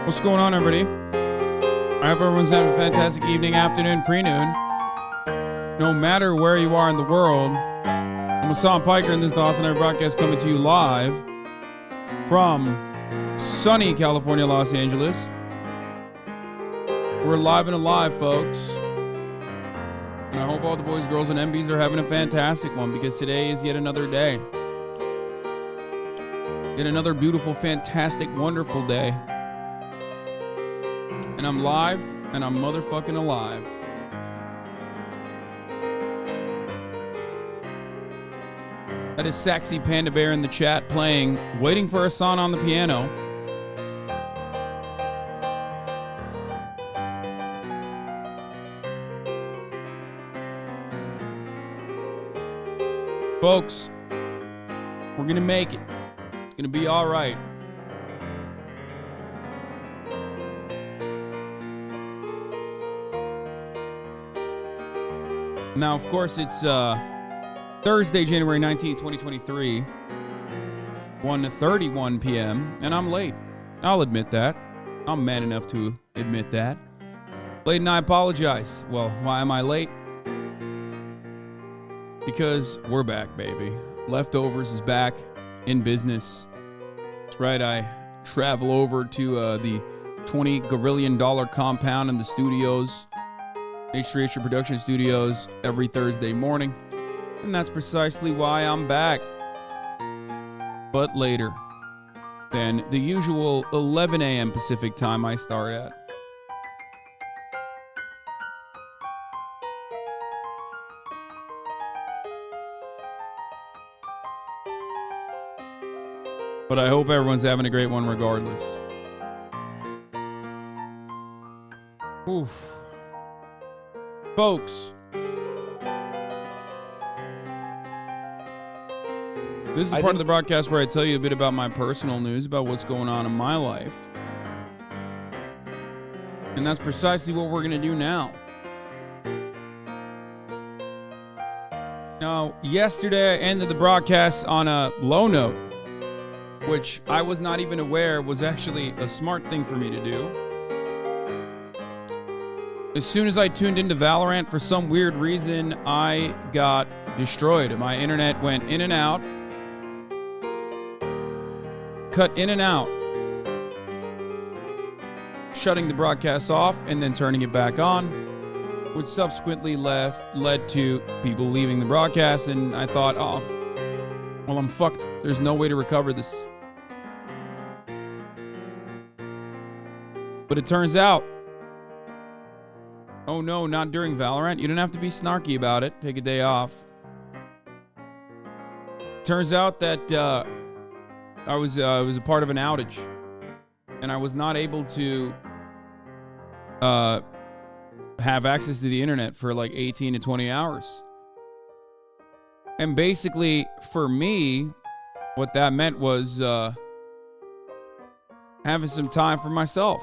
What's going on, everybody? I hope everyone's having a fantastic evening, afternoon, pre-noon. No matter where you are in the world, I'm Hassan Piker, and this is the HasanAbi broadcast coming to you live from sunny California, Los Angeles. We're live and alive, folks. And I hope all the boys, girls, and MBs are having a fantastic one, because today is yet another day. Yet another beautiful, fantastic, wonderful day. And I'm live, and I'm motherfucking alive. That is Sexy Panda Bear in the chat playing Waiting for Hassan on the piano. Folks, we're going to make it. It's going to be all right. Now, of course, it's Thursday, January 19th, 2023, 1:31 p.m., and I'm late. I'll admit that. I'm man enough to admit that. Late, and I apologize. Well, why am I late? Because we're back, baby. Leftovers is back in business. That's right, I travel over to the $20 gorillion compound in the studios, H3H Production Studios, every Thursday morning. And that's precisely why I'm back. But later than the usual 11 a.m. Pacific time I start at. But I hope everyone's having a great one regardless. Oof. Folks, this is part of the broadcast where I tell you a bit about my personal news, about what's going on in my life. And that's precisely what we're going to do now. Now, yesterday I ended the broadcast on a low note, which I was not even aware was actually a smart thing for me to do. As soon as I tuned into Valorant, for some weird reason, I got destroyed. My internet went in and out. Cut in and out. Shutting the broadcast off and then turning it back on, which subsequently led to people leaving the broadcast, and I thought, oh, well, I'm fucked. There's no way to recover this. But it turns out, oh no, not during Valorant. You don't have to be snarky about it. Take a day off. Turns out that I was a part of an outage, and I was not able to have access to the internet for like 18 to 20 hours. And basically, for me, what that meant was having some time for myself.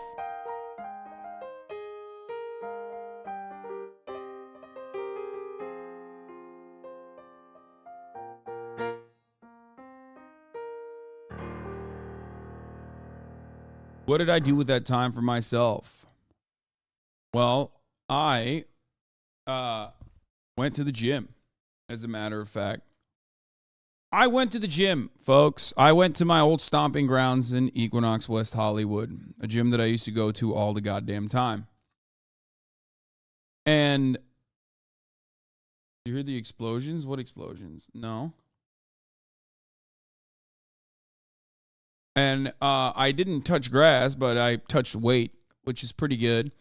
What did I do with that time for myself? Well, I went to the gym, as a matter of fact. I went to the gym, folks. I went to my old stomping grounds in Equinox, West Hollywood, a gym that I used to go to all the goddamn time. And you hear the explosions? What explosions? No. And I didn't touch grass, but I touched weight, which is pretty good.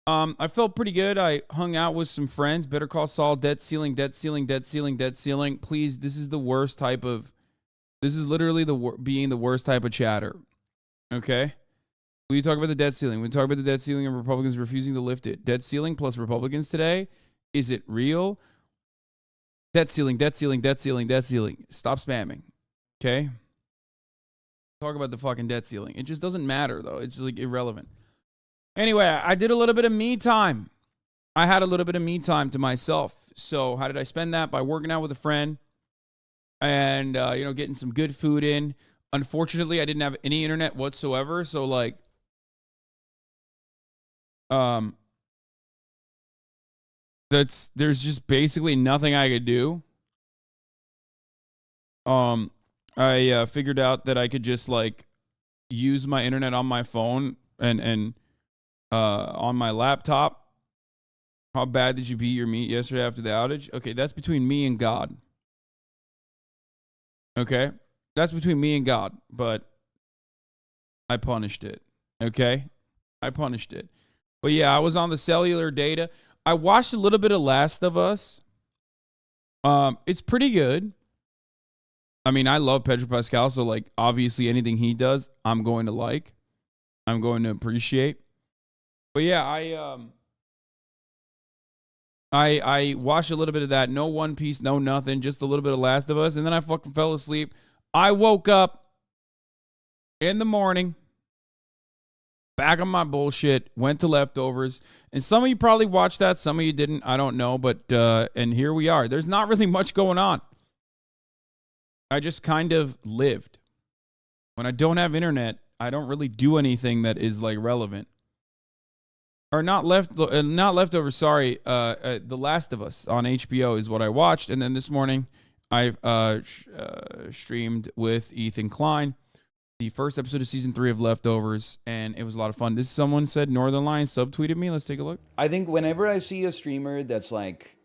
I felt pretty good. I hung out with some friends. Better Call Saul, debt ceiling, debt ceiling, debt ceiling, debt ceiling. Please, this is the worst type of... This is literally being the worst type of chatter. Okay? We talk about the debt ceiling. We talk about the debt ceiling and Republicans refusing to lift it. Debt ceiling plus Republicans today. Is it real? Debt ceiling, debt ceiling, debt ceiling, debt ceiling. Stop spamming. Okay? Talk about the fucking debt ceiling. It just doesn't matter, though. It's like irrelevant. Anyway, I did a little bit of me time. I had a little bit of me time to myself. So how did I spend that? By working out with a friend and, getting some good food in. Unfortunately, I didn't have any internet whatsoever. So, like, Um, there's just basically nothing I could do. I figured out that I could just like use my internet on my phone and on my laptop. How bad did you beat your meat yesterday after the outage? Okay, that's between me and God. Okay, that's between me and God, but I punished it. Okay, I punished it. But yeah, I was on the cellular data. I watched a little bit of Last of Us. It's pretty good. I mean, I love Pedro Pascal, so like obviously anything he does, I'm going to like. I'm going to appreciate. But yeah, I watched a little bit of that. No One Piece, no nothing, just a little bit of Last of Us, and then I fucking fell asleep. I woke up in the morning, back on my bullshit, went to Leftovers, and some of you probably watched that, some of you didn't, I don't know, but and here we are. There's not really much going on. I just kind of lived. When I don't have internet, I don't really do anything that is like relevant. Or not leftover. Sorry, The Last of Us on HBO is what I watched, and then this morning I streamed with Ethan Klein the first episode of season 3 of Leftovers, and it was a lot of fun. This someone said Northern Lion subtweeted me. Let's take a look. I think whenever I see a streamer that's like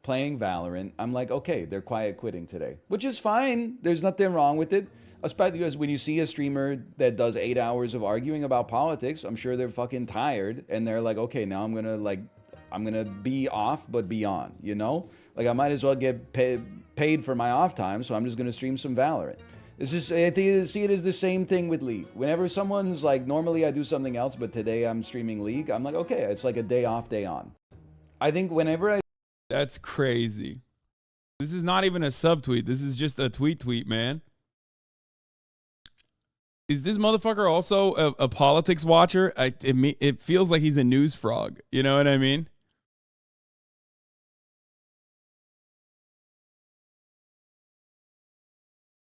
playing Valorant, I'm like, okay, they're quiet quitting today, which is fine. There's nothing wrong with it. Especially because when you see a streamer that does 8 hours of arguing about politics, I'm sure they're fucking tired and they're like, okay, now I'm gonna be off but be on, you know? Like I might as well get paid for my off time, so I'm just gonna stream some Valorant. It's just, I think, see it as the same thing with League. Whenever someone's like, normally I do something else, but today I'm streaming League, I'm like, okay, it's like a day off, day on. I think whenever I... That's crazy. This is not even a subtweet. This is just a tweet, man. Is this motherfucker also a politics watcher? It feels like he's a news frog. You know what I mean?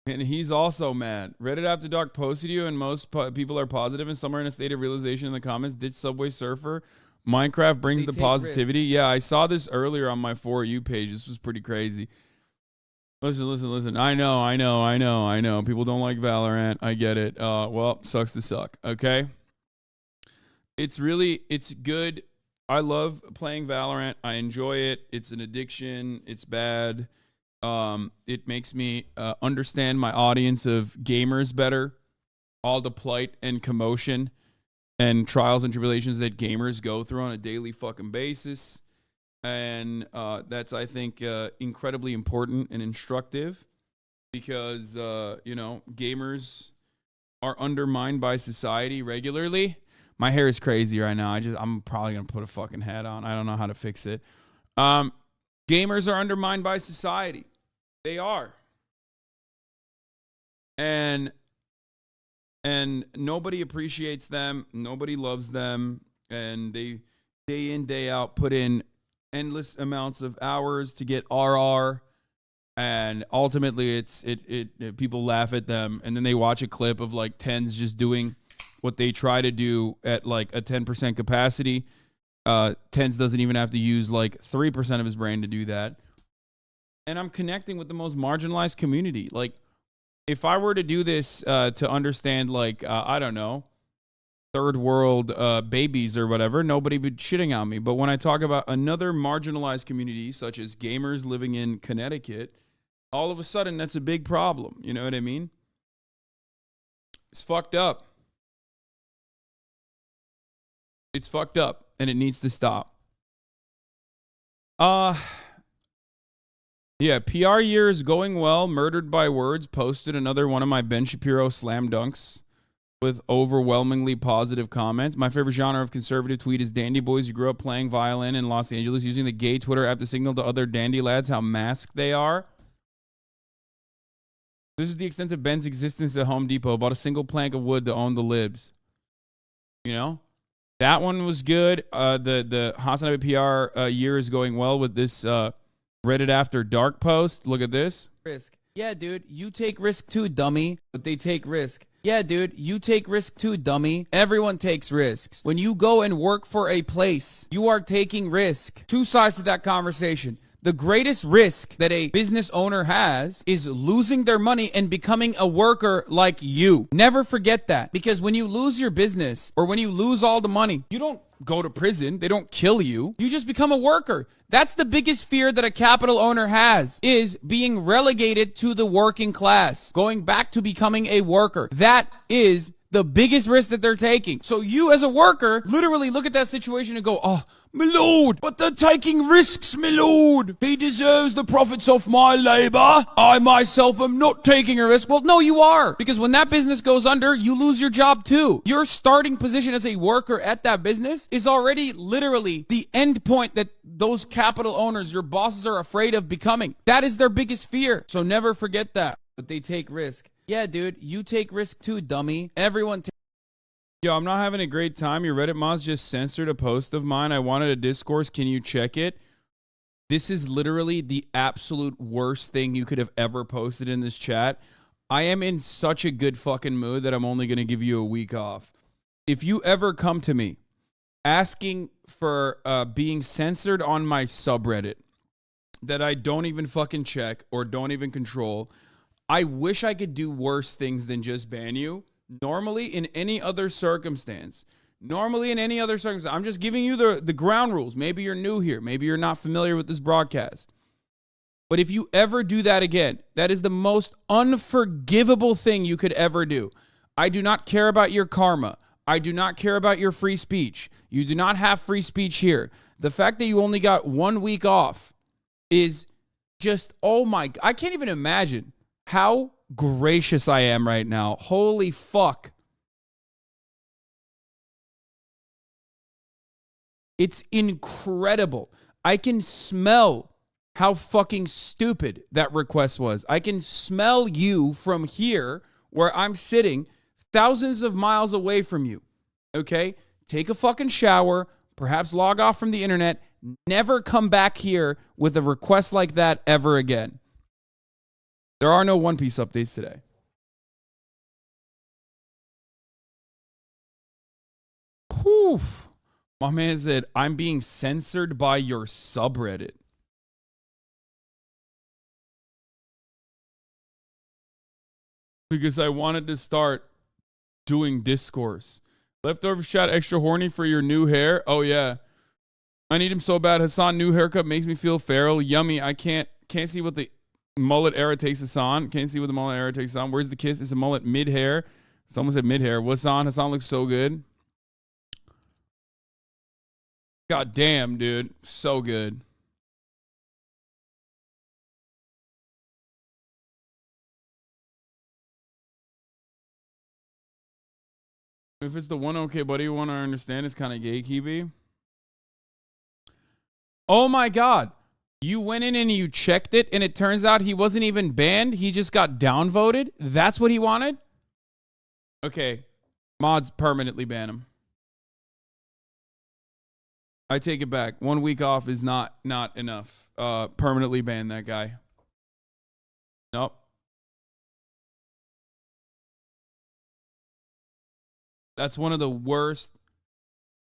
And he's also mad. Reddit After Dark posted you, and most people are positive, and some are in a state of realization in the comments. Ditch Subway Surfer. Minecraft brings the positivity. Yeah, I saw this earlier on my For You page. This was pretty crazy. Listen. I know. People don't like Valorant. I get it. Well, sucks to suck. Okay. It's good. I love playing Valorant. I enjoy it. It's an addiction. It's bad. It makes me understand my audience of gamers better. All the plight and commotion and trials and tribulations that gamers go through on a daily fucking basis. And that's, I think, incredibly important and instructive because, gamers are undermined by society regularly. My hair is crazy right now. I'm probably going to put a fucking hat on. I don't know how to fix it. Gamers are undermined by society. They are. And nobody appreciates them. Nobody loves them. And they, day in, day out, put in endless amounts of hours to get RR, and ultimately it people laugh at them, and then they watch a clip of like Tens just doing what they try to do at like a 10% capacity. Tens doesn't even have to use like 3% of his brain to do that. And I'm connecting with the most marginalized community. Like if I were to do this to understand like I don't know, third world babies or whatever, nobody would be shitting on me. But when I talk about another marginalized community, such as gamers living in Connecticut, all of a sudden that's a big problem. You know what I mean? It's fucked up. It's fucked up, and it needs to stop. Yeah, PR year is going well. Murdered by Words posted another one of my Ben Shapiro slam dunks with overwhelmingly positive comments. My favorite genre of conservative tweet is dandy boys who grew up playing violin in Los Angeles using the gay Twitter app to signal to other dandy lads how masked they are. This is the extent of Ben's existence at Home Depot. Bought a single plank of wood to own the libs. You know? That one was good. The HasanAbi PR year is going well with this Reddit After Dark post. Look at this. Risk. Yeah, dude, you take risk too, dummy, but they take risk. Yeah, dude, you take risk too, dummy. Everyone takes risks. When you go and work for a place, you are taking risk. Two sides to that conversation. The greatest risk that a business owner has is losing their money and becoming a worker like you. Never forget that, because when you lose your business or when you lose all the money, you don't go to prison. They don't kill you. You just become a worker. That's the biggest fear that a capital owner has, is being relegated to the working class, going back to becoming a worker. That is the biggest risk that they're taking. So you as a worker literally look at that situation and go, oh, my lord, but they're taking risks, my lord. He deserves the profits of my labor. I myself am not taking a risk. Well, no, you are. Because when that business goes under, you lose your job too. Your starting position as a worker at that business is already literally the end point that those capital owners, your bosses, are afraid of becoming. That is their biggest fear. So never forget that. But they take risk. Yeah, dude, you take risk too, dummy. Everyone takes. Yo, I'm not having a great time. Your Reddit mods just censored a post of mine. I wanted a discourse. Can you check it? This is literally the absolute worst thing you could have ever posted in this chat. I am in such a good fucking mood that I'm only going to give you a week off. If you ever come to me asking for being censored on my subreddit that I don't even fucking check or don't even control, I wish I could do worse things than just ban you. Normally, in any other circumstance, I'm just giving you the ground rules. Maybe you're new here. Maybe you're not familiar with this broadcast. But if you ever do that again, that is the most unforgivable thing you could ever do. I do not care about your karma. I do not care about your free speech. You do not have free speech here. The fact that you only got 1 week off is just, oh my, I can't even imagine how gracious I am right now. Holy fuck. It's incredible. I can smell how fucking stupid that request was. I can smell you from here where I'm sitting thousands of miles away from you. Okay? Take a fucking shower, perhaps log off from the internet, never come back here with a request like that ever again. There are no One Piece updates today. Whew. My man said, I'm being censored by your subreddit. Because I wanted to start doing discourse. Leftover shot extra horny for your new hair. Oh, yeah. I need him so bad. Hasan, new haircut makes me feel feral. Yummy. I can't see what the mullet era takes us on. Can't see what the mullet era takes us on. Where's the kiss? It's a mullet mid-hair. Someone said mid-hair. What's on? Hasan looks so good. God damn, dude. So good. If it's the one okay buddy one, I understand it's kind of gatekeepy. Oh my God. You went in and you checked it, and it turns out he wasn't even banned. He just got downvoted. That's what he wanted? Okay. Mods permanently ban him. I take it back. 1 week off is not enough. Permanently ban that guy. Nope. That's one of the worst.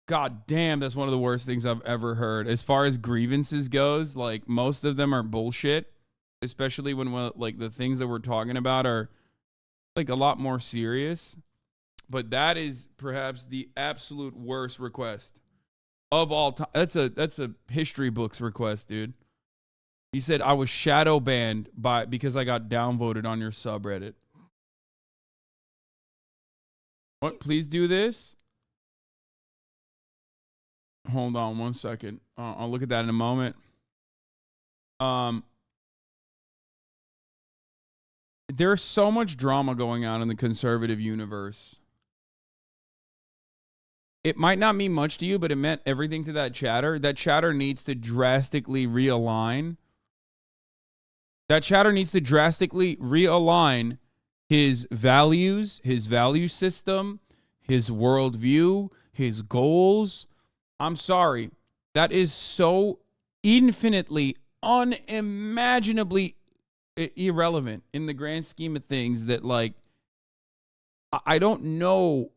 God damn, that's one of the worst things I've ever heard. As far as grievances goes, like, most of them are bullshit, especially when like the things that we're talking about are like a lot more serious. But that is perhaps the absolute worst request of all time. That's a history books request, dude. He said I was shadow banned because I got downvoted on your subreddit. What? Please do this. Hold on 1 second. I'll look at that in a moment. There's so much drama going on in the conservative universe. It might not mean much to you, but it meant everything to that chatter. That chatter needs to drastically realign. That chatter needs to drastically realign his values, his value system, his worldview, his goals. I'm sorry. That is so infinitely, unimaginably irrelevant in the grand scheme of things that, like, I don't know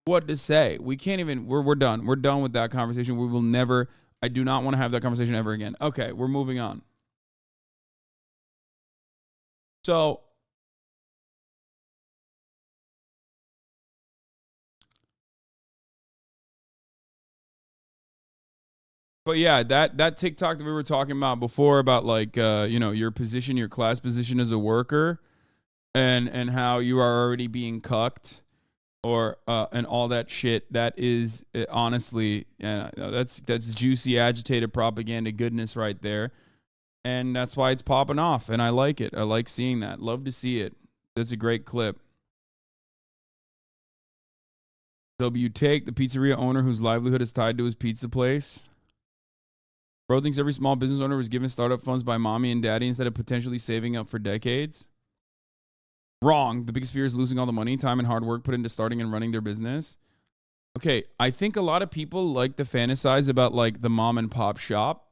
what to say. We can't even. We're done. We're done with that conversation. We will never. I do not want to have that conversation ever again. Okay, we're moving on. So, but yeah, that TikTok that we were talking about before about like your position, your class position as a worker, and how you are already being cucked or and all that shit. That is honestly, that's juicy, agitated propaganda goodness right there, and that's why it's popping off. And I like it. I like seeing that. Love to see it. That's a great clip. TATE, the pizzeria owner whose livelihood is tied to his pizza place. Bro thinks every small business owner was given startup funds by mommy and daddy instead of potentially saving up for decades. Wrong. The biggest fear is losing all the money, time, and hard work put into starting and running their business. Okay, I think a lot of people like to fantasize about like the mom and pop shop.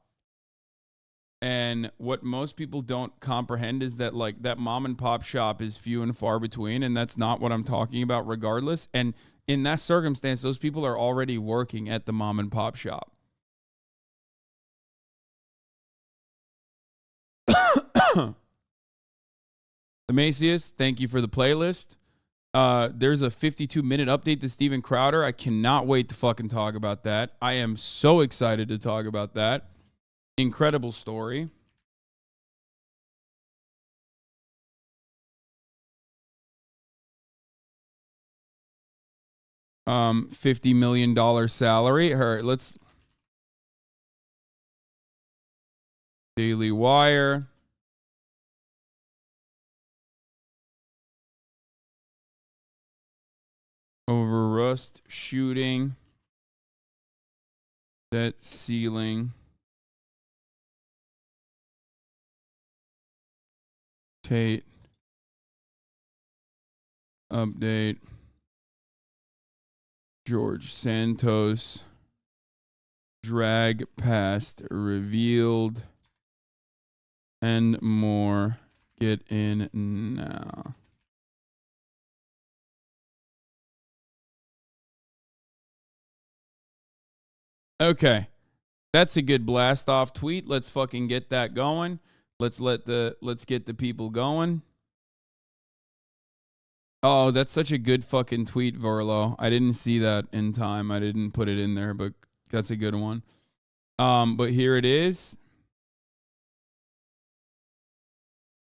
And what most people don't comprehend is that like that mom and pop shop is few and far between, and that's not what I'm talking about regardless. And in that circumstance, those people are already working at the mom and pop shop. The Macius, thank you for the playlist. There's a 52-minute update to Steven Crowder. I cannot wait to fucking talk about that. I am so excited to talk about that. Incredible story. $50 million salary. Let's Daily Wire. Over Rust shooting. Debt ceiling. TATE. Update. George Santos. Drag past revealed. And more. Get in now. Okay. That's a good blast off tweet. Let's fucking get that going. Let's get the people going. Oh, that's such a good fucking tweet, Vorlo. I didn't see that in time. I didn't put it in there, but that's a good one. But here it is.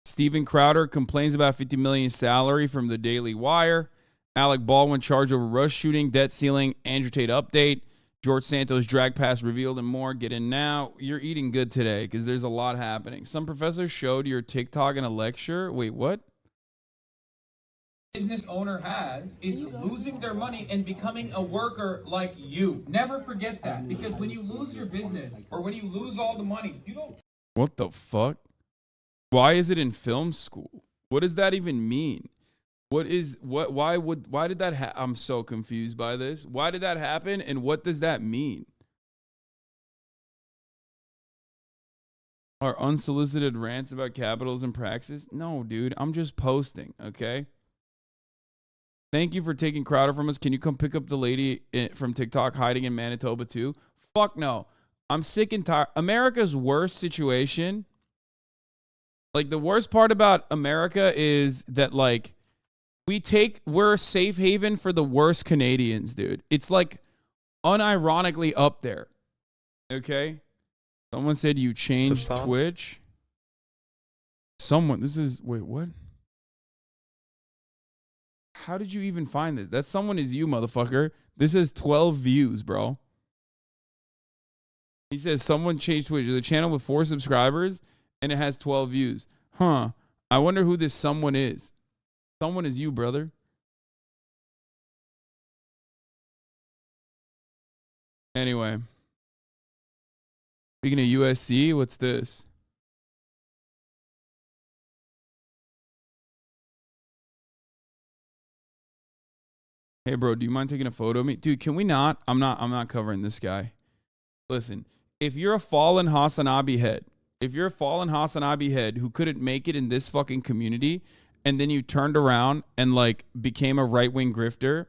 Steven Crowder complains about $50 million salary from the Daily Wire. Alec Baldwin charged over rush shooting, debt ceiling, Andrew Tate update. George Santos drag pass revealed and more. Get in now. You're eating good today because there's a lot happening. Some professor showed your TikTok in a lecture. Wait, what? Business owner has is losing their money and becoming a worker like you. Never forget that, because when you lose your business or when you lose all the money, you don't. What the fuck? Why is it in film school? What does that even mean? Why did that I'm so confused by this. Why did that happen and what does that mean? Are unsolicited rants about capitalism praxis? No, dude, I'm just posting, okay? Thank you for taking Crowder from us. Can you come pick up the lady from TikTok hiding in Manitoba too? Fuck no. I'm sick and tired. America's worst situation. Like, the worst part about America is that, like, we're a safe haven for the worst Canadians, dude. It's like unironically up there. Okay? Someone said you changed Twitch. Wait, what? How did you even find this? That someone is you, motherfucker. This is 12 views, bro. He says someone changed Twitch. There's a channel with 4 subscribers and it has 12 views. Huh. I wonder who this someone is. Someone is you, brother. Anyway. Speaking of USC, what's this? Hey, bro, do you mind taking a photo of me? Dude, can we not? I'm not covering this guy. Listen, if you're a fallen HasanAbi head who couldn't make it in this fucking community and then you turned around and like became a right-wing grifter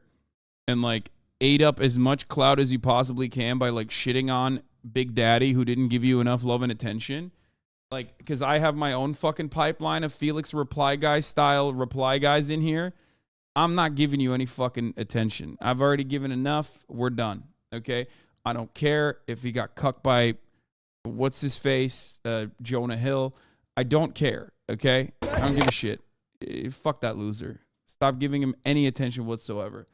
and like ate up as much clout as you possibly can by like shitting on Big Daddy who didn't give you enough love and attention. Like, because I have my own fucking pipeline of Felix reply guy style reply guys in here. I'm not giving you any fucking attention. I've already given enough. We're done. Okay? I don't care if he got cucked by what's his face, Jonah Hill. I don't care. Okay? I don't give a shit. Fuck that loser. Stop giving him any attention whatsoever.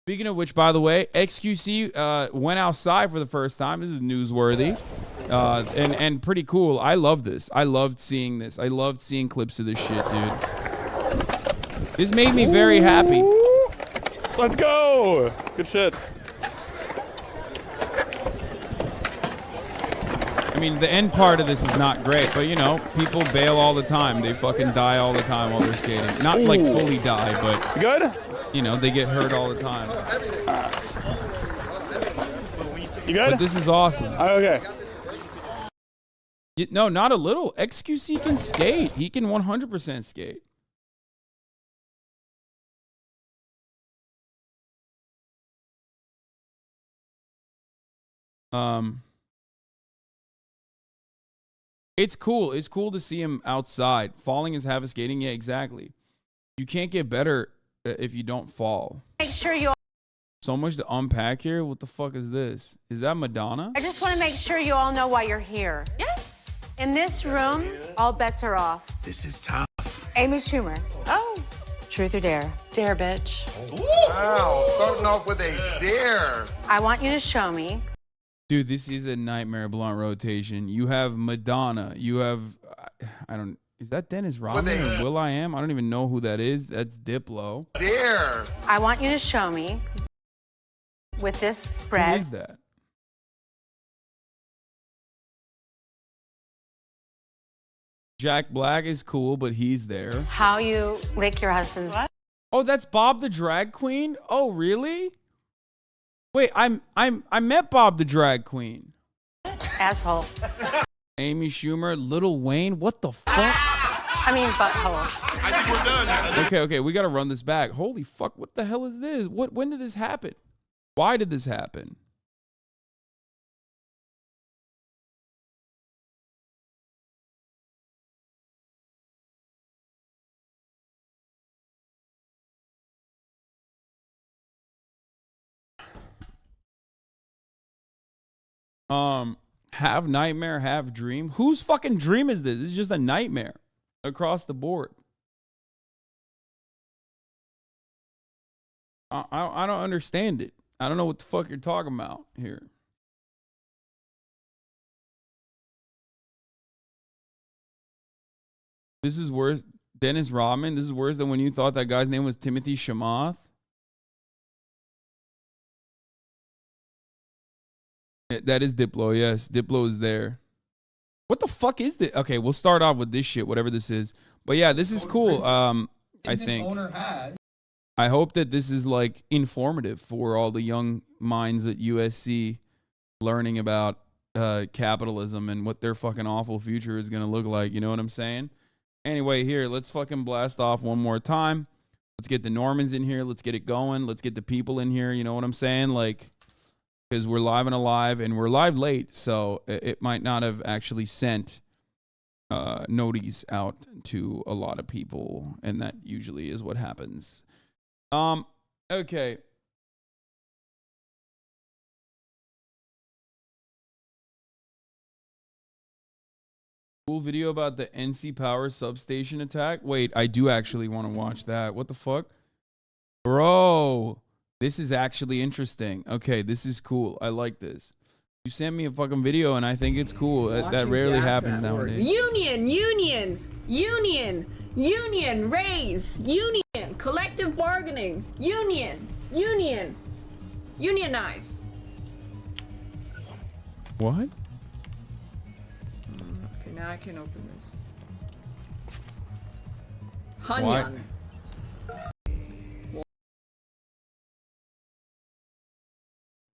Speaking of which, by the way, XQC went outside for the first time. This is newsworthy. And pretty cool. I love this. I loved seeing this. I loved seeing clips of this shit, dude. This made me very happy. Let's go. Good shit. I mean, the end part of this is not great, but you know, people bail all the time. They fucking die all the time while they're skating. Not like fully die, but good. You know, they get hurt all the time. You good? But this is awesome. Okay. No, not a little. XQC can skate. He can 100% skate. It's cool. It's cool to see him outside. Falling is half of skating. Yeah, exactly. You can't get better if you don't fall. Make sure you. So much to unpack here. What the fuck is this? Is that Madonna? I just want to make sure you all know why you're here. Yes. In this room, all bets are off. This is tough. Amy Schumer. Oh. Truth or dare? Dare, bitch. Wow, starting off with a dare. I want you to show me. Dude, this is a nightmare blunt rotation. You have Madonna. You have, I don't, is that Dennis Rodman or Will I Am? I don't even know who that is. That's Diplo. Dare. I want you to show me with this spread. Who is that? Jack Black is cool, but he's there. How you lick your husband's. What? Oh, that's Bob the Drag Queen? Oh, really? Wait, I met Bob the Drag Queen. Asshole. Amy Schumer, Lil Wayne, what the fuck? I mean, butthole. I think we're done. Okay, we gotta run this back. Holy fuck, what the hell is this? When did this happen? Why did this happen? Have nightmare, have dream. Whose fucking dream is this? This is just a nightmare across the board. I don't understand it. I don't know what the fuck you're talking about here. This is worse. Dennis Rodman. This is worse than when you thought that guy's name was Timothy Chamath. That is Diplo, yes. Diplo is there. What the fuck is this? Okay, we'll start off with this shit, whatever this is. But yeah, this is cool. I think. I hope that this is like informative for all the young minds at USC learning about capitalism and what their fucking awful future is gonna look like. You know what I'm saying? Anyway, here, let's fucking blast off one more time. Let's get the Normans in here. Let's get it going. Let's get the people in here. You know what I'm saying? Like, because we're live and alive, and we're live late, so it might not have actually sent noties out to a lot of people, and that usually is what happens. Okay. Cool video about the NC Power substation attack. Wait, I do actually want to watch that. What the fuck? Bro, this is actually interesting. Okay, this is cool. I like this. You sent me a fucking video and I think it's cool. That rarely happens nowadays. Union, raise, union, collective bargaining, unionize. What? Okay, now I can open this. What? Hanyan.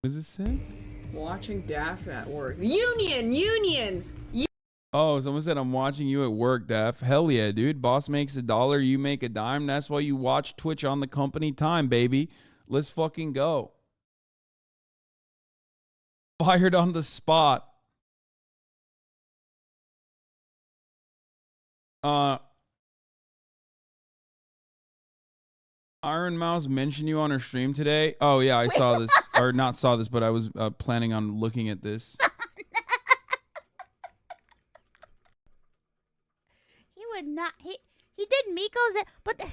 What does it say? Watching Daff at work. Union. Oh, someone said I'm watching you at work, Def. Hell yeah, dude. Boss makes $1, you make a dime. That's why you watch Twitch on the company time, baby. Let's fucking go. Fired on the spot. Iron Mouse mentioned you on her stream today. Oh yeah, I saw this, or not saw this, but I was planning on looking at this. He would not. He did Miko's, but I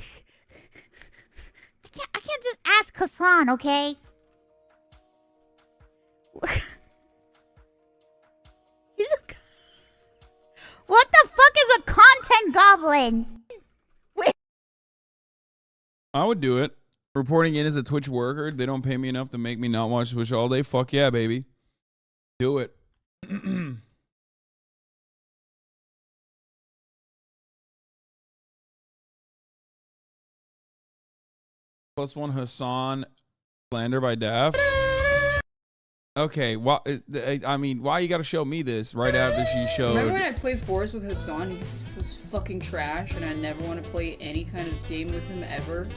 can't just ask Hasan, okay? What the fuck is a content goblin? I would do it. Reporting in as a Twitch worker. They don't pay me enough to make me not watch Twitch all day. Fuck yeah, baby. Do it. +1 Hasan slander by Daff. Okay, why? I mean, why you got to show me this right after she showed? Remember when I played Forest with Hasan? He was fucking trash, and I never want to play any kind of game with him ever.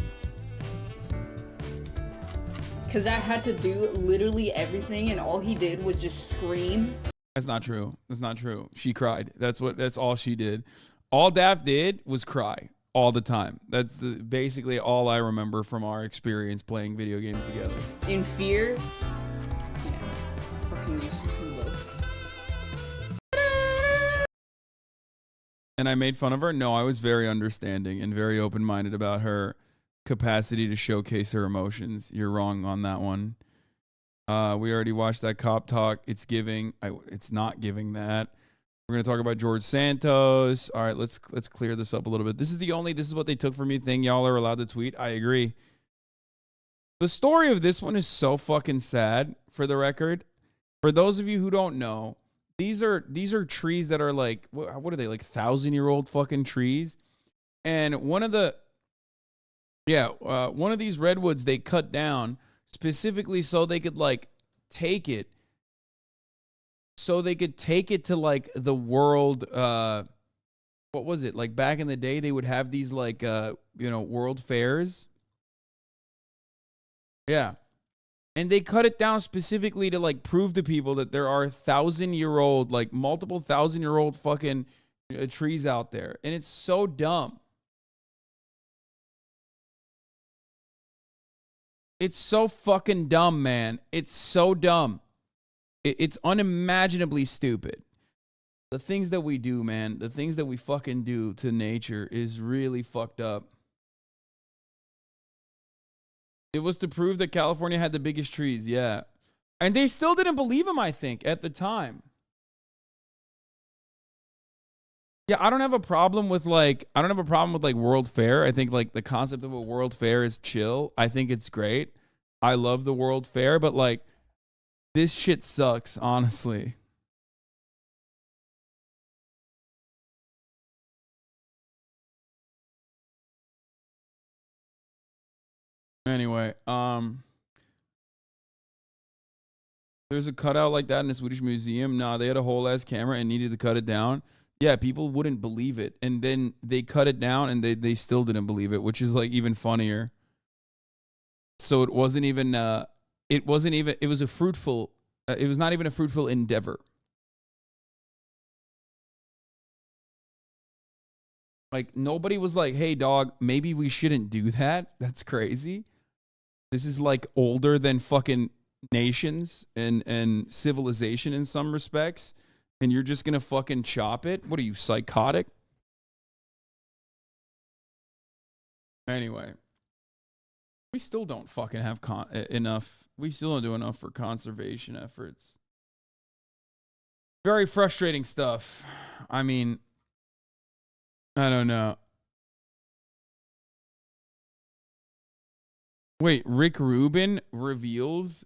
Because I had to do literally everything, and all he did was just scream. That's not true. That's not true. She cried. That's all she did. All Daff did was cry all the time. That's basically all I remember from our experience playing video games together. In fear. Yeah. Fucking used to low. And I made fun of her? No, I was very understanding and very open-minded about her capacity to showcase her emotions. You're wrong on that one. We already watched that cop talk. It's giving. It's not giving that. We're going to talk about George Santos. All right, let's clear this up a little bit. This is what they took from me thing y'all are allowed to tweet. I agree. The story of this one is so fucking sad, for the record. For those of you who don't know, these are trees that are like, what are they, like 1,000-year-old fucking trees? And one of these redwoods they cut down specifically so they could like take it. So they could take it to like the world, what was it? Like back in the day, they would have these like, world fairs. Yeah. And they cut it down specifically to like prove to people that there are 1,000-year-old, like multiple 1,000-year-old fucking trees out there. And it's so dumb. It's so fucking dumb, man. It's so dumb. It's unimaginably stupid. The things that we do, man, the things that we fucking do to nature is really fucked up. It was to prove that California had the biggest trees, yeah. And they still didn't believe him, I think, at the time. Yeah, I don't have a problem with World Fair. I think like the concept of a World Fair is chill. I think it's great. I love the World Fair, but like this shit sucks, honestly. Anyway, there's a cutout like that in a Swedish museum. Nah, they had a whole ass camera and needed to cut it down. Yeah, people wouldn't believe it. And then they cut it down and they still didn't believe it, which is like even funnier. So it was not even a fruitful endeavor. Like nobody was like, "Hey dog, maybe we shouldn't do that." That's crazy. This is like older than fucking nations and civilization in some respects, and you're just going to fucking chop it? What are you, psychotic? Anyway, we still don't fucking have enough. We still don't do enough for conservation efforts. Very frustrating stuff. I mean, I don't know. Wait, Rick Rubin reveals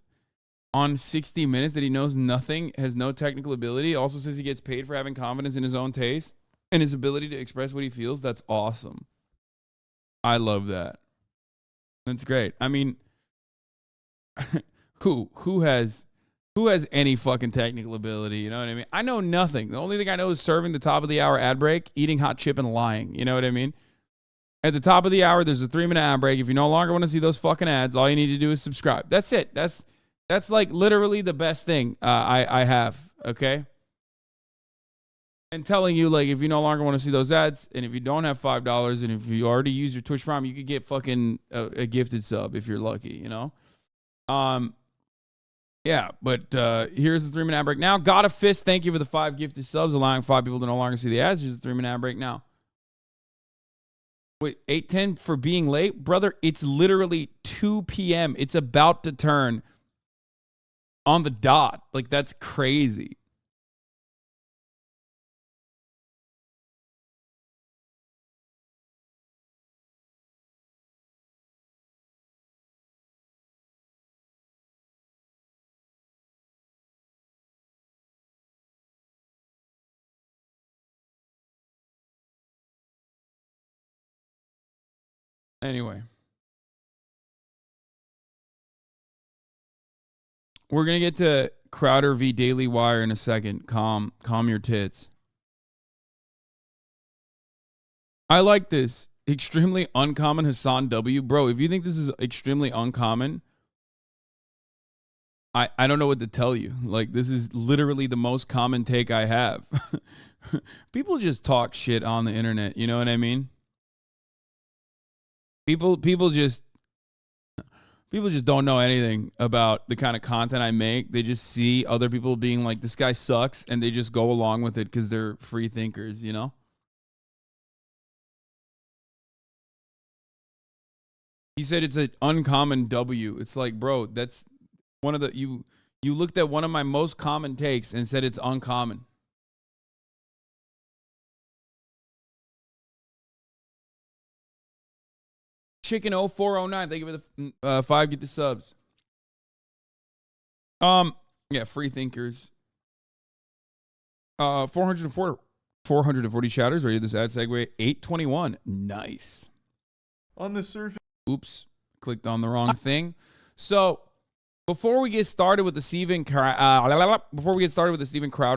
on 60 Minutes that he knows nothing, has no technical ability, also says he gets paid for having confidence in his own taste and his ability to express what he feels. That's awesome. I love that. That's great. I mean, who has Who has any fucking technical ability? You know what I mean? I know nothing. The only thing I know is serving the top of the hour ad break, eating hot chip, and lying. You know what I mean? At the top of the hour, there's a 3-minute ad break. If you no longer want to see those fucking ads, all you need to do is subscribe. That's it. That's like literally the best thing I have. Okay? And telling you, like, if you no longer want to see those ads, and if you don't have $5, and if you already use your Twitch Prime, you could get fucking a gifted sub if you're lucky, you know? Yeah, but here's the 3-minute ad break now. Got a fist. Thank you for the 5 gifted subs, allowing 5 people to no longer see the ads. Here's the 3-minute ad break now. Wait, 8:10 for being late? Brother, it's literally 2 p.m. It's about to turn on the dot. Like, that's crazy. Anyway. We're going to get to Crowder v. Daily Wire in a second. Calm your tits. I like this. Extremely uncommon Hassan W. Bro, if you think this is extremely uncommon, I don't know what to tell you. Like, this is literally the most common take I have. People just talk shit on the internet. You know what I mean? People just don't know anything about the kind of content I make. They just see other people being like, this guy sucks, and they just go along with it because they're free thinkers, you know? He said it's an uncommon W. It's like, bro, that's one of the, you looked at one of my most common takes and said it's uncommon. Chicken 0409, thank you for the 5 get the subs. Yeah, free thinkers. 440 chatters. Ready this ad segue. 821. Nice. On the surface. Oops, clicked on the wrong thing. So before we get started with the Steven Crowder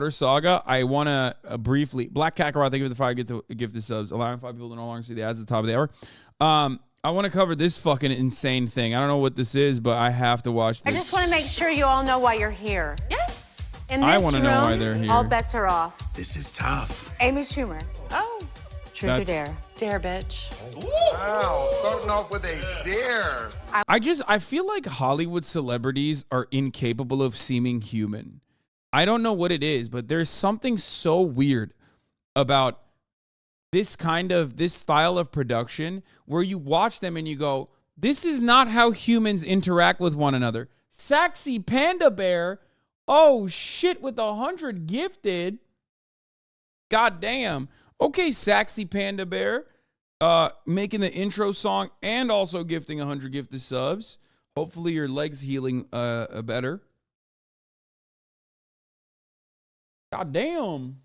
saga, I want to briefly, Black Kakarot, thank you for the 5 get the subs, allowing 5 people to no longer see the ads at the top of the hour. I want to cover this fucking insane thing. I don't know what this is, but I have to watch this. I just want to make sure you all know why you're here. Yes. In this I want to know why they're here. All bets are off. This is tough. Amy Schumer. Oh. Truth or That's- dare? Dare, bitch. Wow, starting off with a dare. I feel like Hollywood celebrities are incapable of seeming human. I don't know what it is, but there's something so weird about this style of production where you watch them and you go, this is not how humans interact with one another. Saxy Panda Bear, oh shit, with 100 gifted. God damn. Okay, Saxy Panda Bear, making the intro song and also gifting 100 gifted subs. Hopefully your leg's healing better. God damn.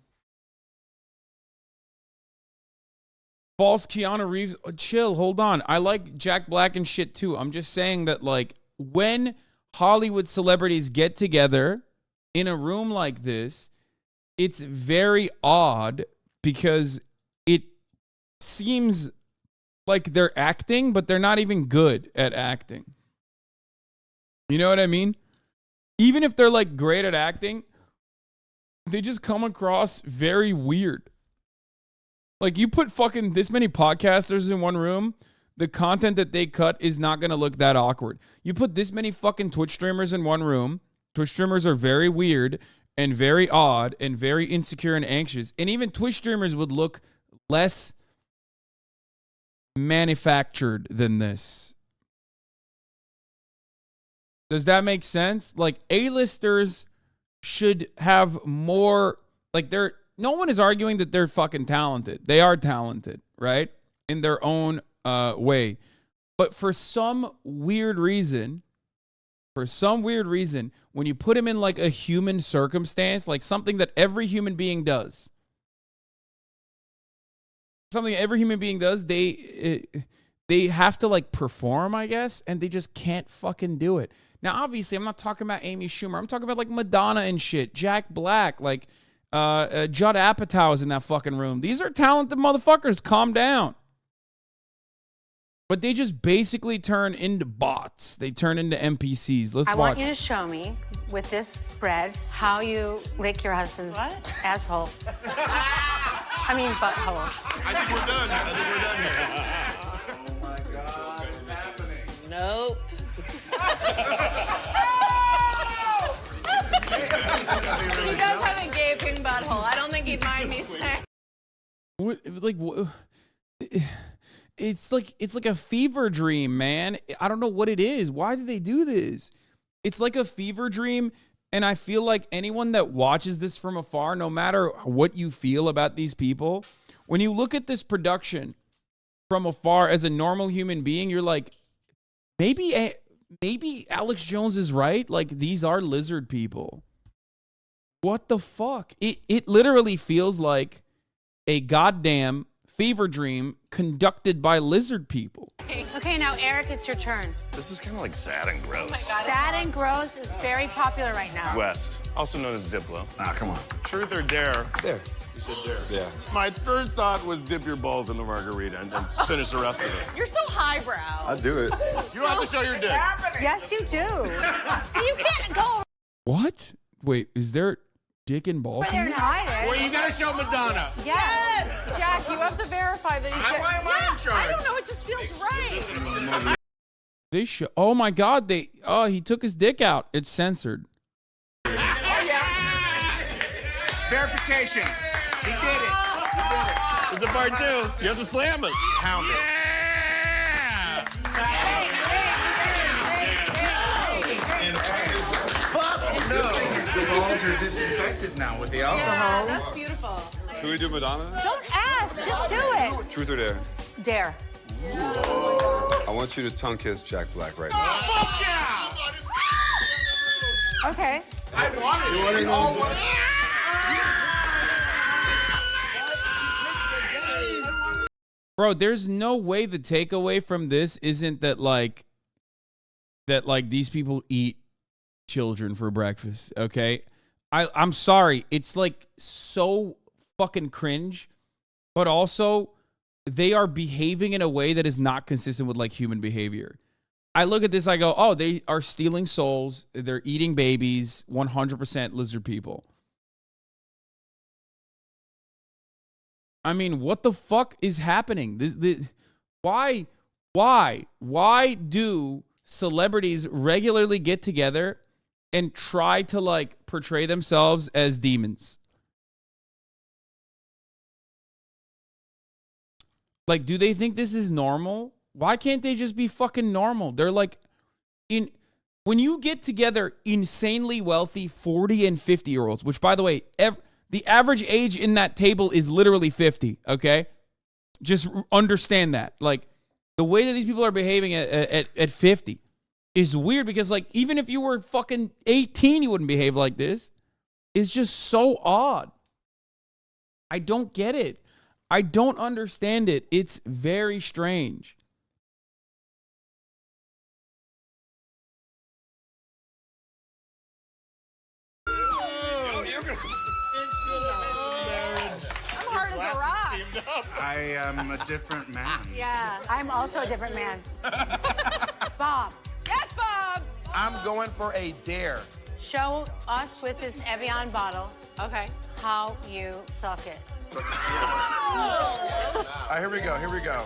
False Keanu Reeves. Chill, hold on. I like Jack Black and shit too. I'm just saying that, like, when Hollywood celebrities get together in a room like this, it's very odd because it seems like they're acting, but they're not even good at acting. You know what I mean? Even if they're like great at acting, they just come across very weird. Like, you put fucking this many podcasters in one room, the content that they cut is not going to look that awkward. You put this many fucking Twitch streamers in one room, Twitch streamers are very weird and very odd and very insecure and anxious. And even Twitch streamers would look less manufactured than this. Does that make sense? Like, A-listers should have more, like, no one is arguing that they're fucking talented. They are talented, right? In their own way. But for some weird reason, when you put them in like a human circumstance, like something that every human being does, they have to like perform, I guess, and they just can't fucking do it. Now, obviously, I'm not talking about Amy Schumer. I'm talking about like Madonna and shit, Jack Black, like Judd Apatow is in that fucking room. These are talented motherfuckers. Calm down. But they just basically turn into bots. They turn into NPCs. Let's watch. I want you to show me with this spread how you lick your husband's asshole. I mean butthole. I think we're done. Oh my God, what's happening? Nope. He does have a gaping butthole. I don't think he'd mind me saying. What, like, it's like a fever dream, man. I don't know what it is. Why do they do this? It's like a fever dream, and I feel like anyone that watches this from afar, no matter what you feel about these people, when you look at this production from afar as a normal human being, you're like, maybe Alex Jones is right. Like, these are lizard people. What the fuck? It literally feels like a goddamn fever dream conducted by lizard people. Okay, now Eric, it's your turn. This is kind of like sad and gross. Sad and gross is very popular right now. West, also known as Diplo. Ah, come on. Truth or dare? Dare. You said dare. Yeah. My first thought was dip your balls in the margarita and finish the rest of it. You're so highbrow. I'd do it. You don't have to show your dick. Yes, you do. You can't go What? Wait, is there dick and balls? over there and hide it. Well, you gotta show Madonna. Yes. Jack, you have to verify that he's. Why am I in charge? I don't know. It just feels right. They show. Oh my God! He took his dick out. It's censored. Verification. He did it. It's a part two. You have to slam it. Pound it. The balls are disinfected now with the alcohol. That's beautiful. Can we do Madonna? Don't ask, just do it. Truth or dare? Dare. I want you to tongue kiss Jack Black right now. Fuck yeah! Okay. I want it. We all want it. Bro, there's no way the takeaway from this isn't that like these people eat children for breakfast, okay? I'm sorry. It's like so fucking cringe, but also they are behaving in a way that is not consistent with like human behavior. I look at this, I go, oh, they are stealing souls. They're eating babies, 100% lizard people. I mean, what the fuck is happening? Why do celebrities regularly get together and try to like portray themselves as demons? Like, do they think this is normal? Why can't they just be fucking normal? They're like, when you get together insanely wealthy 40 and 50-year-olds, which by the way, the average age in that table is literally 50, okay? Just understand that. Like, the way that these people are behaving at 50 is weird because, like, even if you were fucking 18, you wouldn't behave like this. It's just so odd. I don't get it. I don't understand it. It's very strange. I am a different man. Yeah, I'm also a different man. Bob. Yes, Bob. I'm going for a dare. Show us with this Evian bottle, Okay. how you suck it. Here we go. Here we go.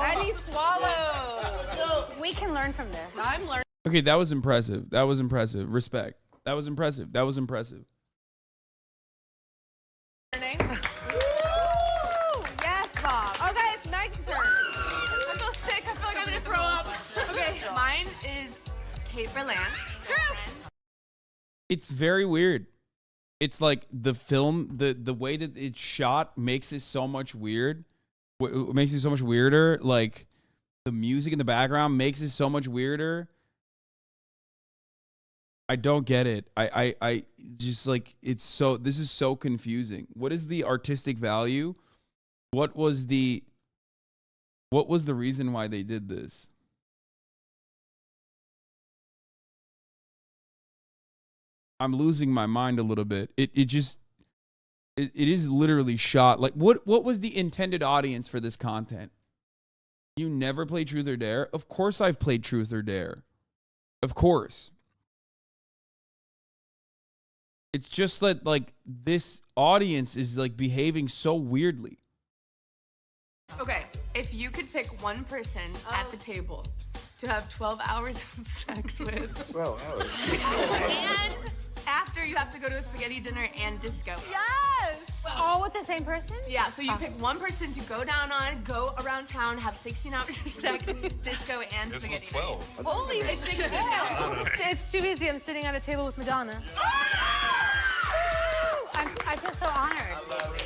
And he swallowed. We can learn from this. I'm learning. Okay, that was impressive. That was impressive. Respect. That was impressive. That was impressive. Yes, Bob. Okay, it's Meg's turn. I feel sick. I feel like I'm gonna throw up. Okay, mine is Kate Berlant. True. It's very weird. It's like the film, the way that it's shot makes it so much weird. Makes it so much weirder. Like the music in the background makes it so much weirder. I don't get it. I just like, this is so confusing. What is the artistic value? What was the What was the reason why they did this? I'm losing my mind a little bit. It is literally shot. Like, what was the intended audience for this content? You never play Truth or Dare? Of course I've played Truth or Dare. Of course. It's just that, like, this audience is, like, behaving so weirdly. Okay, if you could pick one person at the table to have 12 hours of sex with. 12 hours. And after you have to go to a spaghetti dinner and disco. Yes! All with the same person? Yeah, so you pick one person to go down on, go around town, have 16 hours of sex, disco, and This spaghetti. was 12. Night. Holy shit! 16 now. It's too easy. I'm sitting at a table with Madonna. I feel so honored.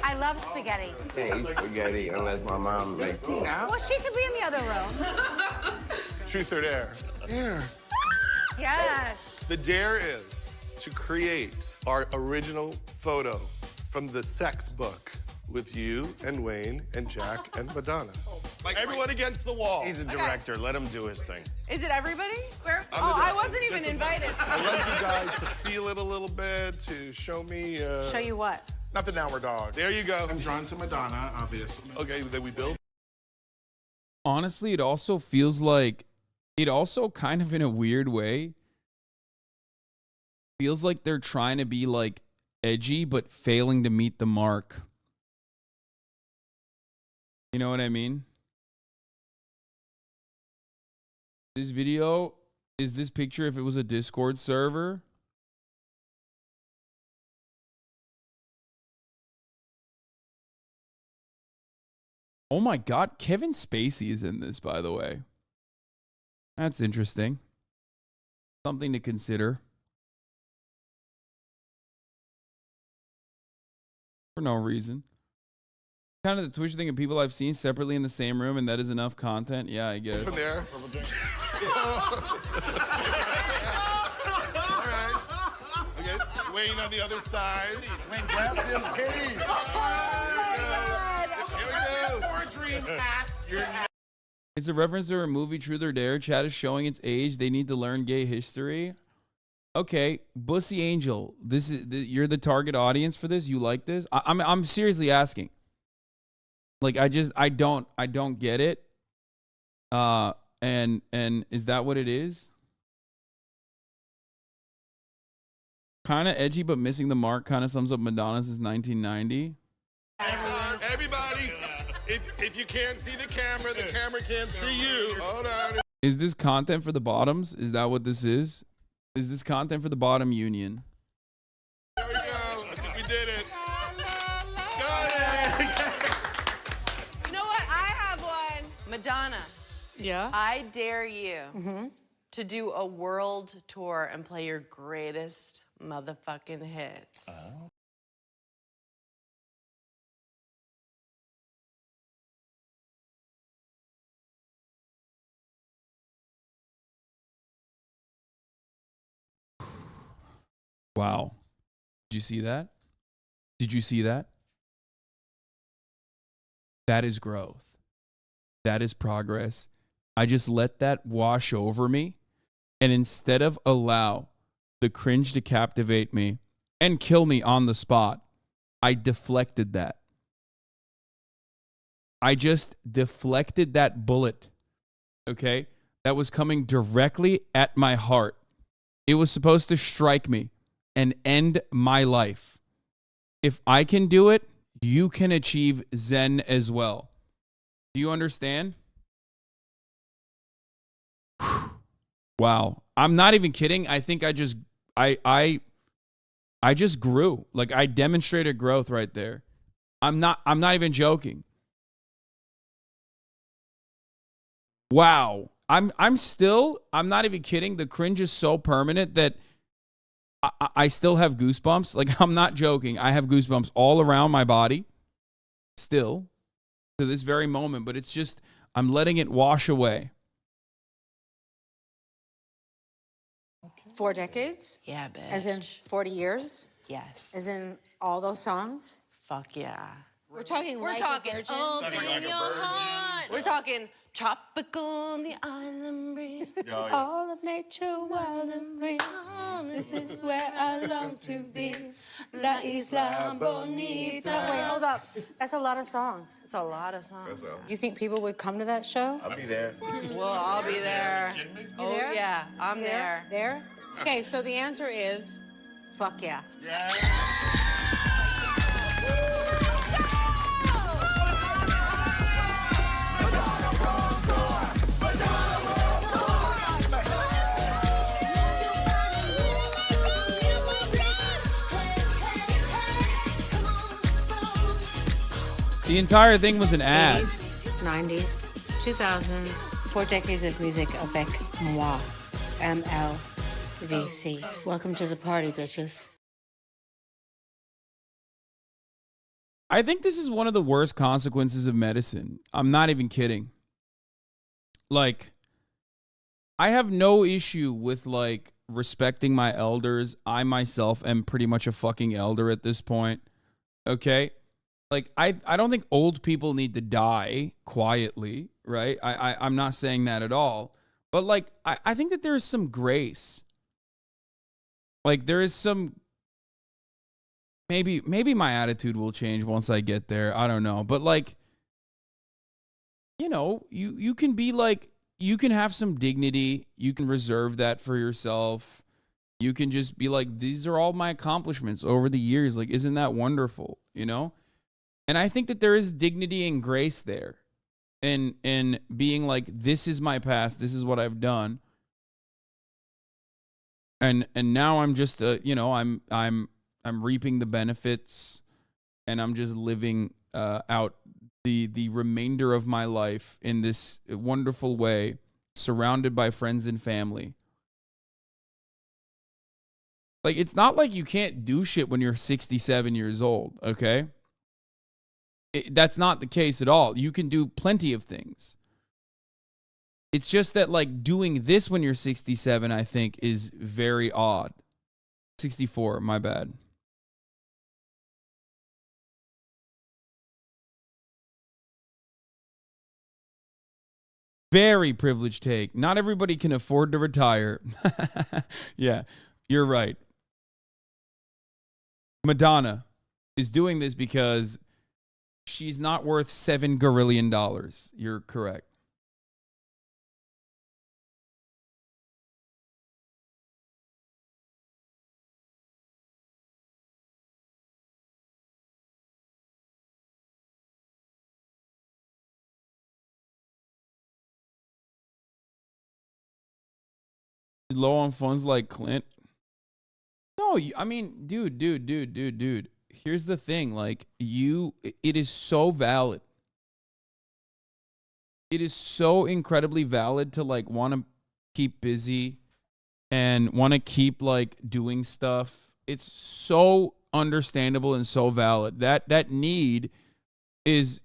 I love spaghetti. Can't eat spaghetti unless my mom makes it. Well, she could be in the other room. Truth or Dare? Dare. Yes. The dare is to create our original photo from the sex book with you and Wayne and Jack and Madonna. Everyone against the wall. He's a director. Let him do his thing. Is it everybody? Where? I'm Oh, the- I wasn't even this is- invited. I want you guys to feel it a little bit, to show me. Show you what? Not the downward dog. There you go. I'm drawn to Madonna, obviously. Okay, then we build. Honestly, it also feels like, it also kind of in a weird way, feels like they're trying to be, like, edgy, but failing to meet the mark. You know what I mean? This video is this picture if it was a Discord server. Oh my God, Kevin Spacey is in this, by the way. That's interesting. Something to consider. For no reason. Kind of the Twitch thing of people I've seen separately in the same room, and that is enough content. Yeah, I guess. From there. All right. Okay, Wayne on the other side. Wayne, grab them pennies. Here we go. It's a reference to a movie, Truth or Dare. Chat is showing its age. They need to learn gay history. Okay, Bussy Angel. This is you're the target audience for this. You like this? I'm seriously asking. Like, I don't get it. And is that what it is? Kind of edgy, but missing the mark. Kind of sums up Madonna's since 1990. Everybody, if you can't see the camera can't see you. Hold on. Is this content for the bottoms? Is that what this is? Is this content for the bottom union? There we go. I think we did it. Got it. You know what? I have one. Madonna. Yeah? I dare you to do a world tour and play your greatest motherfucking hits. Wow. Did you see that? Did you see that? That is growth. That is progress. I just let that wash over me. And instead of allow the cringe to captivate me and kill me on the spot, I deflected that. I just deflected that bullet. Okay? That was coming directly at my heart. It was supposed to strike me and end my life. If I can do it, you can achieve Zen as well. Do you understand? Wow. I'm not even kidding. I think I just grew. Like, I demonstrated growth right there. I'm not even joking. Wow. I'm not even kidding. The cringe is so permanent that I still have goosebumps. Like, I'm not joking. I have goosebumps all around my body still to this very moment, but it's just, I'm letting it wash away. 4 decades? Yeah, bitch. As in 40 years? Yes. As in all those songs? Fuck yeah. We're talking We're like talking a virgin. open your heart. We're talking tropical on the island breeze. All of nature wild and free. This is where I long to be. La Isla Bonita. Wait, hold up. That's a lot of songs. It's a lot of songs. You think people would come to that show? I'll be there. Well, I'll be there. Oh, there? yeah, I'm there. There? Okay, so the answer is Fuck yeah. The entire thing was an ad. 90s, 2000s, 4 decades of music avec moi. MLVC. Welcome to the party, bitches. I think this is one of the worst consequences of medicine. I'm not even kidding. Like, I have no issue with, like, respecting my elders. I myself am pretty much a fucking elder at this point. Okay? Like, I don't think old people need to die quietly, right? I'm not saying that at all. But, like, I think that there is some grace. Like, there is some... Maybe my attitude will change once I get there. I don't know. But, like, you know, you can be, like... You can have some dignity. You can reserve that for yourself. You can just be like, these are all my accomplishments over the years. Like, isn't that wonderful? You know? And I think that there is dignity and grace there. In being like, this is my past. This is what I've done. And now I'm just, you know, I'm reaping the benefits. And I'm just living out the remainder of my life in this wonderful way, surrounded by friends and family. Like, it's not like you can't do shit when you're 67 years old, okay? That's not the case at all. You can do plenty of things. It's just that, like, doing this when you're 67, I think, is very odd. 64, my bad. Very privileged take. Not everybody can afford to retire. Yeah, you're right. Madonna is doing this because she's not worth $7 gorillion. You're correct. Low on funds like Clint. No, I mean, dude. Here's the thing. Like, it is so valid. It is so incredibly valid to, like, want to keep busy and want to keep, like, doing stuff. It's so understandable and so valid. That need is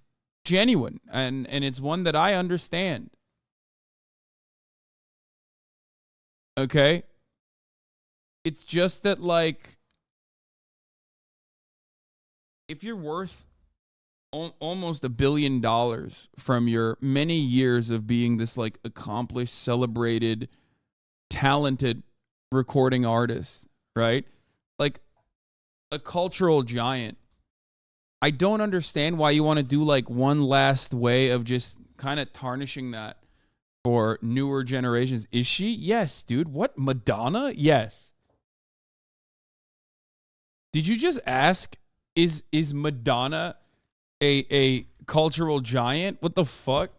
genuine, and it's one that I understand. Okay? It's just that, like, if you're worth almost $1 billion from your many years of being this, like, accomplished, celebrated, talented recording artist, right? Like, a cultural giant. I don't understand why you want to do, like, one last way of just kind of tarnishing that for newer generations. Is she? Yes, dude. What? Madonna? Yes. Did you just ask, is Madonna a cultural giant? What the fuck?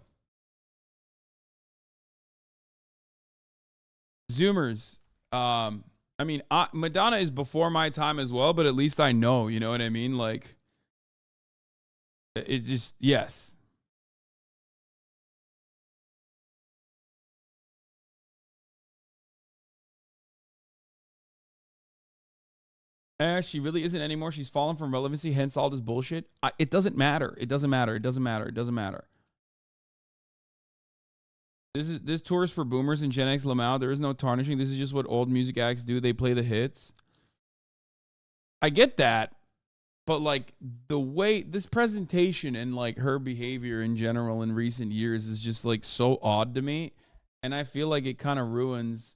Zoomers. I mean, Madonna is before my time as well, but at least I know, you know what I mean? Like, it just, yes. She really isn't anymore. She's fallen from relevancy, hence all this bullshit. It doesn't matter. It doesn't matter. It doesn't matter. It doesn't matter. This tour is for boomers and Gen X Lamau. There is no tarnishing. This is just what old music acts do. They play the hits. I get that. But like the way this presentation and like her behavior in general in recent years is just like so odd to me. And I feel like it kind of ruins.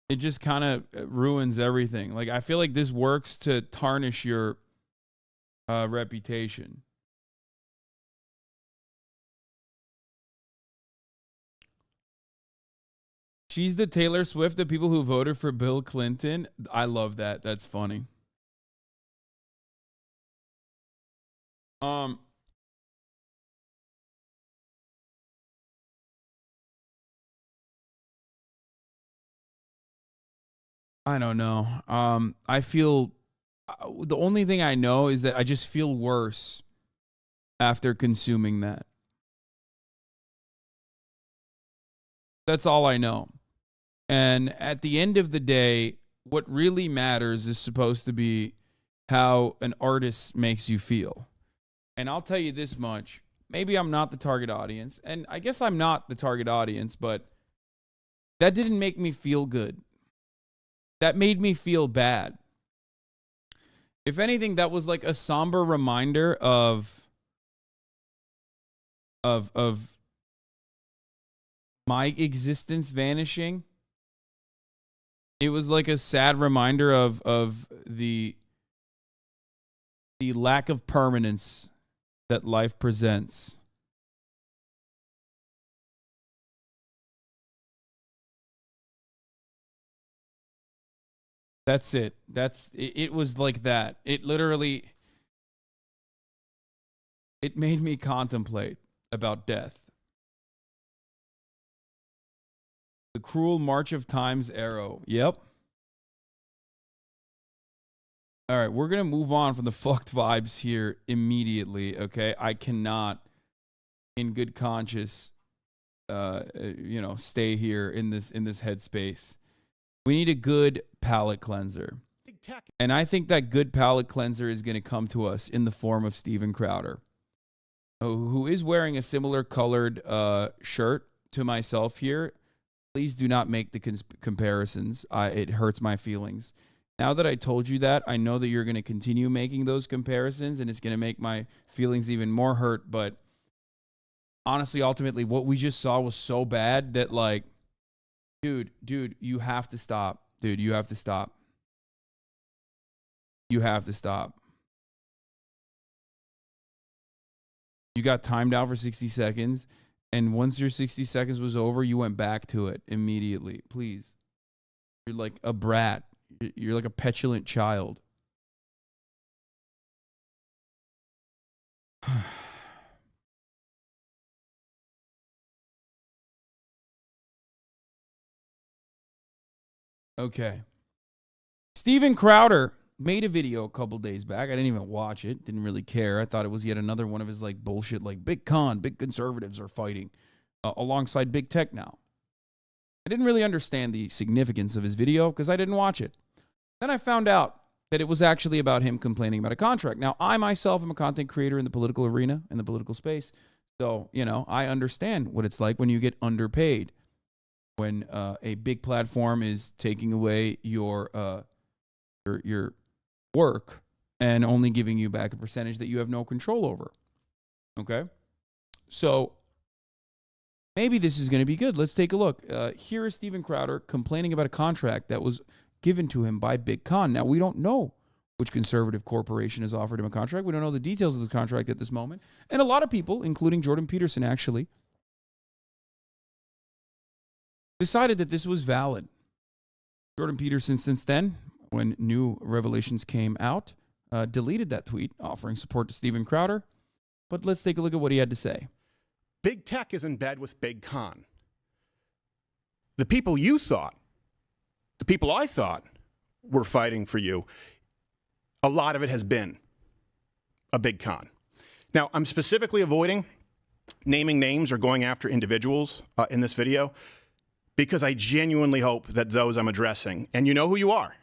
It just kind of ruins everything. Like I feel like this works to tarnish your reputation. She's the Taylor Swift of people who voted for Bill Clinton. I love that. That's funny. I don't know. I feel the only thing I know is that I just feel worse after consuming that. That's all I know. And at the end of the day, what really matters is supposed to be how an artist makes you feel. And I'll tell you this much. Maybe I'm not the target audience. And I guess I'm not the target audience, but that didn't make me feel good. That made me feel bad. If anything, that was like a somber reminder of my existence vanishing. It was like a sad reminder of the lack of permanence that life presents. That's it. It was like that. It literally, it made me contemplate about death. The cruel march of time's arrow. Yep. All right, we're going to move on from the fucked vibes here immediately, okay? I cannot, in good conscience, stay here in this headspace. We need a good palate cleanser. And I think that good palate cleanser is going to come to us in the form of Steven Crowder, who is wearing a similar colored shirt to myself here. Please do not make the comparisons. It hurts my feelings. Now that I told you that, I know that you're going to continue making those comparisons, and it's going to make my feelings even more hurt. But honestly, ultimately, what we just saw was so bad that, like, dude, you have to stop. Dude, you have to stop. You have to stop. You got timed out for 60 seconds. And once your 60 seconds was over, you went back to it immediately. Please. You're like a brat. You're like a petulant child. Okay. Steven Crowder made a video a couple days back. I didn't even watch it. Didn't really care. I thought it was yet another one of his like bullshit, like big conservatives are fighting alongside big tech now. I didn't really understand the significance of his video because I didn't watch it. Then I found out that it was actually about him complaining about a contract. Now, I myself am a content creator in the political arena, in the political space. So, I understand what it's like when you get underpaid. When a big platform is taking away your work and only giving you back a percentage that you have no control over. Okay? So maybe this is going to be good. Let's take a look. Here is Steven Crowder complaining about a contract that was given to him by Big Con. Now, we don't know which conservative corporation has offered him a contract. We don't know the details of the contract at this moment. And a lot of people, including Jordan Peterson, actually, decided that this was valid. Jordan Peterson, since then, when new revelations came out, deleted that tweet offering support to Steven Crowder. But let's take a look at what he had to say. Big tech is in bed with Big Con. The people you thought, the people I thought were fighting for you, a lot of it has been a Big Con. Now, I'm specifically avoiding naming names or going after individuals in this video because I genuinely hope that those I'm addressing, and you know who you are,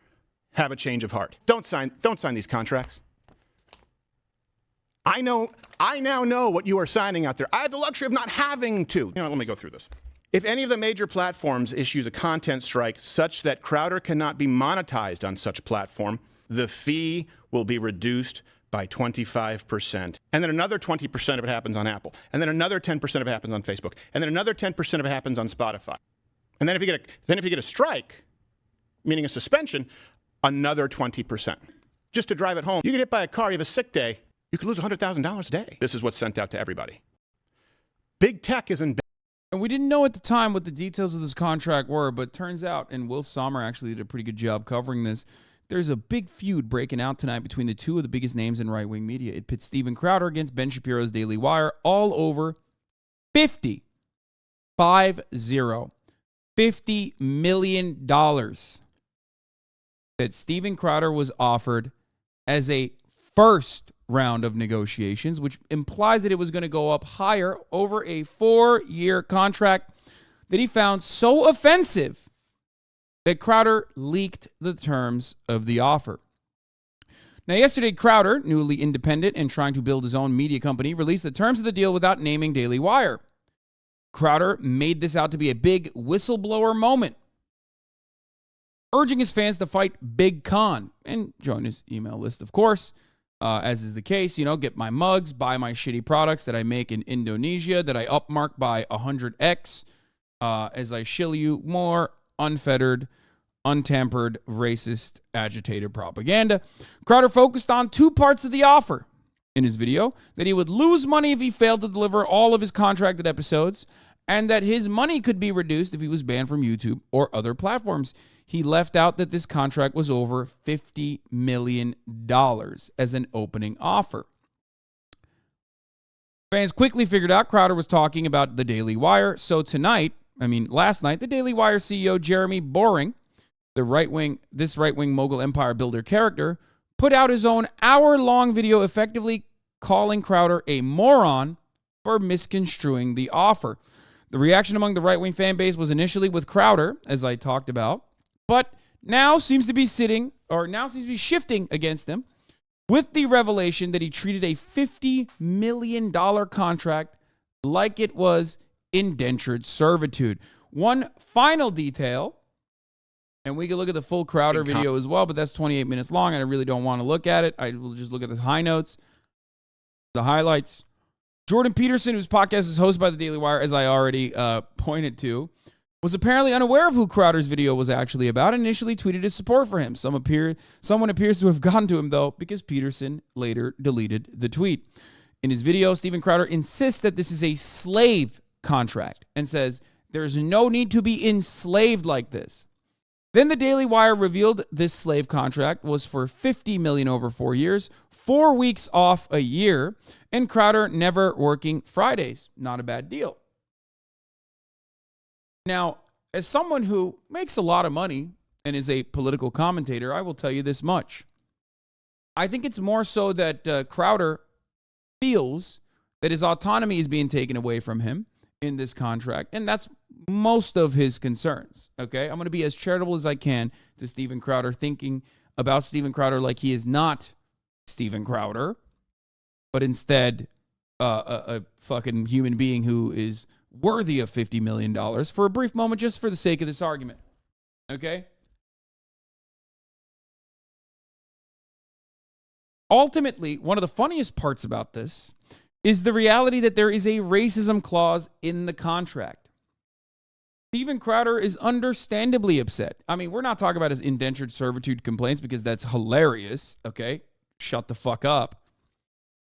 have a change of heart. Don't sign these contracts. I now know what you are signing out there. I have the luxury of not having to. Let me go through this. If any of the major platforms issues a content strike such that Crowder cannot be monetized on such platform, the fee will be reduced by 25%. And then another 20% of it happens on Apple. And then another 10% of it happens on Facebook. And then another 10% of it happens on Spotify. And then if you get a strike, meaning a suspension, another 20%. Just to drive it home. You get hit by a car, you have a sick day, you could lose $100,000 a day. This is what's sent out to everybody. Big tech is in bed. And we didn't know at the time what the details of this contract were, but turns out, and Will Sommer actually did a pretty good job covering this, there's a big feud breaking out tonight between the two of the biggest names in right-wing media. It pits Steven Crowder against Ben Shapiro's Daily Wire, all over $50 million that Steven Crowder was offered as a first round of negotiations, which implies that it was going to go up higher over a 4-year contract that he found so offensive that Crowder leaked the terms of the offer. Now, yesterday, Crowder, newly independent and trying to build his own media company, released the terms of the deal without naming Daily Wire. Crowder made this out to be a big whistleblower moment, urging his fans to fight Big Con and join his email list, of course. As is the case, get my mugs, buy my shitty products that I make in Indonesia that I upmark by 100x as I shill you more unfettered, untampered, racist, agitated propaganda. Crowder focused on two parts of the offer in his video: that he would lose money if he failed to deliver all of his contracted episodes, and that his money could be reduced if he was banned from YouTube or other platforms. He left out that this contract was over $50 million as an opening offer. Fans quickly figured out Crowder was talking about the Daily Wire. So last night, the Daily Wire CEO Jeremy Boring, this right-wing mogul empire builder character, put out his own hour-long video effectively calling Crowder a moron for misconstruing the offer. The reaction among the right-wing fan base was initially with Crowder, as I talked about, but now seems to be shifting against him with the revelation that he treated a $50 million contract like it was indentured servitude. One final detail, and we can look at the full Crowder video as well, but that's 28 minutes long, and I really don't want to look at it. I will just look at the high notes, the highlights. Jordan Peterson, whose podcast is hosted by the Daily Wire, as I already pointed to, was apparently unaware of who Crowder's video was actually about and initially tweeted his support for him. Someone appears to have gotten to him, though, because Peterson later deleted the tweet. In his video, Steven Crowder insists that this is a slave contract and says there's no need to be enslaved like this. Then the Daily Wire revealed this slave contract was for $50 million over 4 years, 4 weeks off a year, and Crowder never working Fridays. Not a bad deal. Now, as someone who makes a lot of money and is a political commentator, I will tell you this much. I think it's more so that Crowder feels that his autonomy is being taken away from him in this contract, and that's most of his concerns, okay? I'm going to be as charitable as I can to Steven Crowder, thinking about Steven Crowder like he is not Steven Crowder, but instead a fucking human being who is worthy of $50 million for a brief moment, just for the sake of this argument. Okay? Ultimately, one of the funniest parts about this is the reality that there is a racism clause in the contract. Steven Crowder is understandably upset. I mean, we're not talking about his indentured servitude complaints because that's hilarious, okay? Shut the fuck up.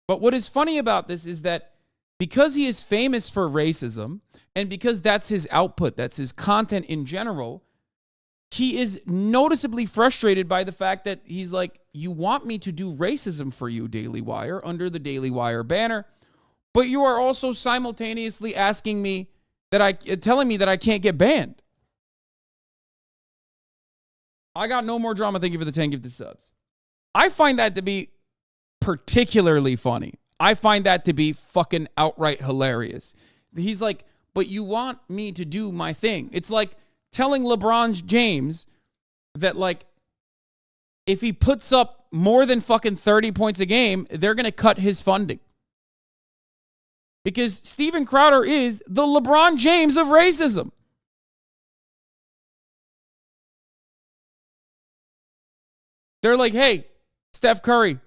But what is funny about this is that because he is famous for racism, and because that's his output, that's his content in general, he is noticeably frustrated by the fact that he's like, you want me to do racism for you, Daily Wire, under the Daily Wire banner, but you are also simultaneously telling me that I can't get banned. I got no more drama. Thank you for the 10 gifted subs. I find that to be particularly funny. I find that to be fucking outright hilarious. He's like, but you want me to do my thing. It's like telling LeBron James that, like, if he puts up more than fucking 30 points a game, they're going to cut his funding. Because Steven Crowder is the LeBron James of racism. They're like, hey, Steph Curry,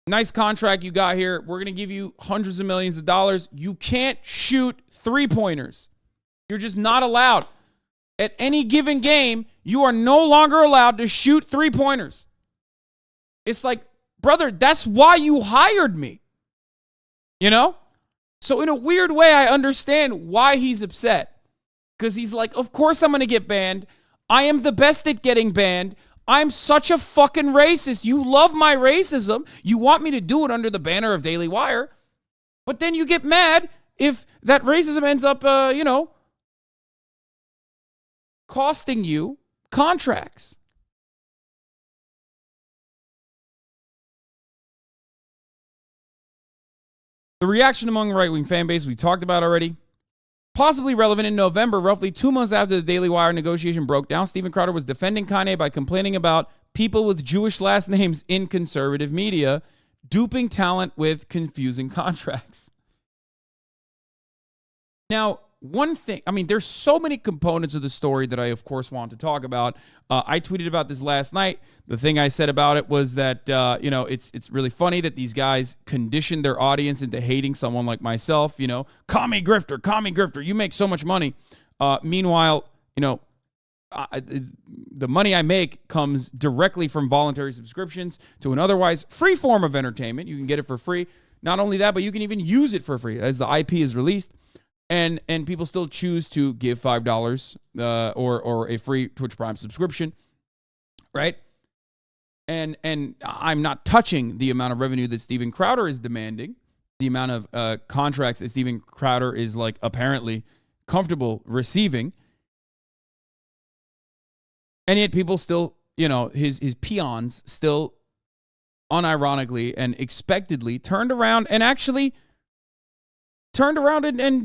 nice contract you got here. We're going to give you hundreds of millions of dollars. You can't shoot three-pointers. You're just not allowed. At any given game, you are no longer allowed to shoot three-pointers. It's like, brother, that's why you hired me. You know? So in a weird way, I understand why he's upset. Because he's like, of course I'm going to get banned. I am the best at getting banned. I'm such a fucking racist. You love my racism. You want me to do it under the banner of Daily Wire. But then you get mad if that racism ends up, costing you contracts. The reaction among right-wing fan base we talked about already. Possibly relevant in November, roughly 2 months after the Daily Wire negotiation broke down, Steven Crowder was defending Kanye by complaining about people with Jewish last names in conservative media, duping talent with confusing contracts. Now, one thing, there's so many components of the story that I, of course, want to talk about. I tweeted about this last night. The thing I said about it was that, it's really funny that these guys condition their audience into hating someone like myself. Commie grifter, you make so much money. Meanwhile, the money I make comes directly from voluntary subscriptions to an otherwise free form of entertainment. You can get it for free. Not only that, but you can even use it for free as the IP is released. And people still choose to give $5 or a free Twitch Prime subscription, right? And I'm not touching the amount of revenue that Steven Crowder is demanding, the amount of contracts that Steven Crowder is apparently comfortable receiving. And yet people still, his peons still unironically and expectedly turned around and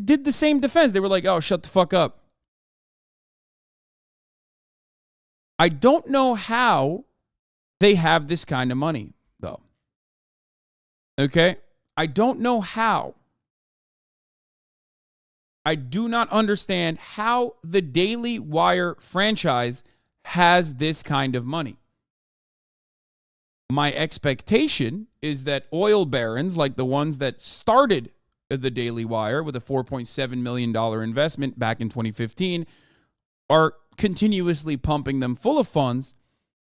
did the same defense. They were like, oh, shut the fuck up. I don't know how they have this kind of money, though. Okay? I don't know how. I do not understand how the Daily Wire franchise has this kind of money. My expectation is that oil barons, like the ones that started the Daily Wire with a $4.7 million investment back in 2015, are continuously pumping them full of funds,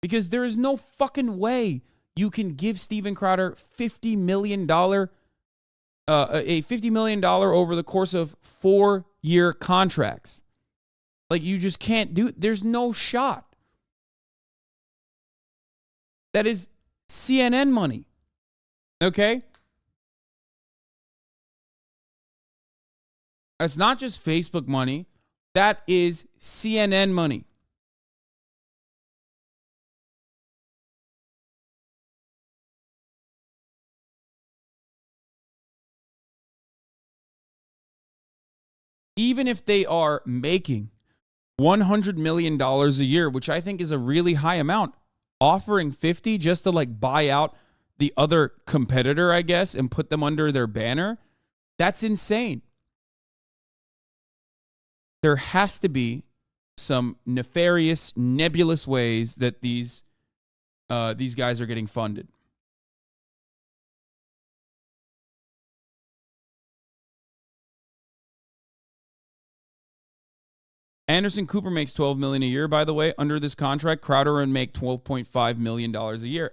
because there is no fucking way you can give Steven Crowder $50 million, a $50 million over the course of 4-year contracts. You just can't do it. There's no shot. That is CNN money. Okay? It's not just Facebook money. That is CNN money. Even if they are making $100 million a year, which I think is a really high amount, offering 50 just to buy out the other competitor, I guess, and put them under their banner, that's insane. There has to be some nefarious, nebulous ways that these guys are getting funded. Anderson Cooper makes $12 million a year, by the way. Under this contract, Crowder would make $12.5 million a year.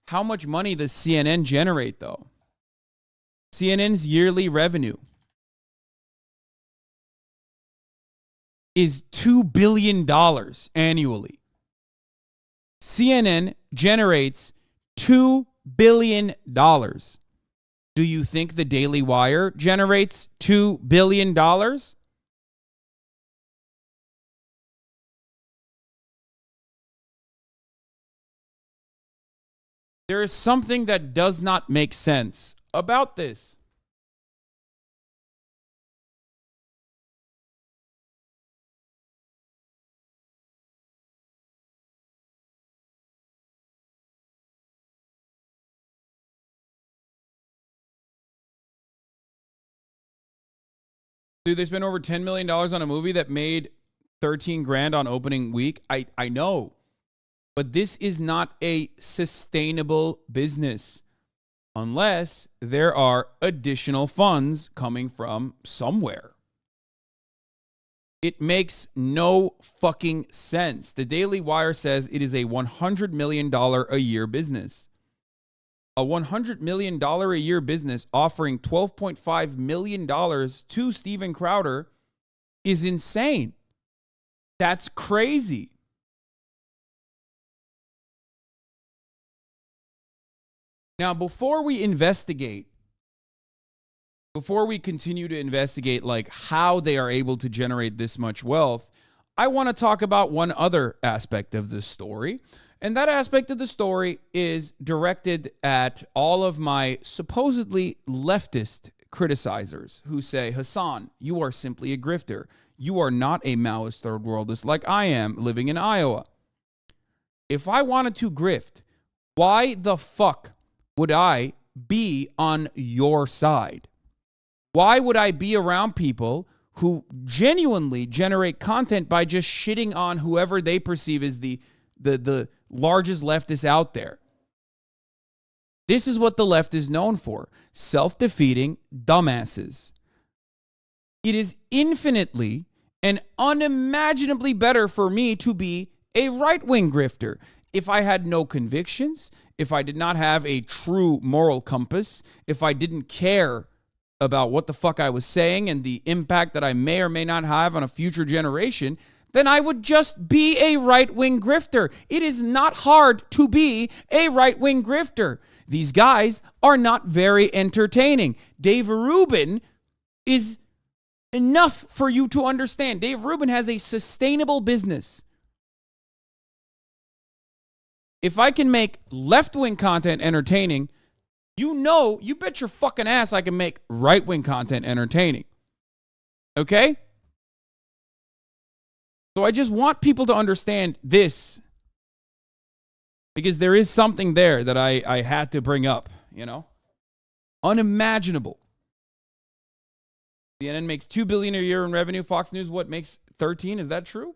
How much money does CNN generate, though? CNN's yearly revenue is $2 billion annually. CNN generates $2 billion. Do you think the Daily Wire generates $2 billion? There is something that does not make sense about this. Dude, they spent over $10 million on a movie that made 13 grand on opening week. I know. But this is not a sustainable business unless there are additional funds coming from somewhere. It makes no fucking sense. The Daily Wire says it is a $100 million a year business. A $100 million a year business offering $12.5 million to Steven Crowder is insane. That's crazy. Now, before we continue to investigate like how they are able to generate this much wealth, I want to talk about one other aspect of this story. And that aspect of the story is directed at all of my supposedly leftist criticizers who say, Hasan, you are simply a grifter. You are not a Maoist third worldist like I am living in Iowa. If I wanted to grift, why the fuck would I be on your side? Why would I be around people who genuinely generate content by just shitting on whoever they perceive as the largest leftist out there? This is what the left is known for. Self-defeating dumbasses. It is infinitely and unimaginably better for me to be a right-wing grifter. If I had no convictions, if I did not have a true moral compass, if I didn't care about what the fuck I was saying and the impact that I may or may not have on a future generation, then I would just be a right-wing grifter. It is not hard to be a right-wing grifter. These guys are not very entertaining. Dave Rubin is enough for you to understand. Dave Rubin has a sustainable business. If I can make left-wing content entertaining, you bet your fucking ass I can make right-wing content entertaining. Okay? So I just want people to understand this, because there is something there that I had to bring up, you know? Unimaginable. CNN makes $2 billion a year in revenue. Fox News, what, makes 13? Is that true?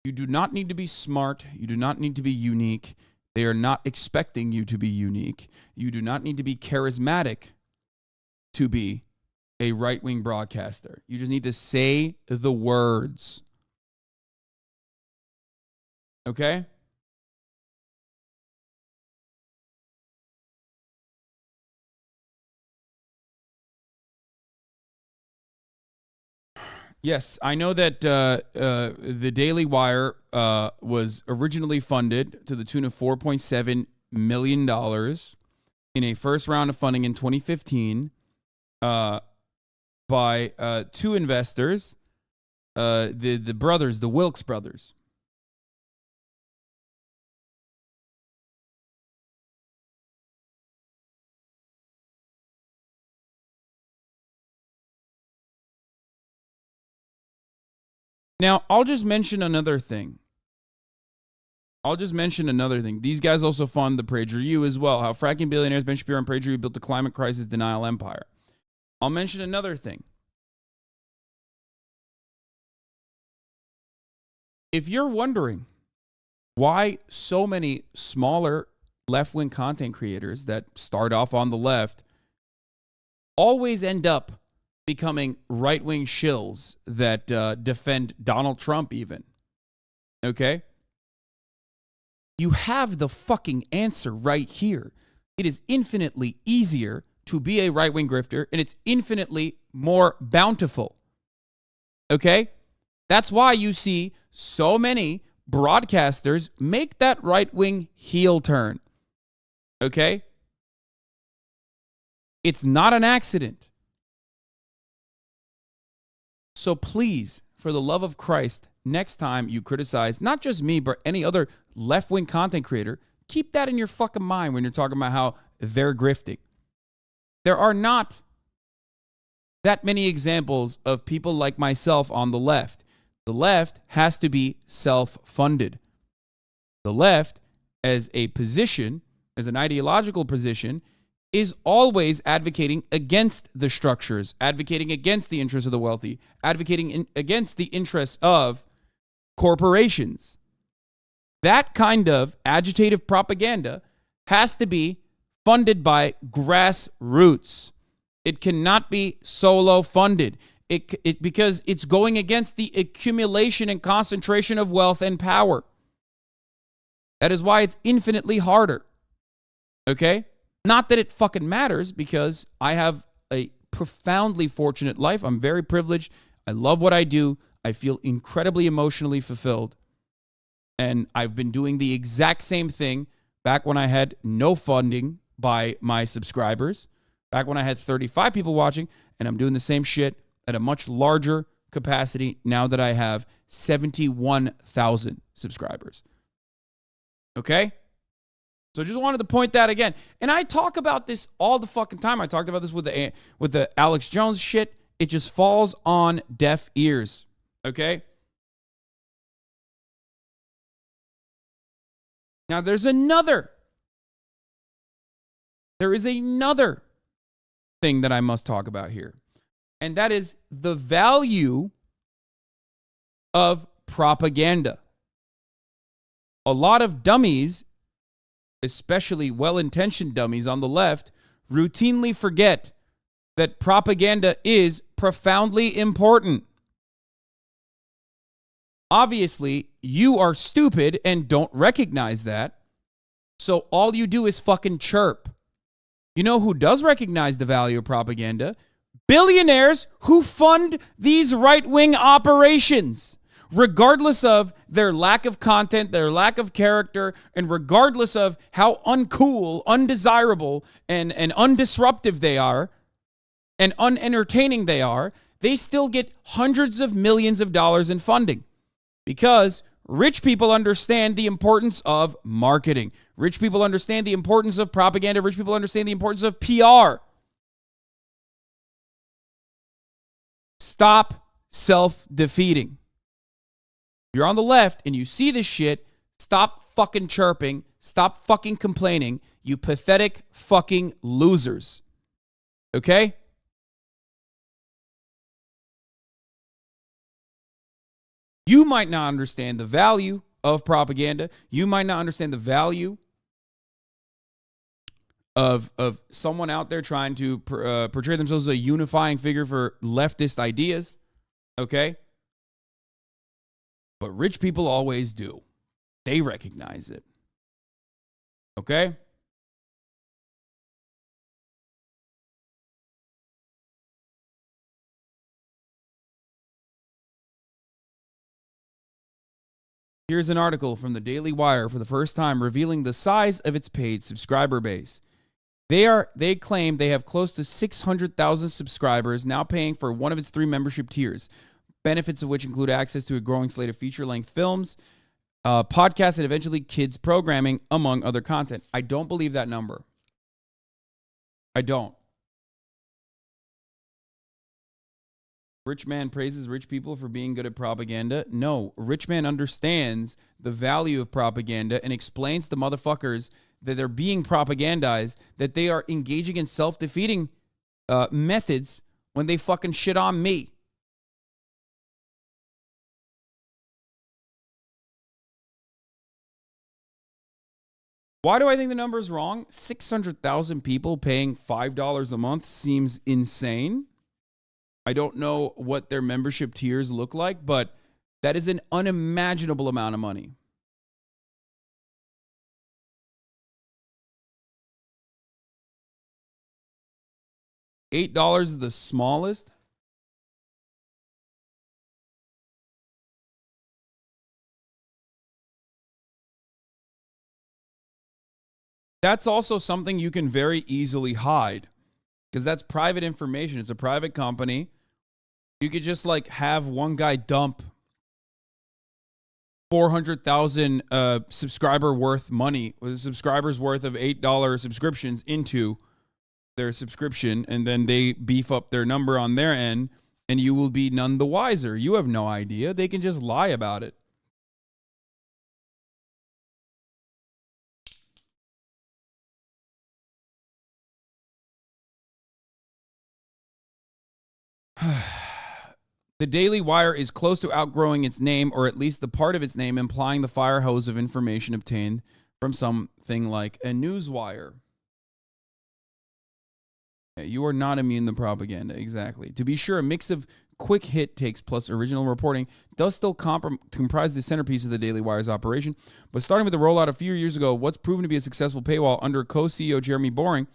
You do not need to be smart. You do not need to be unique. They are not expecting you to be unique. You do not need to be charismatic to be a right-wing broadcaster. You just need to say the words. Okay? Yes, I know that the Daily Wire was originally funded to the tune of $4.7 million in a first round of funding in 2015 by two investors, the brothers, the Wilkes brothers. Now, I'll just mention another thing. These guys also fund the PragerU as well. How fracking billionaires Ben Shapiro and PragerU built the climate crisis denial empire. I'll mention another thing. If you're wondering why so many smaller left-wing content creators that start off on the left always end up becoming right-wing shills that defend Donald Trump even. Okay? You have the fucking answer right here. It is infinitely easier to be a right-wing grifter, and it's infinitely more bountiful. Okay? That's why you see so many broadcasters make that right-wing heel turn. Okay? It's not an accident. So please, for the love of Christ, next time you criticize not just me, but any other left-wing content creator, keep that in your fucking mind when you're talking about how they're grifting. There are not that many examples of people like myself on the left. The left has to be self-funded. The left, as a position, as an ideological position, is always advocating against the structures, advocating against the interests of the wealthy, advocating against the interests of corporations. That kind of agitative propaganda has to be funded by grassroots. It cannot be solo funded. Because it's going against the accumulation and concentration of wealth and power. That is why it's infinitely harder. Okay? Not that it fucking matters, because I have a profoundly fortunate life. I'm very privileged. I love what I do. I feel incredibly emotionally fulfilled. And I've been doing the exact same thing back when I had no funding by my subscribers, back when I had 35 people watching, and I'm doing the same shit at a much larger capacity now that I have 71,000 subscribers. Okay? So I just wanted to point that again. And I talk about this all the fucking time. I talked about this with the Alex Jones shit. It just falls on deaf ears. Okay? Now there is another thing that I must talk about here. And that is the value of propaganda. A lot of dummies, especially well-intentioned dummies on the left, routinely forget that propaganda is profoundly important. Obviously, you are stupid and don't recognize that. So all you do is fucking chirp. You know who does recognize the value of propaganda? Billionaires who fund these right-wing operations, regardless of their lack of content, their lack of character, and regardless of how uncool, undesirable, and undisruptive they are, and unentertaining they are, they still get hundreds of millions of dollars in funding. Because rich people understand the importance of marketing. Rich people understand the importance of propaganda. Rich people understand the importance of PR. Stop self-defeating. You're on the left and you see this shit, stop fucking chirping. Stop fucking complaining. You pathetic fucking losers. Okay? You might not understand the value of propaganda. You might not understand the value of someone out there trying to portray themselves as a unifying figure for leftist ideas. Okay? But rich people always do. They recognize it. Okay? Here's an article from the Daily Wire for the first time revealing the size of its paid subscriber base. They claim they have close to 600,000 subscribers now paying for one of its 3 membership tiers, benefits of which include access to a growing slate of feature-length films, podcasts, and eventually kids programming, among other content. I don't believe that number. I don't. Rich man praises rich people for being good at propaganda. No, rich man understands the value of propaganda and explains to motherfuckers that they're being propagandized, that they are engaging in self-defeating methods when they fucking shit on me. Why do I think the number is wrong? 600,000 people paying $5 a month seems insane. I don't know what their membership tiers look like, but that is an unimaginable amount of money. $8 is the smallest. That's also something you can very easily hide because that's private information. It's a private company. You could just like have one guy dump 400,000 subscriber worth money, subscribers worth of $8 subscriptions into their subscription, and then they beef up their number on their end, and you will be none the wiser. You have no idea. They can just lie about it. The Daily Wire is close to outgrowing its name, or at least the part of its name implying the fire hose of information obtained from something like a newswire. You are not immune to propaganda, exactly. To be sure, a mix of quick hit takes plus original reporting does still comprise the centerpiece of the Daily Wire's operation, but starting with the rollout a few years ago, what's proven to be a successful paywall under co-CEO Jeremy Boring,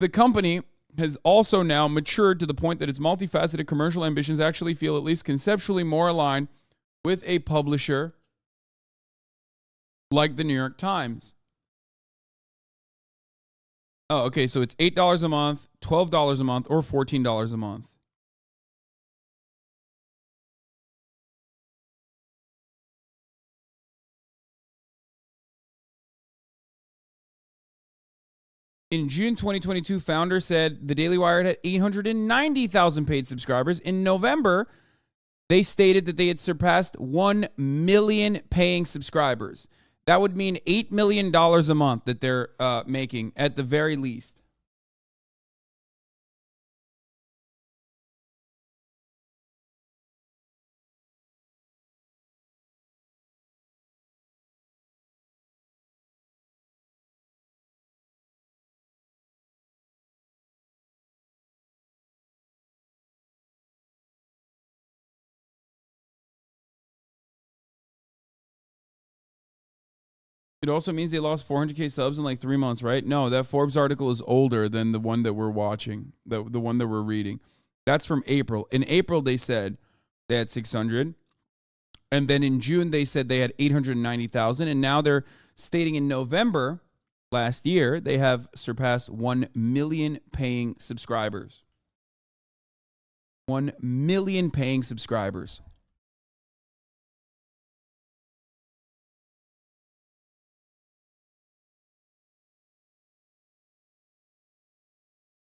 the company has also now matured to the point that its multifaceted commercial ambitions actually feel at least conceptually more aligned with a publisher like the New York Times. Oh, okay, so it's $8 a month, $12 a month, or $14 a month. In June 2022, founder said the Daily Wire had 890,000 paid subscribers. In November, they stated that they had surpassed 1 million paying subscribers. That would mean $8 million a month that they're making at the very least. It also means they lost 400K subs in like 3 months, right? No, that Forbes article is older than the one that we're watching, the one that we're reading. That's from April. In April, they said they had 600. And then in June, they said they had 890,000. And now they're stating in November last year, they have surpassed 1 million paying subscribers. 1 million paying subscribers.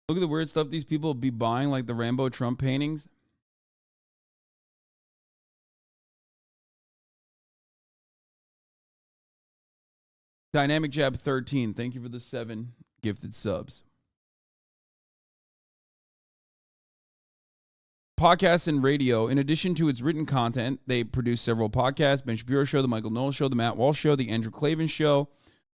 Look at the weird stuff these people be buying, like the Rambo Trump paintings. Dynamic Jab 13, thank you for the 7 gifted subs. Podcasts and radio. In addition to its written content, they produce several podcasts: Ben Shapiro Show, The Michael Knowles Show, The Matt Walsh Show, The Andrew Klavan Show.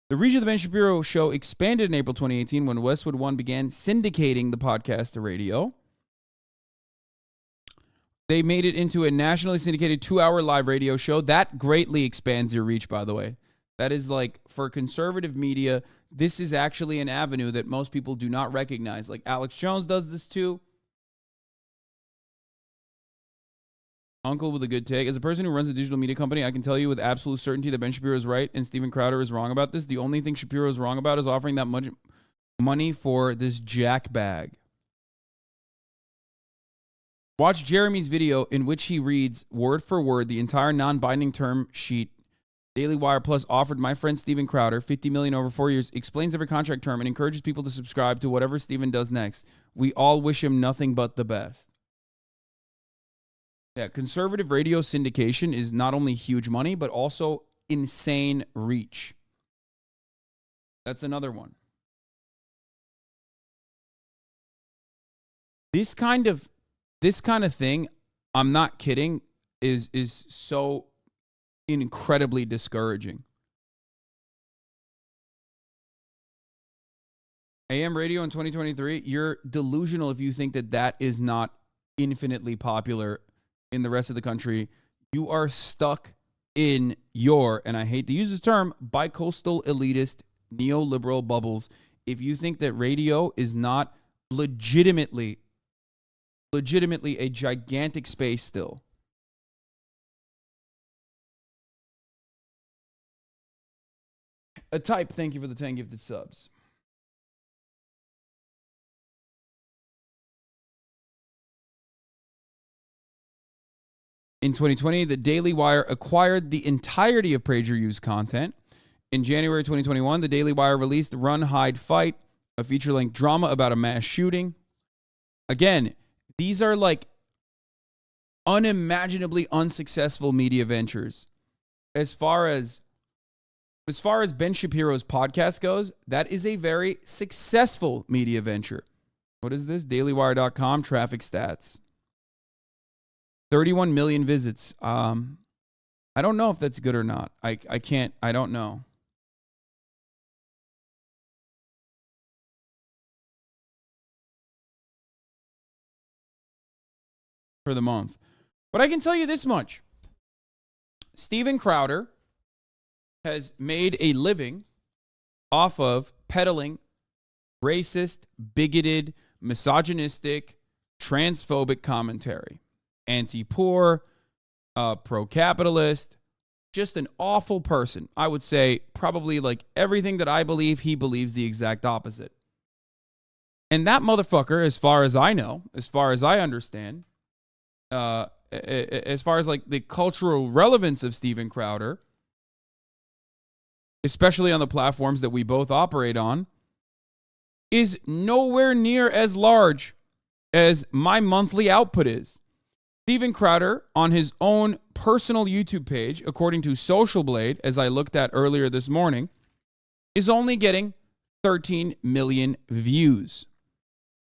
The reach of the Ben Shapiro Show expanded in April 2018 when Westwood One began syndicating the podcast to radio. They made it into a nationally syndicated 2-hour live radio show. That greatly expands your reach, by the way. That is like, for conservative media, this is actually an avenue that most people do not recognize. Like Alex Jones does this too. Uncle with a good take. As a person who runs a digital media company, I can tell you with absolute certainty that Ben Shapiro is right and Steven Crowder is wrong about this. The only thing Shapiro is wrong about is offering that much money for this jack bag. Watch Jeremy's video in which he reads word for word the entire non-binding term sheet Daily Wire Plus offered my friend Steven Crowder, $50 million over 4 years, explains every contract term, and encourages people to subscribe to whatever Steven does next. We all wish him nothing but the best. Yeah, conservative radio syndication is not only huge money, but also insane reach. That's another one. This kind of thing, I'm not kidding, is so incredibly discouraging. AM radio in 2023, you're delusional if you think that that is not infinitely popular in the rest of the country. You are stuck in your, and I hate to use this term, bicoastal elitist neoliberal bubbles if you think that radio is not legitimately a gigantic space still. A type, thank you for the 10 gifted subs. In 2020, the Daily Wire acquired the entirety of PragerU's content. In January 2021, the Daily Wire released Run, Hide, Fight, a feature-length drama about a mass shooting. Again, these are like unimaginably unsuccessful media ventures. As far as Ben Shapiro's podcast goes, that is a very successful media venture. What is this? DailyWire.com traffic stats. 31 million visits. I don't know if that's good or not. I don't know. For the month. But I can tell you this much. Steven Crowder has made a living off of peddling racist, bigoted, misogynistic, transphobic commentary. Anti-poor, pro-capitalist, just an awful person. I would say probably like everything that I believe, he believes the exact opposite. And that motherfucker, as far as I know, as far as I understand, as far as like the cultural relevance of Steven Crowder, especially on the platforms that we both operate on, is nowhere near as large as my monthly output is. Steven Crowder, on his own personal YouTube page, according to Social Blade, as I looked at earlier this morning, is only getting 13 million views.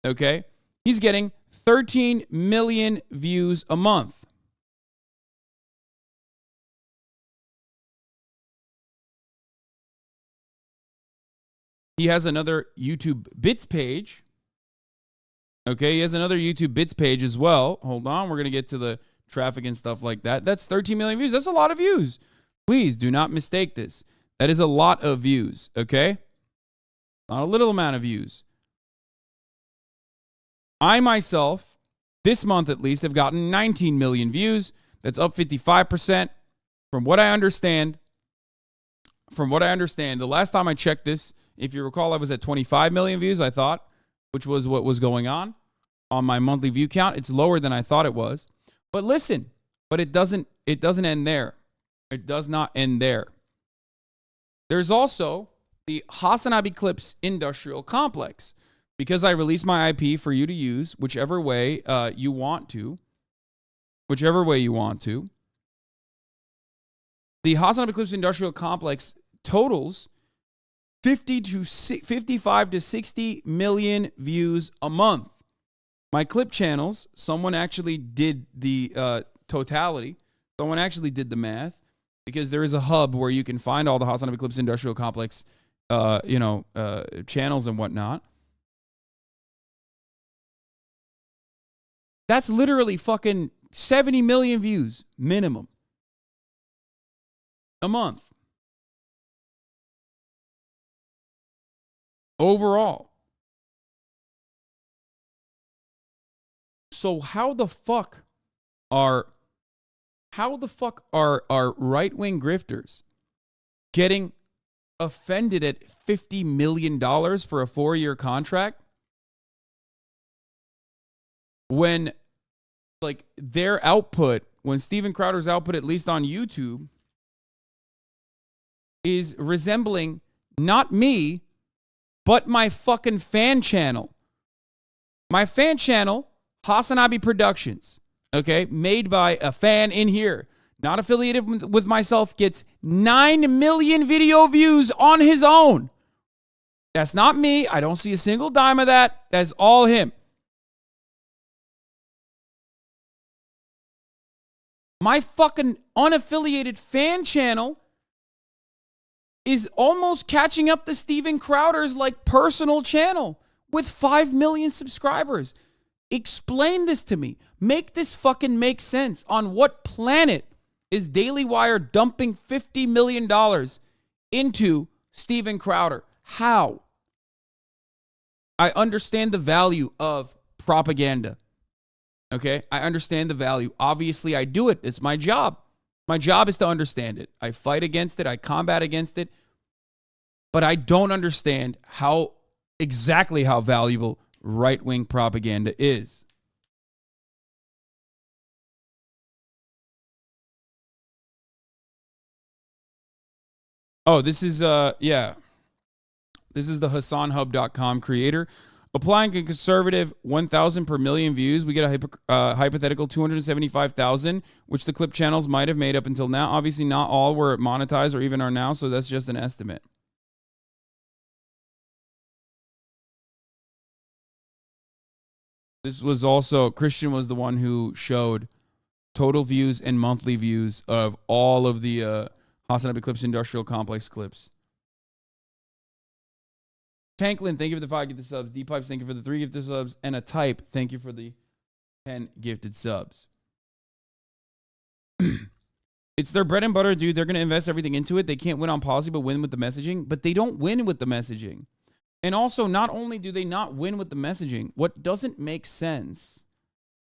Okay? He's getting 13 million views a month. He has another YouTube Bits page. Okay, he has another YouTube Bits page as well. Hold on, we're going to get to the traffic and stuff like that. That's 13 million views. That's a lot of views. Please do not mistake this. That is a lot of views, okay? Not a little amount of views. I myself, this month at least, have gotten 19 million views. That's up 55%. From what I understand, the last time I checked this, if you recall, I was at 25 million views, I thought, which was what was going on my monthly view count. It's lower than I thought it was. But listen, but it doesn't end there. It does not end there. There's also the HasanAbi Clips Industrial Complex. Because I released my IP for you to use whichever way you want to. Whichever way you want to. The HasanAbi Clips Industrial Complex totals 55 to 60 million views a month. My clip channels, someone actually did the totality. Someone actually did the math. Because there is a hub where you can find all the HasanAbi Clips Industrial Complex channels and whatnot. That's literally fucking 70 million views minimum a month. Overall. So how the fuck are right-wing grifters getting offended at $50 million for a 4-year contract? When like their output, when Steven Crowder's output, at least on YouTube, is resembling not me, but my fucking fan channel. My fan channel, HasanAbi Productions, okay, made by a fan in here, not affiliated with myself, gets 9 million video views on his own. That's not me. I don't see a single dime of that. That's all him. My fucking unaffiliated fan channel is almost catching up to Steven Crowder's like personal channel with 5 million subscribers. Explain this to me. Make this fucking make sense. On what planet is Daily Wire dumping $50 million into Steven Crowder? How? I understand the value of propaganda. Okay, I understand the value. Obviously, I do it. It's my job. My job is to understand it. I fight against it. I combat against it. But I don't understand exactly how valuable right-wing propaganda is. Oh, this is This is the HasanHub.com creator. Applying a conservative 1,000 per million views, we get a hypothetical 275,000, which the clip channels might have made up until now. Obviously, not all were monetized or even are now, so that's just an estimate. This was also, Christian was the one who showed total views and monthly views of all of the HasanAbi Clips Industrial Complex clips. Tanklin, thank you for the 5 gifted subs. D-Pipes, thank you for the 3 gifted subs. And a Type, thank you for the 10 gifted subs. It's their bread and butter, dude. They're going to invest everything into it. They can't win on policy, but win with the messaging. But they don't win with the messaging. And also, not only do they not win with the messaging, what doesn't make sense,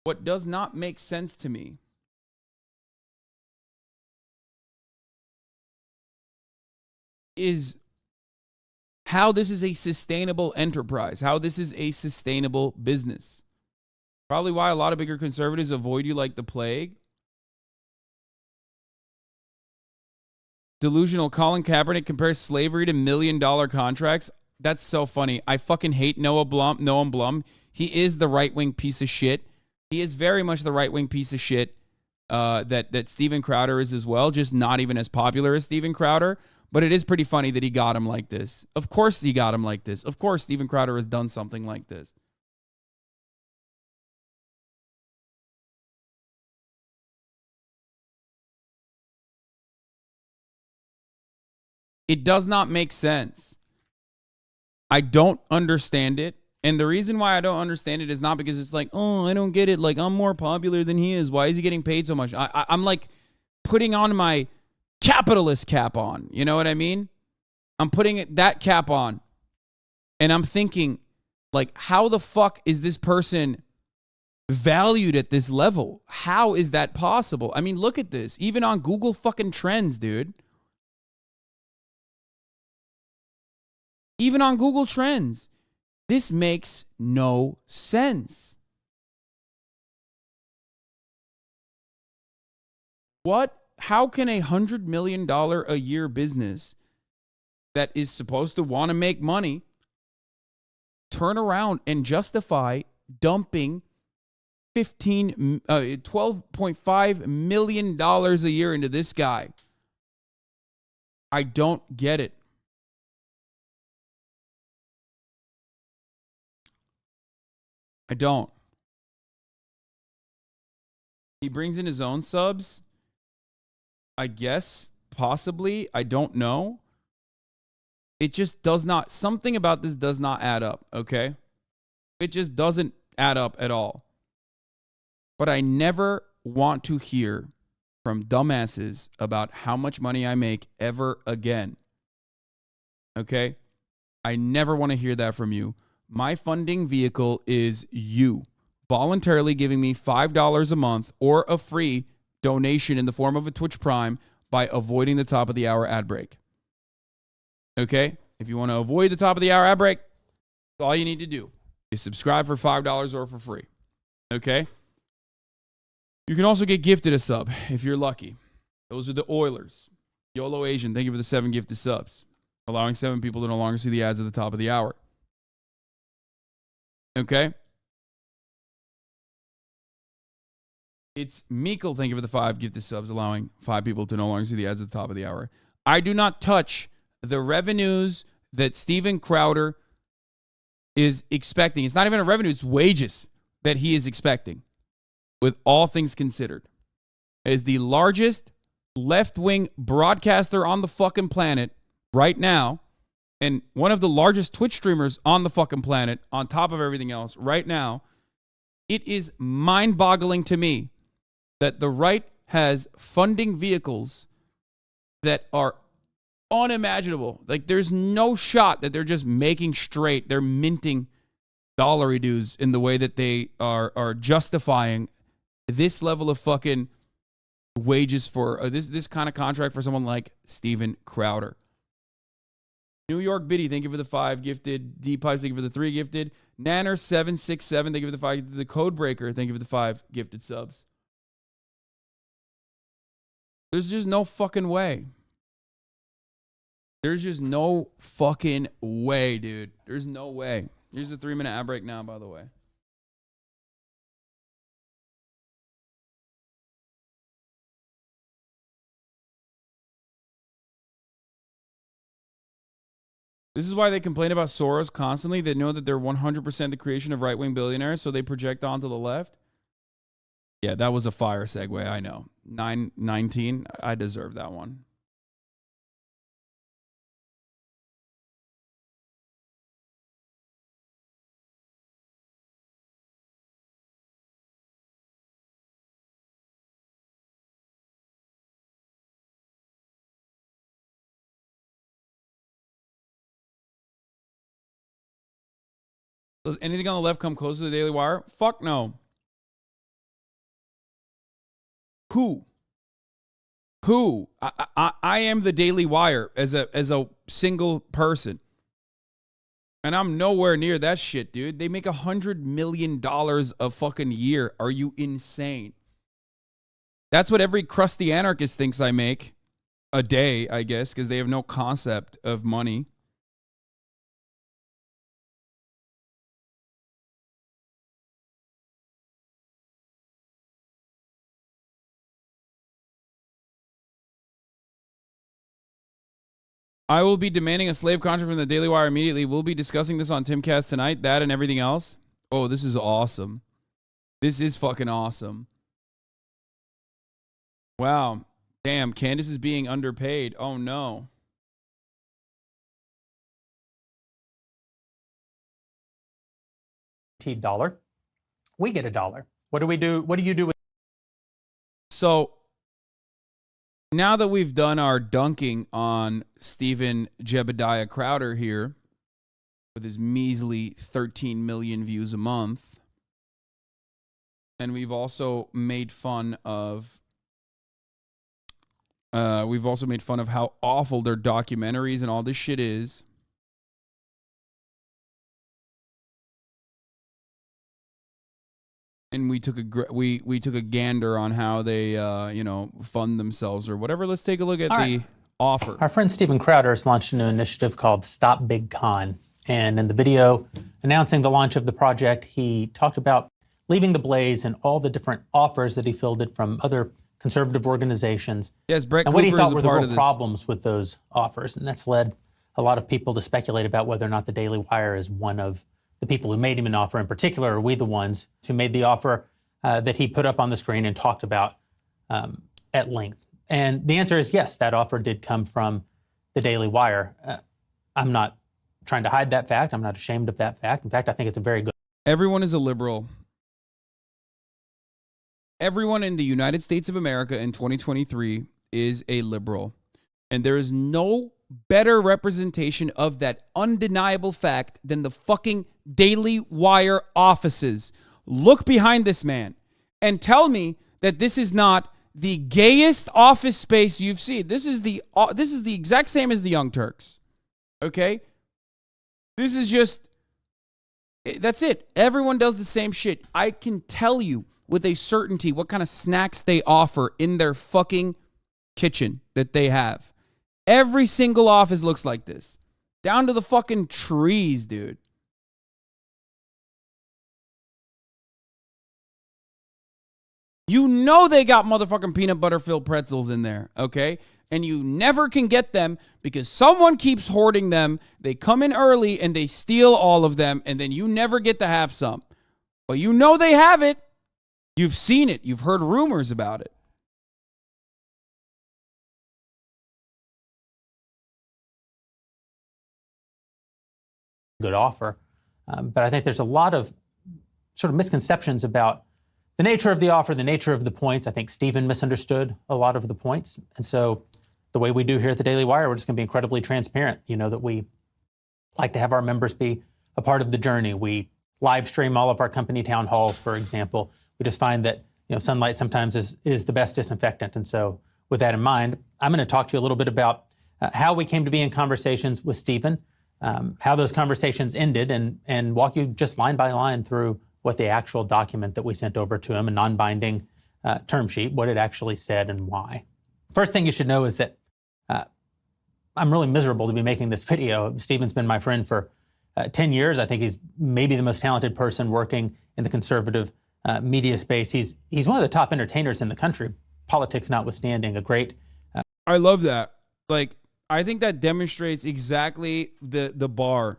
what does not make sense to me, is how this is a sustainable enterprise, how this is a sustainable business. Probably why a lot of bigger conservatives avoid you like the plague. Delusional Colin Kaepernick compares slavery to $1 million contracts. That's so funny. I fucking hate Noam Blum. He is the right-wing piece of shit. He is very much the right-wing piece of shit that Steven Crowder is as well, just not even as popular as Steven Crowder. But it is pretty funny that he got him like this. Of course he got him like this. Of course Steven Crowder has done something like this. It does not make sense. I don't understand it. And the reason why I don't understand it is not because it's like, oh, I don't get it. Like, I'm more popular than he is. Why is he getting paid so much? I'm like putting on my capitalist cap on. You know what I mean? I'm putting that cap on. And I'm thinking, like, how the fuck is this person valued at this level? How is that possible? I mean, look at this. Even on Google fucking Trends, dude. Even on Google Trends. This makes no sense. What? How can $100 million a year business that is supposed to want to make money turn around and justify dumping $12.5 million a year into this guy? I don't get it. I don't. He brings in his own subs. I guess, possibly. I don't know. It just does not, something about this does not add up, okay? It just doesn't add up at all. But I never want to hear from dumbasses about how much money I make ever again. Okay? I never want to hear that from you. My funding vehicle is you voluntarily giving me $5 a month or a free donation in the form of a Twitch Prime by avoiding the top of the hour ad break. Okay? If you want to avoid the top of the hour ad break, all you need to do is subscribe for $5 or for free. Okay? You can also get gifted a sub if you're lucky. Those are the Oilers. YOLO Asian, thank you for the 7 gifted subs, allowing 7 people to no longer see the ads at the top of the hour. Okay? It's Meekle, thank you for the 5 gifted subs, allowing 5 people to no longer see the ads at the top of the hour. I do not touch the revenues that Steven Crowder is expecting. It's not even a revenue, it's wages that he is expecting, with all things considered. As the largest left-wing broadcaster on the fucking planet right now, and one of the largest Twitch streamers on the fucking planet, on top of everything else, right now, it is mind-boggling to me that the right has funding vehicles that are unimaginable. Like, there's no shot that they're just making straight. They're minting dollary dues in the way that they are justifying this level of fucking wages for this kind of contract for someone like Steven Crowder. New York Biddy, thank you for the 5 gifted. D-Pipes, thank you for the 3 gifted. Nanner767, thank you for the 5. The Code Breaker, thank you for the 5 gifted subs. There's just no fucking way. There's just no fucking way, dude. There's no way. Here's a 3-minute ad break now, by the way. This is why they complain about Soros constantly. They know that they're 100% the creation of right-wing billionaires, so they project onto the left. Yeah, that was a fire segue, I know. 919, I deserve that one. Does anything on the left come close to the Daily Wire? Fuck no. Who? I am the Daily Wire as a single person. And I'm nowhere near that shit, dude. They make $100 million a fucking year. Are you insane? That's what every crusty anarchist thinks I make a day, I guess, because they have no concept of money. I will be demanding a slave contract from the Daily Wire immediately. We'll be discussing this on Timcast tonight, that and everything else. Oh, this is awesome. This is fucking awesome. Wow. Damn, Candace is being underpaid. Oh, no. $1. We get $1. What do we do? What do you do with? So now that we've done our dunking on Stephen Jebediah Crowder here with his measly 13 million views a month, and we've also made fun of how awful their documentaries and all this shit is. And we took a gander on how they fund themselves or whatever. Let's take a look at the offer. Our friend Stephen Crowder has launched a new initiative called Stop Big Con. And in the video announcing the launch of the project, he talked about leaving the blaze and all the different offers that he fielded from other conservative organizations. Yes, Brett and what he Cooper thought is a were the part real of this. problems with those offers. And that's led a lot of people to speculate about whether or not the Daily Wire is one of the people who made him an offer. In particular, are we the ones who made the offer that he put up on the screen and talked about at length? And the answer is yes, that offer did come from the Daily Wire. I'm not trying to hide that fact. I'm not ashamed of that fact. In fact, I think it's a very good. Everyone is a liberal. Everyone in the United States of America in 2023 is a liberal. And there is no better representation of that undeniable fact than the fucking Daily Wire offices. Look behind this man and tell me that this is not the gayest office space you've seen. This is the exact same as the Young Turks. Okay? This is just, that's it. Everyone does the same shit. I can tell you with a certainty what kind of snacks they offer in their fucking kitchen that they have. Every single office looks like this. Down to the fucking trees, dude. You know they got motherfucking peanut butter filled pretzels in there, okay? And you never can get them because someone keeps hoarding them. They come in early and they steal all of them, and then you never get to have some. But you know they have it. You've seen it. You've heard rumors about it. Good offer. But I think there's a lot of sort of misconceptions about the nature of the offer, the nature of the points. I think Stephen misunderstood a lot of the points. And so the way we do here at the Daily Wire, we're just going to be incredibly transparent. You know that we like to have our members be a part of the journey. We live stream all of our company town halls, for example. We just find that sunlight sometimes is the best disinfectant. And so with that in mind, I'm going to talk to you a little bit about how we came to be in conversations with Stephen, how those conversations ended, and walk you just line by line through what the actual document that we sent over to him, a non-binding term sheet, what it actually said and why. First thing you should know is that I'm really miserable to be making this video. Stephen's been my friend for 10 years. I think he's maybe the most talented person working in the conservative media space. He's one of the top entertainers in the country, politics notwithstanding, a great... I love that. Like, I think that demonstrates exactly the bar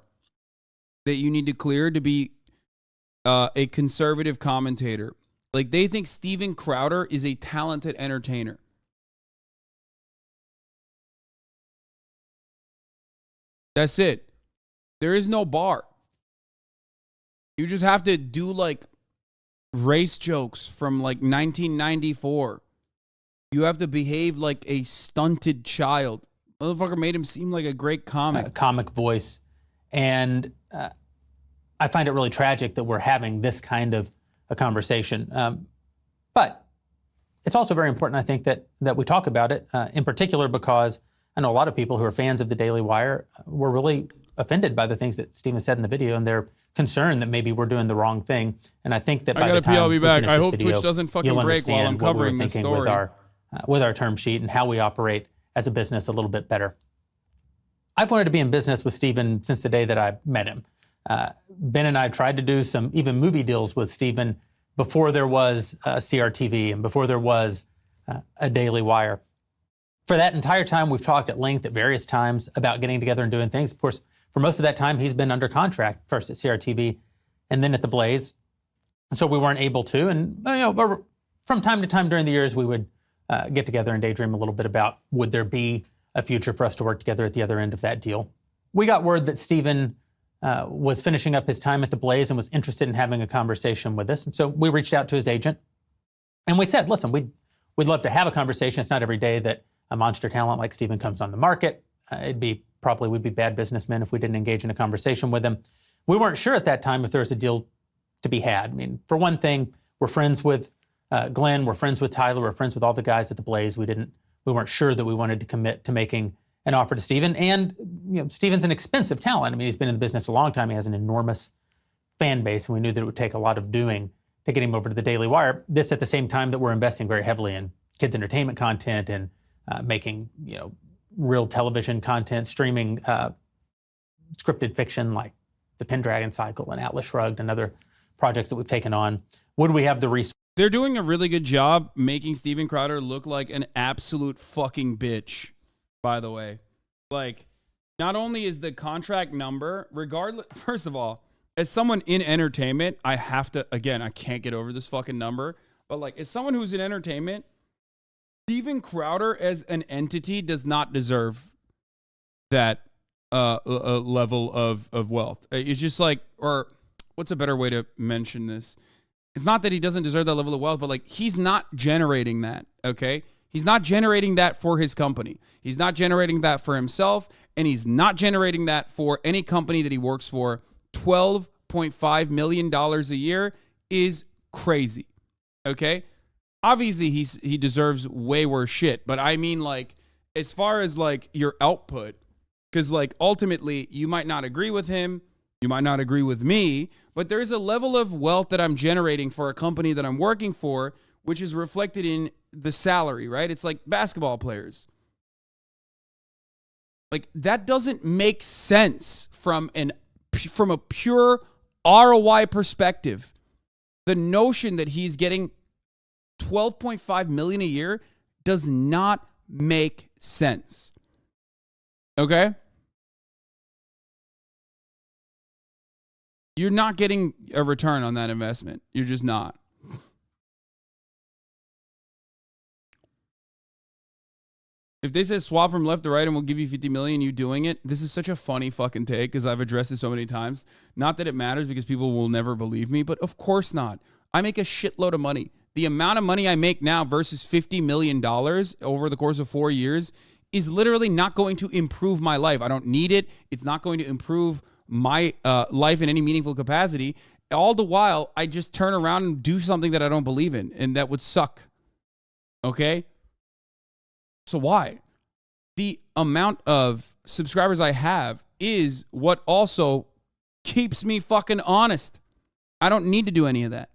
that you need to clear to be a conservative commentator. Like, they think Steven Crowder is a talented entertainer. That's it. There is no bar. You just have to do like race jokes from like 1994. You have to behave like a stunted child. Motherfucker made him seem like a great comic. Comic voice. And I find it really tragic that we're having this kind of a conversation. But it's also very important, I think, that we talk about it, in particular because I know a lot of people who are fans of the Daily Wire were really offended by the things that Steven said in the video, and they're concerned that maybe we're doing the wrong thing. And I think that by the time we finish I this hope video, Twitch doesn't fucking you'll break while I'm understand what we were covering this thinking story. with our term sheet and how we operate as a business a little bit better. I've wanted to be in business with Steven since the day that I met him. Ben and I tried to do some even movie deals with Steven before there was CRTV and before there was a Daily Wire. For that entire time, we've talked at length at various times about getting together and doing things. Of course, for most of that time, he's been under contract, first at CRTV and then at the Blaze. So we weren't able to. And from time to time during the years, we would get together and daydream a little bit about would there be a future for us to work together at the other end of that deal. We got word that Steven was finishing up his time at the Blaze and was interested in having a conversation with us. And so we reached out to his agent and we said, listen, we'd love to have a conversation. It's not every day that a monster talent like Steven comes on the market. We'd be bad businessmen if we didn't engage in a conversation with him. We weren't sure at that time if there was a deal to be had. I mean, for one thing, we're friends with Glenn, we're friends with Tyler, we're friends with all the guys at the Blaze. We weren't sure that we wanted to commit to making an offer to Steven. And Steven's an expensive talent. I mean, he's been in the business a long time. He has an enormous fan base, and we knew that it would take a lot of doing to get him over to the Daily Wire. This at the same time that we're investing very heavily in kids' entertainment content and making real television content, streaming scripted fiction like the Pendragon Cycle and Atlas Shrugged and other projects that we've taken on. Would we have the resources? They're doing a really good job making Steven Crowder look like an absolute fucking bitch, by the way. Like, not only is the contract number, regardless, first of all, as someone in entertainment, I have to, again, I can't get over this fucking number, but like, as someone who's in entertainment, Steven Crowder as an entity does not deserve that level of wealth. It's just like, or what's a better way to mention this? It's not that he doesn't deserve that level of wealth, but like, he's not generating that, okay? He's not generating that for his company. He's not generating that for himself, and he's not generating that for any company that he works for. $12.5 million a year is crazy, okay? Obviously, he deserves way worse shit, but I mean, like, as far as like your output, because like ultimately you might not agree with him, you might not agree with me, but there's a level of wealth that I'm generating for a company that I'm working for, which is reflected in the salary, right? It's like basketball players. Like, that doesn't make sense from a pure ROI perspective. The notion that he's getting $12.5 million a year does not make sense. Okay? You're not getting a return on that investment. You're just not. If they say swap from left to right and we'll give you 50 million, you doing it, this is such a funny fucking take because I've addressed it so many times. Not that it matters because people will never believe me, but of course not. I make a shitload of money. The amount of money I make now versus $50 million over the course of 4 years is literally not going to improve my life. I don't need it. It's not going to improve my life in any meaningful capacity. All the while, I just turn around and do something that I don't believe in, and that would suck. Okay? So why? The amount of subscribers I have is what also keeps me fucking honest. I don't need to do any of that.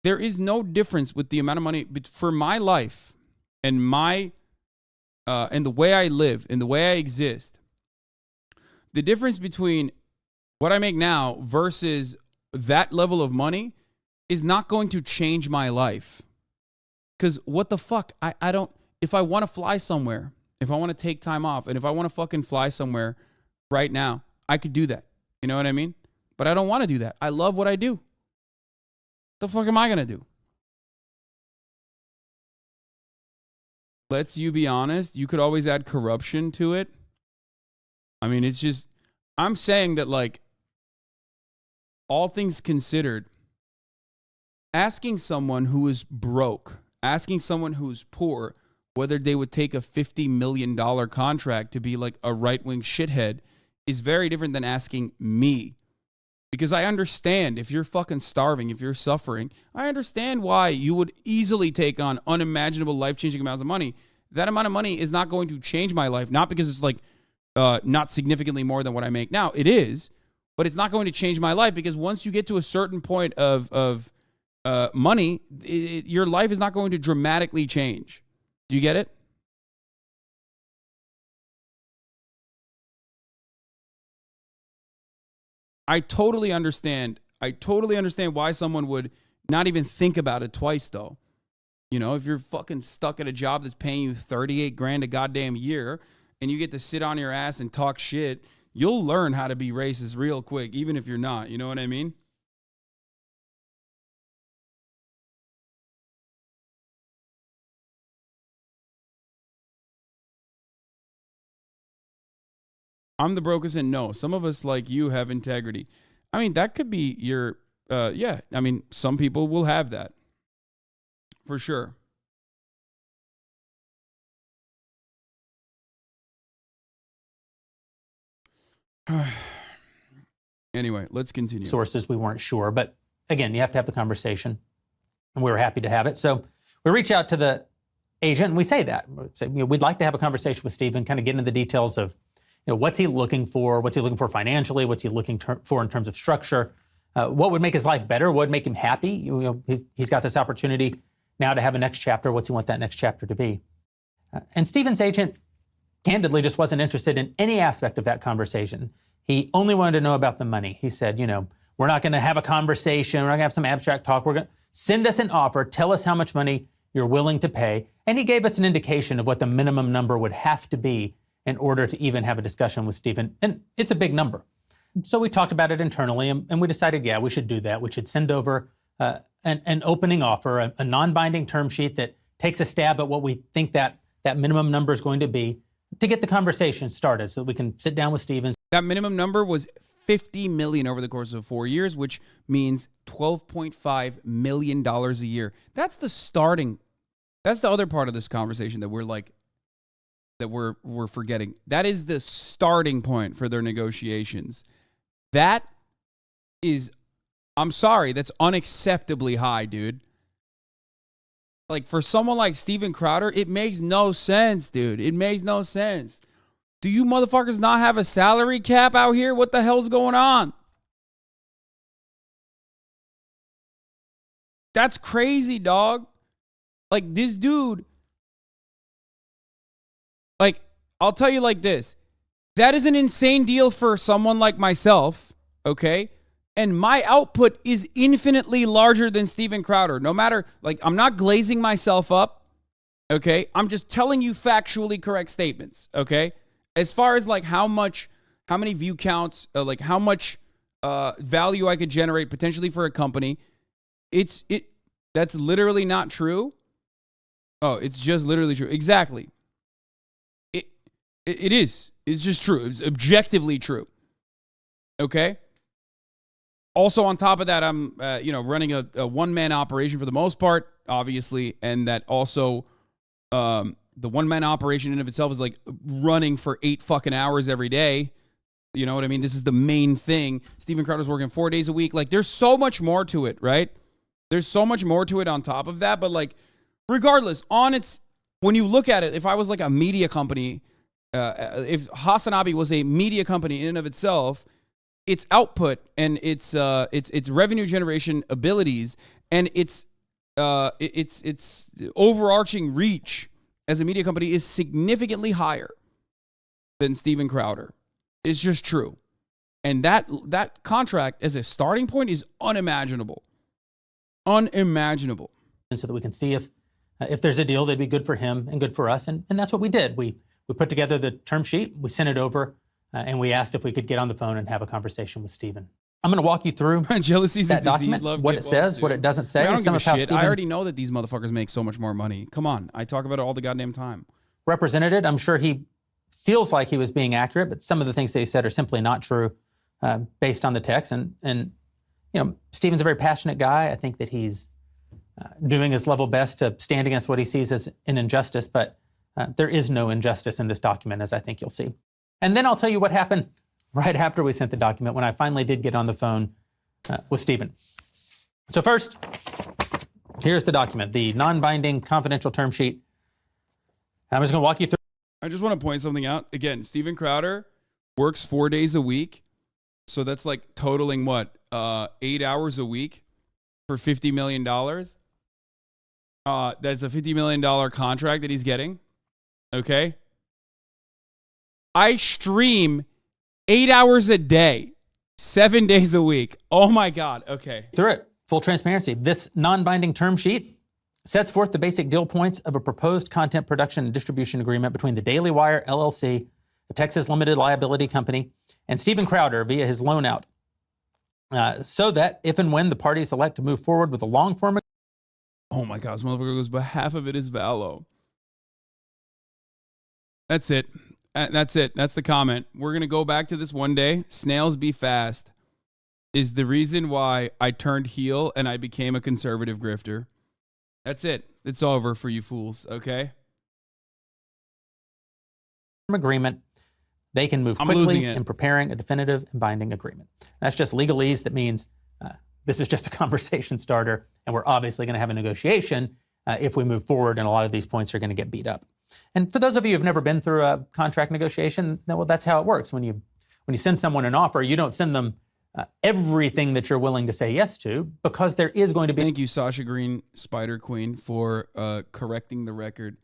There is no difference with the amount of money for my life and my and the way I live and the way I exist. The difference between what I make now versus that level of money is not going to change my life. Because what the fuck? I don't, if I want to fly somewhere, if I want to take time off, and if I want to fucking fly somewhere right now, I could do that. You know what I mean? But I don't want to do that. I love what I do. The fuck am I going to do? Let's you be honest. You could always add corruption to it. I mean, it's just, I'm saying that, like, all things considered, asking someone who is broke, asking someone who's poor, whether they would take a $50 million contract to be like a right-wing shithead is very different than asking me. Because I understand if you're fucking starving, if you're suffering, I understand why you would easily take on unimaginable life-changing amounts of money. That amount of money is not going to change my life, not because it's like not significantly more than what I make now. It is, but it's not going to change my life because once you get to a certain point of money, your life is not going to dramatically change. Do you get it? I totally understand. I totally understand why someone would not even think about it twice, though. You know, if you're fucking stuck at a job that's paying you 38 grand a goddamn year and you get to sit on your ass and talk shit, you'll learn how to be racist real quick, even if you're not. You know what I mean? I'm the brokest, and no, some of us like you have integrity. I mean, that could be your, yeah. I mean, some people will have that. For sure. Anyway, let's continue. Sources, we weren't sure. But again, you have to have the conversation. And we were happy to have it. So we reach out to the agent and we say that. We'd like to have a conversation with Stephen, kind of get into the details of what's he looking for? What's he looking for financially? What's he looking for in terms of structure? What would make his life better? What would make him happy? He's got this opportunity now to have a next chapter. What's he want that next chapter to be? And Stephen's agent candidly just wasn't interested in any aspect of that conversation. He only wanted to know about the money. He said, we're not going to have a conversation. We're not going to have some abstract talk. We're going to send us an offer. Tell us how much money you're willing to pay. And he gave us an indication of what the minimum number would have to be in order to even have a discussion with Stephen. And it's a big number. So we talked about it internally, and we decided, yeah, we should do that. We should send over an opening offer, a non-binding term sheet that takes a stab at what we think that minimum number is going to be to get the conversation started so that we can sit down with Stephen. That minimum number was $50 million over the course of 4 years, which means $12.5 million a year. That's the starting. That's the other part of this conversation that we're forgetting. That is the starting point for their negotiations. That is, I'm sorry, that's unacceptably high, dude. Like, for someone like Steven Crowder, it makes no sense, dude. It makes no sense. Do you motherfuckers not have a salary cap out here? What the hell's going on? That's crazy, dog. Like, this dude, like, I'll tell you like this. That is an insane deal for someone like myself, okay? And my output is infinitely larger than Steven Crowder. No matter, like, I'm not glazing myself up, okay? I'm just telling you factually correct statements, okay? As far as, like, how many view counts, like, how much value I could generate potentially for a company, that's literally not true. Oh, it's just literally true. Exactly. It is. It's just true. It's objectively true. Okay? Also, on top of that, I'm, running a one-man operation for the most part, obviously, and that also, the one-man operation in of itself is like running for 8 fucking hours every day. You know what I mean? This is the main thing. Steven Crowder's working 4 days a week. Like, there's so much more to it, right? There's so much more to it on top of that, but like, regardless, when you look at it, if I was like a media company, if HasanAbi was a media company in and of itself, its output and its revenue generation abilities and its overarching reach as a media company is significantly higher than Steven Crowder. It's just true. And that contract as a starting point is unimaginable. Unimaginable. So that we can see if If there's a deal, they'd be good for him and good for us. And that's what we did. We put together the term sheet, we sent it over, and we asked if we could get on the phone and have a conversation with Stephen. I'm going to walk you through Jealousy's that a disease, document, love, what get it well says, soon. what it doesn't say. I don't some give of a how shit. I Stephen already know that these motherfuckers make so much more money. Come on. I talk about it all the goddamn time. represented. I'm sure he feels like he was being accurate, but some of the things that he said are simply not true based on the text. And you know, Stephen's a very passionate guy. I think that he's doing his level best to stand against what he sees as an injustice, but there is no injustice in this document, as I think you'll see. And then I'll tell you what happened right after we sent the document, when I finally did get on the phone with Stephen. So first, here's the document, the non-binding confidential term sheet. I'm just going to walk you through. I just want to point something out. Again, Steven Crowder works 4 days a week. So that's like totaling what? 8 hours a week for $50 million. That's a $50 million contract that he's getting. Okay. I stream 8 hours a day, 7 days a week. Oh my God. Okay. Through it. Full transparency. This non-binding term sheet sets forth the basic deal points of a proposed content production and distribution agreement between the Daily Wire LLC, a Texas limited liability company, and Steven Crowder via his loan out. So that if and when the parties elect to move forward with a long form. Oh my God, this motherfucker goes, but half of it is Valo. That's it. That's it. That's the comment. We're going to go back to this one day. Snails be fast is the reason why I turned heel and I became a conservative grifter. That's it. It's over for you fools, okay? Agreement, they can move quickly in preparing a definitive and binding agreement. That's just legalese. That means this is just a conversation starter, and we're obviously going to have a negotiation if we move forward, and a lot of these points are going to get beat up. And for those of you who've never been through a contract negotiation, well, that's how it works. When you send someone an offer, you don't send them everything that you're willing to say yes to, because there is going to be. Thank you, Sasha Green, Spider Queen, for correcting the record.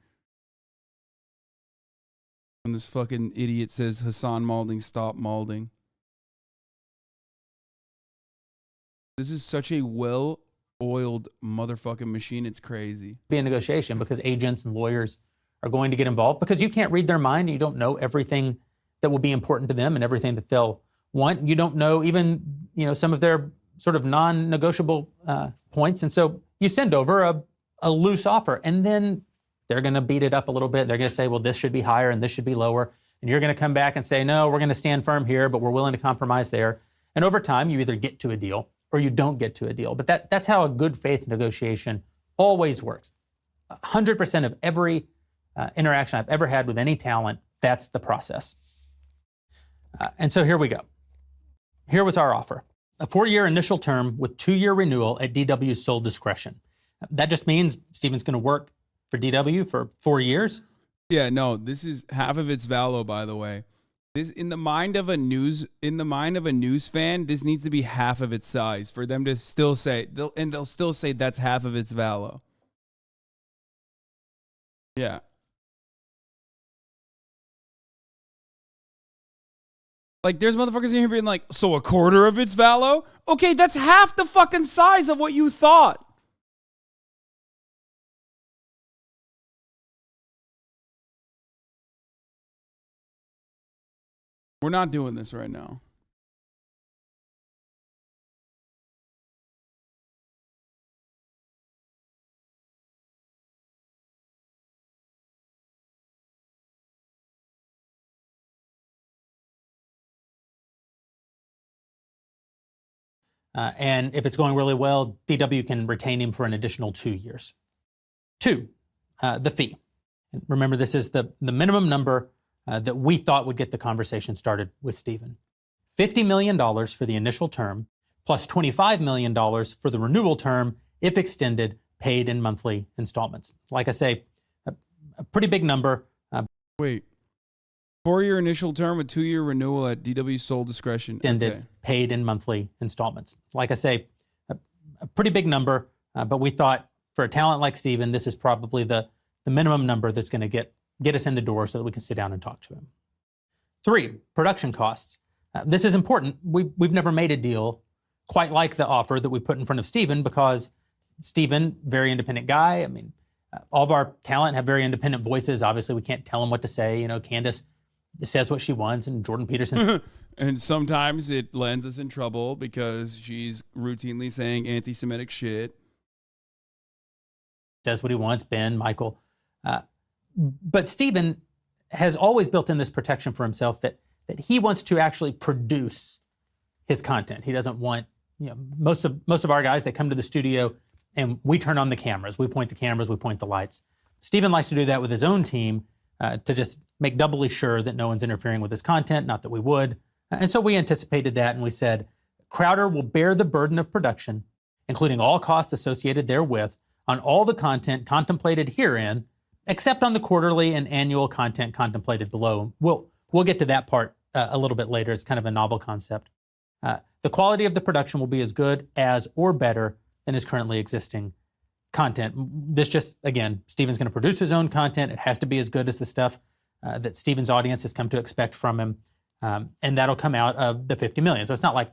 When this fucking idiot says Hassan Malding, stop Malding. This is such a well-oiled motherfucking machine. It's crazy. Be a negotiation because agents and lawyers are going to get involved because you can't read their mind. And you don't know everything that will be important to them and everything that they'll want. You don't know even, some of their sort of non-negotiable points. And so you send over a loose offer, and then they're going to beat it up a little bit. They're going to say, well, this should be higher and this should be lower. And you're going to come back and say, no, we're going to stand firm here, but we're willing to compromise there. And over time, you either get to a deal or you don't get to a deal. But that's how a good faith negotiation always works. 100% of every interaction I've ever had with any talent, that's the process. And so here we go. Here was our offer. A 4-year initial term with 2-year renewal at DW's sole discretion. That just means Steven's going to work for DW for 4 years. Yeah, no, this is half of its Valo, by the way. This in the mind of a news fan, this needs to be half of its size for them to still say they'll still say that's half of its Valo. Yeah. Like, there's motherfuckers in here being like, so a quarter of its Valo? Okay, that's half the fucking size of what you thought. We're not doing this right now. And if it's going really well, DW can retain him for an additional 2 years. 2, the fee. And remember, this is the minimum number that we thought would get the conversation started with Stephen. $50 million for the initial term, plus $25 million for the renewal term, if extended, paid in monthly installments. Like I say, a pretty big number. Wait. 4-year initial term with 2-year renewal at DW's sole discretion. Extended, paid in monthly installments. Like I say, a pretty big number, but we thought for a talent like Stephen, this is probably the minimum number that's going to get us in the door so that we can sit down and talk to him. 3, production costs. This is important. We've never made a deal quite like the offer that we put in front of Stephen, because Stephen, very independent guy. I mean, All of our talent have very independent voices. Obviously, we can't tell them what to say. Candace says what she wants, and Jordan Peterson and sometimes it lands us in trouble because she's routinely saying anti-Semitic shit. Says what he wants, Ben, Michael. But Steven has always built in this protection for himself that he wants to actually produce his content. He doesn't want, most of our guys, they come to the studio and we turn on the cameras. We point the cameras, we point the lights. Steven likes to do that with his own team to just make doubly sure that no one's interfering with his content, not that we would. And so we anticipated that and we said, Crowder will bear the burden of production, including all costs associated therewith, on all the content contemplated herein, except on the quarterly and annual content contemplated below. We'll get to that part a little bit later. It's kind of a novel concept. The quality of the production will be as good as or better than is currently existing content. This just, again, Steven's going to produce his own content. It has to be as good as the stuff that Steven's audience has come to expect from him. And that'll come out of the $50 million. So it's not like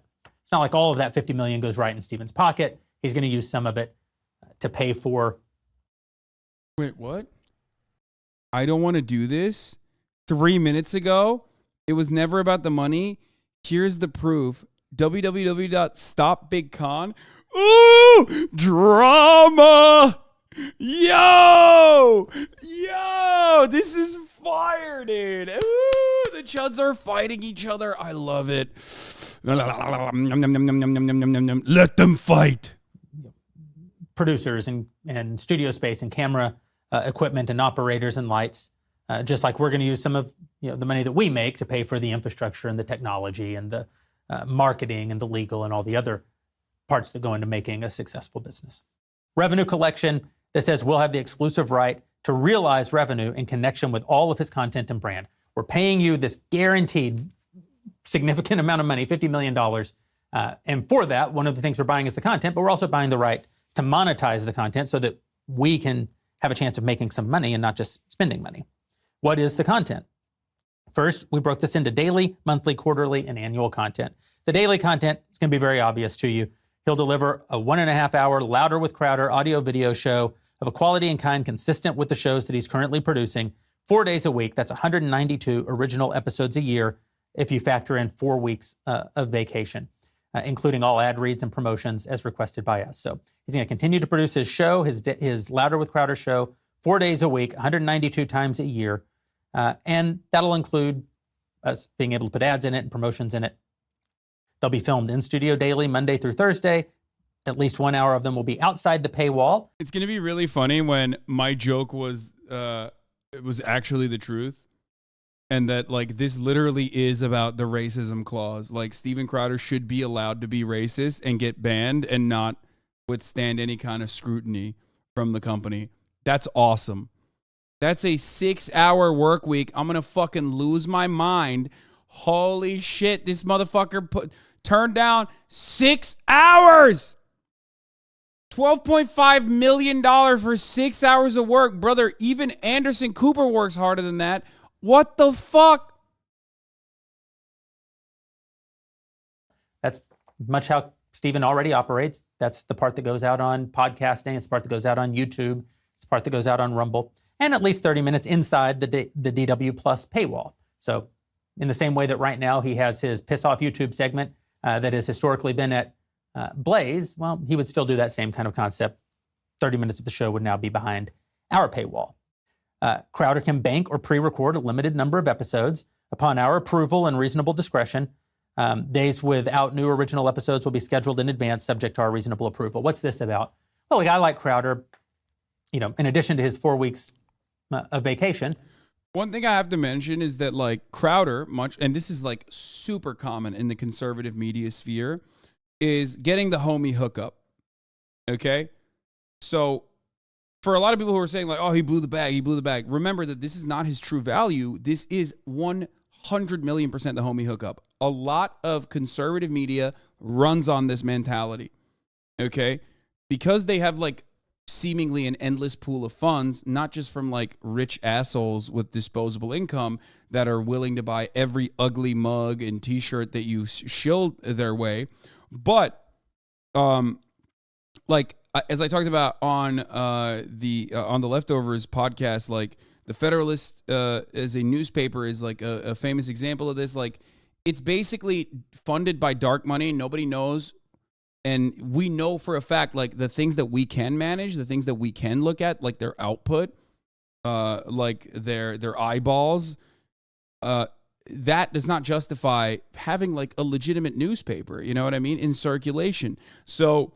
all of that $50 million goes right in Steven's pocket. He's going to use some of it to pay for. Wait, what? I don't want to do this. 3 minutes ago, it was never about the money. Here's the proof. www.stopbigcon. Ooh, drama. Yo, this is fire, dude. Ooh, the Chuds are fighting each other. I love it. Let them fight. Producers and studio space and camera equipment and operators and lights, just like we're going to use some of the money that we make to pay for the infrastructure and the technology and the marketing and the legal and all the other parts that go into making a successful business. Revenue collection that says we'll have the exclusive right to realize revenue in connection with all of his content and brand. We're paying you this guaranteed significant amount of money, $50 million. And for that, one of the things we're buying is the content, but we're also buying the right to monetize the content so that we can have a chance of making some money and not just spending money. What is the content? First, we broke this into daily, monthly, quarterly, and annual content. The daily content is going to be very obvious to you. He'll deliver a 1.5-hour Louder with Crowder audio-video show of a quality and kind consistent with the shows that he's currently producing 4 days a week. That's 192 original episodes a year if you factor in 4 weeks of vacation, including all ad reads and promotions as requested by us. So he's going to continue to produce his show, his Louder with Crowder show, 4 days a week, 192 times a year. And that'll include us being able to put ads in it and promotions in it. They'll be filmed in studio daily, Monday through Thursday. At least 1 hour of them will be outside the paywall. It's going to be really funny when my joke was it was actually the truth. And that, like, this literally is about the racism clause. Like, Steven Crowder should be allowed to be racist and get banned and not withstand any kind of scrutiny from the company. That's awesome. That's a 6-hour work week. I'm going to fucking lose my mind. Holy shit, this motherfucker turned down 6 hours. $12.5 million for 6 hours of work. Brother, even Anderson Cooper works harder than that. What the fuck? That's much how Steven already operates. That's the part that goes out on podcasting. It's the part that goes out on YouTube. It's the part that goes out on Rumble. And at least 30 minutes inside the DW Plus paywall. So in the same way that right now he has his Piss Off YouTube segment that has historically been at Blaze, well, he would still do that same kind of concept. 30 minutes of the show would now be behind our paywall. Crowder can bank or pre-record a limited number of episodes upon our approval and reasonable discretion. Days without new original episodes will be scheduled in advance, subject to our reasonable approval. What's this about? Well, a guy like Crowder, in addition to his 4 weeks of vacation. One thing I have to mention is that, like, Crowder, and this is like super common in the conservative media sphere, is getting the homie hookup. Okay? So for a lot of people who are saying, like, oh, he blew the bag, remember that this is not his true value. This is 100 million % the homie hookup. A lot of conservative media runs on this mentality. Okay? Because they have, like, seemingly an endless pool of funds, not just from, like, rich assholes with disposable income that are willing to buy every ugly mug and t-shirt that you shill their way, but like as I talked about on the Leftovers podcast, like the Federalist as a newspaper is like a famous example of this. Like it's basically funded by dark money. Nobody knows. And we know for a fact, like the things that we can manage, the things that we can look at, like their output, like their eyeballs, that does not justify having like a legitimate newspaper, you know what I mean, in circulation. So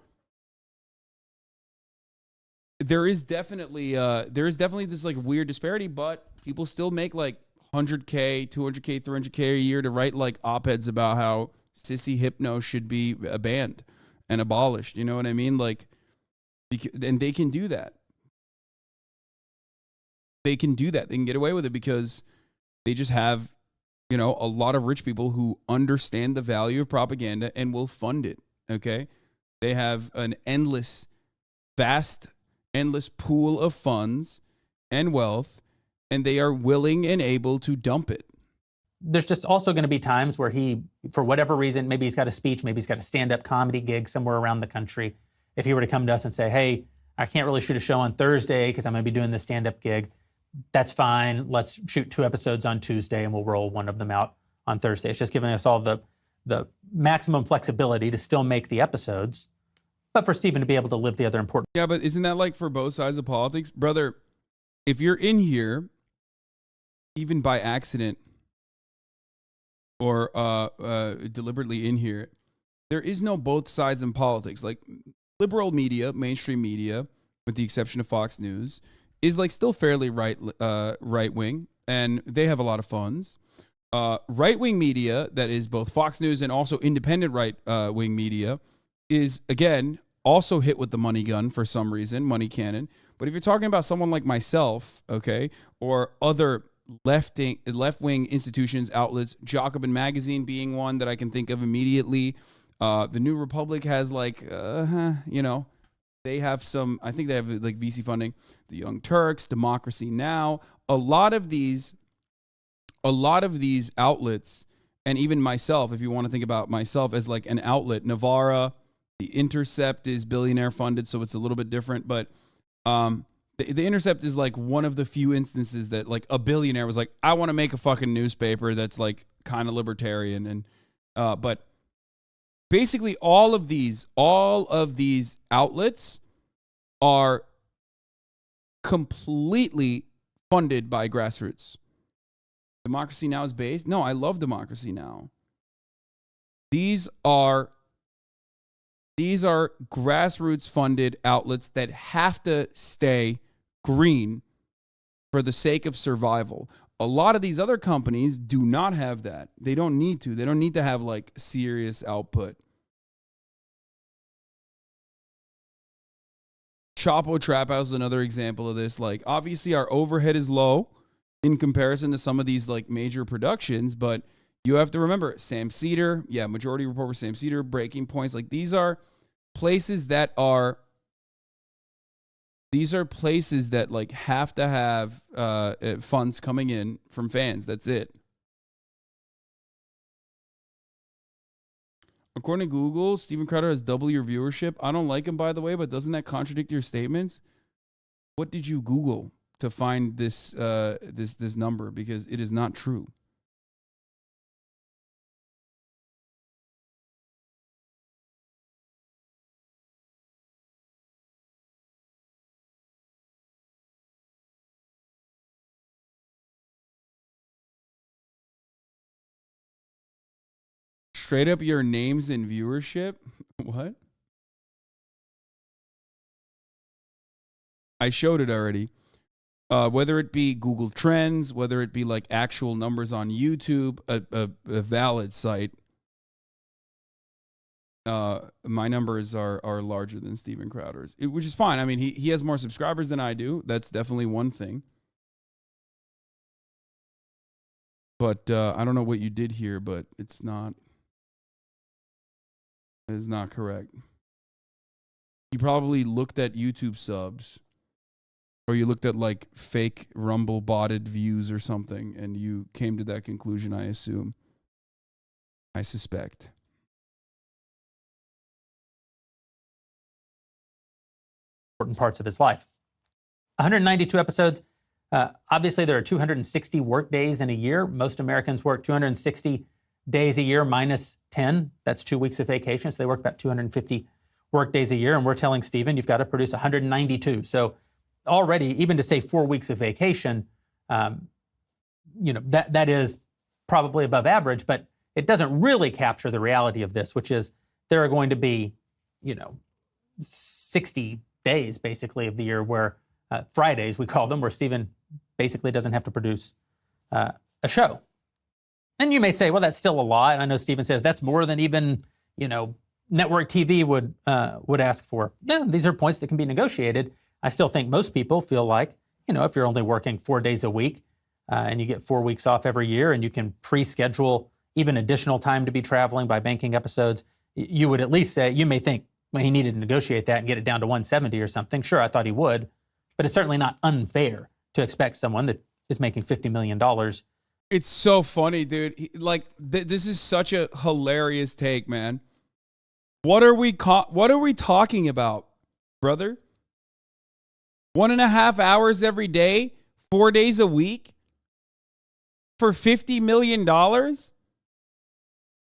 there is definitely this like weird disparity, but people still make like 100K, 200K, 300K a year to write like op-eds about how sissy hypno should be banned and abolished. You know what I mean? Like, and they can do that. They can do that. They can get away with it because they just have, you know, a lot of rich people who understand the value of propaganda and will fund it. Okay. They have an endless pool of funds and wealth, and they are willing and able to dump it. There's just also going to be times where he, for whatever reason, maybe he's got a speech, maybe he's got a stand-up comedy gig somewhere around the country. If he were to come to us and say, hey, I can't really shoot a show on Thursday because I'm going to be doing this stand-up gig, that's fine. Let's shoot 2 episodes on Tuesday and we'll roll one of them out on Thursday. It's just giving us all the maximum flexibility to still make the episodes, but for Stephen to be able to live the other important. Yeah, but isn't that like for both sides of politics? Brother, if you're in here, even by accident or deliberately in here, there is no both sides in politics. Like liberal media, mainstream media, with the exception of Fox News, is like still fairly right wing, and they have a lot of funds. Right wing media, that is both Fox News and also independent right wing media, is again also hit with the money gun for some reason, money cannon. But if you're talking about someone like myself, okay, or other left-wing institutions, outlets, Jacobin Magazine being one that I can think of immediately. The New Republic has like, you know, they have some, I think they have like VC funding. The Young Turks, Democracy Now! A lot of these outlets, and even myself, if you want to think about myself as like an outlet, Navarra, The Intercept is billionaire funded, so it's a little bit different, but The Intercept is like one of the few instances that like a billionaire was like, I want to make a fucking newspaper that's like kind of libertarian. And but basically all of these outlets are completely funded by grassroots. Democracy Now! Is based. No, I love Democracy Now! These are grassroots funded outlets that have to stay green for the sake of survival. A lot of these other companies do not have that. They don't need to. They don't need to have like serious output. Chapo Trap House is another example of this. Like obviously our overhead is low in comparison to some of these like major productions, but you have to remember Sam Cedar, Majority Report with Sam Cedar, Breaking Points, like these are places that like have to have funds coming in from fans. That's it. According to Google, Steven Crowder has double your viewership. I don't like him, by the way, but doesn't that contradict your statements? What did you Google to find this this number? Because it is not true. Straight up your names and viewership? What? I showed it already. Whether it be Google Trends, whether it be like actual numbers on YouTube, a valid site, my numbers are larger than Steven Crowder's, which is fine. I mean, he has more subscribers than I do. That's definitely one thing. But I don't know what you did here, but it's not correct. You probably looked at YouTube subs, or you looked at like fake Rumble botted views or something, and you came to that conclusion, I assume. I suspect. important parts of his life. 192 episodes. Obviously, there are 260 work days in a year. Most Americans work 260 days a year minus 10. That's 2 weeks of vacation. So they work about 250 work days a year. And we're telling Stephen, you've got to produce 192. So already, even to say 4 weeks of vacation, that is probably above average, but it doesn't really capture the reality of this, which is there are going to be, 60 days basically of the year where Fridays, we call them, where Stephen basically doesn't have to produce a show. And you may say, well, that's still a lot. And I know Stephen says that's more than even, network TV would ask for. No, these are points that can be negotiated. I still think most people feel like, if you're only working 4 days a week and you get 4 weeks off every year and you can pre-schedule even additional time to be traveling by banking episodes, you would at least say, you may think, well, he needed to negotiate that and get it down to 170 or something. Sure, I thought he would, but it's certainly not unfair to expect someone that is making $50 million. It's so funny, dude. This is such a hilarious take, man. What are we talking about, brother? 1.5 hours every day, 4 days a week for $50 million?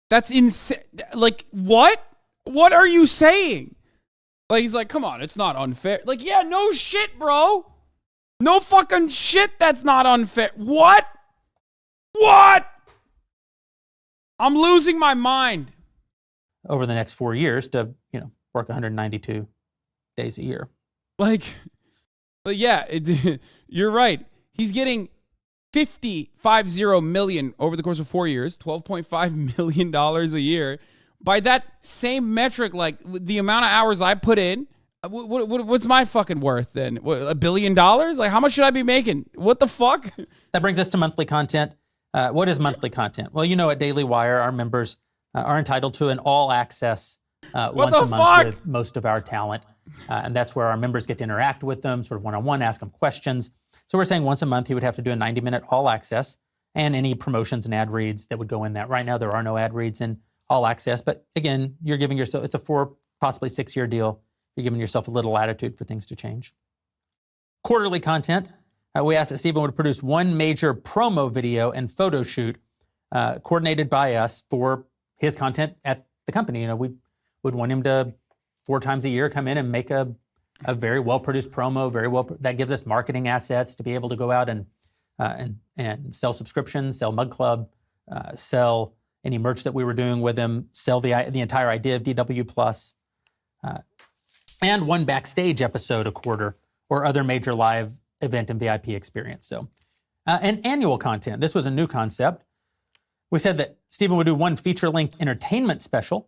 That's insane. Like, what? What are you saying? Like, he's like, come on, it's not unfair. Like, yeah, no shit, bro. No fucking shit, that's not unfair. What? What? I'm losing my mind. Over the next 4 years to, work 192 days a year. But yeah, you're right. He's getting $50 million over the course of 4 years, $12.5 million a year. By that same metric, like the amount of hours I put in, what's my fucking worth then? $1 billion? Like, how much should I be making? What the fuck? That brings us to monthly content. What is monthly content? Well, at Daily Wire, our members are entitled to an all-access once a month with most of our talent. And that's where our members get to interact with them, sort of one-on-one, ask them questions. So we're saying once a month, he would have to do a 90-minute all-access and any promotions and ad reads that would go in that. Right now, there are no ad reads in all-access. But again, you're giving yourself, it's a 4, possibly 6-year deal. You're giving yourself a little latitude for things to change. Quarterly content. We asked that Stephen would produce one major promo video and photo shoot coordinated by us for his content at the company. We would want him to 4 times a year come in and make a very well-produced promo, that gives us marketing assets to be able to go out and sell subscriptions, sell Mug Club, sell any merch that we were doing with him, sell the entire idea of DW Plus, and one backstage episode a quarter or other major live event and VIP experience. So, and annual content. This was a new concept. We said that Stephen would do one feature-length entertainment special.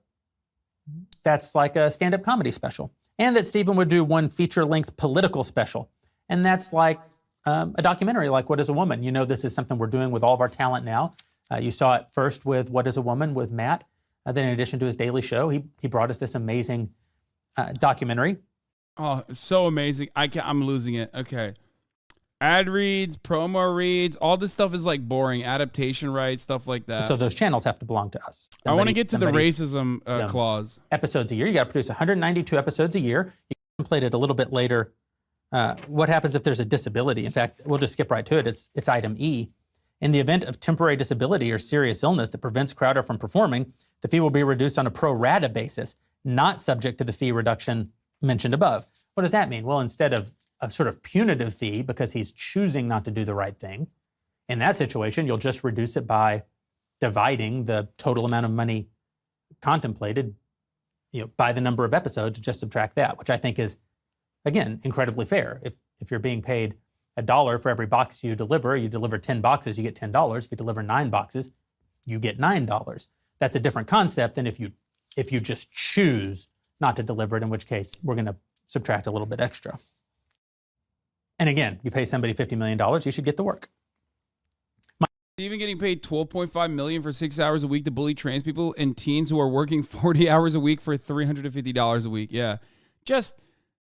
That's like a stand-up comedy special. And that Stephen would do one feature-length political special. And that's like a documentary like What is a Woman? This is something we're doing with all of our talent now. You saw it first with What is a Woman with Matt. Then in addition to his daily show, he brought us this amazing documentary. Oh, so amazing. I'm losing it. Okay. Ad reads, promo reads, all this stuff is like boring. Adaptation rights, stuff like that. So those channels have to belong to us. I want to get to the racism clause. Episodes a year. You got to produce 192 episodes a year. You contemplate it a little bit later. What happens if there's a disability? In fact, we'll just skip right to it. It's item E. In the event of temporary disability or serious illness that prevents Crowder from performing, the fee will be reduced on a pro rata basis, not subject to the fee reduction mentioned above. What does that mean? Well, instead of a sort of punitive fee because he's choosing not to do the right thing, in that situation, you'll just reduce it by dividing the total amount of money contemplated, by the number of episodes, just subtract that, which I think is, again, incredibly fair. If you're being paid $1 for every box you deliver 10 boxes, you get $10. If you deliver 9 boxes, you get $9. That's a different concept than if you just choose not to deliver it, in which case we're going to subtract a little bit extra. And again, you pay somebody $50 million, you should get the work. Even getting paid $12.5 million for 6 hours a week to bully trans people and teens who are working 40 hours a week for $350 a week. Yeah. Just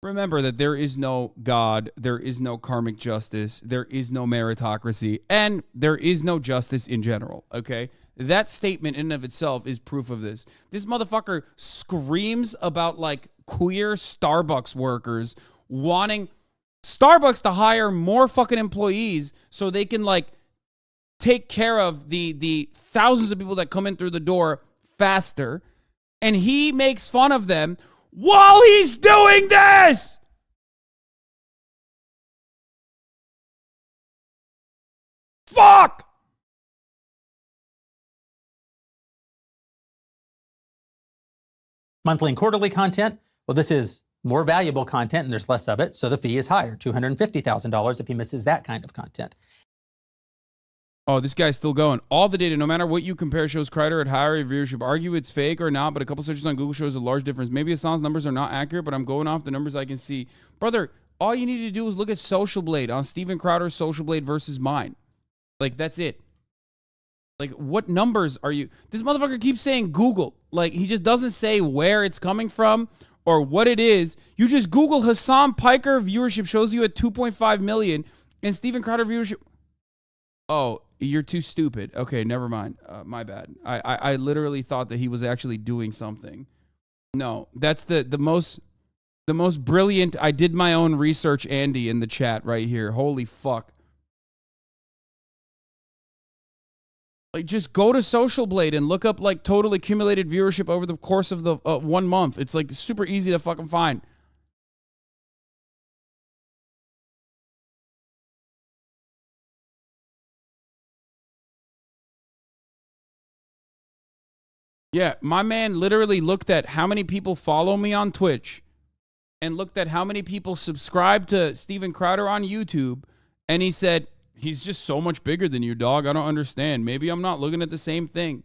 remember that there is no God, there is no karmic justice, there is no meritocracy, and there is no justice in general, okay? That statement in and of itself is proof of this. This motherfucker screams about like queer Starbucks workers wanting Starbucks to hire more fucking employees so they can like take care of the thousands of people that come in through the door faster. And he makes fun of them while he's doing this. Fuck! Monthly and quarterly content, well, this is more valuable content and there's less of it, so the fee is higher, $250,000 if he misses that kind of content. Oh, this guy's still going. All the data, no matter what you compare, shows Kreider at higher viewership. Argue it's fake or not, but a couple searches on Google shows a large difference. Maybe Hasan's numbers are not accurate, but I'm going off the numbers I can see. Brother, all you need to do is look at Social Blade on Steven Crowder's Social Blade versus mine. Like, that's it. Like, what numbers are you? This motherfucker keeps saying Google. Like, he just doesn't say where it's coming from or what it is. You just Google Hasan Piker viewership shows you at 2.5 million and Steven Crowder viewership. Oh, you're too stupid. Okay, never mind. My bad. I literally thought that he was actually doing something. No, that's the most brilliant. I did my own research, Andy, in the chat right here. Holy fuck. Like, just go to Social Blade and look up like total accumulated viewership over the course of the 1 month. It's like super easy to fucking find. Yeah, my man literally looked at how many people follow me on Twitch and looked at how many people subscribe to Steven Crowder on YouTube, and he said, he's just so much bigger than you, dog. I don't understand. Maybe I'm not looking at the same thing.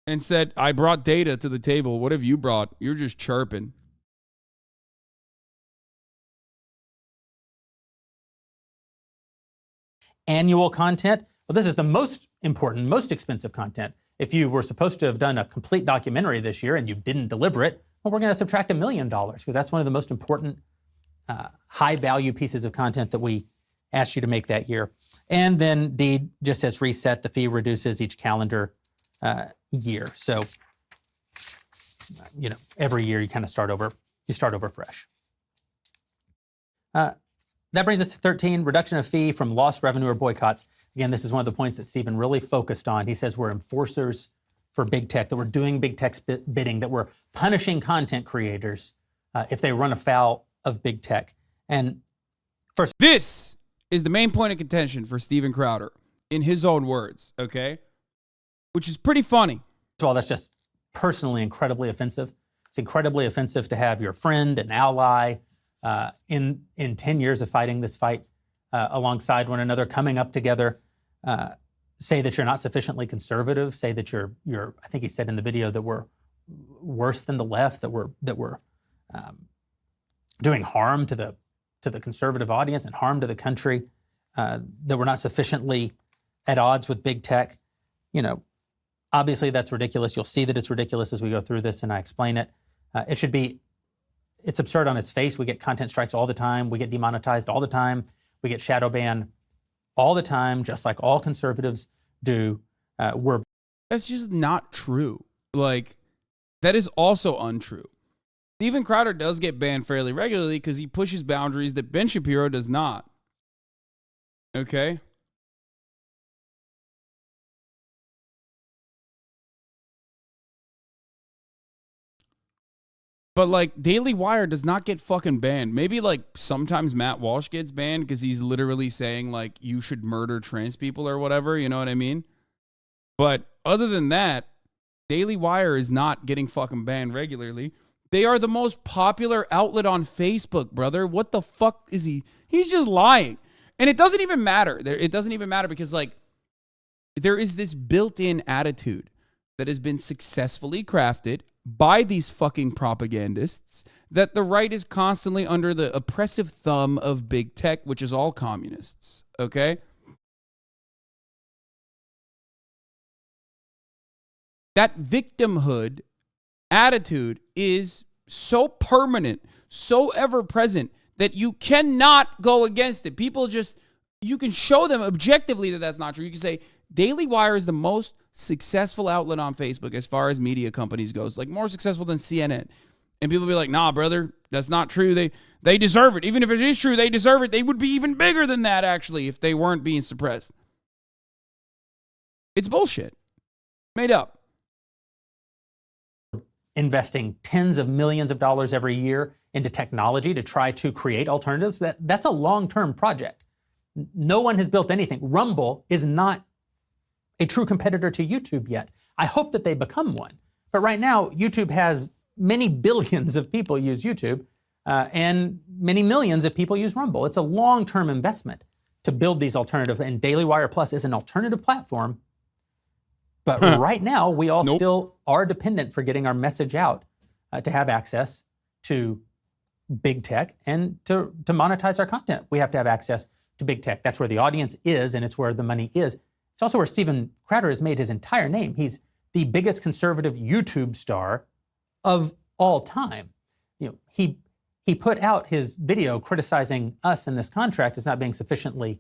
And said, I brought data to the table. What have you brought? You're just chirping. Annual content, well, this is the most important, most expensive content. If you were supposed to have done a complete documentary this year and you didn't deliver it, well, we're going to subtract $1 million because that's one of the most important high-value pieces of content that we asked you to make that year. And then D just says reset. The fee reduces each calendar year. So, you know, every year you kind of start over. You start over fresh. That brings us to 13, reduction of fee from lost revenue or boycotts. Again, this is one of the points that Stephen really focused on. He says we're enforcers for big tech, that we're doing big tech's bidding, that we're punishing content creators if they run afoul of big tech. And first, this is the main point of contention for Steven Crowder, in his own words, okay? Which is pretty funny. First of all, that's just personally incredibly offensive. It's incredibly offensive to have your friend and ally in 10 years of fighting this fight alongside one another, coming up together, say that you're not sufficiently conservative, say that you're I think he said in the video that we're worse than the left, that we're doing harm to the conservative audience and harm to the country, that we're not sufficiently at odds with big tech. You know, obviously that's ridiculous. You'll see that it's ridiculous as we go through this and I explain it. It's absurd on its face. We get content strikes all the time. We get demonetized all the time. We get shadow banned all the time, just like all conservatives do. That's just not true. Like, that is also untrue. Steven Crowder does get banned fairly regularly because he pushes boundaries that Ben Shapiro does not. Okay? But, like, Daily Wire does not get fucking banned. Maybe, like, sometimes Matt Walsh gets banned because he's literally saying, like, you should murder trans people or whatever. You know what I mean? But other than that, Daily Wire is not getting fucking banned regularly. They are the most popular outlet on Facebook, brother. What the fuck is he? He's just lying. And it doesn't even matter. It doesn't even matter because, like, there is this built-in attitude that has been successfully crafted by these fucking propagandists that the right is constantly under the oppressive thumb of big tech, which is all communists, okay? That victimhood attitude is so permanent, so ever present that you cannot go against it. People just, you can show them objectively that that's not true. You can say, Daily Wire is the most successful outlet on Facebook as far as media companies goes, like more successful than CNN. And people be like, nah, brother, that's not true. They deserve it. Even if it is true, they deserve it. They would be even bigger than that, actually, if they weren't being suppressed. It's bullshit. Made up. Investing tens of millions of dollars every year into technology to try to create alternatives, that's a long-term project. No one has built anything. Rumble is not a true competitor to YouTube yet. I hope that they become one. But right now, YouTube has many billions of people use YouTube, and many millions of people use Rumble. It's a long-term investment to build these alternatives, and Daily Wire Plus is an alternative platform. But right now, we all still are dependent for getting our message out to have access to big tech and to monetize our content. We have to have access to big tech. That's where the audience is, and it's where the money is. It's also where Steven Crowder has made his entire name. He's the biggest conservative YouTube star of all time. You know, he put out his video criticizing us in this contract as not being sufficiently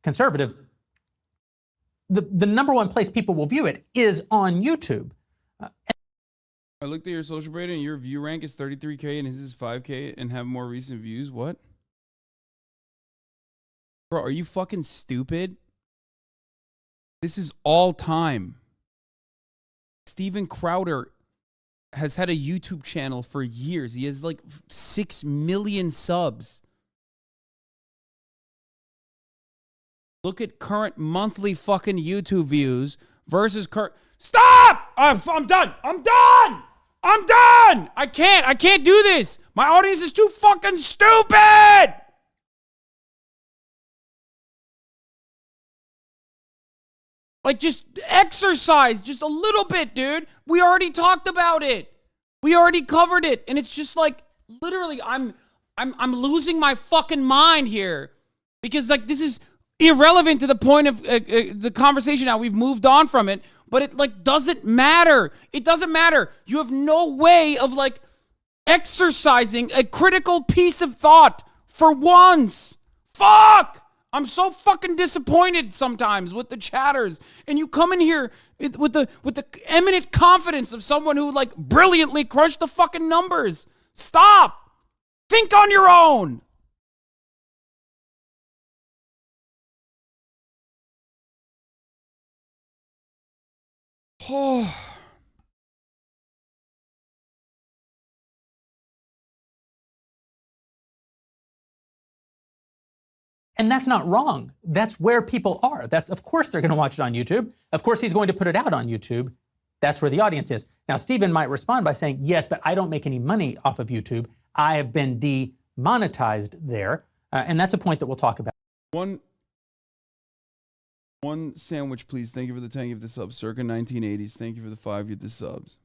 conservative. The number one place people will view it is on YouTube. I looked at your social media and your view rank is 33K and his is 5K and have more recent views. What? Bro, are you fucking stupid? This is all time. Steven Crowder has had a YouTube channel for years. He has like 6 million subs. Look at current monthly fucking YouTube views versus current. Stop! I'm done. I'm done. I'm done. I can't do this. My audience is too fucking stupid. Like, just exercise just a little bit, dude. We already talked about it. We already covered it. And it's just like, literally, I'm losing my fucking mind here. Because, like, this is irrelevant to the point of the conversation now. We've moved on from it. But it, like, doesn't matter. It doesn't matter. You have no way of, like, exercising a critical piece of thought for once. Fuck! I'm so fucking disappointed sometimes with the chatters. And you come in here with the eminent confidence of someone who, like, brilliantly crunched the fucking numbers. Stop! Think on your own! Oh. And that's not wrong. That's where people are. That's, of course they're going to watch it on YouTube. Of course he's going to put it out on YouTube. That's where the audience is. Now, Steven might respond by saying, yes, but I don't make any money off of YouTube. I have been demonetized there. And that's a point that we'll talk about. One sandwich, please. Thank you for the 10 of the subs. Circa 1980s. Thank you for the 5 of the subs.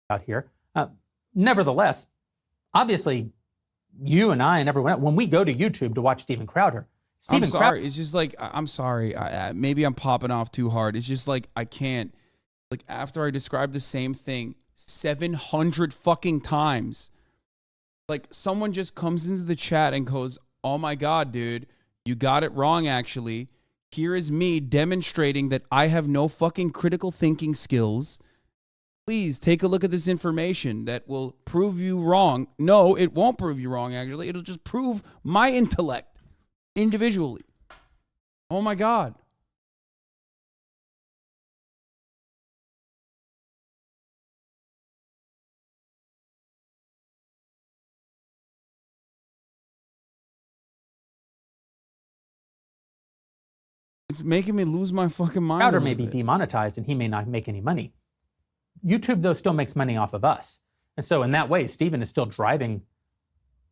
Out here. Nevertheless, obviously, you and I and everyone else, when we go to YouTube to watch Steven Crowder, I'm sorry. It's just like, I'm sorry. Maybe I'm popping off too hard. It's just like, I can't. Like, after I describe the same thing 700 fucking times, like, someone just comes into the chat and goes, oh my God, dude, you got it wrong, actually. Here is me demonstrating that I have no fucking critical thinking skills. Please take a look at this information that will prove you wrong. No, it won't prove you wrong, actually. It'll just prove my intellect individually. Oh my God. It's making me lose my fucking mind. Crowder may be demonetized and he may not make any money. YouTube, though, still makes money off of us. And so in that way, Steven is still driving,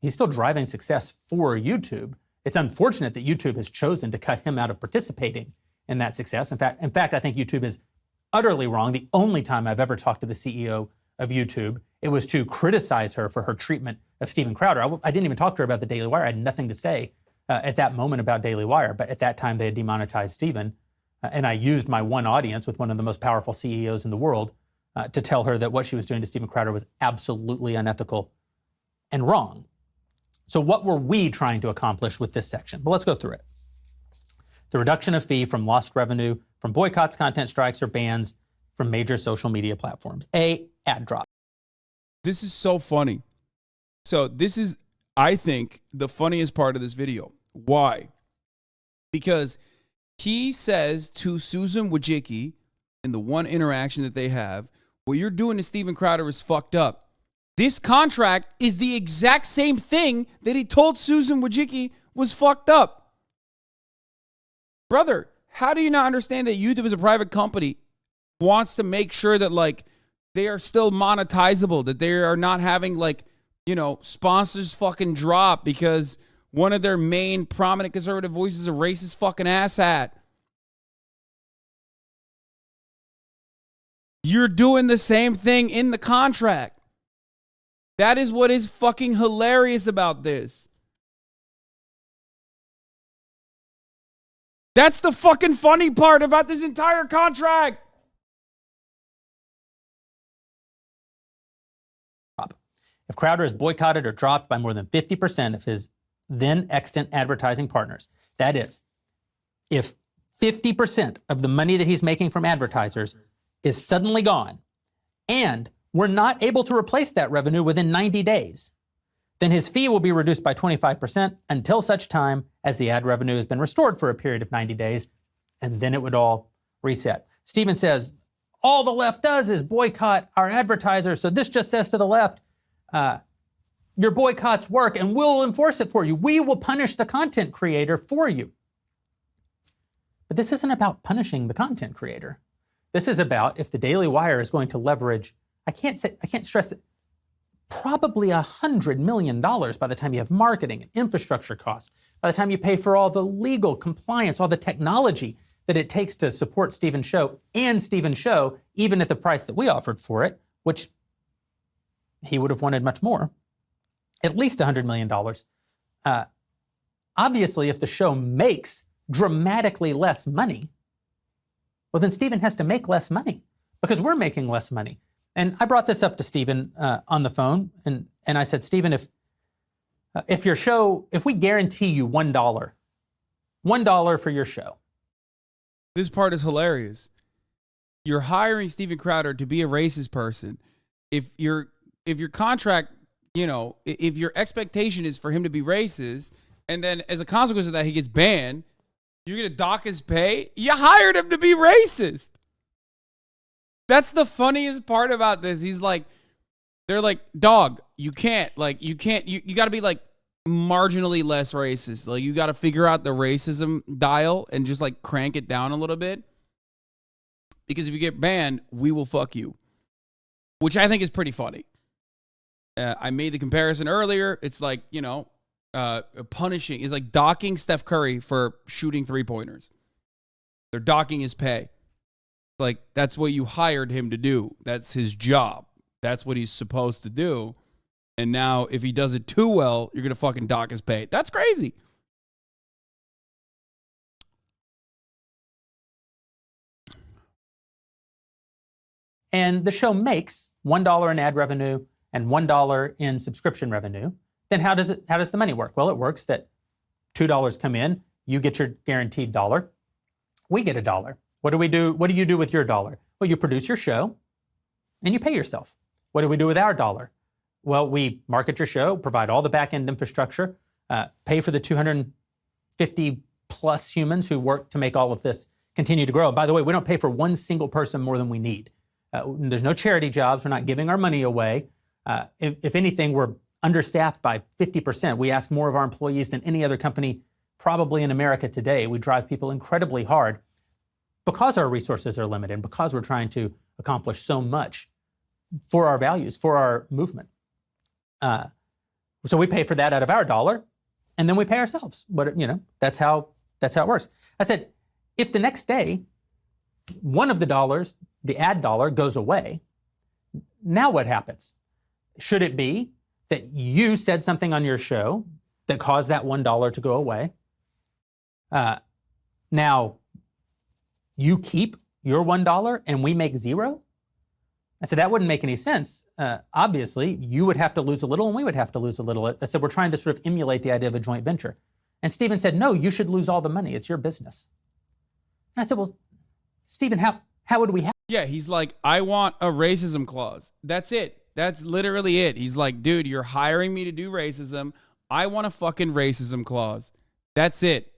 he's still driving success for YouTube. It's unfortunate that YouTube has chosen to cut him out of participating in that success. In fact, I think YouTube is utterly wrong. The only time I've ever talked to the CEO of YouTube, it was to criticize her for her treatment of Steven Crowder. I didn't even talk to her about the Daily Wire. I had nothing to say at that moment about Daily Wire, but at that time they had demonetized Steven, and I used my one audience with one of the most powerful CEOs in the world to tell her that what she was doing to Steven Crowder was absolutely unethical and wrong. So what were we trying to accomplish with this section? Well, let's go through it. the reduction of fee from lost revenue from boycotts, content strikes, or bans from major social media platforms. A, ad drop. This is so funny. So this is, I think, the funniest part of this video. Why? Because he says to Susan Wojcicki in the one interaction that they have, what you're doing to Steven Crowder is fucked up. This contract is the exact same thing that he told Susan Wojcicki was fucked up. Brother, how do you not understand that YouTube as a private company wants to make sure that, like, they are still monetizable, that they are not having, like, you know, sponsors fucking drop because one of their main prominent conservative voices is a racist fucking asshat. You're doing the same thing in the contract. That is what is fucking hilarious about this. That's the fucking funny part about this entire contract. If Crowder is boycotted or dropped by more than 50% of his then extant advertising partners, that is, if 50% of the money that he's making from advertisers is suddenly gone, and we're not able to replace that revenue within 90 days, then his fee will be reduced by 25% until such time as the ad revenue has been restored for a period of 90 days, and then it would all reset. Steven says, all the left does is boycott our advertisers, so this just says to the left, your boycotts work and we'll enforce it for you. We will punish the content creator for you. But this isn't about punishing the content creator. This is about if the Daily Wire is going to leverage, I can't stress it, probably $100 million by the time you have marketing and infrastructure costs, by the time you pay for all the legal compliance, all the technology that it takes to support Steven's show and Steven's show, even at the price that we offered for it, which he would have wanted much more, at least $100 million. Obviously, if the show makes dramatically less money, well, then Steven has to make less money because we're making less money. And I brought this up to Steven on the phone, and I said, Steven, if your show, if we guarantee you $1 for your show. This part is hilarious. You're hiring Steven Crowder to be a racist person. If your contract, you know, if your expectation is for him to be racist, and then as a consequence of that, he gets banned, you're going to dock his pay? You hired him to be racist. That's the funniest part about this. He's like, they're like, dog, you got to be like marginally less racist. Like, you got to figure out the racism dial and just like crank it down a little bit. Because if you get banned, we will fuck you. Which I think is pretty funny. I made the comparison earlier. It's like, you know, punishing is like docking Steph Curry for shooting 3-pointers. They're docking his pay. Like, that's what you hired him to do. That's his job. That's what he's supposed to do. And now if he does it too well, you're going to fucking dock his pay. That's crazy. And the show makes $1 in ad revenue and $1 in subscription revenue, then how does the money work? Well, it works that $2 come in, you get your guaranteed $1, we get $1. What do we do? What do you do with your $1? Well, you produce your show and you pay yourself. What do we do with our $1? Well, we market your show, provide all the back-end infrastructure, pay for the 250 plus humans who work to make all of this continue to grow. By the way, we don't pay for one single person more than we need. There's no charity jobs. We're not giving our money away. If anything, we're understaffed by 50%. We ask more of our employees than any other company probably in America today. We drive people incredibly hard because our resources are limited and because we're trying to accomplish so much for our values, for our movement. So we pay for that out of our $1, and then we pay ourselves. But, you know, that's how it works. I said, if the next day, one of the dollars, the ad $1, goes away, now what happens? Should it be that you said something on your show that caused that $1 to go away? Now, you keep your $1 and we make $0? I said, that wouldn't make any sense. Obviously, you would have to lose a little and we would have to lose a little. I said, we're trying to sort of emulate the idea of a joint venture. And Steven said, no, you should lose all the money. It's your business. And I said, well, Stephen, how would we have? Yeah, he's like, I want a racism clause. That's it. That's literally it. He's like, dude, you're hiring me to do racism. I want a fucking racism clause. That's it.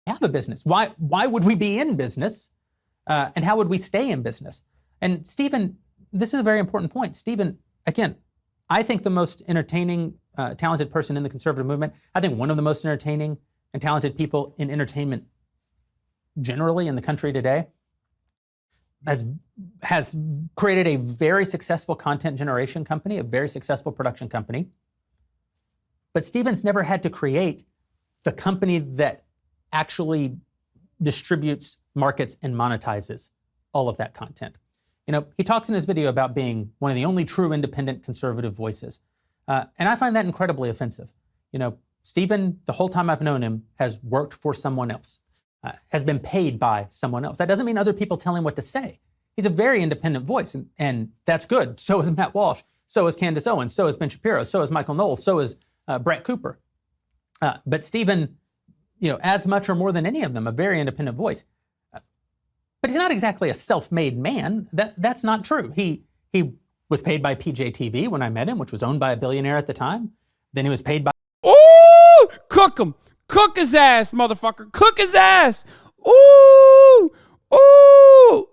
Have a business? Why would we be in business? And how would we stay in business? And Stephen, this is a very important point. Stephen, again, I think the most entertaining, talented person in the conservative movement. I think one of the most entertaining and talented people in entertainment generally in the country today has created a very successful content generation company, a very successful production company. But Stephen's never had to create the company that actually distributes, markets, and monetizes all of that content. You know, he talks in his video about being one of the only true independent conservative voices. And I find that incredibly offensive. You know, Stephen, the whole time I've known him, has worked for someone else, has been paid by someone else. That doesn't mean other people tell him what to say. He's a very independent voice, and that's good. So is Matt Walsh. So is Candace Owens. So is Ben Shapiro. So is Michael Knowles. So is Brett Cooper. But Stephen, you know, as much or more than any of them, a very independent voice. But he's not exactly a self-made man. That's not true. He was paid by PJTV when I met him, which was owned by a billionaire at the time. Then he was paid by... Ooh! Cook him! Cook his ass, motherfucker! Cook his ass! Ooh! Ooh!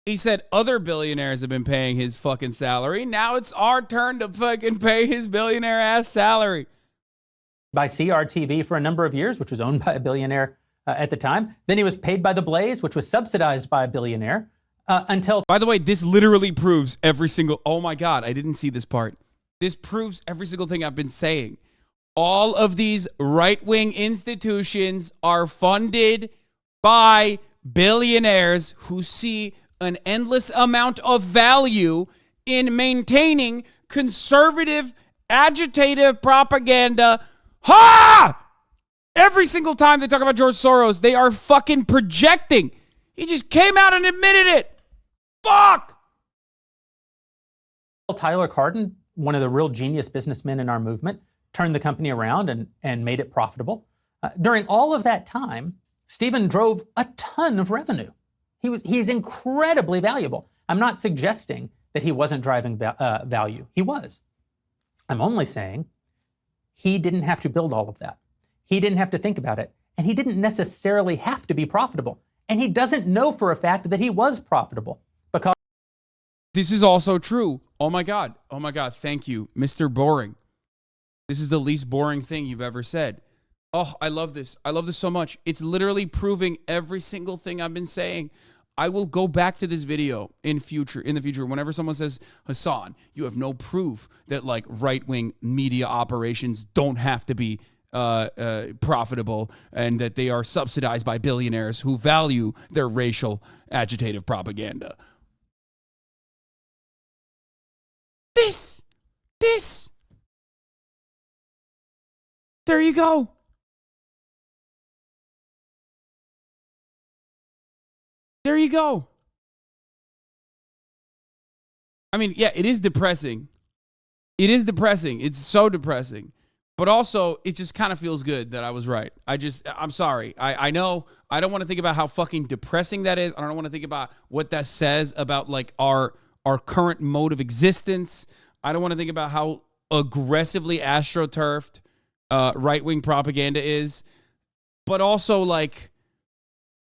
He said other billionaires have been paying his fucking salary. Now it's our turn to fucking pay his billionaire ass salary. By CRTV for a number of years, which was owned by a billionaire at the time. Then he was paid by The Blaze, which was subsidized by a billionaire, until... By the way, this literally proves every single... Oh my God, I didn't see this part. This proves every single thing I've been saying. All of these right-wing institutions are funded by billionaires who see an endless amount of value in maintaining conservative, agitative propaganda. Ha! Every single time they talk about George Soros, they are fucking projecting. He just came out and admitted it. Fuck! Tyler Cardin, one of the real genius businessmen in our movement, turned the company around and made it profitable. During all of that time, Stephen drove a ton of revenue. He's incredibly valuable. I'm not suggesting that he wasn't driving value. He was. I'm only saying he didn't have to build all of that. He didn't have to think about it. And he didn't necessarily have to be profitable. And he doesn't know for a fact that he was profitable because... This is also true. Oh my God. Oh my God. Thank you, Mr. Boring. This is the least boring thing you've ever said. Oh, I love this. I love this so much. It's literally proving every single thing I've been saying. I will go back to this video in the future, whenever someone says, Hasan, you have no proof that like right-wing media operations don't have to be profitable and that they are subsidized by billionaires who value their racial agitative propaganda. This. There you go. There you go. I mean, yeah, it is depressing. It is depressing. It's so depressing. But also, it just kind of feels good that I was right. I'm sorry. I know I don't want to think about how fucking depressing that is. I don't want to think about what that says about like our current mode of existence. I don't want to think about how aggressively astroturfed right-wing propaganda is. But also, like,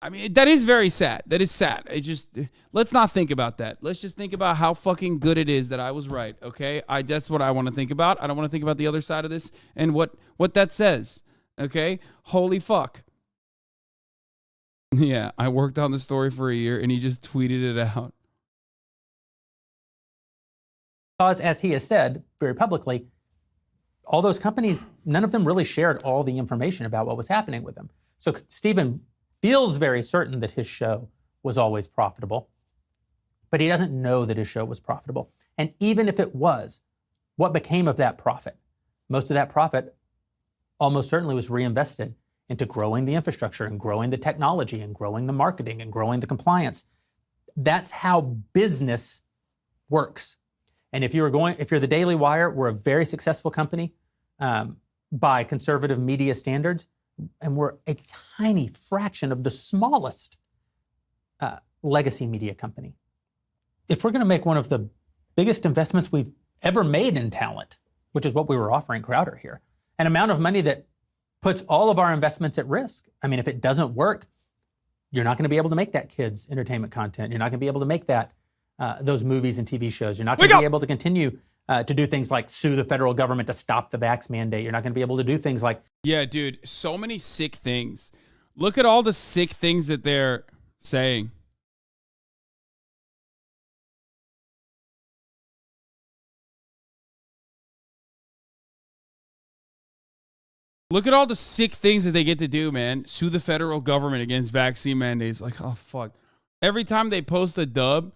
I mean, that is very sad. That is sad. It just, let's not think about that. Let's just think about how fucking good it is that I was right, okay? That's what I want to think about. I don't want to think about the other side of this and what that says, okay? Holy fuck. Yeah, I worked on the story for a year and he just tweeted it out. Because, as he has said very publicly, all those companies, none of them really shared all the information about what was happening with them. So Stephen feels very certain that his show was always profitable, but he doesn't know that his show was profitable. And even if it was, what became of that profit? Most of that profit almost certainly was reinvested into growing the infrastructure and growing the technology and growing the marketing and growing the compliance. That's how business works. And if you're the Daily Wire, we're a very successful company by conservative media standards, and we're a tiny fraction of the smallest legacy media company. If we're going to make one of the biggest investments we've ever made in talent, which is what we were offering Crowder here, an amount of money that puts all of our investments at risk. I mean, if it doesn't work, you're not going to be able to make that kids' entertainment content. You're not going to be able to make that those movies and TV shows. You're not going to be able to continue to do things like sue the federal government to stop the vax mandate. You're not going to be able to do things like... Yeah, dude, so many sick things. Look at all the sick things that they're saying. Look at all the sick things that they get to do, man. Sue the federal government against vaccine mandates. Like, oh, fuck. Every time they post a dub,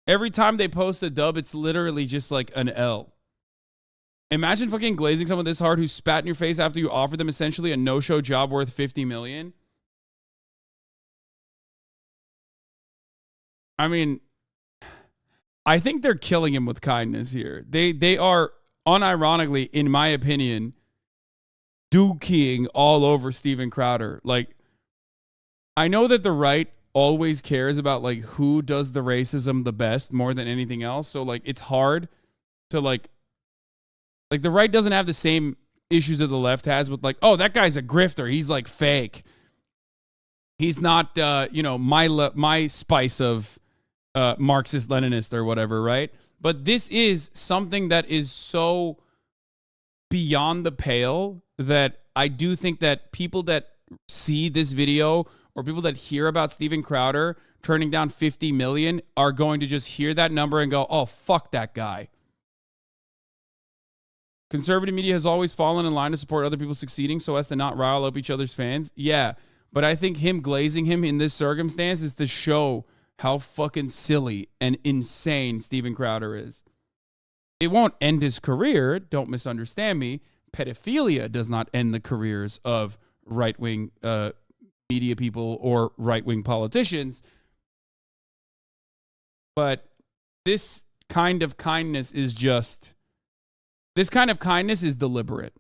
it's literally just like an L. Imagine fucking glazing someone this hard who spat in your face after you offered them essentially a no-show job worth $50 million. I mean, I think they're killing him with kindness here. They are, unironically, in my opinion, dookie all over Steven Crowder. Like, I know that the right always cares about like who does the racism the best more than anything else. So like it's hard to like the right doesn't have the same issues that the left has with like, oh, that guy's a grifter. He's like fake. He's not my spice of Marxist Leninist or whatever, right? But this is something that is so beyond the pale that I do think that people that see this video or people that hear about Steven Crowder turning down $50 million are going to just hear that number and go, oh, fuck that guy. Conservative media has always fallen in line to support other people succeeding so as to not rile up each other's fans. Yeah, but I think him glazing him in this circumstance is to show how fucking silly and insane Steven Crowder is. It won't end his career, don't misunderstand me. Pedophilia does not end the careers of right-wing media people or right-wing politicians. But this kind of kindness is deliberate.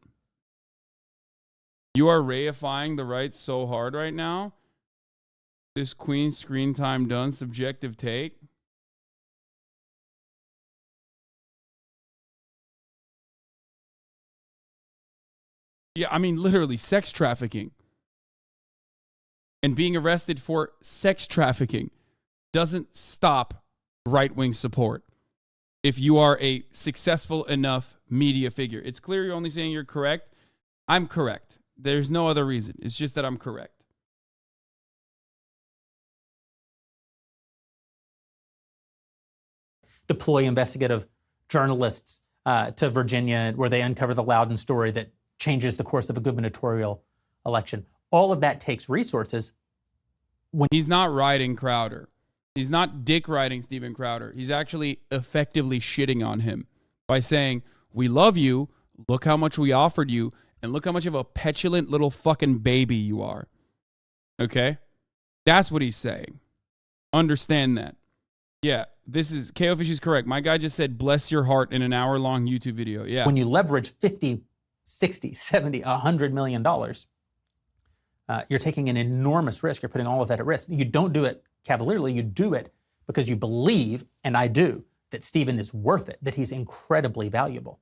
You are reifying the right so hard right now. This queen screen time done, subjective take. Yeah, I mean, literally sex trafficking. And being arrested for sex trafficking doesn't stop right-wing support. If you are a successful enough media figure. It's clear you're only saying you're correct. I'm correct. There's no other reason. It's just that I'm correct. Deploy investigative journalists to Virginia where they uncover the Loudon story that changes the course of a gubernatorial election. All of that takes resources. He's not riding Crowder. He's not dick riding Steven Crowder. He's actually effectively shitting on him by saying, we love you, look how much we offered you, and look how much of a petulant little fucking baby you are. Okay? That's what he's saying. Understand that. Yeah, this is, KO Fish is correct. My guy just said, bless your heart in an hour-long YouTube video. Yeah. When you leverage 50, 60, 70, $100 million, you're taking an enormous risk. You're putting all of that at risk. You don't do it cavalierly. You do it because you believe, and I do, that Steven is worth it, that he's incredibly valuable.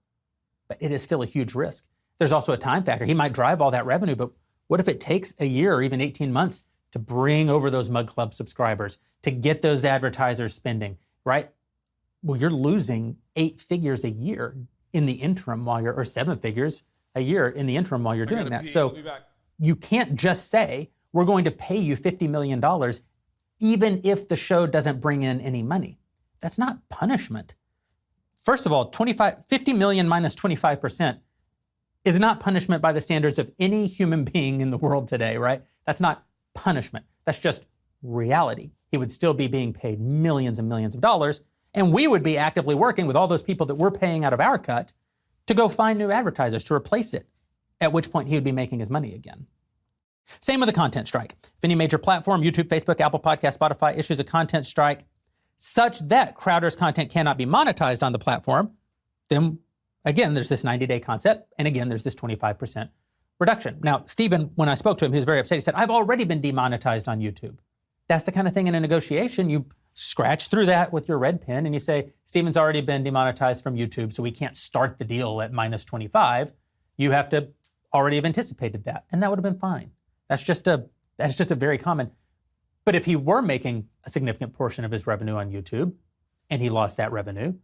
But it is still a huge risk. There's also a time factor. He might drive all that revenue, but what if it takes a year or even 18 months to bring over those Mug Club subscribers, to get those advertisers spending, right? Well, you're losing 8 figures a year in the interim or 7 figures a year in the interim while you're doing that. So you can't just say, we're going to pay you $50 million even if the show doesn't bring in any money. That's not punishment. First of all, 50 million minus 25% is not punishment by the standards of any human being in the world today, right? That's not punishment. That's just reality. He would still be being paid millions and millions of dollars, and we would be actively working with all those people that we're paying out of our cut to go find new advertisers to replace it, at which point he would be making his money again. Same with the content strike. If any major platform, YouTube, Facebook, Apple Podcasts, Spotify, issues a content strike such that Crowder's content cannot be monetized on the platform, then again, there's this 90-day concept, and again, there's this 25% reduction. Now, Stephen, when I spoke to him, he was very upset. He said, I've already been demonetized on YouTube. That's the kind of thing in a negotiation. You scratch through that with your red pen and you say, Stephen's already been demonetized from YouTube, so we can't start the deal at minus 25. You have to already have anticipated that, and that would have been fine. That's just a very common. But if he were making a significant portion of his revenue on YouTube and he lost that revenue,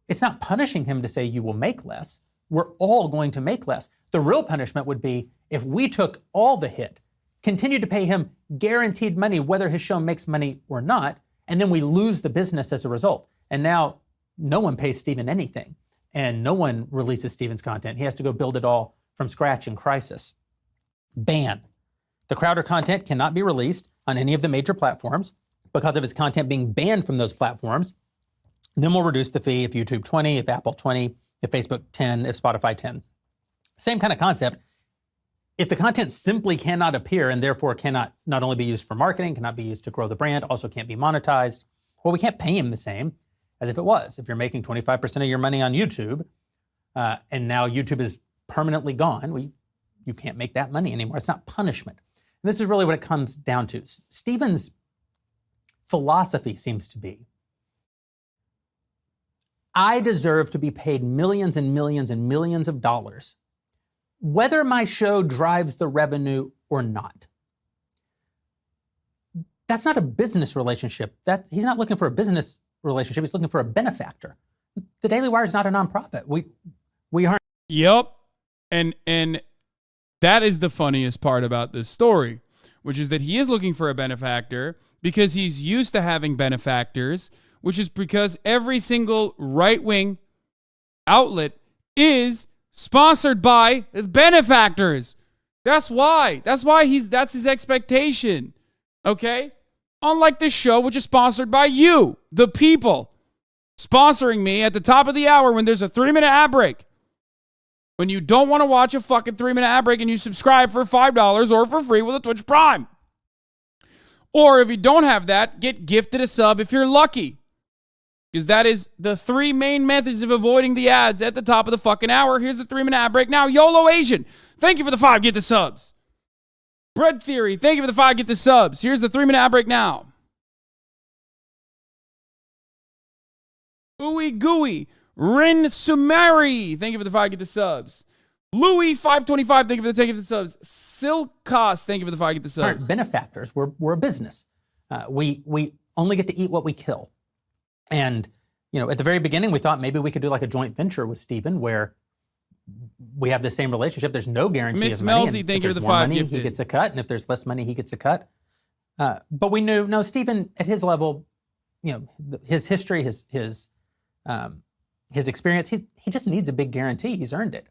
it's not punishing him to say you will make less. We're all going to make less. The real punishment would be if we took all the hit, continued to pay him guaranteed money, whether his show makes money or not, and then we lose the business as a result. And now no one pays Stephen anything, and no one releases Stephen's content. He has to go build it all from scratch in crisis. Ban. The Crowder content cannot be released on any of the major platforms because of his content being banned from those platforms. Then we'll reduce the fee if YouTube 20, if Apple 20, if Facebook 10, if Spotify 10. Same kind of concept. If the content simply cannot appear and therefore cannot not only be used for marketing, cannot be used to grow the brand, also can't be monetized, well, we can't pay him the same as if it was. If you're making 25% of your money on YouTube and now YouTube is permanently gone, you can't make that money anymore. It's not punishment. And this is really what it comes down to. Stephen's philosophy seems to be, I deserve to be paid millions and millions and millions of dollars, whether my show drives the revenue or not. That's not a business relationship. He's not looking for a business relationship. He's looking for a benefactor. The Daily Wire is not a nonprofit. We aren't. Yep. And that is the funniest part about this story, which is that he is looking for a benefactor because he's used to having benefactors, which is because every single right-wing outlet is sponsored by benefactors. That's why. That's his expectation. Okay? Unlike this show, which is sponsored by you, the people, sponsoring me at the top of the hour when there's a 3-minute ad break. When you don't want to watch a fucking 3-minute ad break and you subscribe for $5 or for free with a Twitch Prime. Or if you don't have that, get gifted a sub if you're lucky. Because that is the 3 main methods of avoiding the ads at the top of the fucking hour. Here's the 3-minute ad break now. YOLO Asian, thank you for the 5, get the subs. Bread Theory, thank you for the 5, get the subs. Here's the 3-minute ad break now. Ooey Gooey, Rin Sumari, thank you for the 5, get the subs. Louis 525, thank you for the 10, get the subs. Silkos, thank you for the 5, get the subs. Aren't benefactors. We're a business. We only get to eat what we kill. And, at the very beginning, we thought maybe we could do like a joint venture with Stephen where we have the same relationship. There's no guarantee Miss of money. Melzi, thank you for the 5 money, gifted. he gets a cut. And if there's less money, he gets a cut. But we knew, no, Stephen, at his level, his history, his experience, he just needs a big guarantee. He's earned it.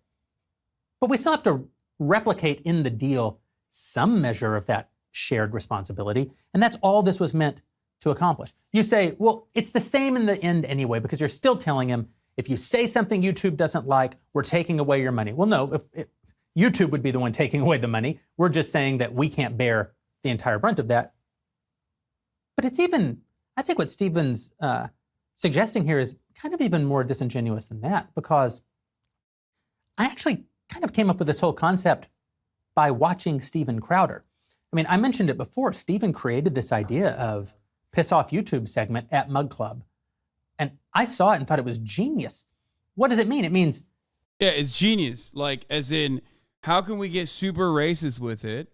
But we still have to replicate in the deal some measure of that shared responsibility. And that's all this was meant to accomplish. You say, well, it's the same in the end anyway, because you're still telling him, if you say something YouTube doesn't like, we're taking away your money. Well, no, if YouTube would be the one taking away the money. We're just saying that we can't bear the entire brunt of that. But it's even, I think what Stephen's suggesting here is kind of even more disingenuous than that, because I actually kind of came up with this whole concept by watching Steven Crowder. I mean, I mentioned it before. Stephen created this idea of Piss Off YouTube segment at Mug Club. And I saw it and thought it was genius. What does it mean? It means... Yeah, it's genius. Like, as in, how can we get super racist with it,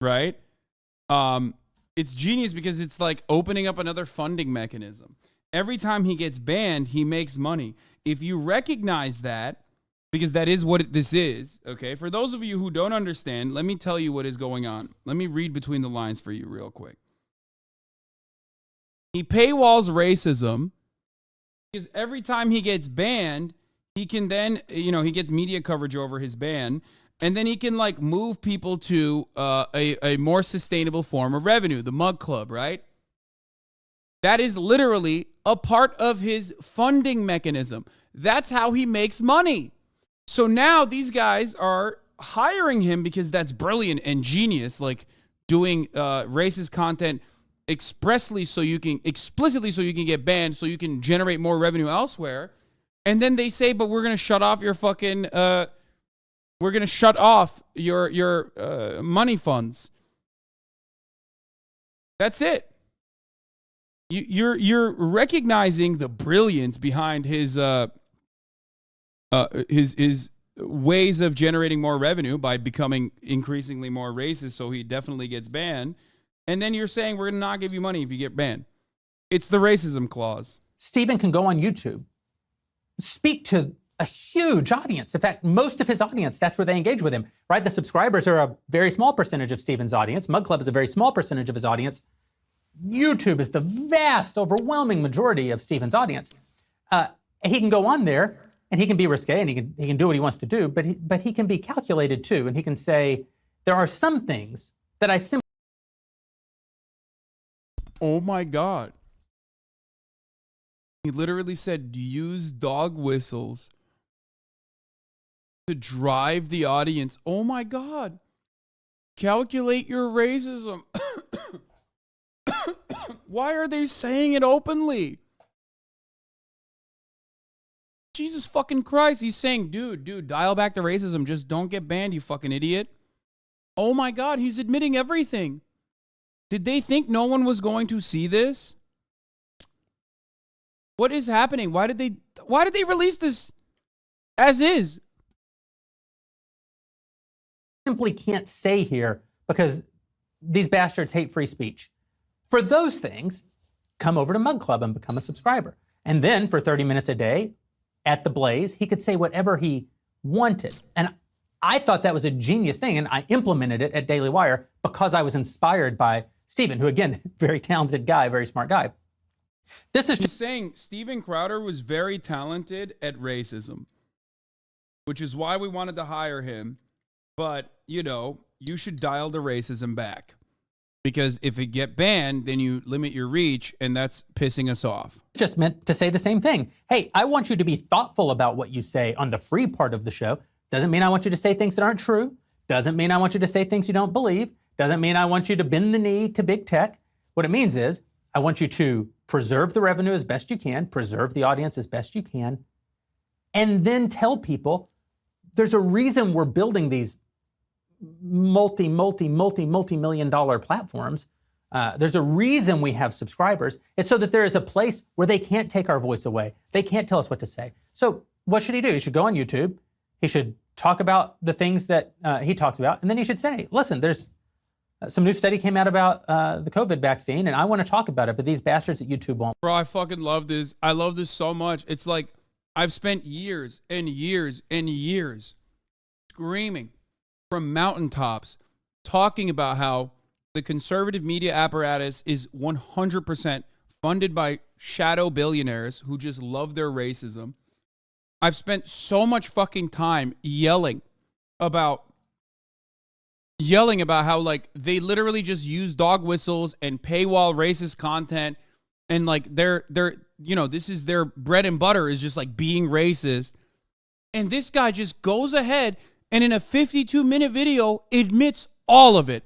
right? It's genius because it's like opening up another funding mechanism. Every time he gets banned, he makes money. If you recognize that, because that is what this is, okay? For those of you who don't understand, let me tell you what is going on. Let me read between the lines for you real quick. He paywalls racism because every time he gets banned, he can then, he gets media coverage over his ban, and then he can like move people to a more sustainable form of revenue, the Mug Club, right? That is literally a part of his funding mechanism. That's how he makes money. So now these guys are hiring him because that's brilliant and genius, like doing racist content explicitly so you can get banned, so you can generate more revenue elsewhere. And then they say, but we're going to shut off your fucking, we're going to shut off your money funds. That's it. You're recognizing the brilliance behind his ways of generating more revenue by becoming increasingly more racist, so he definitely gets banned. And then you're saying we're going to not give you money if you get banned. It's the racism clause. Stephen can go on YouTube, speak to a huge audience. In fact, most of his audience, that's where they engage with him, right? The subscribers are a very small percentage of Stephen's audience. Mug Club is a very small percentage of his audience. YouTube is the vast, overwhelming majority of Stephen's audience. He can go on there and he can be risque and he can do what he wants to do, but he can be calculated too. And he can say, there are some things that I simply... Oh my God. He literally said, use dog whistles to drive the audience. Oh my God. Calculate your racism. Why are they saying it openly? Jesus fucking Christ. He's saying, dude, dial back the racism. Just don't get banned, you fucking idiot. Oh my God, he's admitting everything. Did they think no one was going to see this? What is happening? Why did they release this as is? Simply can't say here because these bastards hate free speech. For those things, come over to Mug Club and become a subscriber. And then for 30 minutes a day at the Blaze, he could say whatever he wanted. And I thought that was a genius thing, and I implemented it at Daily Wire because I was inspired by Stephen, who, again, very talented guy, very smart guy. This is just saying Steven Crowder was very talented at racism, which is why we wanted to hire him. But, you should dial the racism back. Because if it get banned, then you limit your reach, and that's pissing us off. Just meant to say the same thing. Hey, I want you to be thoughtful about what you say on the free part of the show. Doesn't mean I want you to say things that aren't true. Doesn't mean I want you to say things you don't believe. Doesn't mean I want you to bend the knee to big tech. What it means is I want you to preserve the revenue as best you can, preserve the audience as best you can, and then tell people there's a reason we're building these multi-million dollar platforms. There's a reason we have subscribers. It's so that there is a place where they can't take our voice away. They can't tell us what to say. So what should he do? He should go on YouTube. He should talk about the things that he talks about. And then he should say, listen, there's some new study came out about the COVID vaccine, and I want to talk about it, but these bastards at YouTube won't. Bro, I fucking love this. I love this so much. It's like I've spent years and years and years screaming from mountaintops talking about how the conservative media apparatus is 100% funded by shadow billionaires who just love their racism. I've spent so much fucking time yelling about how like they literally just use dog whistles and paywall racist content, and like they're this is their bread and butter, is just like being racist. And this guy just goes ahead and in a 52-minute video admits all of it.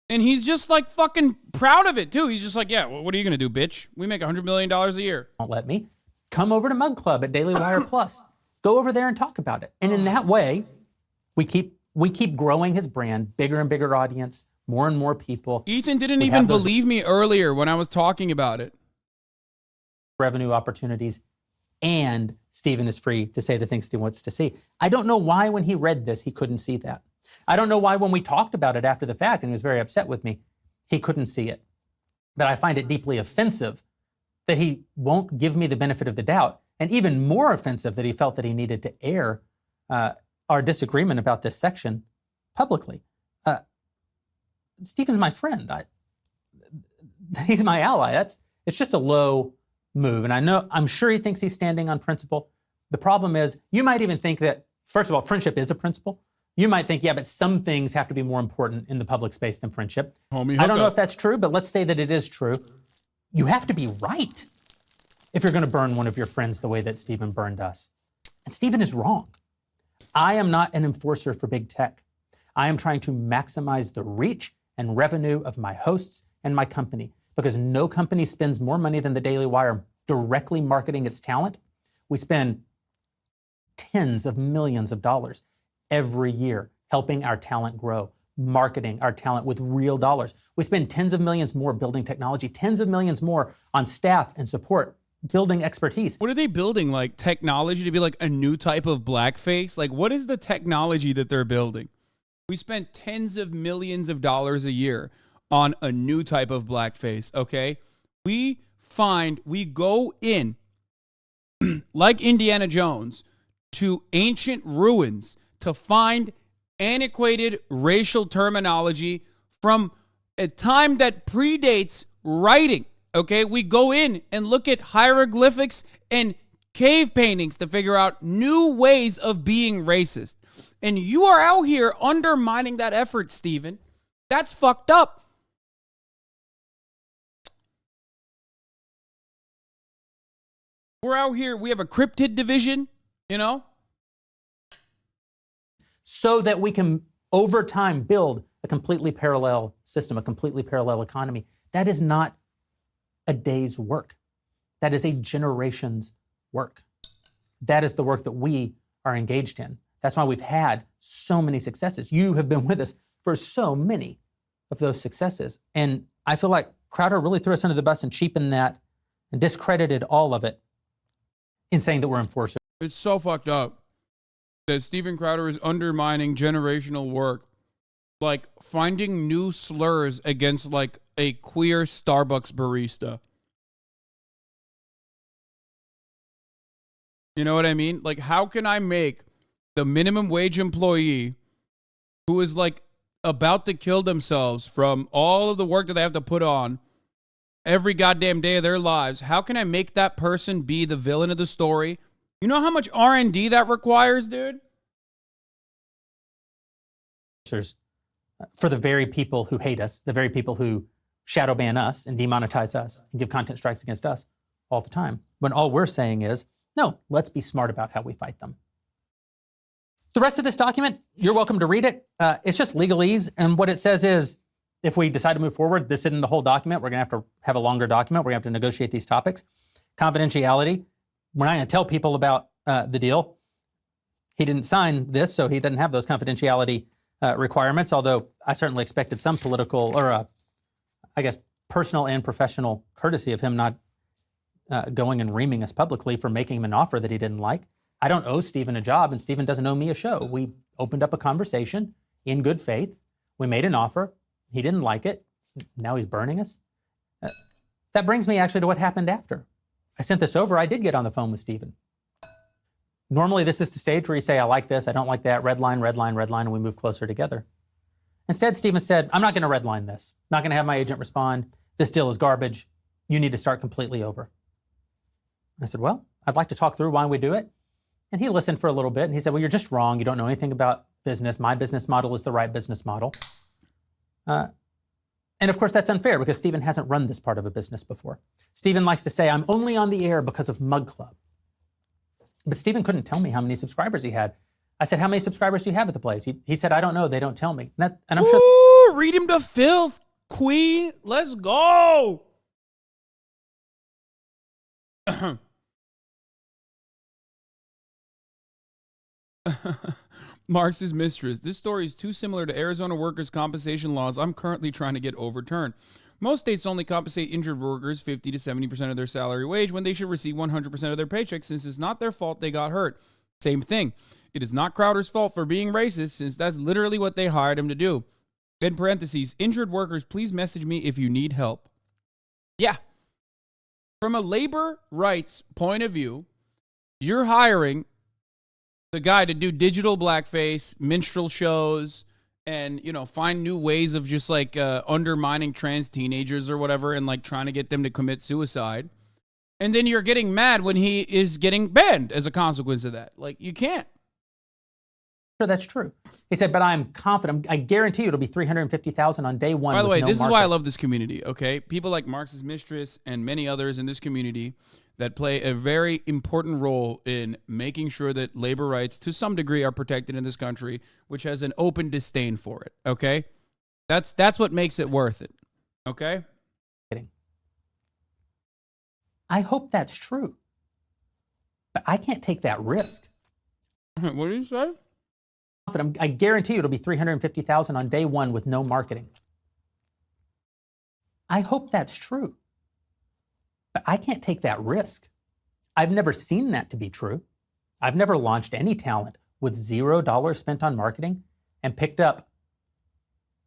And he's just like fucking proud of it too. He's just like, yeah, well, what are you going to do, bitch? We make $100 million a year. Won't let me. Come over to Mug Club at Daily Wire Plus. Go over there and talk about it. And in that way, we keep growing his brand, bigger and bigger audience, more and more people. Ethan didn't even believe me earlier when I was talking about it. Revenue opportunities, and Stephen is free to say the things he wants to see. I don't know why when he read this, he couldn't see that. I don't know why when we talked about it after the fact and he was very upset with me, he couldn't see it. But I find it deeply offensive that he won't give me the benefit of the doubt, and even more offensive that he felt that he needed to air our disagreement about this section publicly. Stephen's my friend. He's my ally. It's just a low move. And I'm sure he thinks he's standing on principle. The problem is, you might even think that, first of all, friendship is a principle. You might think, yeah, but some things have to be more important in the public space than friendship. I don't know if that's true, but let's say that it is true. You have to be right if you're going to burn one of your friends the way that Stephen burned us. And Stephen is wrong. I am not an enforcer for big tech. I am trying to maximize the reach and revenue of my hosts and my company. because no company spends more money than the Daily Wire directly marketing its talent. We spend tens of millions of dollars every year helping our talent grow, marketing our talent with real dollars. We spend tens of millions more building technology, tens of millions more on staff and support, building expertise. What are they building? Like technology to be like a new type of blackface? Like what is the technology that they're building? We spend tens of millions of dollars a year on a new type of blackface, okay? We go in like Indiana Jones to ancient ruins to find antiquated racial terminology from a time that predates writing, okay? We go in and look at hieroglyphics and cave paintings to figure out new ways of being racist. And you are out here undermining that effort, Steven. That's fucked up. We're out here, we have a cryptid division, you know? So that we can, over time, build a completely parallel system, a completely parallel economy. That is not a day's work. That is a generation's work. That is the work that we are engaged in. That's why we've had so many successes. You have been with us for so many of those successes. And I feel like Crowder really threw us under the bus and cheapened that and discredited all of it in saying that we're enforcers. It's so fucked up that Steven Crowder is undermining generational work, like finding new slurs against like a queer Starbucks barista. You know what I mean? Like, how can I make the minimum wage employee who is like about to kill themselves from all of the work that they have to put on every goddamn day of their lives, how can I make that person be the villain of the story? You know how much R&D that requires, dude? For the very people who hate us, the very people who shadow ban us and demonetize us and give content strikes against us all the time, when all we're saying is, no, let's be smart about how we fight them. The rest of this document, you're welcome to read it. It's just legalese, and what it says is, if we decide to move forward, this isn't the whole document. We're going to have a longer document. We're going to have to negotiate these topics. Confidentiality. We're not going to tell people about the deal. He didn't sign this, so he doesn't have those confidentiality requirements, although I certainly expected some political or, I guess, personal and professional courtesy of him not going and reaming us publicly for making him an offer that he didn't like. I don't owe Steven a job, and Steven doesn't owe me a show. We opened up a conversation in good faith. We made an offer. He didn't like it. Now he's burning us. That brings me actually to what happened after. I sent this over. I did get on the phone with Steven. Normally, this is the stage where you say, I like this, I don't like that, red line, and we move closer together. Instead, Steven said, I'm not going to redline this. I'm not going to have my agent respond. This deal is garbage. You need to start completely over. I said, well, I'd like to talk through why we do it. And he listened for a little bit, and he said, well, you're just wrong. You don't know anything about business. My business model is the right business model. And of course, that's unfair because Steven hasn't run this part of a business before. Steven likes to say, I'm only on the air because of Mug Club. But Steven couldn't tell me how many subscribers he had. I said, how many subscribers do you have at the place? He said, I don't know. They don't tell me. And I'm sure. Ooh, read him to filth, queen. Let's go. Marx's mistress. This story is too similar to Arizona workers' compensation laws I'm currently trying to get overturned. Most states only compensate injured workers 50 to 70% of their salary wage when they should receive 100% of their paycheck since it's not their fault they got hurt. Same thing. It is not Crowder's fault for being racist since that's literally what they hired him to do. In parentheses, injured workers, please message me if you need help. Yeah. From a labor rights point of view, you're hiring the guy to do digital blackface, minstrel shows, and, you know, find new ways of just like undermining trans teenagers or whatever and like trying to get them to commit suicide. And then you're getting mad when he is getting banned as a consequence of that. Like, you can't. Sure, that's true. He said, but I'm confident. I guarantee you it'll be $350,000 on day one. By the way, no this markup. is why I love this community, okay? People like Marx's mistress and many others in this community that play a very important role in making sure that labor rights to some degree are protected in this country, which has an open disdain for it, okay? That's what makes it worth it, okay? I hope that's true. But I can't take that risk. What did you say? I guarantee you it'll be $350,000 on day one with no marketing. I hope that's true. But I can't take that risk. I've never seen that to be true. I've never launched any talent with $0 spent on marketing and picked up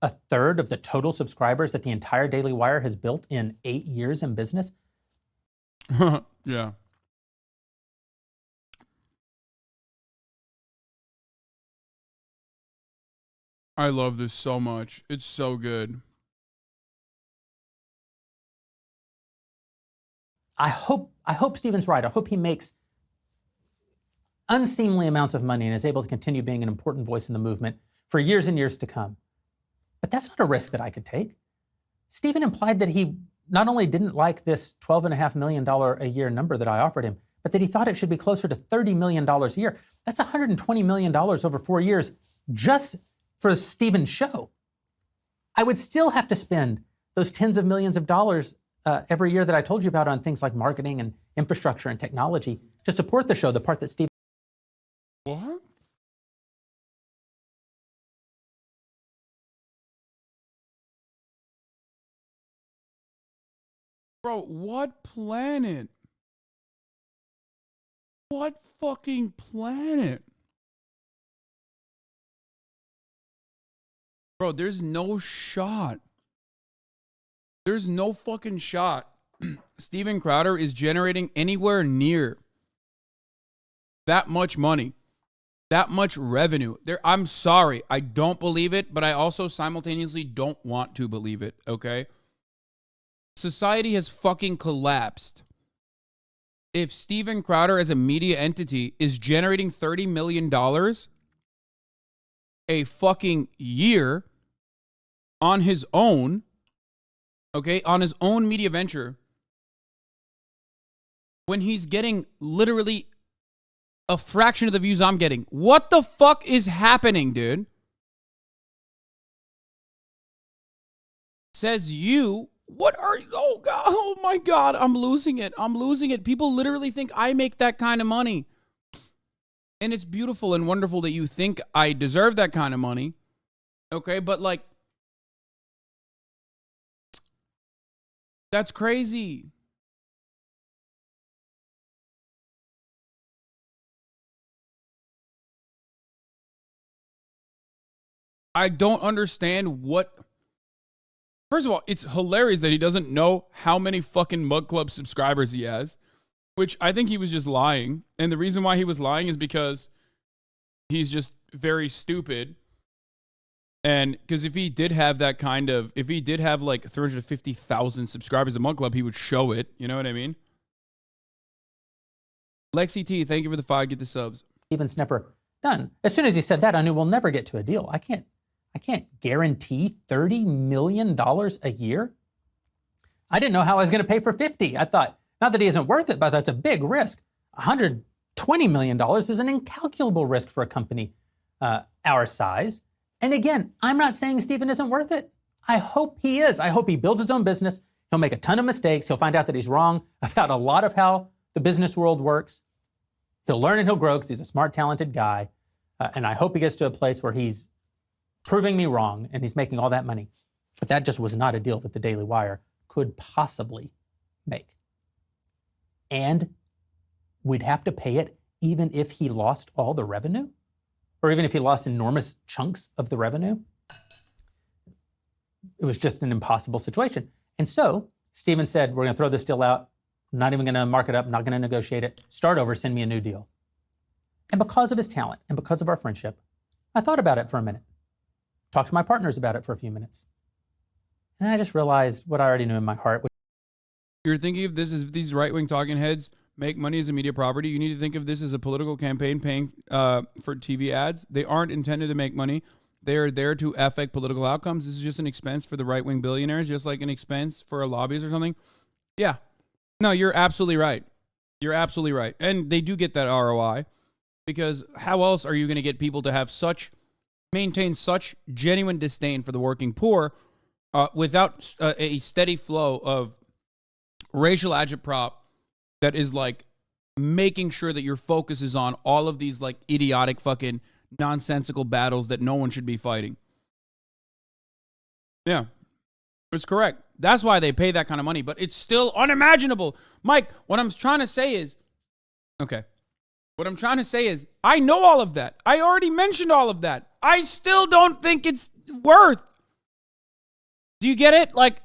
a third of the total subscribers that the entire Daily Wire has built in 8 years in business. Yeah. I love this so much. It's so good. I hope Stephen's right. I hope he makes unseemly amounts of money and is able to continue being an important voice in the movement for years and years to come. But that's not a risk that I could take. Stephen implied that he not only didn't like this $12.5 million a year number that I offered him, but that he thought it should be closer to $30 million a year. That's $120 million over 4 years just for Stephen's show. I would still have to spend those tens of millions of dollars every year that I told you about on things like marketing and infrastructure and technology to support the show, the part that Stephen... What? Bro, what planet? What fucking planet? Bro, there's no shot. There's no fucking shot. Steven Crowder is generating anywhere near that much money, that much revenue. I'm sorry. I don't believe it, but I also simultaneously don't want to believe it, okay? Society has fucking collapsed. If Steven Crowder as a media entity is generating $30 million a fucking year on his own, okay, on his own media venture, when he's getting literally a fraction of the views I'm getting, what the fuck is happening, dude? Says you. What are you? Oh, God. Oh, my God. I'm losing it. I'm losing it. People literally think I make that kind of money. And it's beautiful and wonderful that you think I deserve that kind of money. Okay, but like, that's crazy. I don't understand what... First of all, it's hilarious that he doesn't know how many fucking Mug Club subscribers he has, which I think he was just lying. And the reason why he was lying is because he's just very stupid. And because if he did have like 350,000 subscribers at Mug Club, he would show it. You know what I mean? Lexi T, thank you for the 5. Get the subs. Stephen's never done. As soon as he said that, I knew we'll never get to a deal. I can't guarantee $30 million a year. I didn't know how I was going to pay for 50. I thought, not that he isn't worth it, but that's a big risk. $120 million is an incalculable risk for a company our size. And again, I'm not saying Stephen isn't worth it. I hope he is. I hope he builds his own business. He'll make a ton of mistakes. He'll find out that he's wrong about a lot of how the business world works. He'll learn and he'll grow because he's a smart, talented guy. And I hope he gets to a place where he's proving me wrong and he's making all that money. But that just was not a deal that the Daily Wire could possibly make. And we'd have to pay it even if he lost all the revenue, or even if he lost enormous chunks of the revenue. It was just an impossible situation. And so Stephen said, we're going to throw this deal out. I'm not even going to mark it up. I'm not going to negotiate it. Start over. Send me a new deal. And because of his talent and because of our friendship, I thought about it for a minute. Talked to my partners about it for a few minutes. And I just realized what I already knew in my heart. You're thinking of this as if these right-wing talking heads make money as a media property. You need to think of this as a political campaign paying for TV ads. They aren't intended to make money. They are there to affect political outcomes. This is just an expense for the right-wing billionaires, just like an expense for a lobbyist or something. Yeah. No, you're absolutely right. You're absolutely right. And they do get that ROI, because how else are you going to get people to maintain such genuine disdain for the working poor without a steady flow of racial agitprop that is like making sure that your focus is on all of these like idiotic fucking nonsensical battles that no one should be fighting. Yeah, it's correct. That's why they pay that kind of money, but it's still unimaginable. Mike, what I'm trying to say is, okay, what I'm trying to say is, I know all of that. I already mentioned all of that. I still don't think it's worth. Do you get it? Like,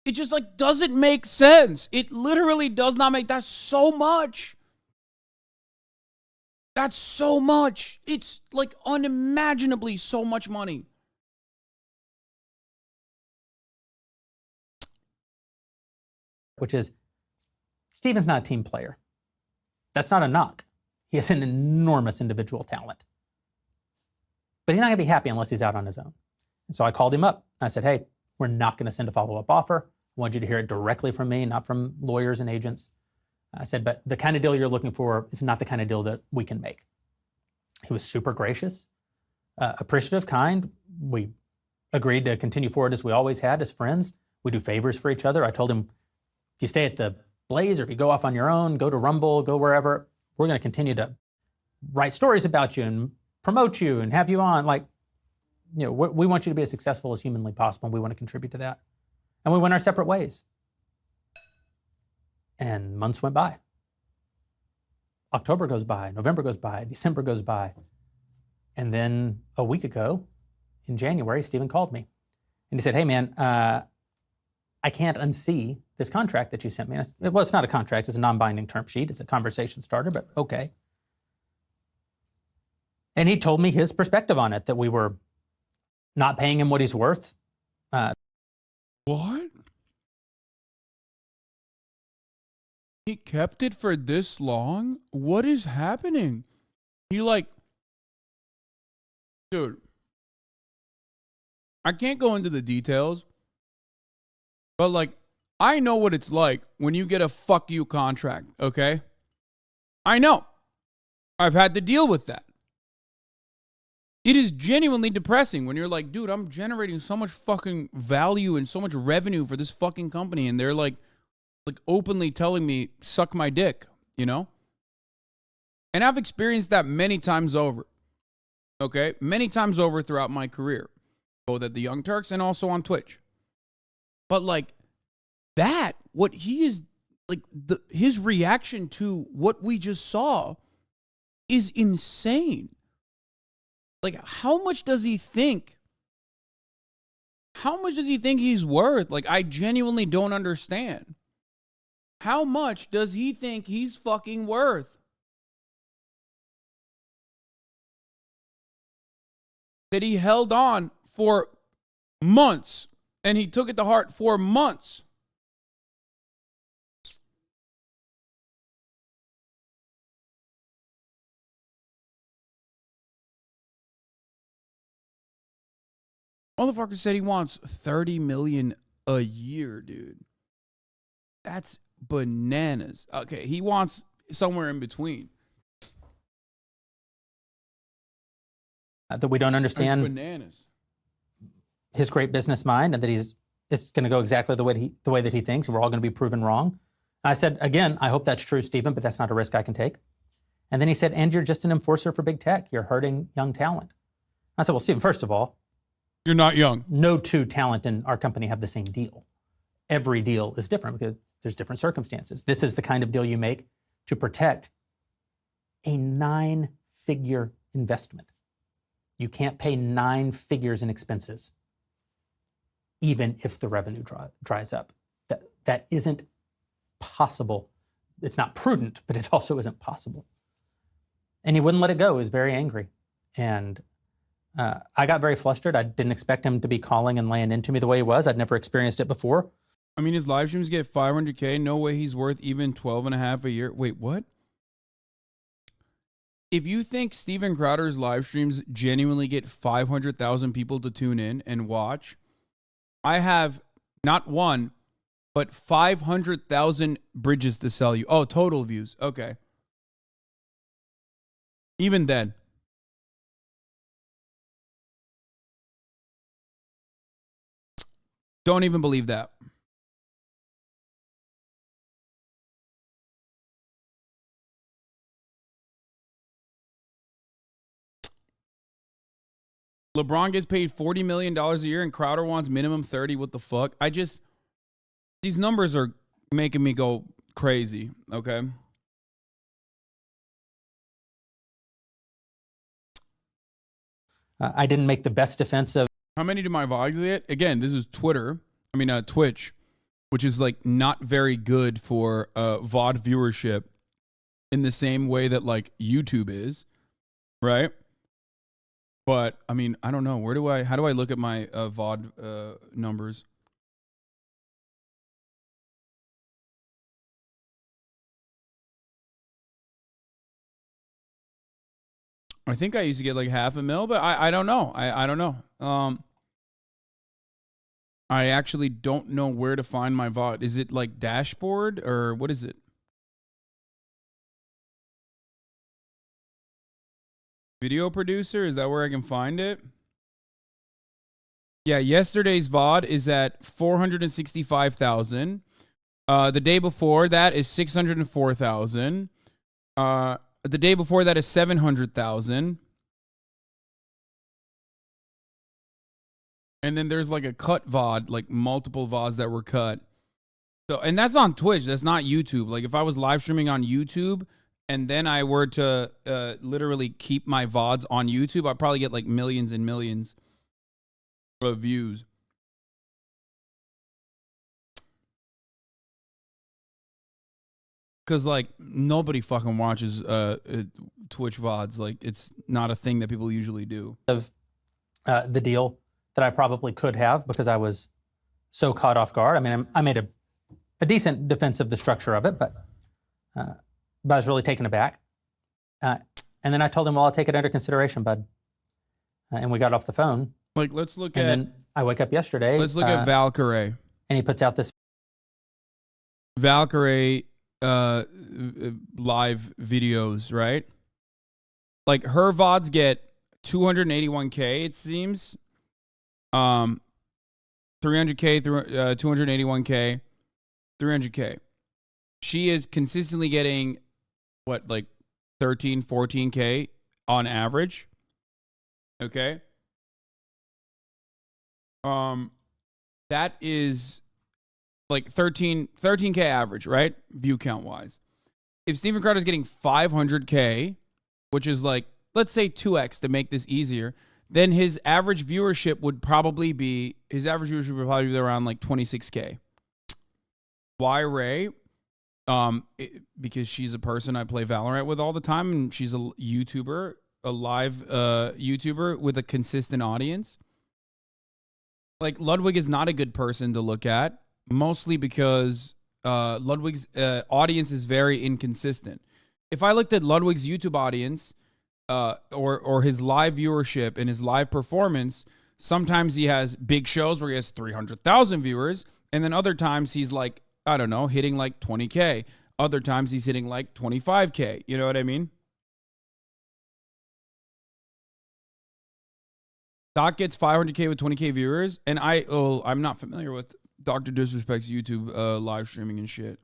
it just like doesn't make sense. It literally does not make, that's so much. That's so much. It's like unimaginably so much money. Which is, Steven's not a team player. That's not a knock. He has an enormous individual talent. But he's not going to be happy unless he's out on his own. And so I called him up. I said, hey, we're not going to send a follow-up offer. I want you to hear it directly from me, not from lawyers and agents. I said, but the kind of deal you're looking for is not the kind of deal that we can make. He was super gracious, appreciative, kind. We agreed to continue forward as we always had as friends. We do favors for each other. I told him, if you stay at the Blaze or if you go off on your own, go to Rumble, go wherever, we're going to continue to write stories about you and promote you and have you on. Like, you know, we want you to be as successful as humanly possible, and we want to contribute to that. And we went our separate ways. And months went by. October goes by, November goes by, December goes by. And then a week ago, in January, Steven called me. And he said, hey, man, I can't unsee this contract that you sent me. And I said, well, it's not a contract. It's a non-binding term sheet. It's a conversation starter, but okay. And he told me his perspective on it, that we were not paying him what he's worth. What? He kept it for this long? What is happening? He like, dude, I can't go into the details, but like, I know what it's like when you get a fuck you contract, okay? I know. I've had to deal with that. It is genuinely depressing when you're like, dude, I'm generating so much fucking value and so much revenue for this fucking company, and they're like openly telling me, suck my dick, you know? And I've experienced that many times over, okay? Many times over throughout my career, both at the Young Turks and also on Twitch. But like that, what he is, like his reaction to what we just saw is insane. Like, how much does he think? How much does he think he's worth? Like, I genuinely don't understand. How much does he think he's fucking worth? That he held on for months, and he took it to heart for months. Motherfucker said he wants $30 million a year, dude. That's bananas. Okay, he wants somewhere in between. That we don't understand That's bananas. his great business mind, and that it's going to go exactly the way that he thinks, and we're all going to be proven wrong. And I said, again, I hope that's true, Steven, but that's not a risk I can take. And then he said, and you're just an enforcer for big tech. You're hurting young talent. I said, well, Steven, first of all, you're not young. No two talent in our company have the same deal. Every deal is different because there's different circumstances. This is the kind of deal you make to protect a 9-figure investment. You can't pay 9 figures in expenses, even if the revenue dries up. That isn't possible. It's not prudent, but it also isn't possible. And he wouldn't let it go. He was very angry. And I got very flustered. I didn't expect him to be calling and laying into me the way he was. I'd never experienced it before. I mean, his live streams get 500K. No way he's worth even 12 and a half a year. Wait, what? If you think Steven Crowder's live streams genuinely get 500,000 people to tune in and watch, I have not one, but 500,000 bridges to sell you. Oh, total views. Okay. Even then. Don't even believe that. LeBron gets paid $40 million a year and Crowder wants minimum 30. What the fuck? These numbers are making me go crazy, okay? I didn't make the best defense of. How many do my VODs get? Again, this is Twitch, which is like not very good for VOD viewership in the same way that like YouTube is, right? But I mean, I don't know. How do I look at my VOD numbers? I think I used to get like $500,000, but I don't know. I don't know. I actually don't know where to find my VOD. Is it like dashboard or what is it? Video producer? Is that where I can find it? Yeah, yesterday's VOD is at 465,000. The day before that is 604,000. The day before that is 700,000. And then there's like a cut VOD, like multiple VODs that were cut. So, and that's on Twitch. That's not YouTube. Like if I was live streaming on YouTube and then I were to literally keep my VODs on YouTube, I'd probably get like millions and millions of views. Because, like, nobody fucking watches Twitch VODs. Like, it's not a thing that people usually do. Of the deal that I probably could have because I was so caught off guard. I mean, I made a decent defense of the structure of it, but I was really taken aback. And then I told him, well, I'll take it under consideration, bud. And we got off the phone. Like, let's look and then I wake up yesterday. Let's look at Valkyrie. And he puts out this. Valkyrie live videos, right? Like her VODs get 281K, it seems. 300K, 281K, 300K. She is consistently getting what, like 13, 14K on average. Okay. That is like 13K average, right? View count wise. If Steven Crowder is getting 500K, which is like, let's say 2x to make this easier, then his average viewership would probably be around like 26K. Why Ray? Because she's a person I play Valorant with all the time, and she's a YouTuber, a live YouTuber with a consistent audience. Like Ludwig is not a good person to look at. Mostly because Ludwig's audience is very inconsistent. If I looked at Ludwig's YouTube audience or his live viewership and his live performance, sometimes he has big shows where he has 300,000 viewers, and then other times he's like, I don't know, hitting like 20K. Other times he's hitting like 25K. You know what I mean? Doc gets 500K with 20K viewers, and I'm not familiar with Dr. Disrespect's YouTube live streaming and shit.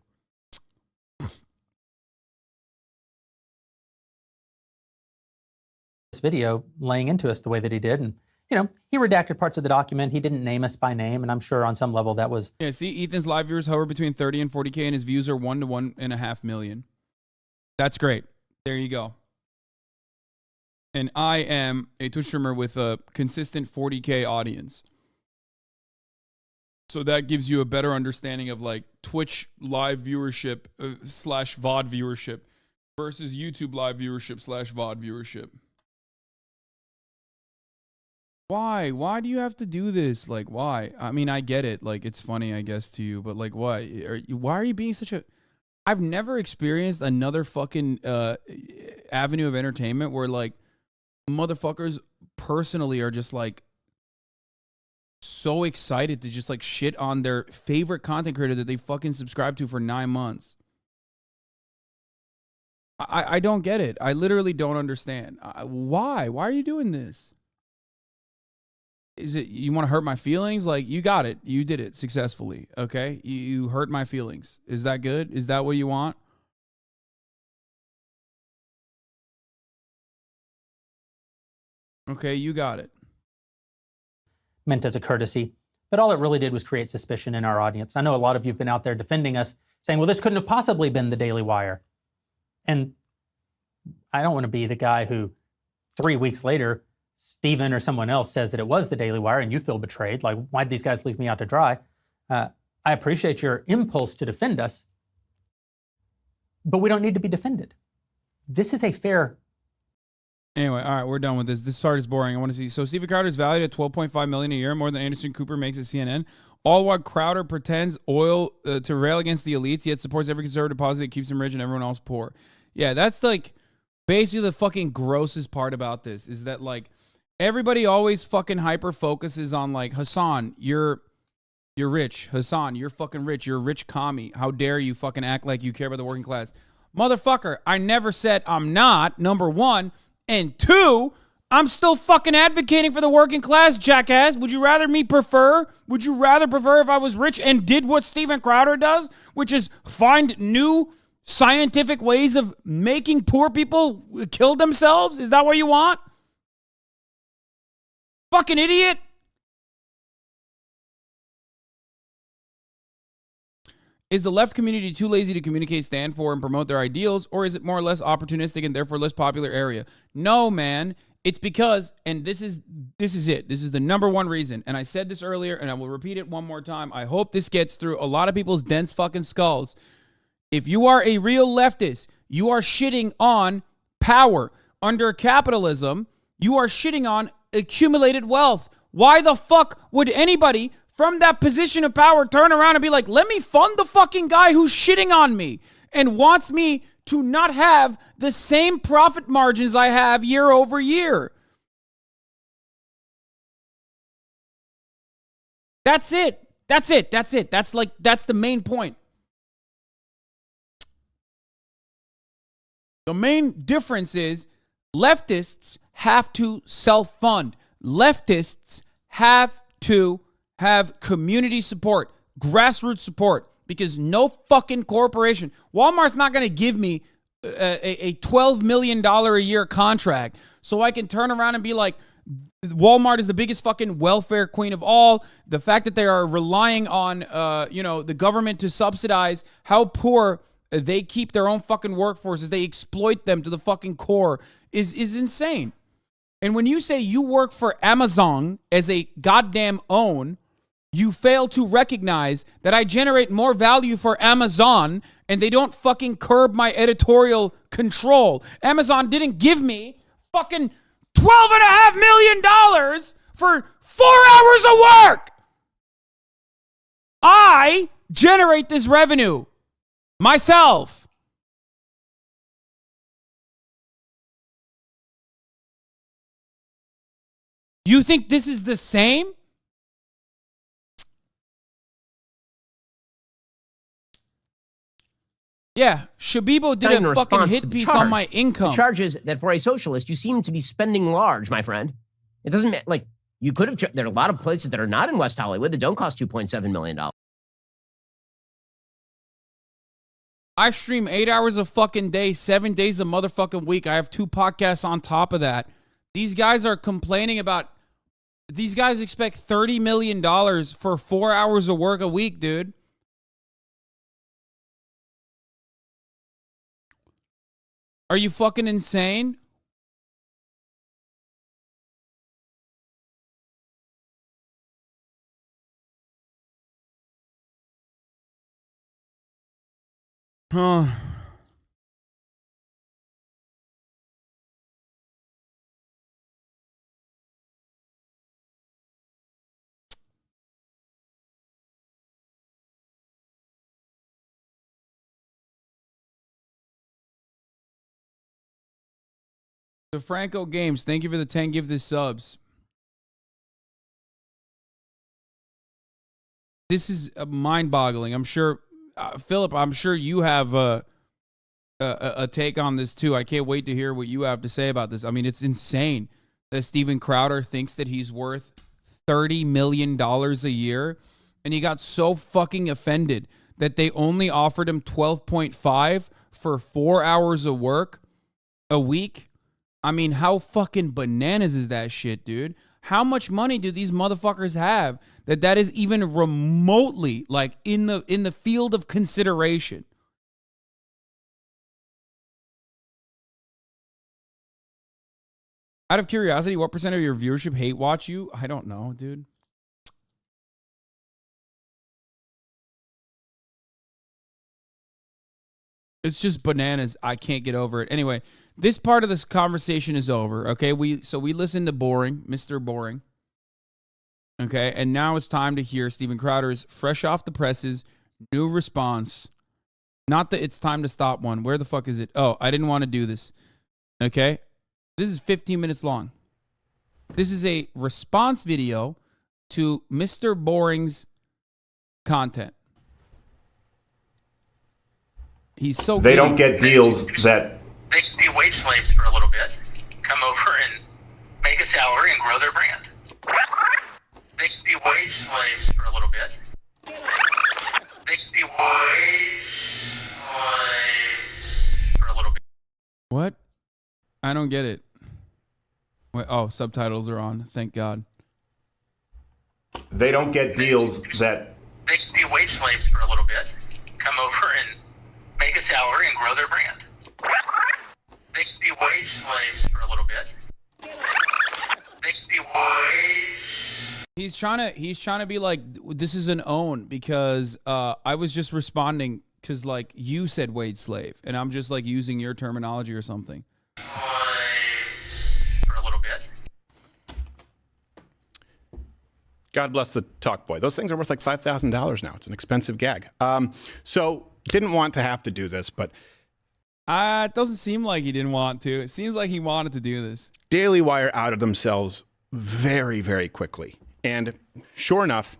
This video laying into us the way that he did, and he redacted parts of the document. He didn't name us by name, and I'm sure on some level that was. Yeah, see, Ethan's live viewers hover between 30 and 40K, and his views are 1 to 1.5 million. That's great. There you go. And I am a Twitch streamer with a consistent 40K audience. So that gives you a better understanding of like Twitch live viewership / VOD viewership versus YouTube live viewership / VOD viewership. Why? Why do you have to do this? Like, why? I mean, I get it. Like, it's funny, I guess, to you, but like, why? Why are you being such a... I've never experienced another fucking avenue of entertainment where like motherfuckers personally are just like so excited to just like shit on their favorite content creator that they fucking subscribe to for 9 months. I don't get it. I literally don't understand. Why? Why are you doing this? Is it you want to hurt my feelings? Like, you got it. You did it successfully. Okay? You hurt my feelings. Is that good? Is that what you want? Okay, you got it. meant as a courtesy. But all it really did was create suspicion in our audience. I know a lot of you have been out there defending us, saying, well, this couldn't have possibly been the Daily Wire. And I don't want to be the guy who 3 weeks later, Stephen or someone else says that it was the Daily Wire and you feel betrayed. Like, why'd these guys leave me out to dry? I appreciate your impulse to defend us, but we don't need to be defended. This is a fair. Anyway, all right, we're done with this. This part is boring. I want to see. So Steven Crowder is valued at $12.5 million a year, more than Anderson Cooper makes at CNN. All while Crowder pretends oil to rail against the elites, yet supports every conservative policy that keeps him rich and everyone else poor. Yeah, that's like basically the fucking grossest part about this is that like everybody always fucking hyper focuses on like, Hasan, you're rich. Hasan, you're fucking rich. You're a rich commie. How dare you fucking act like you care about the working class? Motherfucker, I never said I'm not, number one. And two, I'm still fucking advocating for the working class, jackass. Would you rather prefer if I was rich and did what Steven Crowder does, which is find new scientific ways of making poor people kill themselves? Is that what you want? Fucking idiot. Is the left community too lazy to communicate, stand for, and promote their ideals, or is it more or less opportunistic and therefore less popular area? No, man. It's because, and this is it. This is the number one reason. And I said this earlier, and I will repeat it one more time. I hope this gets through a lot of people's dense fucking skulls. If you are a real leftist, you are shitting on power. Under capitalism, you are shitting on accumulated wealth. Why the fuck would anybody from that position of power turn around and be like, let me fund the fucking guy who's shitting on me and wants me to not have the same profit margins I have year over year? That's it. That's the main point. The main difference is leftists have to self-fund. Leftists have to have community support, grassroots support, because no fucking corporation, Walmart's not going to give me a $12 million a year contract so I can turn around and be like, Walmart is the biggest fucking welfare queen of all. The fact that they are relying on, the government to subsidize how poor they keep their own fucking workforces, they exploit them to the fucking core, is insane. And when you say you work for Amazon as a goddamn own, you fail to recognize that I generate more value for Amazon and they don't fucking curb my editorial control. Amazon didn't give me fucking $12.5 million for 4 hours of work. I generate this revenue myself. You think this is the same? Yeah, Shabibo did a fucking hit piece on my income. The charge is that for a socialist, you seem to be spending large, my friend. It doesn't like you could have. There are a lot of places that are not in West Hollywood that don't cost $2.7 million. I stream 8 hours a fucking day, 7 days a motherfucking week. I have 2 podcasts on top of that. These guys are complaining about. These guys expect $30 million for 4 hours of work a week, dude. Are you fucking insane? Huh. The Franco Games, thank you for the 10 gifted subs. This is mind-boggling. I'm sure, Philip, I'm sure you have a take on this too. I can't wait to hear what you have to say about this. I mean, it's insane that Steven Crowder thinks that he's worth $30 million a year, and he got so fucking offended that they only offered him 12.5 for 4 hours of work a week. I mean, how fucking bananas is that shit, dude? How much money do these motherfuckers have that is even remotely like in the field of consideration? Out of curiosity, what percent of your viewership hate watch you? I don't know, dude. It's just bananas. I can't get over it. Anyway, this part of this conversation is over. Okay, we listened to Boring, Mr. Boring. Okay, and now it's time to hear Steven Crowder's fresh off the presses, new response. Not that it's time to stop one. Where the fuck is it? Oh, I didn't want to do this. Okay, this is 15 minutes long. This is a response video to Mr. Boring's content. He's so They good. don't get deals that They can be wage slaves for a little bit, come over and make a salary and grow their brand. They can be wage slaves for a little bit. They can be wage slaves for a little bit. What? I don't get it. Wait, oh, subtitles are on. Thank God. they don't get deals that They can be wage slaves for a little bit, come over and make a salary and grow their brand. They can be wage slaves for a little bit. They can be wage. He's trying to be like, this is an own because I was just responding because like you said wage slave and I'm just like using your terminology or something. Slaves for a little bit. God bless the talk boy. Those things are worth like $5,000 now. It's an expensive gag. So didn't want to have to do this, but it doesn't seem like he didn't want to. It seems like he wanted to do this. Daily Wire outed themselves very, very quickly. And sure enough,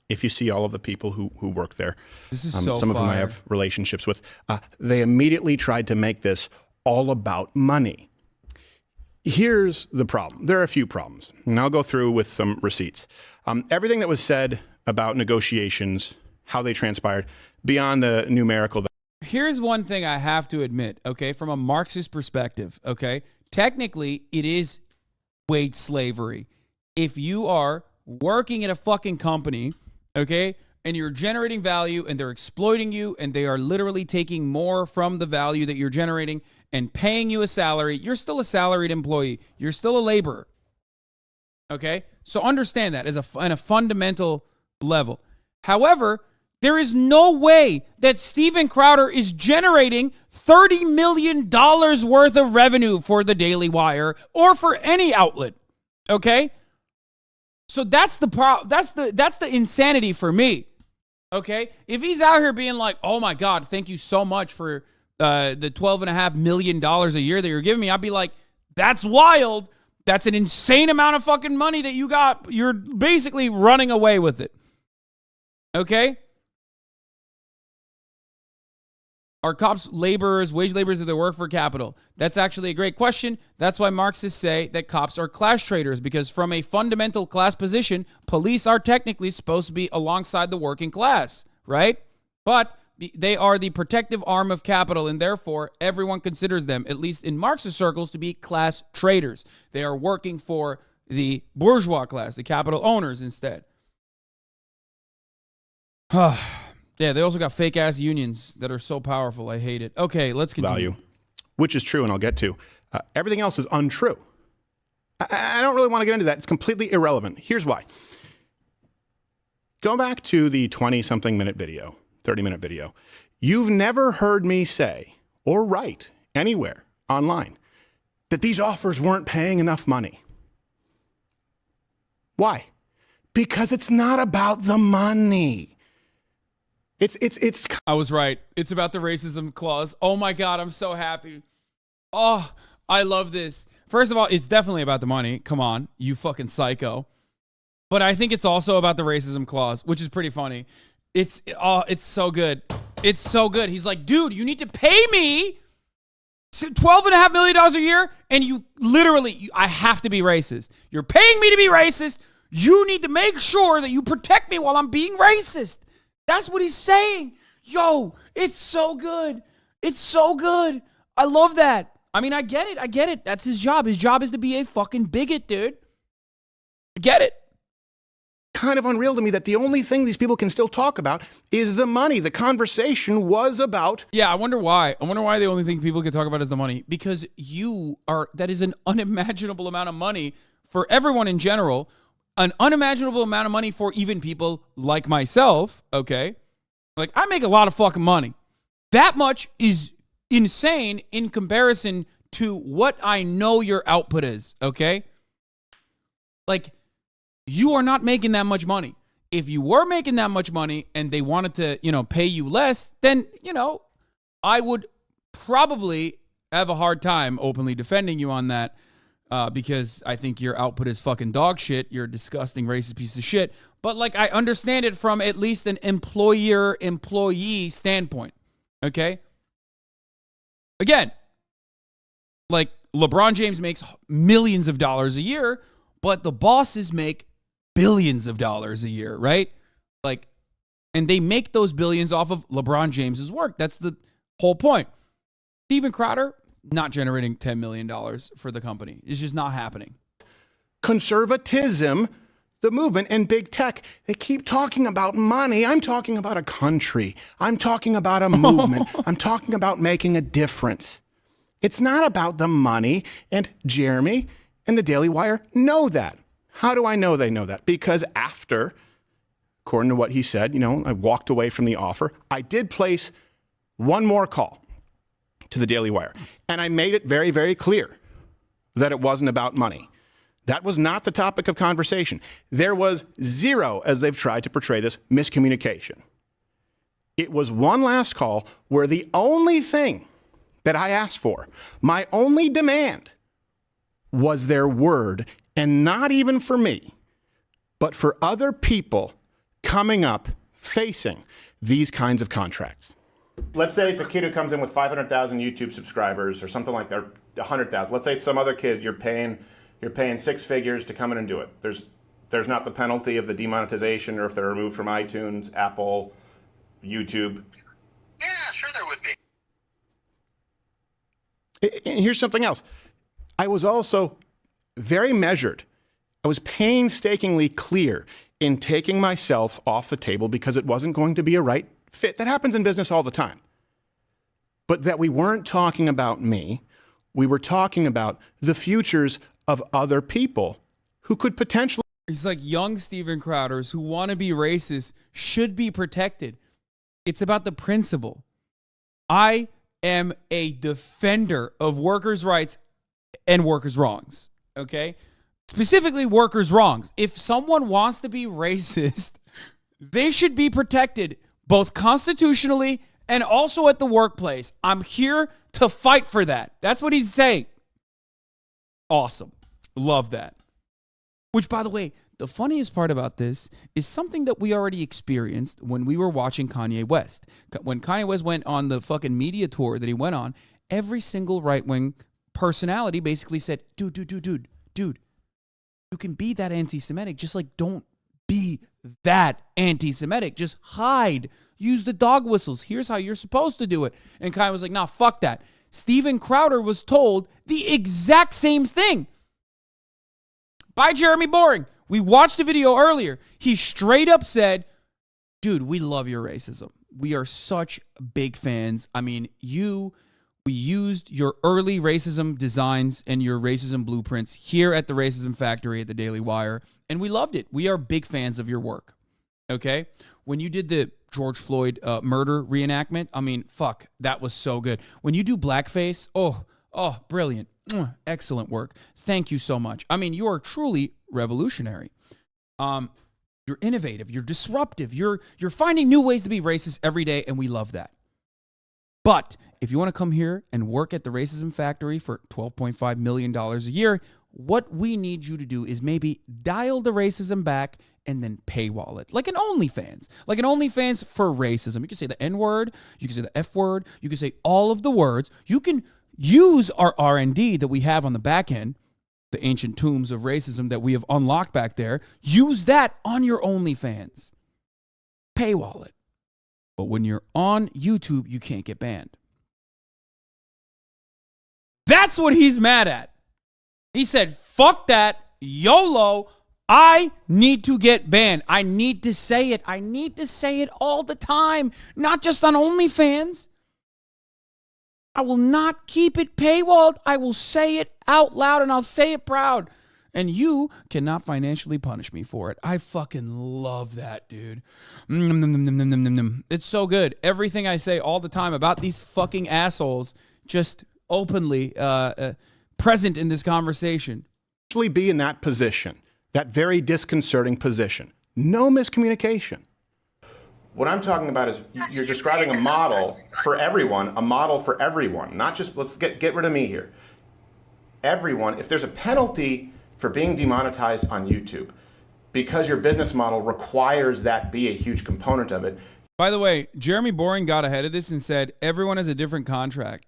if you see all of the people who work there, this is so some of whom I fire. have relationships with, they immediately tried to make this all about money. Here's the problem. There are a few problems, and I'll go through with some receipts. Everything that was said about negotiations, how they transpired, beyond the numerical. Here's one thing I have to admit, okay, from a Marxist perspective, okay, technically it is wage slavery. If you are working at a fucking company, okay, and you're generating value and they're exploiting you and they are literally taking more from the value that you're generating and paying you a salary, you're still a salaried employee. You're still a laborer. Okay? So understand that as on a fundamental level. However, there is no way that Steven Crowder is generating $30 million worth of revenue for the Daily Wire or for any outlet. Okay? So that's the that's the insanity for me. Okay? If he's out here being like, "Oh my God, thank you so much for the $12.5 million a year that you're giving me," I'd be like, "That's wild. That's an insane amount of fucking money that you got. You're basically running away with it." Okay? Are cops laborers, wage laborers if they work for capital? That's actually a great question. That's why Marxists say that cops are class traders, because from a fundamental class position, police are technically supposed to be alongside the working class, right? But they are the protective arm of capital, and therefore everyone considers them, at least in Marxist circles, to be class traders. They are working for the bourgeois class, the capital owners instead. Yeah, they also got fake-ass unions that are so powerful. I hate it. Okay, let's continue. Value, which is true, and I'll get to. Everything else is untrue. I don't really want to get into that. It's completely irrelevant. Here's why. Go back to the 20-something minute video, 30-minute video. You've never heard me say or write anywhere online that these offers weren't paying enough money. Why? Because it's not about the money. It's. I was right. It's about the racism clause. Oh my God, I'm so happy. Oh, I love this. First of all, it's definitely about the money. Come on, you fucking psycho. But I think it's also about the racism clause, which is pretty funny. It's so good. It's so good. He's like, dude, you need to pay me $12.5 million a year, and you literally, I have to be racist. You're paying me to be racist. You need to make sure that you protect me while I'm being racist. That's what he's saying. Yo, it's so good. It's so good. I love that. I mean, I get it. That's his job. His job is to be a fucking bigot, dude. Get it? Kind of unreal to me that the only thing these people can still talk about is the money. The conversation was about. Yeah, I wonder why. I wonder why the only thing people can talk about is the money. Because that is an unimaginable amount of money for everyone in general, an unimaginable amount of money for even people like myself, okay? Like, I make a lot of fucking money. That much is insane in comparison to what I know your output is, okay? Like, you are not making that much money. If you were making that much money and they wanted to, pay you less, then, I would probably have a hard time openly defending you on that because I think your output is fucking dog shit. You're a disgusting racist piece of shit. But, like, I understand it from at least an employer-employee standpoint, okay? Again, like, LeBron James makes millions of dollars a year, but the bosses make billions of dollars a year, right? Like, and they make those billions off of LeBron James's work. That's the whole point. Steven Crowder, not generating $10 million for the company. It's just not happening. Conservatism, the movement, and big tech, they keep talking about money. I'm talking about a country. I'm talking about a movement. I'm talking about making a difference. It's not about the money, and Jeremy and the Daily Wire know that. How do I know they know that? Because after, according to what he said, I walked away from the offer. I did place one more call to the Daily Wire, and I made it very, very clear that it wasn't about money. That was not the topic of conversation. There was zero, as they've tried to portray this, miscommunication. It was one last call where the only thing that I asked for, my only demand, was their word, and not even for me, but for other people coming up facing these kinds of contracts. Let's say it's a kid who comes in with 500,000 YouTube subscribers or something like that, 100,000. Let's say it's some other kid you're paying 6 figures to come in and do it. There's not the penalty of the demonetization or if they're removed from iTunes, Apple, YouTube. Yeah, sure there would be. And here's something else. I was also very measured. I was painstakingly clear in taking myself off the table because it wasn't going to be a right fit. That happens in business all the time. But that we weren't talking about me. We were talking about the futures of other people who could potentially. It's like young Steven Crowders who want to be racist should be protected. It's about the principle. I am a defender of workers' rights and workers' wrongs. Okay? Specifically workers' wrongs. If someone wants to be racist, they should be protected both constitutionally and also at the workplace. I'm here to fight for that. That's what he's saying. Awesome. Love that. Which, by the way, the funniest part about this is something that we already experienced when we were watching Kanye West. When Kanye West went on the fucking media tour that he went on, every single right-wing personality basically said, dude, you can be that anti-Semitic, just like don't be that anti-Semitic. Just hide. Use the dog whistles. Here's how you're supposed to do it. And Kanye was like, nah, fuck that. Steven Crowder was told the exact same thing by Jeremy Boring. We watched the video earlier. He straight up said, dude, we love your racism. We are such big fans. I mean, we used your early racism designs and your racism blueprints here at the Racism Factory at the Daily Wire, and we loved it. We are big fans of your work, okay? When you did the George Floyd murder reenactment, I mean, fuck, that was so good. When you do blackface, oh, brilliant. Excellent work. Thank you so much. I mean, you are truly revolutionary. You're innovative. You're disruptive. You're finding new ways to be racist every day, and we love that. But if you want to come here and work at the Racism Factory for $12.5 million a year, what we need you to do is maybe dial the racism back and then paywall it. Like an OnlyFans. Like an OnlyFans for racism. You can say the N-word. You can say the F-word. You can say all of the words. You can use our R&D that we have on the back end, the ancient tombs of racism that we have unlocked back there. Use that on your OnlyFans. Paywall it. But when you're on YouTube, you can't get banned. That's what he's mad at. He said, fuck that, YOLO, I need to get banned. I need to say it. I need to say it all the time, not just on OnlyFans. I will not keep it paywalled. I will say it out loud, and I'll say it proud. And you cannot financially punish me for it. I fucking love that, dude. It's so good. Everything I say all the time about these fucking assholes just openly present in this conversation. Actually be in that position, that very disconcerting position. No miscommunication. What I'm talking about is you're describing a model for everyone, not just, let's get rid of me here. Everyone, if there's a penalty for being demonetized on YouTube, because your business model requires that be a huge component of it. By the way, Jeremy Boring got ahead of this and said, everyone has a different contract.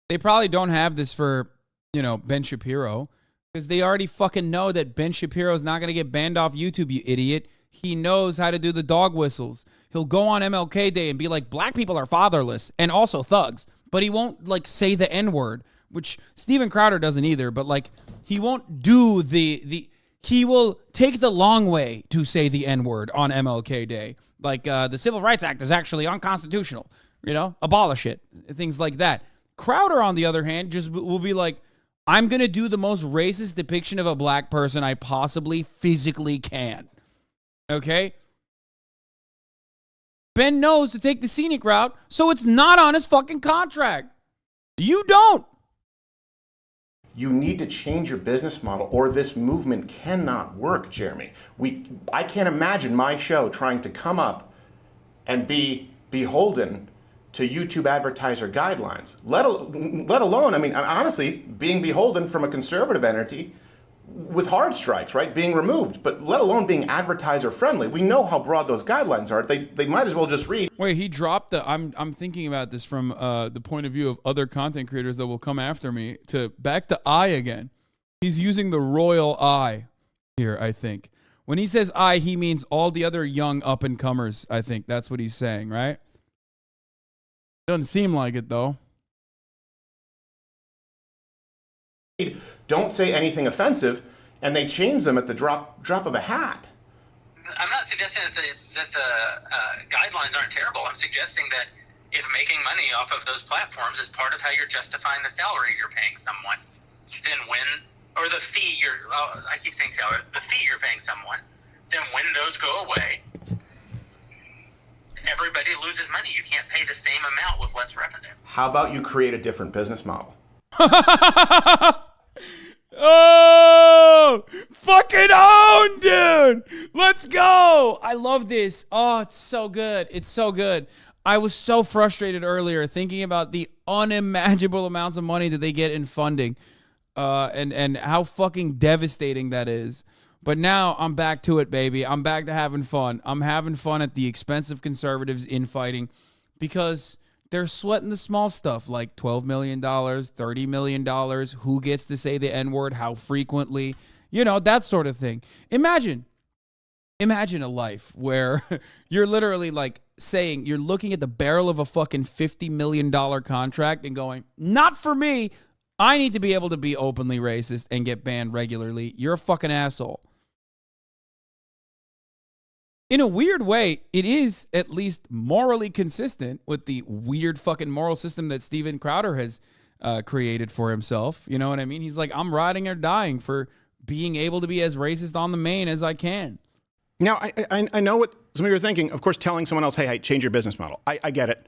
They probably don't have this for, Ben Shapiro, because they already fucking know that Ben Shapiro's not going to get banned off YouTube, you idiot. He knows how to do the dog whistles. He'll go on MLK Day and be like, black people are fatherless and also thugs, but he won't say the N-word, which Steven Crowder doesn't either, but he won't do he will take the long way to say the N-word on MLK Day. The Civil Rights Act is actually unconstitutional, abolish it, things like that. Crowder, on the other hand, just will be like, I'm going to do the most racist depiction of a black person I possibly physically can. Okay? Ben knows to take the scenic route, so it's not on his fucking contract. You don't. You need to change your business model or this movement cannot work, Jeremy. I can't imagine my show trying to come up and be beholden to YouTube advertiser guidelines, let alone, honestly, being beholden from a conservative entity with hard strikes, right? Being removed, but let alone being advertiser friendly. We know how broad those guidelines are. They might as well just read. Wait, he dropped I'm thinking about this from the point of view of other content creators that will come after me to back to I again. He's using the royal I here, I think. When he says I, he means all the other young up and comers. I think that's what he's saying, right? Doesn't seem like it though. Don't say anything offensive, and they change them at the drop of a hat. I'm not suggesting that the guidelines aren't terrible. I'm suggesting that if making money off of those platforms is part of how you're justifying the salary you're paying someone, then or the fee I keep saying salary, the fee you're paying someone, then when those go away, everybody loses money. You can't pay the same amount with less revenue. How about you create a different business model? Oh, fucking own, dude. Let's go. I love this. Oh, it's so good. It's so good. I was so frustrated earlier thinking about the unimaginable amounts of money that they get in funding and how fucking devastating that is. But now I'm back to it, baby. I'm back to having fun. I'm having fun at the expense of conservatives infighting because they're sweating the small stuff like $12 million, $30 million, who gets to say the N-word, how frequently, that sort of thing. Imagine a life where you're literally saying, you're looking at the barrel of a fucking $50 million contract and going, not for me. I need to be able to be openly racist and get banned regularly. You're a fucking asshole. In a weird way, it is at least morally consistent with the weird fucking moral system that Steven Crowder has created for himself. You know what I mean? He's like, I'm riding or dying for being able to be as racist on the main as I can. Now, I know what some of you are thinking. Of course, telling someone else, hey, change your business model. I get it.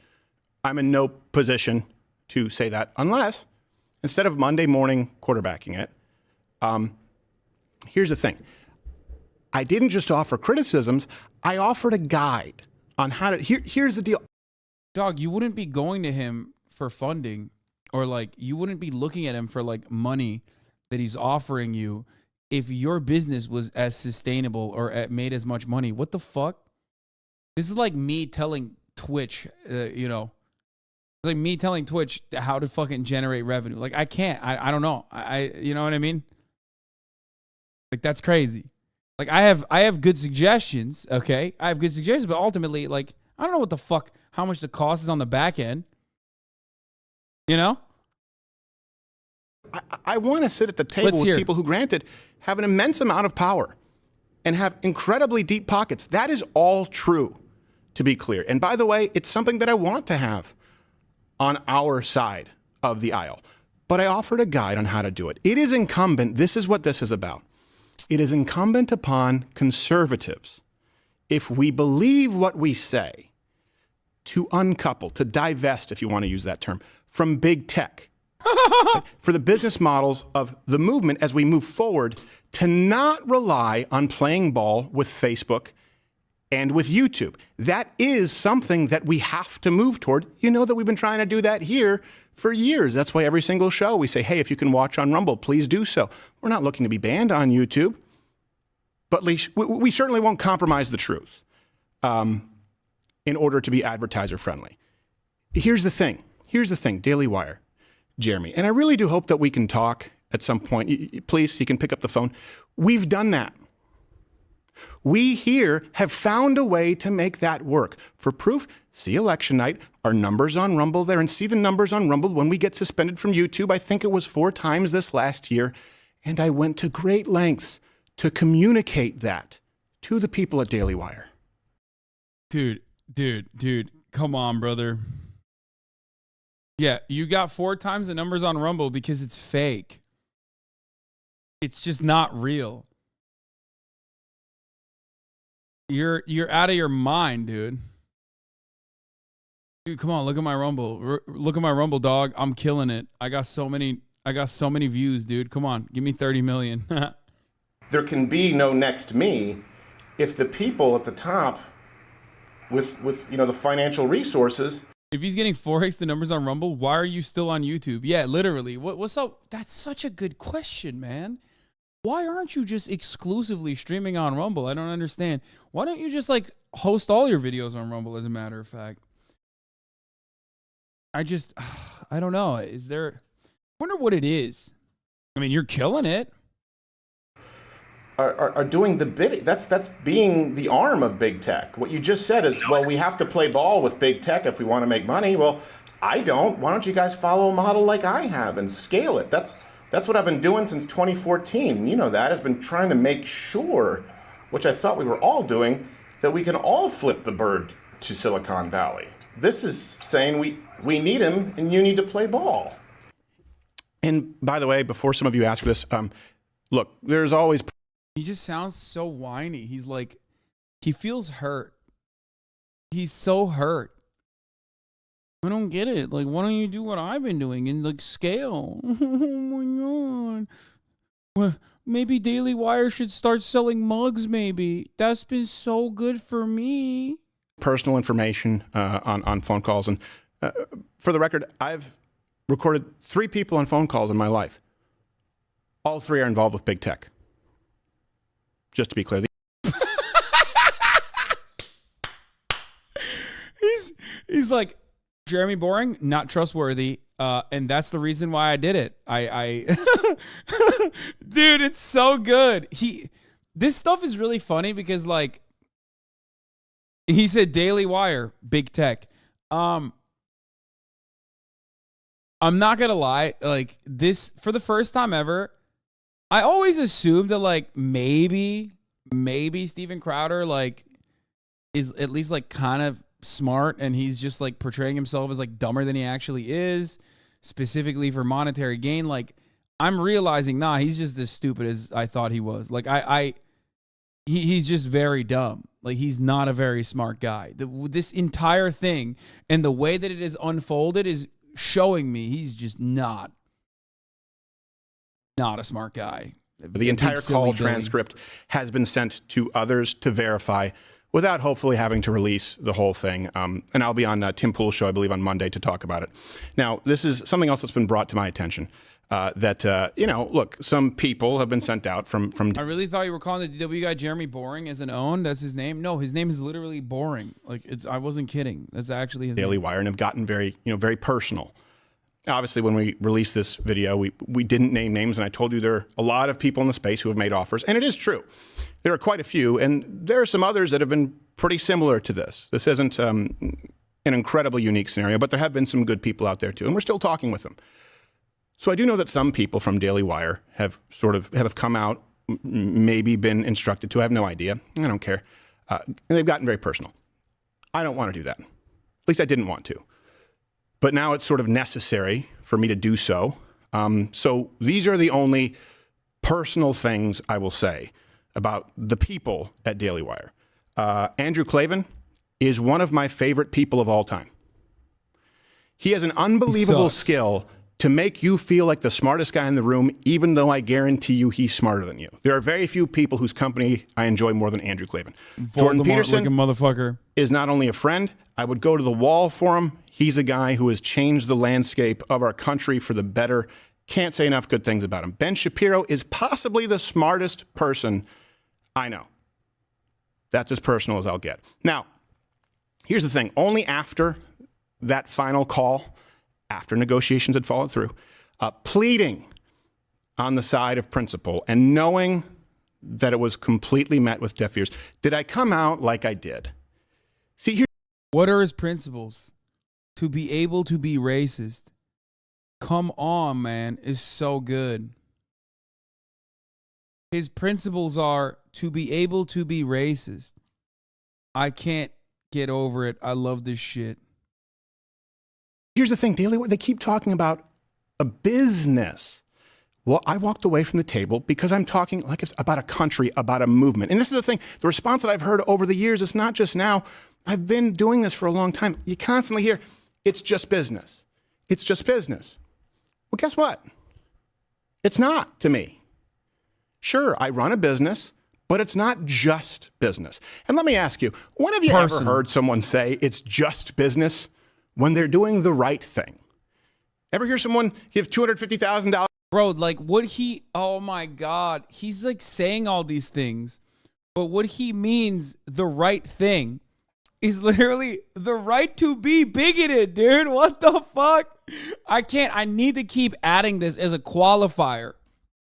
I'm in no position to say that unless, instead of Monday morning quarterbacking it, here's the thing. I didn't just offer criticisms. I offered a guide on how to, here's the deal. Dog, you wouldn't be going to him for funding or you wouldn't be looking at him for money that he's offering you if your business was as sustainable or made as much money. What the fuck? This is like me telling Twitch, it's like me telling Twitch how to fucking generate revenue. I can't, I don't know. You know what I mean? That's crazy. I have good suggestions, okay? I have good suggestions, but ultimately, I don't know what the fuck, how much the cost is on the back end. I want to sit at the table with people who, granted, have an immense amount of power and have incredibly deep pockets. That is all true, to be clear. And by the way, it's something that I want to have on our side of the aisle. But I offered a guide on how to do it. It is incumbent, this is what this is about. It is incumbent upon conservatives, if we believe what we say, to uncouple, to divest, if you want to use that term, from big tech. For the business models of the movement as we move forward, to not rely on playing ball with Facebook and with YouTube. That is something that we have to move toward. You know that we've been trying to do that here for years. That's why every single show we say, hey, if you can watch on Rumble, please do so. We're not looking to be banned on YouTube, but we certainly won't compromise the truth in order to be advertiser friendly. Here's the thing, Daily Wire, Jeremy, and I really do hope that we can talk at some point. Please, you can pick up the phone. We've done that. We here have found a way to make that work. For proof, see election night, our numbers on Rumble there, and see the numbers on Rumble when we get suspended from YouTube. I think it was 4 times this last year, and I went to great lengths to communicate that to the people at Daily Wire. Dude, come on, brother. Yeah, you got 4 times the numbers on Rumble because it's fake. It's just not real. You're out of your mind, dude. Dude, come on, look at my Rumble. Look at my Rumble, dog. I'm killing it. I got so many views, dude. Come on, give me 30 million. There can be no next me if the people at the top with the financial resources. If he's getting 4x the numbers on Rumble, why are you still on YouTube? Yeah, literally. What's up? That's such a good question, man. Why aren't you just exclusively streaming on Rumble? I don't understand. Why don't you just host all your videos on Rumble, as a matter of fact? I don't know. I wonder what it is. I mean, you're killing it. Are doing the bidding. That's being the arm of big tech. What you just said is, well, we have to play ball with big tech if we want to make money. Well, I don't. Why don't you guys follow a model like I have and scale it? That's what I've been doing since 2014. You know that. Has been trying to make sure, which I thought we were all doing, that we can all flip the bird to Silicon Valley. This is saying we need him and you need to play ball. And by the way, before some of you ask for this, look, there's always... He just sounds so whiny. He's like, he feels hurt. He's so hurt. I don't get it. Why don't you do what I've been doing and scale? Oh my God. Well, maybe Daily Wire should start selling mugs, maybe. That's been so good for me. Personal information on phone calls. And for the record, I've recorded 3 people on phone calls in my life. All 3 are involved with big tech. Just to be clear. He's like, Jeremy Boring, not trustworthy. And that's the reason why I did it. Dude, it's so good. This stuff is really funny because he said Daily Wire, big tech. I'm not gonna lie, this, for the first time ever, I always assumed that maybe Steven Crowder is at least kind of smart and he's just portraying himself as dumber than he actually is, specifically for monetary gain. I'm realizing, he's just as stupid as I thought he was. He's just very dumb. He's not a very smart guy. This entire thing and the way that it is unfolded is showing me he's just not a smart guy. The entire call transcript has been sent to others to verify without hopefully having to release the whole thing. And I'll be on Tim Pool's show, I believe, on Monday to talk about it. Now, this is something else that's been brought to my attention. Look, some people have been sent out from... I really thought you were calling the DW guy Jeremy Boring as an own. That's his name. No, his name is literally Boring. I wasn't kidding. That's actually his Daily name. Wire, and have gotten very personal. Obviously, when we released this video, we didn't name names, and I told you there are a lot of people in the space who have made offers, and it is true. There are quite a few, and there are some others that have been pretty similar to this. This isn't an incredibly unique scenario, but there have been some good people out there too, and we're still talking with them. So I do know that some people from Daily Wire have come out, maybe been instructed to. I have no idea. I don't care. And they've gotten very personal. I don't want to do that. At least I didn't want to. But now it's sort of necessary for me to do so. So these are the only personal things I will say about the people at Daily Wire. Andrew Klavan is one of my favorite people of all time. He has an unbelievable skill to make you feel like the smartest guy in the room, even though I guarantee you he's smarter than you. There are very few people whose company I enjoy more than Andrew Klavan. Jordan Peterson, like a motherfucker, is not only a friend, I would go to the wall for him. He's a guy who has changed the landscape of our country for the better. Can't say enough good things about him. Ben Shapiro is possibly the smartest person I know. That's as personal as I'll get. Now, here's the thing. Only after that final call, after negotiations had fallen through, pleading on the side of principle and knowing that it was completely met with deaf ears, did I come out like I did? See, here. What are his principles? To be able to be racist. Come on, man. Is so good. His principles are to be able to be racist. I can't get over it. I love this shit. Here's the thing, Daily Wire, they keep talking about a business. Well, I walked away from the table because I'm talking like it's about a country, about a movement. And this is the thing, the response that I've heard over the years, it's not just now. I've been doing this for a long time. You constantly hear, it's just business. It's just business. Well, guess what? It's not to me. Sure, I run a business, but it's not just business. And let me ask you, when have you ever heard someone say it's just business when they're doing the right thing? Ever hear someone give $250,000? Bro, like what he, oh my God, he's like saying all these things, but what he means, the right thing, is literally the right to be bigoted, dude. What the fuck? I need to keep adding this as a qualifier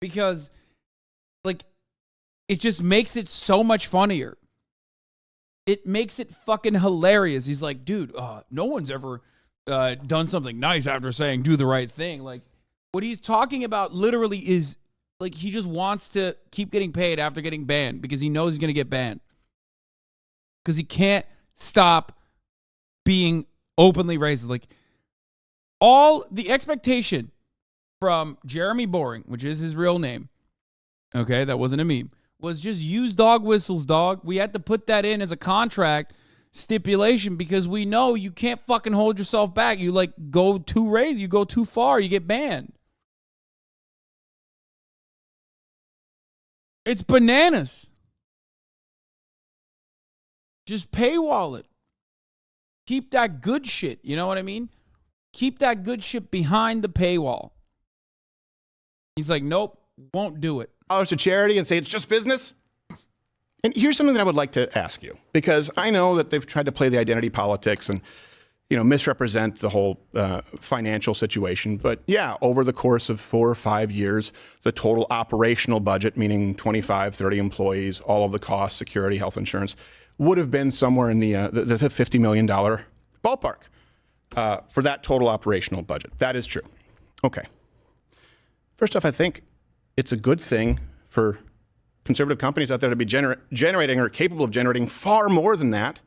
because like it just makes it so much funnier. It makes it fucking hilarious. He's like, dude, no one's ever done something nice after saying do the right thing. Like what he's talking about literally is like he just wants to keep getting paid after getting banned because he knows he's going to get banned. Because he can't stop being openly racist. Like all the expectation from Jeremy Boring, which is his real name, okay, that wasn't a meme, was just use dog whistles, dog. We had to put that in as a contract stipulation because we know you can't fucking hold yourself back. You like go too racist, you go too far, you get banned. It's bananas. Just paywall it. Keep that good shit. You know what I mean? Keep that good shit behind the paywall. He's like, nope, won't do it. Dollars to charity and say it's just business? And here's something that I would like to ask you, because I know that they've tried to play the identity politics and, you know, misrepresent the whole financial situation. But yeah, over the course of 4 or 5 years, the total operational budget, meaning 25, 30 employees, all of the costs, security, health insurance, would have been somewhere in the $50 million ballpark for that total operational budget. That is true. Okay. First off, I think it's a good thing for conservative companies out there to be generating or capable of generating far more than that.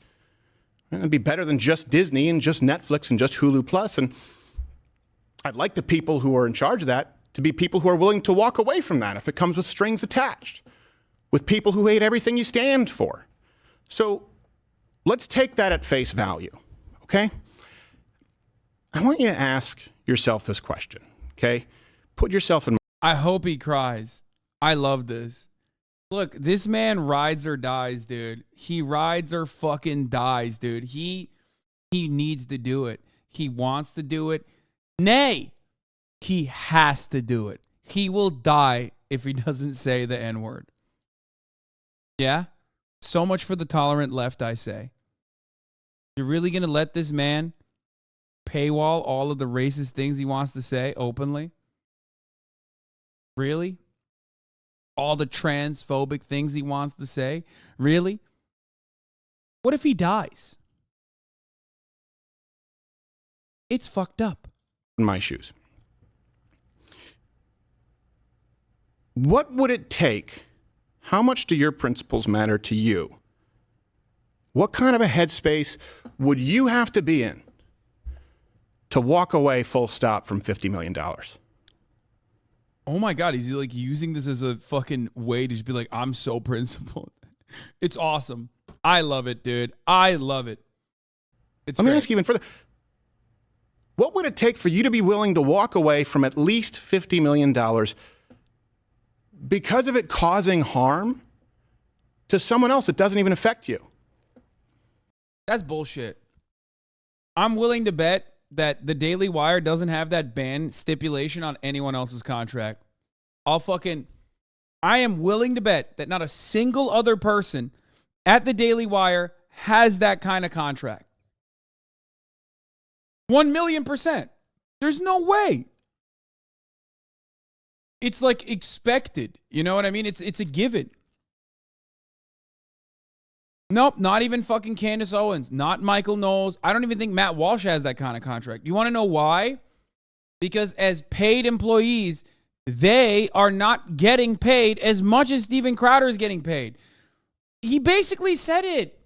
It'd be better than just Disney and just Netflix and just Hulu Plus. And I'd like the people who are in charge of that to be people who are willing to walk away from that if it comes with strings attached, with people who hate everything you stand for. So let's take that at face value, okay? I want you to ask yourself this question, okay? Put yourself in. I hope he cries. I love this. Look, this man rides or dies, dude. He rides or fucking dies, dude. He needs to do it. He wants to do it. Nay, he has to do it. He will die if he doesn't say the N-word. Yeah? So much for the tolerant left, I say. You're really going to let this man paywall all of the racist things he wants to say openly? Really? All the transphobic things he wants to say? Really? What if he dies? It's fucked up. In my shoes. What would it take? How much do your principles matter to you? What kind of a headspace would you have to be in to walk away full stop from $50 million? Oh my God, he's like using this as a fucking way to just be like, I'm so principled. It's awesome. I love it, dude. I love it. Let me ask you even further. What would it take for you to be willing to walk away from at least $50 million because of it causing harm to someone else that doesn't even affect you? That's bullshit. I'm willing to bet that the Daily Wire doesn't have that ban stipulation on anyone else's contract. I am willing to bet that not a single other person at the Daily Wire has that kind of contract. 1,000,000%. There's no way. It's like expected. You know what I mean? It's a given. Nope, not even fucking Candace Owens, not Michael Knowles. I don't even think Matt Walsh has that kind of contract. You want to know why? Because as paid employees, they are not getting paid as much as Steven Crowder is getting paid. He basically said it.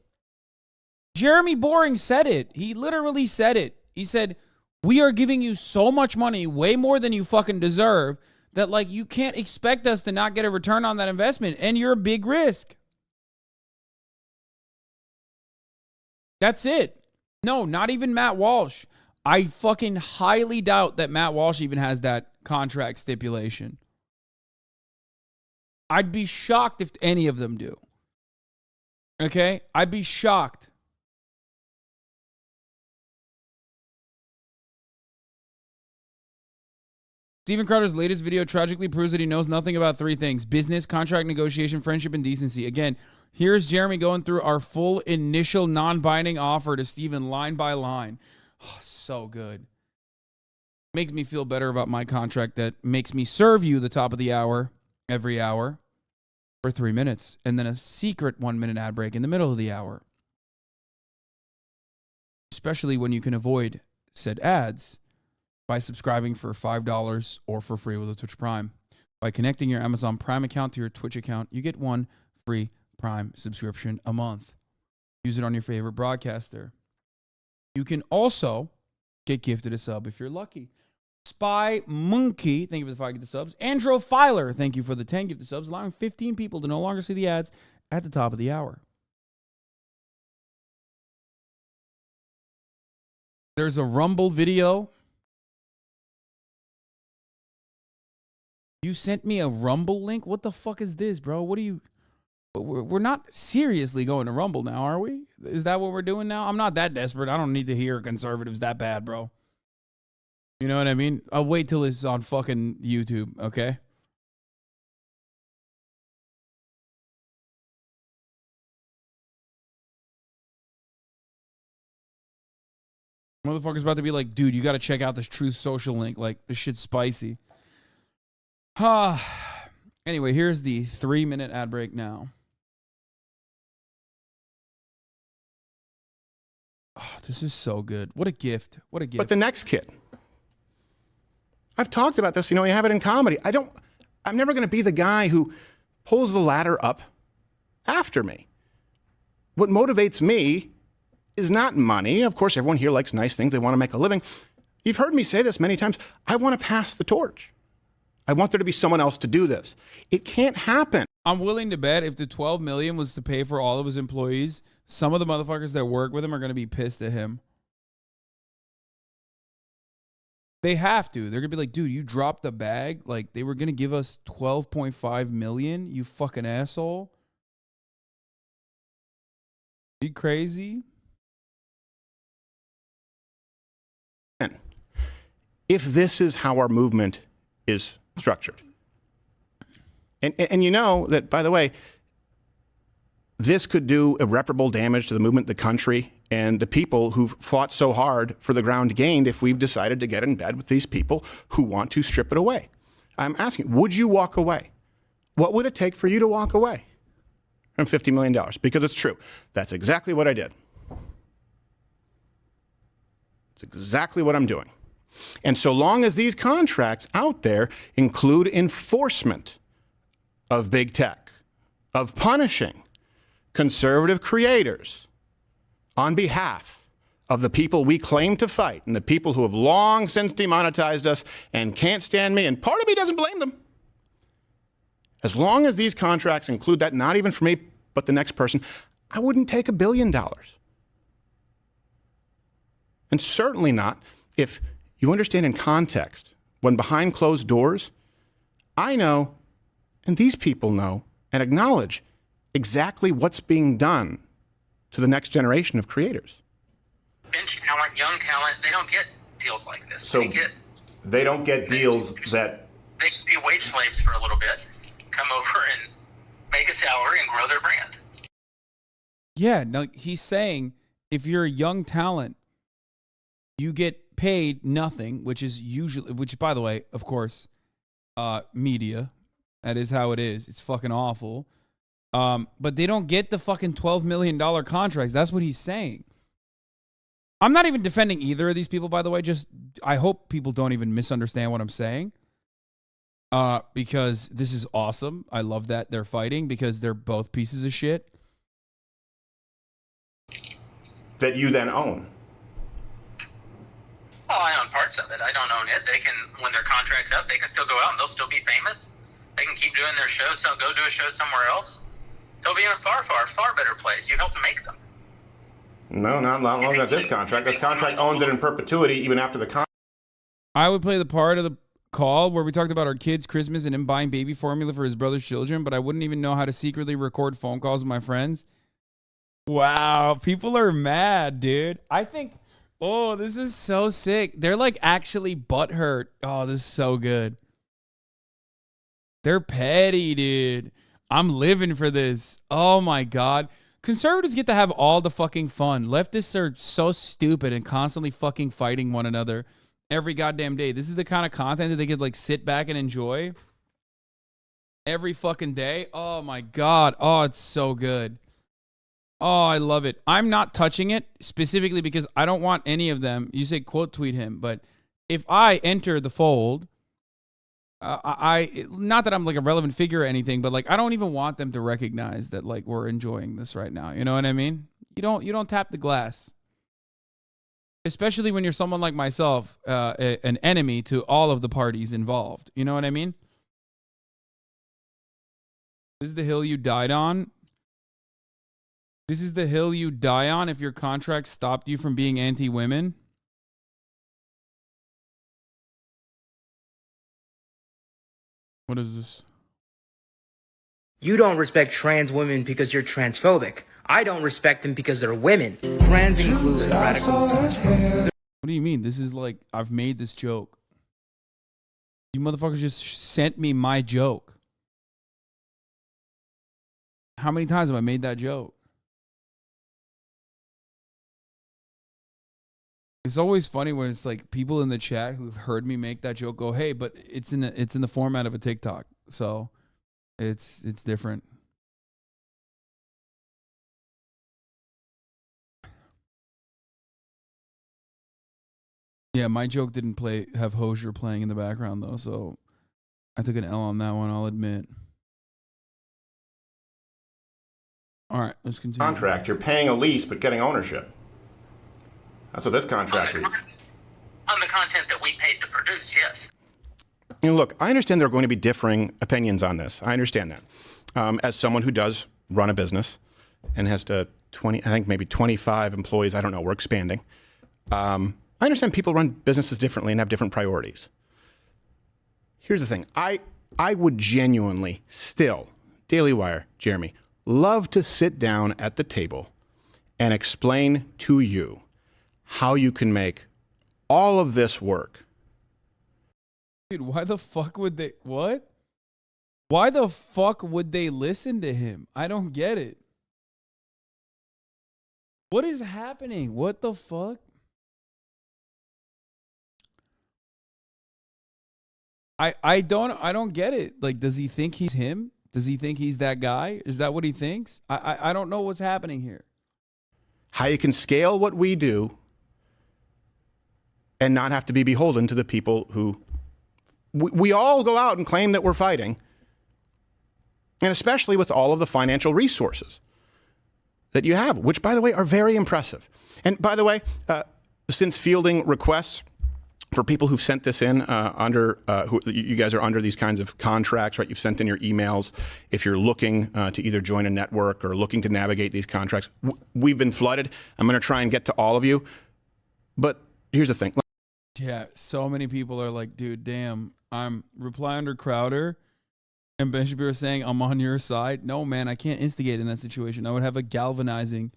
Jeremy Boring said it. He literally said it. He said, we are giving you so much money, way more than you fucking deserve, that like you can't expect us to not get a return on that investment, and you're a big risk. That's it. No, not even Matt Walsh. I fucking highly doubt that Matt Walsh even has that contract stipulation. I'd be shocked if any of them do. Okay? I'd be shocked. Steven Crowder's latest video tragically proves that he knows nothing about three things: business, contract negotiation, friendship, and decency. Again, here's Jeremy going through our full initial non-binding offer to Steven line by line. Oh, so good. Makes me feel better about my contract that makes me serve you the top of the hour every hour for 3 minutes, and then a secret 1-minute ad break in the middle of the hour. Especially when you can avoid said ads by subscribing for $5 or for free with a Twitch Prime. By connecting your Amazon Prime account to your Twitch account, you get one free Prime subscription a month. Use it on your favorite broadcaster. You can also get gifted a sub if you're lucky. Spy Monkey, thank you for the 5 gifted subs. Andro Filer, thank you for the 10 gifted subs, allowing 15 people to no longer see the ads at the top of the hour. There's a Rumble video. You sent me a Rumble link? What the fuck is this, bro? What are you... We're not seriously going to Rumble now, are we? Is that what we're doing now? I'm not that desperate. I don't need to hear conservatives that bad, bro. You know what I mean? I'll wait till it's on fucking YouTube, okay? Motherfucker's about to be like, dude, you got to check out this Truth Social link. Like, this shit's spicy. Anyway, here's the 3-minute ad break now. Oh, this is so good. What a gift. What a gift. But the next kid. I've talked about this. You know, you have it in comedy. I'm never going to be the guy who pulls the ladder up after me. What motivates me is not money. Of course, everyone here likes nice things. They want to make a living. You've heard me say this many times. I want to pass the torch. I want there to be someone else to do this. It can't happen. I'm willing to bet if the $12 million was to pay for all of his employees, some of the motherfuckers that work with him are going to be pissed at him. They have to. They're going to be like, dude, you dropped the bag. Like, they were going to give us $12.5 million, you fucking asshole. Are you crazy? If this is how our movement is structured. And you know that, by the way, this could do irreparable damage to the movement, the country, and the people who've fought so hard for the ground gained if we've decided to get in bed with these people who want to strip it away. I'm asking, would you walk away? What would it take for you to walk away from $50 million? Because it's true. That's exactly what I did. It's exactly what I'm doing. And so long as these contracts out there include enforcement of big tech, of punishing conservative creators on behalf of the people we claim to fight and the people who have long since demonetized us and can't stand me, and part of me doesn't blame them. As long as these contracts include that, not even for me, but the next person, I wouldn't take $1 billion. And certainly not if you understand in context, when behind closed doors, I know, and these people know, and acknowledge exactly what's being done to the next generation of creators. Bench talent, young talent, they don't get deals like this. So they don't get deals that... They can be wage slaves for a little bit, come over and make a salary and grow their brand. Yeah, no, he's saying if you're a young talent, you get paid nothing, which is usually, which by the way, of course, media, that is how it is. It's fucking awful. But they don't get the fucking $12 million contracts. That's what he's saying. I'm not even defending either of these people, by the way. Just, I hope people don't even misunderstand what I'm saying. Because this is awesome. I love that they're fighting because they're both pieces of shit. That you then own. Well, I own parts of it. I don't own it. They can, when their contract's up, they can still go out and they'll still be famous. They can keep doing their shows, so go do a show somewhere else. They'll be in a far, far, far better place. You helped make them. No, not long as this contract. This contract owns it in perpetuity even after the contract. I would play the part of the call where we talked about our kids' Christmas and him buying baby formula for his brother's children, but I wouldn't even know how to secretly record phone calls with my friends. Wow, people are mad, dude. I think, oh, this is so sick. They're like actually butthurt. Oh, this is so good. They're petty, dude. I'm living for this. Oh my God. Conservatives get to have all the fucking fun. Leftists are so stupid and constantly fucking fighting one another every goddamn day. This is the kind of content that they could like sit back and enjoy every fucking day. Oh my God. Oh, it's so good. Oh, I love it. I'm not touching it specifically because I don't want any of them. You say quote tweet him, but if I enter the fold, I not that I'm like a relevant figure or anything, but like I don't even want them to recognize that like we're enjoying this right now. You know what I mean? You don't tap the glass, especially when you're someone like myself, an enemy to all of the parties involved. You know what I mean? This is the hill you died on. This is the hill you die on if your contract stopped you from being anti-women. What is this? You don't respect trans women because you're transphobic. I don't respect them because they're women. Trans includes radical misogyny. What do you mean? This is like, I've made this joke. You motherfuckers just sent me my joke. How many times have I made that joke? It's always funny when it's like people in the chat who've heard me make that joke go, "Hey, but it's in the format of a TikTok, so it's different." Yeah, my joke didn't have Hosier playing in the background though, so I took an L on that one. I'll admit. All right, let's continue. Contract. You're paying a lease but getting ownership. That's what this contract is. On the content that we paid to produce, yes. You know, look, I understand there are going to be differing opinions on this. I understand that. As someone who does run a business and has I think maybe 25 employees, I don't know, we're expanding. I understand people run businesses differently and have different priorities. Here's the thing. I would genuinely still, Daily Wire, Jeremy, love to sit down at the table and explain to you how you can make all of this work. Dude, why the fuck would they, what? Why the fuck would they listen to him? I don't get it. What is happening? What the fuck? I don't get it. Like, does he think he's him? Does he think he's that guy? Is that what he thinks? I don't know what's happening here. How you can scale what we do and not have to be beholden to the people who we all go out and claim that we're fighting. And especially with all of the financial resources that you have, which, by the way, are very impressive. And by the way, since fielding requests for people who've sent this in who you guys are under these kinds of contracts, right? You've sent in your emails. If you're looking to either join a network or looking to navigate these contracts, we've been flooded. I'm going to try and get to all of you. But here's the thing. Yeah, so many people are like, dude, damn, I'm reply under Crowder. And Ben Shapiro saying, I'm on your side. No, man, I can't instigate in that situation. I would have a galvanizing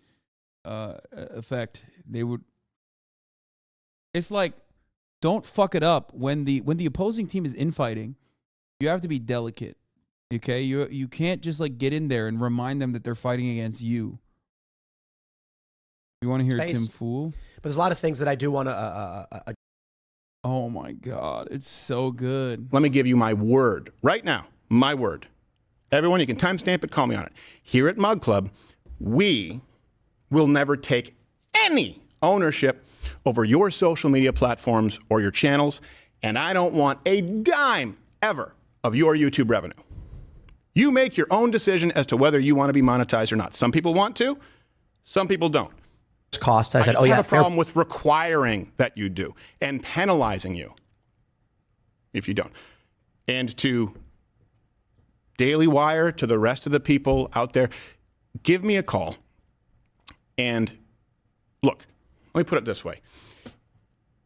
effect. They would. It's like, don't fuck it up when the opposing team is infighting. You have to be delicate, okay? You can't just like get in there and remind them that they're fighting against you. You want to hear Tim Fool? But there's a lot of things that I do want to. Oh my God, it's so good. Let me give you my word right now. My word. Everyone, you can timestamp it, call me on it. Here at Mug Club, we will never take any ownership over your social media platforms or your channels, and I don't want a dime ever of your YouTube revenue. You make your own decision as to whether you want to be monetized or not. Some people want to, some people don't. Cost. I said, I have a problem with requiring that you do and penalizing you if you don't. And to Daily Wire, to the rest of the people out there, give me a call. And look, let me put it this way.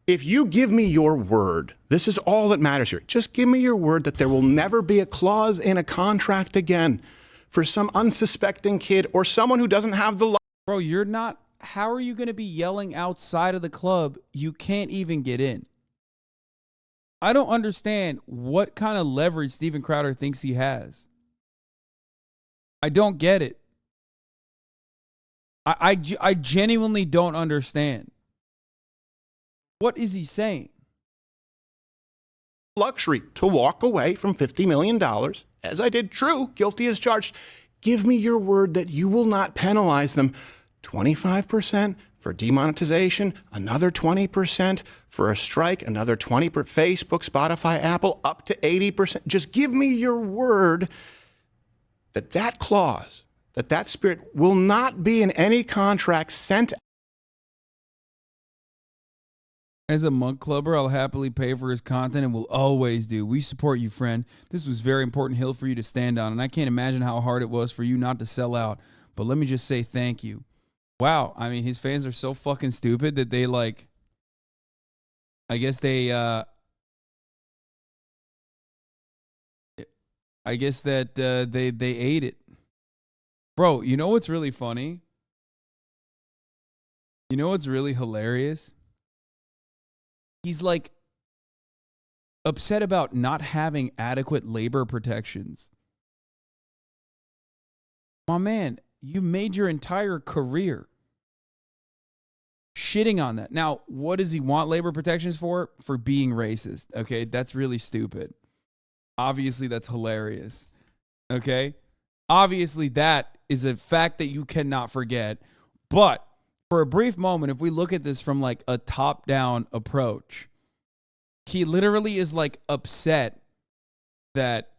If you give me your word, this is all that matters here. Just give me your word that there will never be a clause in a contract again for some unsuspecting kid or someone who doesn't have the... Bro, you're not... How are you going to be yelling outside of the club? You can't even get in. I don't understand what kind of leverage Steven Crowder thinks he has. I don't get it. I genuinely don't understand. What is he saying? Luxury to walk away from $50 million, as I did. True, guilty as charged. Give me your word that you will not penalize them 25% for demonetization, another 20% for a strike, another 20% for Facebook, Spotify, Apple, up to 80%. Just give me your word that that clause, that spirit will not be in any contract sent. As a Mug Clubber, I'll happily pay for his content and will always do. We support you, friend. This was a very important hill for you to stand on, and I can't imagine how hard it was for you not to sell out. But let me just say thank you. Wow, I mean, his fans are so fucking stupid that they like, I guess they, I guess that they ate it. Bro, you know what's really funny? You know what's really hilarious? He's like upset about not having adequate labor protections. My man, you made your entire career shitting on that. Now, what does he want labor protections for? For being racist. Okay, that's really stupid. Obviously, that's hilarious. Okay? Obviously, that is a fact that you cannot forget. But for a brief moment, if we look at this from like a top-down approach, he literally is like upset that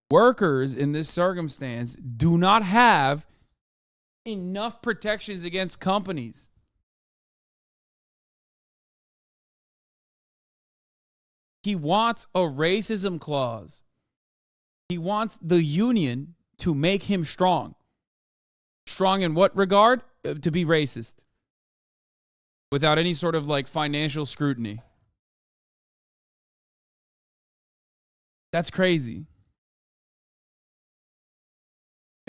workers in this circumstance do not have enough protections against companies. He wants a racism clause. He wants the union to make him strong. Strong in what regard? To be racist. Without any sort of like financial scrutiny. That's crazy.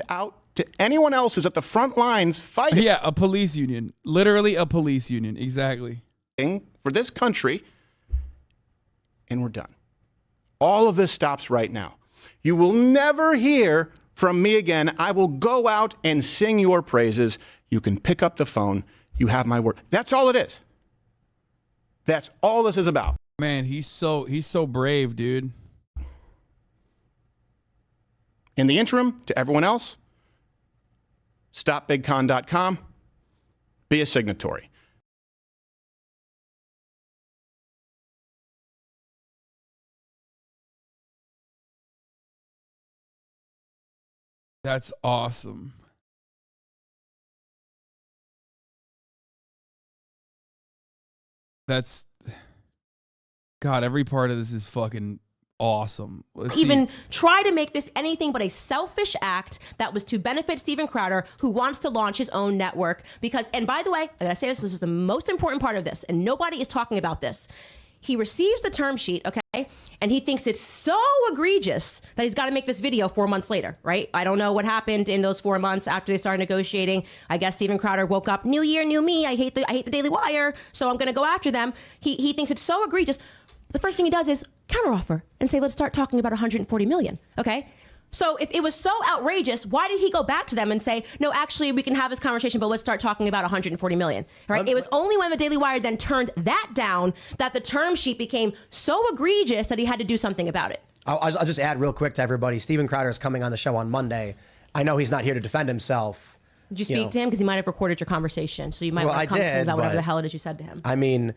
Out to anyone else who's at the front lines fighting. Yeah, a police union. Literally a police union. Exactly. For this country. And we're done. All of this stops right now. You will never hear from me again. I will go out and sing your praises. You can pick up the phone. You have my word. That's all it is. That's all this is about. Man, he's so brave, dude. In the interim, to everyone else, stopbigcon.com, be a signatory. That's awesome. That's God, every part of this is fucking awesome. Let's even see. try to make this anything but a selfish act that was to benefit Steven Crowder, who wants to launch his own network. Because, and by the way, I gotta say this is the most important part of this, and nobody is talking about this. He receives the term sheet, okay, and he thinks it's so egregious that he's got to make this video 4 months later, right? I don't know what happened in those 4 months after they started negotiating. I guess Steven Crowder woke up, new year, new me. I hate the Daily Wire, so I'm going to go after them. He thinks it's so egregious. The first thing he does is counteroffer and say, let's start talking about 140 million, okay? So if it was so outrageous, why did he go back to them and say, no, actually, we can have this conversation, but let's start talking about 140 million, right? It was only when the Daily Wire then turned that down that the term sheet became so egregious that he had to do something about it. I'll just add real quick to everybody. Steven Crowder is coming on the show on Monday. I know he's not here to defend himself. Did you speak to him? Because he might have recorded your conversation. So you might want to come to him about whatever the hell it is you said to him. I mean,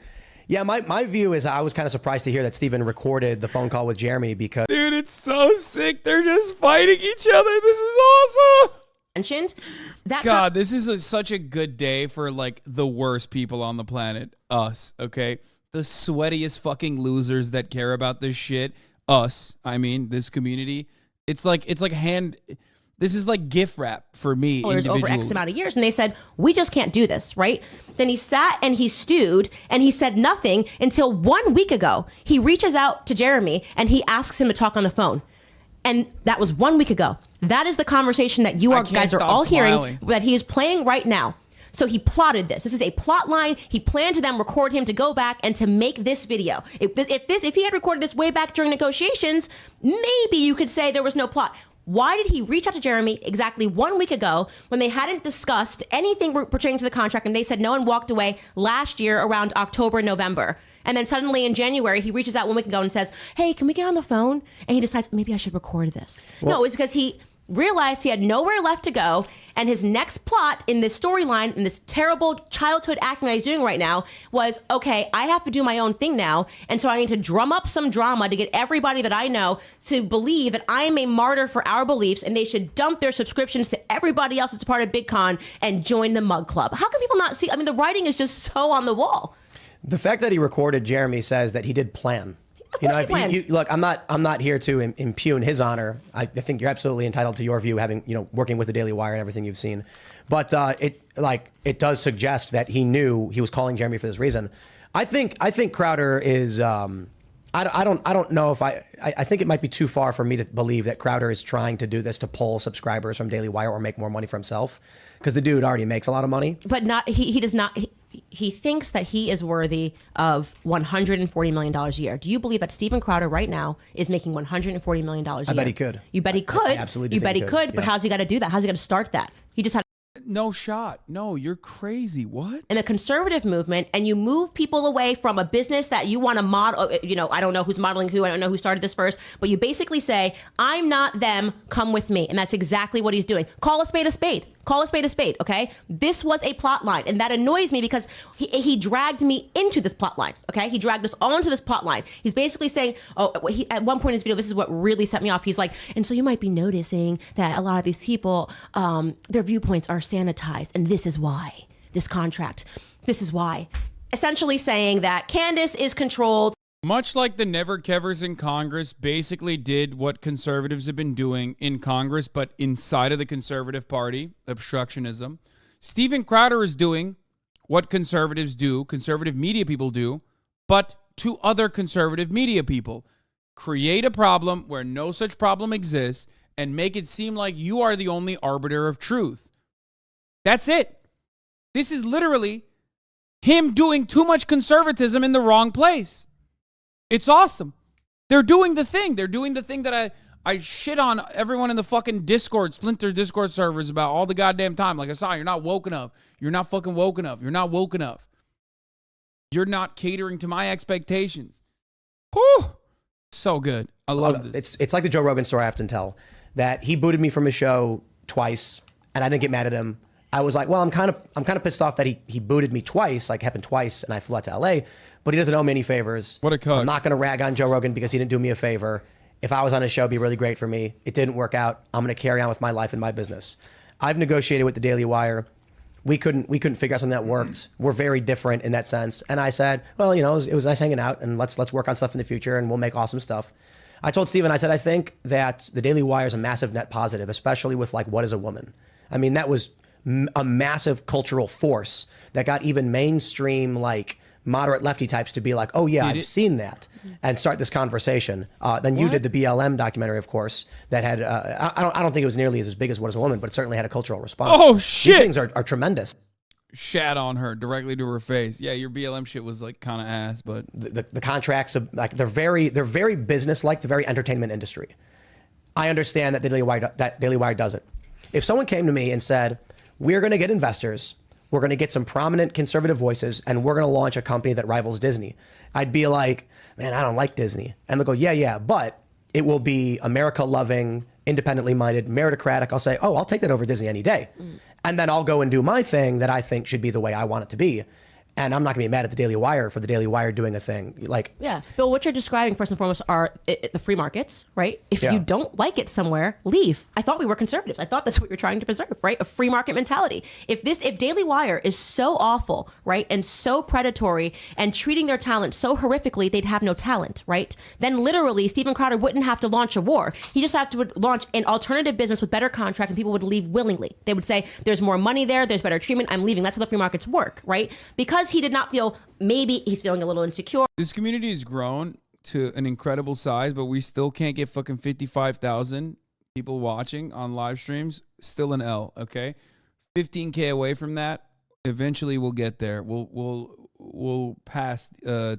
yeah, my view is I was kind of surprised to hear that Steven recorded the phone call with Jeremy because... Dude, it's so sick. They're just fighting each other. This is awesome. Mentioned that God, this is such a good day for like the worst people on the planet. Us, okay? The sweatiest fucking losers that care about this shit. Us, I mean, this community. It's like this is like gift wrap for me. Over X amount of years, and they said, we just can't do this, right? Then he sat and he stewed and he said nothing until 1 week ago. He reaches out to Jeremy and he asks him to talk on the phone. And that was 1 week ago. That is the conversation that you guys are all hearing that he is playing right now. So he plotted this. This is a plot line. He planned to then record him to go back and to make this video. If he had recorded this way back during negotiations, maybe you could say there was no plot. Why did he reach out to Jeremy exactly 1 week ago when they hadn't discussed anything pertaining to the contract and they said no and walked away last year around October, November? And then suddenly in January, he reaches out 1 week ago and says, hey, can we get on the phone? And he decides, maybe I should record this. No, it's because he realized he had nowhere left to go. And his next plot in this storyline, in this terrible childhood acting that he's doing right now, was, okay, I have to do my own thing now. And so I need to drum up some drama to get everybody that I know to believe that I am a martyr for our beliefs and they should dump their subscriptions to everybody else that's part of BigCon and join the Mug Club. How can people not see? I mean, the writing is just so on the wall. The fact that he recorded Jeremy says that he did plan. Look, I'm not here to impugn his honor. I think you're absolutely entitled to your view, having working with the Daily Wire and everything you've seen. But it does suggest that he knew he was calling Jeremy for this reason. I think Crowder is. I don't know if I think it might be too far for me to believe that Crowder is trying to do this to pull subscribers from Daily Wire or make more money for himself, because the dude already makes a lot of money. But he does not. He thinks that he is worthy of $140 million a year. Do you believe that Steven Crowder right now is making $140 million a year? I bet he could. You bet he could. I absolutely do. You bet he could. But how's he got to do that? How's he got to start that? He just had no shot. No, you're crazy. What? In a conservative movement, and you move people away from a business that you want to model. I don't know who's modeling who. I don't know who started this first. But you basically say, I'm not them. Come with me. And that's exactly what he's doing. Call a spade a spade. Call a spade a spade, okay? This was a plot line, and that annoys me because he dragged me into this plot line, okay? He dragged us all into this plot line. He's basically saying, at one point in his video, this is what really set me off. He's like, and so you might be noticing that a lot of these people, their viewpoints are sanitized, and this is why. This contract, this is why. Essentially saying that Candace is controlled. Much like the Never Kevers in Congress basically did what conservatives have been doing in Congress, but inside of the conservative party, obstructionism, Steven Crowder is doing what conservatives do, conservative media people do, but to other conservative media people. Create a problem where no such problem exists and make it seem like you are the only arbiter of truth. That's it. This is literally him doing too much conservatism in the wrong place. It's awesome. They're doing the thing. They're doing the thing that I shit on everyone in the fucking Splinter Discord servers about all the goddamn time. Like I saw, you're not woke enough. You're not fucking woke enough. You're not woke enough. You're not catering to my expectations. Whew. So good. I love this. It's like the Joe Rogan story I often tell, that he booted me from his show twice, and I didn't get mad at him. I was like, well, I'm kind of pissed off that he booted me twice, like happened twice, and I flew out to LA, but he doesn't owe me any favors. What a cuck. I'm not going to rag on Joe Rogan because he didn't do me a favor. If I was on his show, it'd be really great for me. It didn't work out. I'm going to carry on with my life and my business. I've negotiated with the Daily Wire. We couldn't figure out something that worked. We're very different in that sense. And I said, well, you know, it was nice hanging out, and let's work on stuff in the future, and we'll make awesome stuff. I told Steven, I said, I think that the Daily Wire is a massive net positive, especially with like What is a Woman? I mean, that was a massive cultural force that got even mainstream, like moderate lefty types to be like, oh yeah, I've seen that, and start this conversation. Then you did the BLM documentary, of course, that had, I don't think it was nearly as big as What is a Woman, but it certainly had a cultural response. Oh shit. These things are tremendous. Shat on her directly to her face. Yeah, your BLM shit was like kind of ass, but the contracts, like they're very business-like, the very entertainment industry. I understand that the Daily Wire does it. If someone came to me and said, we're going to get investors, we're going to get some prominent conservative voices, and we're going to launch a company that rivals Disney, I'd be like, man, I don't like Disney. And they'll go, yeah, but it will be America-loving, independently minded, meritocratic. I'll say, oh, I'll take that over Disney any day. And then I'll go and do my thing that I think should be the way I want it to be. And I'm not going to be mad at the Daily Wire for the Daily Wire doing a thing. Like, yeah, but what you're describing first and foremost are the free markets, right? If you don't like it somewhere, leave. I thought we were conservatives. I thought that's what we were trying to preserve, right? A free market mentality. If Daily Wire is so awful, right, and so predatory and treating their talent so horrifically, they'd have no talent, right? Then literally, Steven Crowder wouldn't have to launch a war. He just have to launch an alternative business with better contracts, and people would leave willingly. They would say, "There's more money there. There's better treatment. I'm leaving." That's how the free markets work, right? Because he did not feel, maybe he's feeling a little insecure. This community has grown to an incredible size, but we still can't get fucking 55,000 people watching on live streams. Still an L, okay? 15K away from that. Eventually we'll get there. We'll pass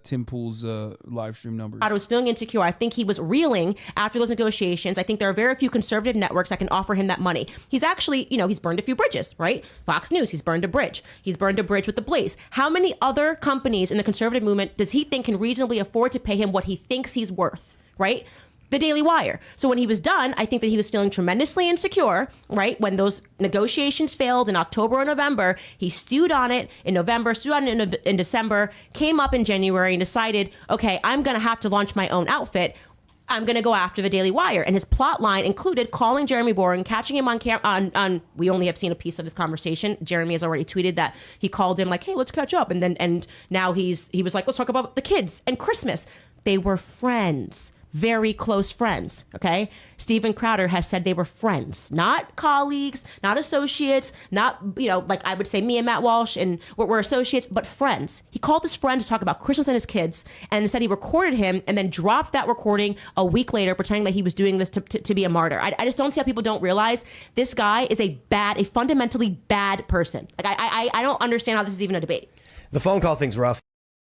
Tim Pool's live stream numbers. I was feeling insecure. I think he was reeling after those negotiations. I think there are very few conservative networks that can offer him that money. He's actually, he's burned a few bridges, right? Fox News, he's burned a bridge. He's burned a bridge with The Blaze. How many other companies in the conservative movement does he think can reasonably afford to pay him what he thinks he's worth, right? The Daily Wire. So when he was done, I think that he was feeling tremendously insecure, right? When those negotiations failed in October or November, he stewed on it in November, stewed on it in December, came up in January and decided, okay, I'm going to have to launch my own outfit. I'm going to go after the Daily Wire. And his plot line included calling Jeremy Boring, catching him on camera. We only have seen a piece of his conversation. Jeremy has already tweeted that he called him like, hey, let's catch up. And now he was like, let's talk about the kids and Christmas. They were friends. Very close friends, okay? Steven Crowder has said they were friends, not colleagues, not associates, not, like I would say me and Matt Walsh and we're associates, but friends. He called his friends to talk about Christmas and his kids and said he recorded him and then dropped that recording a week later, pretending that he was doing this to be a martyr. I just don't see how people don't realize this guy is a fundamentally bad person. Like, I don't understand how this is even a debate. The phone call thing's rough.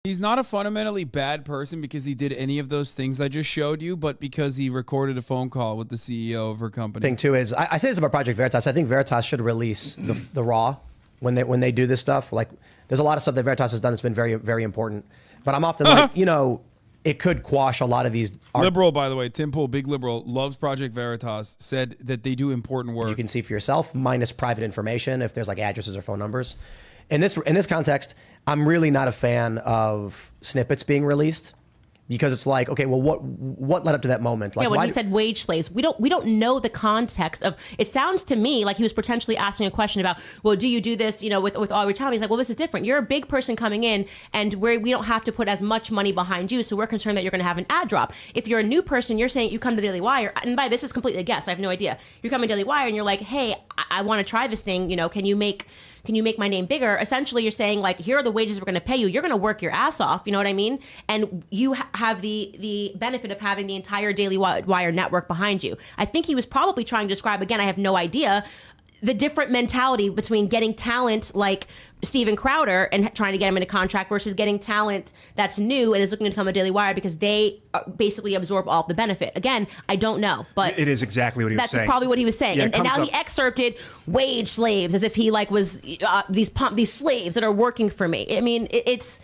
He's not a fundamentally bad person because he did any of those things I just showed you, but because he recorded a phone call with the CEO of her company. Thing too is, I say this about Project Veritas. I think Veritas should release the raw when they do this stuff. Like, there's a lot of stuff that Veritas has done that's been very, very important. But I'm often like, it could quash a lot of these. Liberal, by the way, Tim Pool, big liberal, loves Project Veritas, said that they do important work. You can see for yourself, minus private information, if there's like addresses or phone numbers. In this context, I'm really not a fan of snippets being released because it's like, okay, well, what led up to that moment? Like, when he said wage slaves, we don't know the context of. It sounds to me like he was potentially asking a question about, well, do you do this, with all your time? He's like, well, this is different. You're a big person coming in, and we don't have to put as much money behind you, so we're concerned that you're going to have an ad drop. If you're a new person, you're saying you come to the Daily Wire, and by this is completely a guess. I have no idea. You're coming to Daily Wire, and you're like, hey, I want to try this thing. Can you make my name bigger? Essentially, you're saying, like, here are the wages we're going to pay you. You're going to work your ass off. You know what I mean? And you have the benefit of having the entire Daily Wire network behind you. I think he was probably trying to describe, again, I have no idea, the different mentality between getting talent like Steven Crowder and trying to get him in a contract versus getting talent that's new and is looking to become a Daily Wire because they basically absorb all of the benefit. Again, I don't know, but it is exactly what he was saying. That's probably what he was saying. Yeah, and now he excerpted wage slaves as if he was these slaves that are working for me. I mean, it's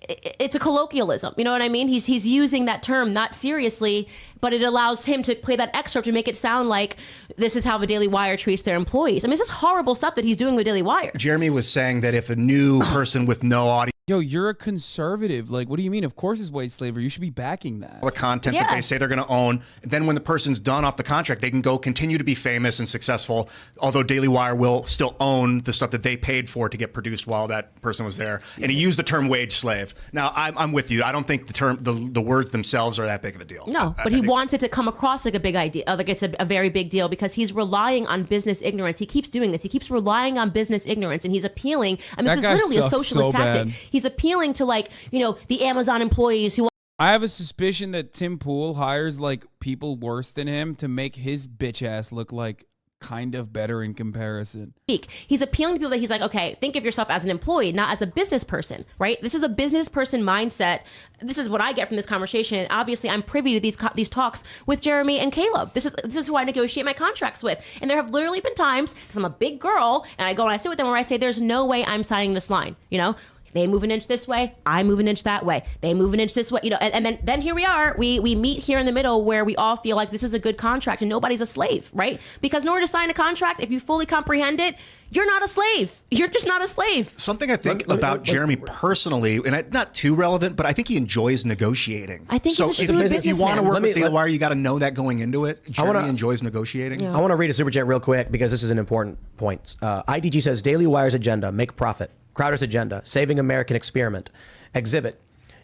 a colloquialism. You know what I mean? He's using that term not seriously, but it allows him to play that excerpt to make it sound like this is how the Daily Wire treats their employees. I mean, it's just horrible stuff that he's doing with Daily Wire. Jeremy was saying that if a new person with no audience Yo, you're a conservative. Like, what do you mean? Of course it's wage slavery. You should be backing that. All the content that they say they're going to own. Then when the person's done off the contract, they can go continue to be famous and successful, although Daily Wire will still own the stuff that they paid for to get produced while that person was there. And he used the term wage slave. Now, I'm with you. I don't think the words themselves are that big of a deal. No, but he wants it to come across like a big idea, like it's a very big deal, because he's relying on business ignorance. He keeps doing this. He keeps relying on business ignorance, and he's appealing. I mean, this is literally a socialist tactic. He's appealing to, like, you know, the Amazon employees who. I have a suspicion that Tim Pool hires like people worse than him to make his bitch ass look like kind of better in comparison. He's appealing to people that he's like, okay, think of yourself as an employee, not as a business person, right? This is a business person mindset. This is what I get from this conversation. And obviously, I'm privy to these talks with Jeremy and Caleb. This is who I negotiate my contracts with. And there have literally been times, because I'm a big girl, and I go and I sit with them where I say, there's no way I'm signing this line, you know? They move an inch this way, I move an inch that way. They move an inch this way, you know, and then here we are. We meet here in the middle where we all feel like this is a good contract and nobody's a slave, right? Because in order to sign a contract, if you fully comprehend it, you're not a slave. You're just not a slave. Something I think about Jeremy personally, and not too relevant, but I think he enjoys negotiating. I think he's a shrewd businessman. If you want to work with Daily Wire, you got to know that going into it. Jeremy enjoys negotiating. I want to read a super chat real quick because this is an important point. IDG says, Daily Wire's agenda, make profit. Crowder's agenda, saving American experiment. Exhibit,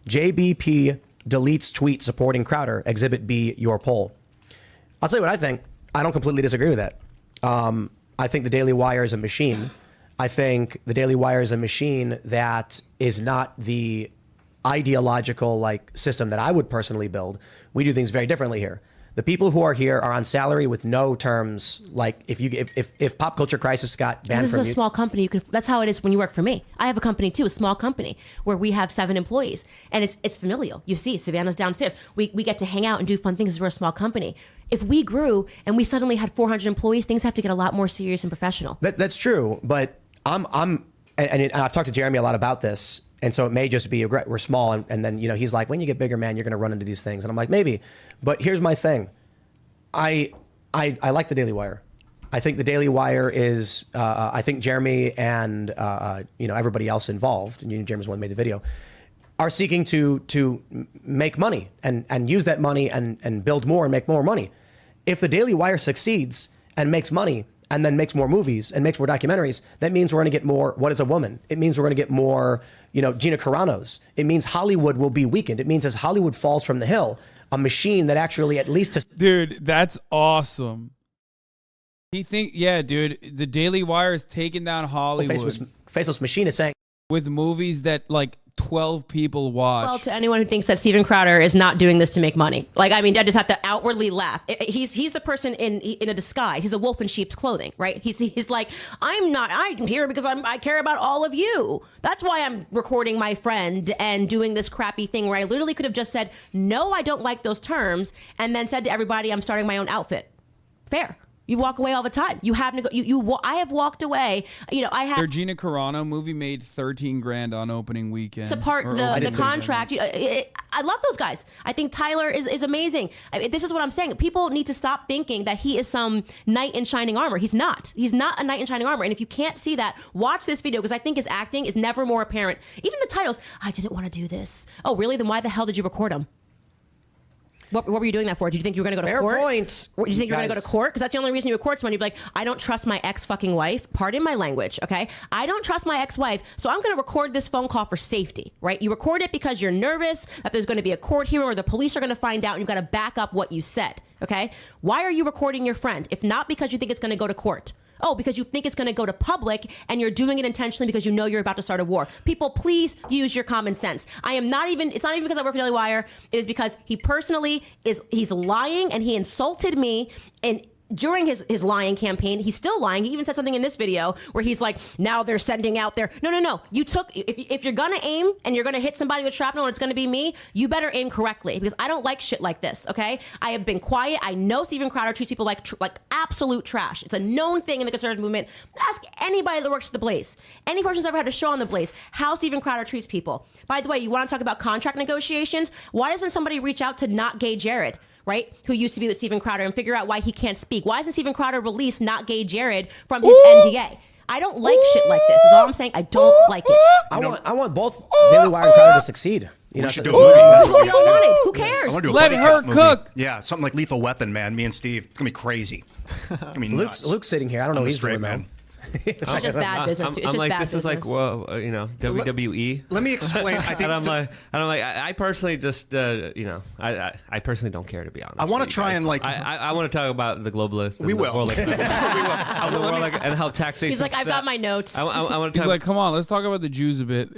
JBP deletes tweet supporting Crowder. Exhibit B, your poll. I'll tell you what I think. I don't completely disagree with that. I think the Daily Wire is a machine. I think the Daily Wire is a machine that is not the ideological like system that I would personally build. We do things very differently here. The people who are here are on salary with no terms. Like if Pop Culture Crisis got banned from this is a small company. That's how it is when you work for me. I have a company too, a small company where we have 7 employees, and it's familial. You see, Savannah's downstairs. We get to hang out and do fun things. We're a small company. If we grew and we suddenly had 400 employees, things have to get a lot more serious and professional. That's true, but and I've talked to Jeremy a lot about this. And so it may just be we're small, and then, you know, he's like, when you get bigger, man, you're going to run into these things. And I'm like, maybe. But here's my thing. I like the Daily Wire. I think the Daily Wire is, I think Jeremy and, you know, everybody else involved, and Jeremy's the one that made the video, are seeking to make money and use that money and build more and make more money. If the Daily Wire succeeds and makes money, and then makes more movies and makes more documentaries, that means we're going to get more What Is a Woman? It means we're going to get more, you know, Gina Carano's. It means Hollywood will be weakened. It means as Hollywood falls from the hill, a machine that actually at least... Dude, that's awesome. Yeah, dude, the Daily Wire is taking down Hollywood. Faceless Machine is saying... With movies that, like, 12 people watch. Well, to anyone who thinks that Steven Crowder is not doing this to make money, like, I mean, I just have to outwardly laugh. He's the person in a disguise. He's a wolf in sheep's clothing, right? He's like, I'm here because I care about all of you. That's why I'm recording my friend and doing this crappy thing where I literally could have just said, no, I don't like those terms, and then said to everybody, I'm starting my own outfit. Fair. You walk away all the time. You have I have walked away. You know, I have. Their Gina Carano movie made $13,000 on opening weekend. To part the contract. I love those guys. I think Tyler is amazing. I mean, this is what I'm saying. People need to stop thinking that he is some knight in shining armor. He's not. He's not a knight in shining armor. And if you can't see that, watch this video, because I think his acting is never more apparent. Even the titles. I didn't want to do this. Oh, really? Then why the hell did you record him? What were you doing that for? Did you think you were going to go to court? Fair point. Did you think you were going to go to court? Because that's the only reason you record someone. You'd be like, I don't trust my ex-fucking wife. Pardon my language, okay? I don't trust my ex-wife, so I'm going to record this phone call for safety, right? You record it because you're nervous that there's going to be a court hearing or the police are going to find out, and you've got to back up what you said, okay? Why are you recording your friend? If not because you think it's going to go to court. Oh, because you think it's going to go to public, and you're doing it intentionally because you know you're about to start a war. People, please use your common sense. It's not even because I work for Daily Wire. It is because he personally he's lying, and he insulted me, and during his lying campaign, he's still lying. He even said something in this video where he's like, now they're sending out their... No. You took... If you're going to aim and you're going to hit somebody with shrapnel and it's going to be me, you better aim correctly, because I don't like shit like this, okay? I have been quiet. I know Steven Crowder treats people like absolute trash. It's a known thing in the conservative movement. Ask anybody that works at The Blaze. Any person who's ever had a show on The Blaze, how Steven Crowder treats people. By the way, you want to talk about contract negotiations? Why doesn't somebody reach out to not gay Jared? Right? Who used to be with Steven Crowder, and figure out why he can't speak. Why doesn't Steven Crowder release not gay Jared from his NDA? I don't like shit like this. Is all I'm saying. I don't like it. I want both Daily Wire and Crowder to succeed. You know, We should do a movie. That's what we Who y'all should do. wanted? Who I cares? wanna do a Let buddy her cop movie. cook. Yeah, something like Lethal Weapon, man. Me and Steve. It's gonna be crazy. I mean, Luke's sitting here. I don't know I'm what a he's straight doing, man. It's just bad business. It's I'm just like, bad this is like, business. whoa, you know, WWE. Let me explain. I think and I'm like, I personally just, you know, I personally don't care, to be honest. I want with to you try guys. and like. I want to talk about the globalists. And We the will. world economy. We will. And the world and how taxation. He's like, I've got my notes. I want to He's talk like, come on, let's talk about the Jews a bit.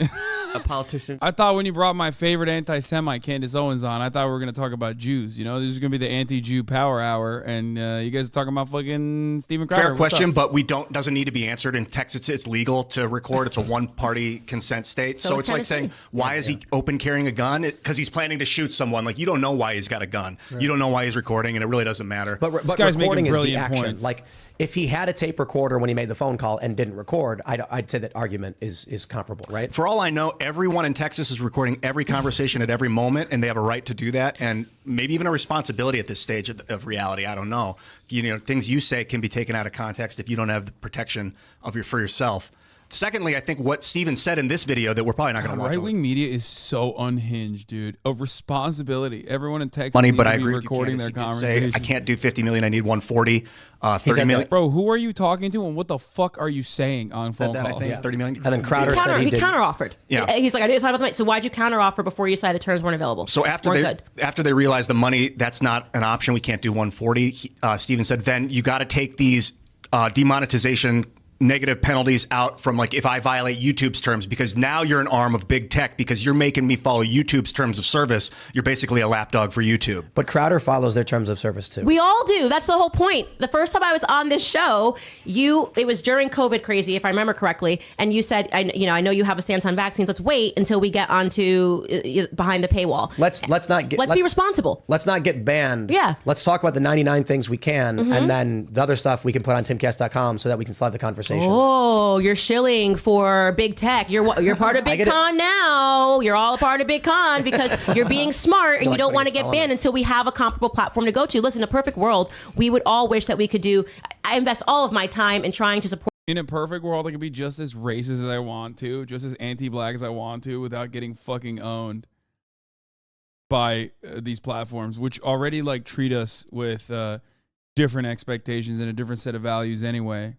a politician. I thought when you brought my favorite anti-Semite, Candace Owens, on, I thought we were going to talk about Jews. You know, this is going to be the anti-Jew power hour, and you guys are talking about fucking Stephen Crowder. Fair What's question, up? but we doesn't need to be answered. In Texas, it's legal to record. It's a one-party consent state. So So it's it's like saying, why is he open carrying a gun? Because he's planning to shoot someone. Like, you don't know why he's got a gun. You don't know why he's recording, and it really doesn't matter. But guy's making recording is the brilliant action. points. Like, if he had a tape recorder when he made the phone call and didn't record, I'd say that argument is comparable, right? For all I know, everyone in Texas is recording every conversation at every moment, and they have a right to do that, and maybe even a responsibility at this stage of reality. I don't know. You know, things you say can be taken out of context if you don't have the protection for yourself. Secondly, I think what Steven said in this video that we're probably not going to watch. Right-wing media is so unhinged, dude. Of responsibility. Everyone in Texas Money, needs but to I be agree with you, recording Candace. their He did say, conversations. I can't do 50 million. I need 140. 30 million. Bro, who are you talking to, and what the fuck are you saying on phone that, I calls? think, 30 million. And then Crowder said he did. counteroffered. Yeah. He's like, I didn't sign up with the money. So why'd you counteroffer before you decided the terms weren't available? So after Weren't they realized the money, that's not an option. We can't do 140. Steven said, then you got to take these demonetization negative penalties out from, like, if I violate YouTube's terms, because now you're an arm of big tech because you're making me follow YouTube's terms of service. You're basically a lapdog for YouTube. But Crowder follows their terms of service too. We all do. That's the whole point. The first time I was on this show, it was during COVID crazy, if I remember correctly, and you said, I know you have a stance on vaccines. Let's wait until we get onto behind the paywall. Let's be responsible. Let's not get banned. Yeah. Let's talk about the 99 things we can, and then the other stuff we can put on timcast.com so that we can still have the conversations. Oh, you're shilling for big tech. You're part of Big Con now. You're all a part of Big Con because you're being smart and you don't want to get banned until we have a comparable platform to go to. Listen, in a perfect world, we would all wish that we could do. I invest all of my time in trying to support. In a perfect world, I could be just as racist as I want to, just as anti-black as I want to, without getting fucking owned by these platforms, which already like treat us with different expectations and a different set of values anyway.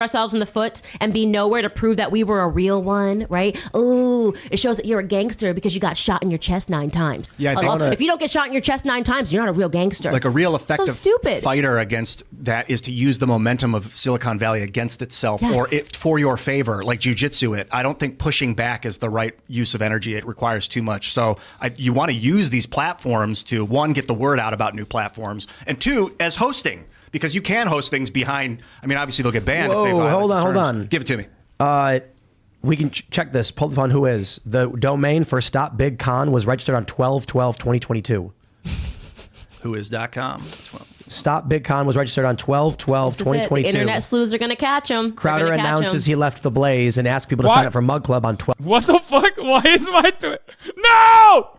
Ourselves in the foot and be nowhere to prove that we were a real one, right? Oh, it shows that you're a gangster because you got shot in your chest 9 times. Yeah, I think if you don't get shot in your chest 9 times, you're not a real gangster. Like a real effective so stupid. fighter against that is to use the momentum of Silicon Valley against itself or it for your favor, like jujitsu it. I don't think pushing back is the right use of energy. It requires too much. So you want to use these platforms to, one, get the word out about new platforms, and 2, as hosting. Because you can host things behind. I mean, obviously they'll get banned. Whoa, if they violate hold the on. terms. Give it to me. We can check this. Pulled upon who is. The domain for Stop Big Con was registered on 12/12/2022. Whois.com. Stop Big Con was registered on 12/12/2022. Internet sleuths are going to catch him. Crowder announces he left the Blaze and asked people to sign up for Mug Club on 12. What the fuck? Why is my No!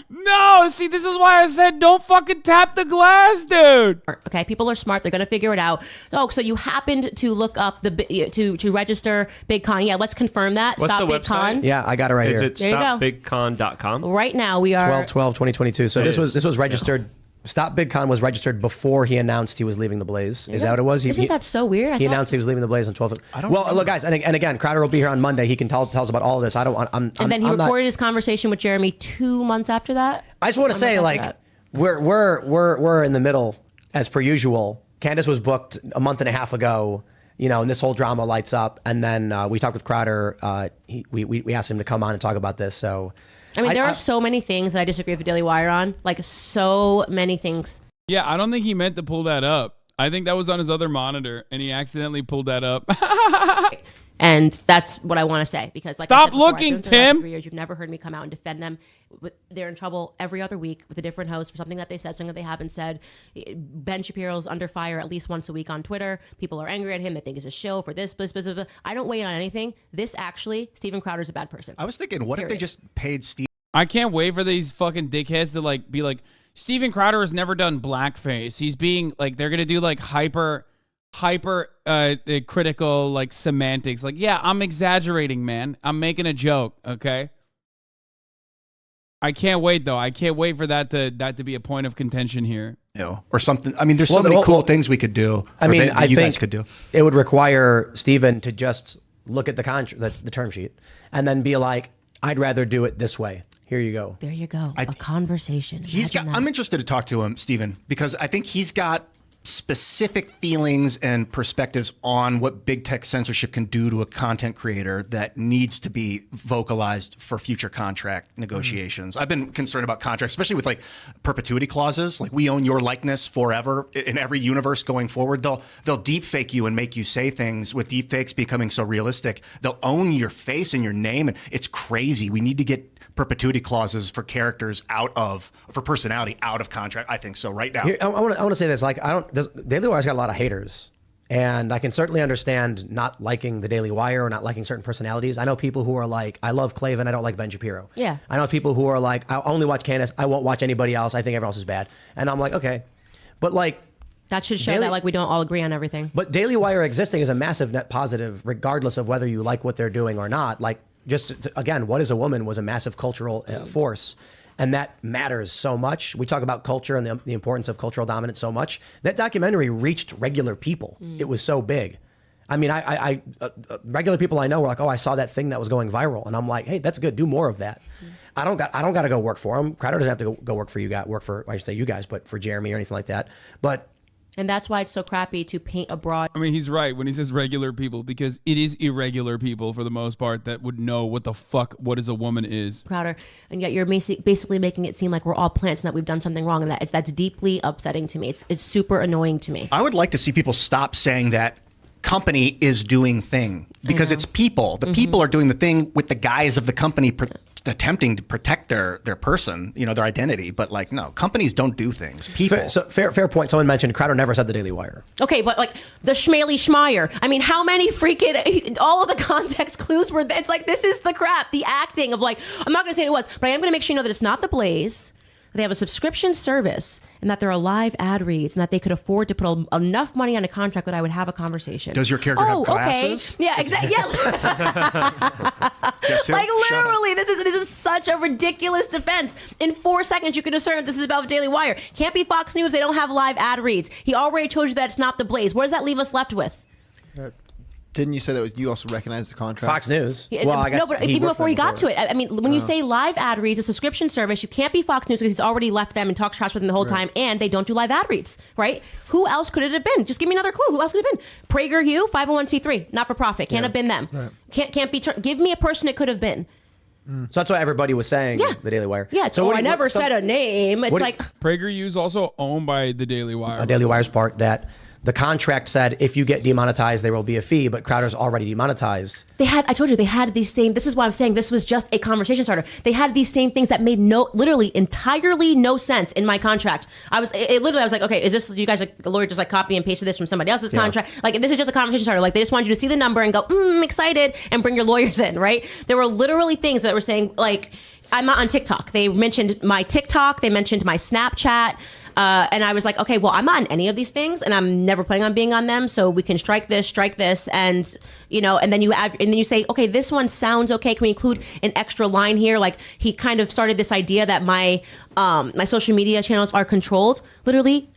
No! See, this is why I said don't fucking tap the glass, dude. Okay, people are smart. They're going to figure it out. Oh, so you happened to look up to register Big Con. Yeah, let's confirm that. What's Stop the Big website? Con. Yeah, I got it right Is here. it There you go. stopbigcon.com? Right now we are 12/12/2022. So this was registered. Stop Big Con was registered before he announced he was leaving the Blaze. Is that what it was? Isn't that so weird? He announced he was leaving the Blaze on 12. Well, look, guys, and again, Crowder will be here on Monday. He can tell us about all of this. And then he recorded his conversation with Jeremy 2 months after that. I just want to say, like, we're in the middle as per usual. Candace was booked a month and a half ago, and this whole drama lights up. And then we talked with Crowder. We asked him to come on and talk about this. So. I mean, there are so many things that I disagree with the Daily Wire on. Like, so many things. Yeah, I don't think he meant to pull that up. I think that was on his other monitor, and he accidentally pulled that up. And that's what I want to say. Because, like, Stop I said before, looking, I've been through the last Tim. 3 years. You've never heard me come out and defend them. They're in trouble every other week with a different host for something that they said, something that they haven't said. Ben Shapiro's under fire at least once a week on Twitter. People are angry at him. They think it's a shill for this. I don't weigh in on anything. This actually, Steven Crowder's a bad person. I was thinking, what if they just paid Steve? I can't wait for these fucking dickheads to be like, Steven Crowder has never done blackface. He's being like, they're going to do like hyper hyper critical like semantics. Like, yeah, I'm exaggerating, man. I'm making a joke, okay? I can't wait though. I can't wait for that to be a point of contention here. Or something. I mean, there's so many cool things we could do. I mean, I you think guys could do. It would require Steven to just look at the term sheet and then be like, I'd rather do it this way. Here you go. There you go. A conversation. I'm interested to talk to him, Steven, because I think he's got specific feelings and perspectives on what big tech censorship can do to a content creator that needs to be vocalized for future contract negotiations. I've been concerned about contracts, especially with like perpetuity clauses. Like, we own your likeness forever in every universe going forward. They'll deep fake you and make you say things. With deep fakes becoming so realistic, they'll own your face and your name, and it's crazy. We need to get perpetuity clauses for characters for personality out of contract. I think so right now. Here, I want to say this. Like, Daily Wire's got a lot of haters, and I can certainly understand not liking the Daily Wire or not liking certain personalities. I know people who are like, I love Klavan, I don't like Ben Shapiro. Yeah. I know people who are like, I only watch Candace, I won't watch anybody else. I think everyone else is bad. And I'm like, okay, but like, that should show that like we don't all agree on everything. But Daily Wire existing is a massive net positive, regardless of whether you like what they're doing or not. Like, again, What is a Woman was a massive cultural force, and that matters so much. We talk about culture and the importance of cultural dominance so much. That documentary reached regular people. It was so big. I mean, I regular people I know were like, oh, I saw that thing that was going viral, and I'm like, hey, that's good. Do more of that. I don't got to go work for him. Crowder doesn't have to go work for you guys. I should say you guys, but for Jeremy or anything like that. But. And that's why it's so crappy to paint a broad. I mean, he's right when he says regular people, because it is irregular people for the most part that would know what the fuck What Is a Woman is. Crowder, and yet you're basically making it seem like we're all plants and that we've done something wrong, and that's deeply upsetting to me. It's super annoying to me. I would like to see people stop saying that company is doing thing, because it's people. The people are doing the thing with the guise of the company attempting to protect their person, their identity. But like, no, companies don't do things. People. Fair point. Someone mentioned Crowder never said the Daily Wire. Okay, but like the Schmaley Schmeier. I mean, how many freaking, all of the context clues were, it's like, this is the crap, the acting of like, I'm not going to say it was, but I am going to make sure you know that it's not the Blaze. They have a subscription service, and that there are live ad reads, and that they could afford to put enough money on a contract that I would have a conversation. Does your character have glasses? Okay. Yeah, exactly. Yeah. Like, literally, this is such a ridiculous defense. In 4 seconds, you can discern that this is about the Daily Wire. Can't be Fox News. They don't have live ad reads. He already told you that it's not the Blaze. Where does that leave us left with? Didn't you say that you also recognize the contract? Fox News. Yeah, well, I guess no, but even before he got to it, I mean, when you say live ad reads, a subscription service, you can't be Fox News because he's already left them and talks trash with them the whole time, and they don't do live ad reads, right? Who else could it have been? Just give me another clue. Who else could it have been? PragerU, 501c3, not for profit. Can't have been them. Right. Can't be. Give me a person it could have been. So that's what everybody was saying. Yeah. The Daily Wire. Yeah. So I never said a name. It's like PragerU is also owned by the Daily Wire. Daily Wire's part that. The contract said if you get demonetized, there will be a fee, but Crowder's already demonetized. I told you, they had these same, this is why I'm saying this was just a conversation starter. They had these same things that made literally entirely no sense in my contract. I was like, okay, is this, you guys, like, a lawyer just like copy and pasted this from somebody else's contract? Like, this is just a conversation starter. Like, they just wanted you to see the number and go, excited, and bring your lawyers in, right? There were literally things that were saying, like, I'm not on TikTok. They mentioned my TikTok. They mentioned my Snapchat. And I was like, okay, well, I'm not on any of these things, and I'm never planning on being on them. So we can strike this, and and then you say, okay, this one sounds okay. Can we include an extra line here? Like, he kind of started this idea that my social media channels are controlled. Literally,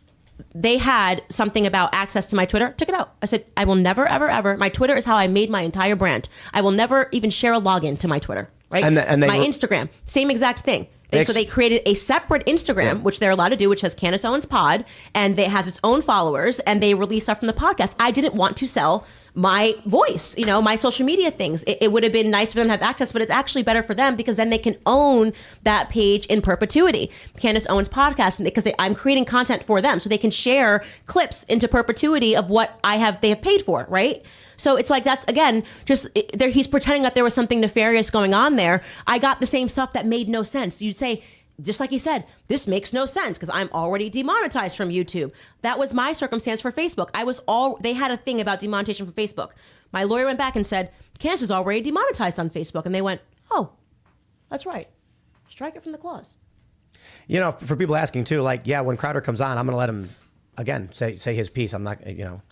they had something about access to my Twitter. Took it out. I said, I will never, ever, ever. My Twitter is how I made my entire brand. I will never even share a login to my Twitter. Right? And my Instagram, same exact thing. So they created a separate Instagram, which they're allowed to do, which has Candace Owens Pod, and it has its own followers, and they release stuff from the podcast. I didn't want to sell my voice, my social media things. It would have been nice for them to have access, but it's actually better for them because then they can own that page in perpetuity. Candace Owens Podcast, because I'm creating content for them, so they can share clips into perpetuity of what they have paid for, right? So it's like, that's, again, he's pretending that there was something nefarious going on there. I got the same stuff that made no sense. You'd say, just like he said, this makes no sense because I'm already demonetized from YouTube. That was my circumstance for Facebook. They had a thing about demonetization for Facebook. My lawyer went back and said, Candace is already demonetized on Facebook. And they went, oh, that's right. Strike it from the clause. For people asking too, like, yeah, when Crowder comes on, I'm going to let him again, say his piece. I'm not,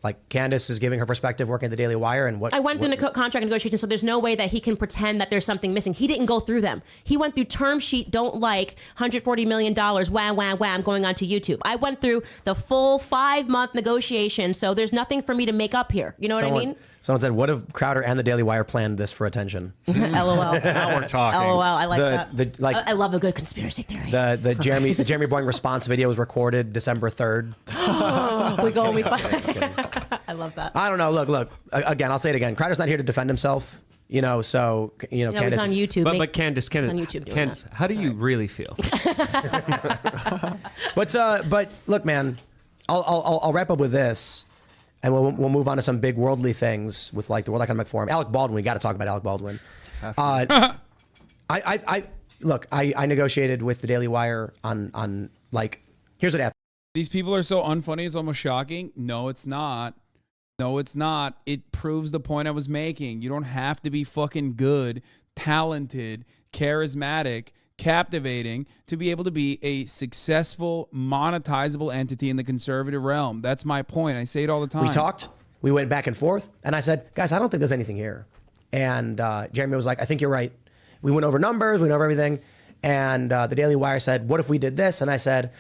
like Candace is giving her perspective working at the Daily Wire, and what I went through the contract negotiations, so there's no way that he can pretend that there's something missing. He didn't go through them. He went through term sheet, don't like, $140 million, wham, wham, wham, going onto YouTube. I went through the full 5-month negotiation, so there's nothing for me to make up here. You know what I mean? Someone said, what if Crowder and the Daily Wire planned this for attention? LOL. Now we're talking. LOL, I like that. I love a good conspiracy theory. The Jeremy Boring response video was recorded December 3rd. We go and we fight. I love that. I don't know. Look. Again, I'll say it again. Crowder's not here to defend himself. So Candace, it's on YouTube. But Candace, it's on YouTube doing Candace, that. how do you really feel? But look, man, I'll wrap up with this. And we'll move on to some big worldly things with like the World Economic Forum. Alec Baldwin, we got to talk about Alec Baldwin. I negotiated with the Daily Wire on like, here's what happened. These people are so unfunny, it's almost shocking. No, it's not. No, it's not. It proves the point I was making. You don't have to be fucking good, talented, charismatic, captivating to be able to be a successful, monetizable entity in the conservative realm. That's my point. I say it all the time. We talked, we went back and forth, and I said, guys, I don't think there's anything here. And Jeremy was like, I think you're right. We went over numbers, we went over everything, and the Daily Wire said, what if we did this? And I said,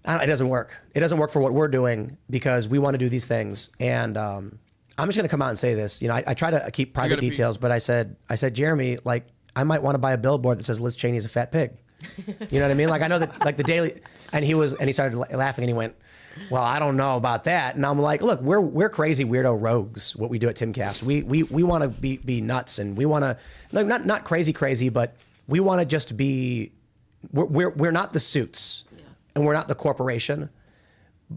it doesn't work. It doesn't work for what we're doing because we want to do these things. And I'm just going to come out and say this. I try to keep private details, but I said, Jeremy, like, I might want to buy a billboard that says Liz Cheney is a fat pig. You know what I mean? Like, I know that, like, the Daily, and he started laughing and he went, well, I don't know about that. And I'm like, look, we're crazy weirdo rogues. What we do at Timcast, we want to be nuts, and we want to, like, not crazy, but we want to just be. We're not the suits, and we're not the corporation.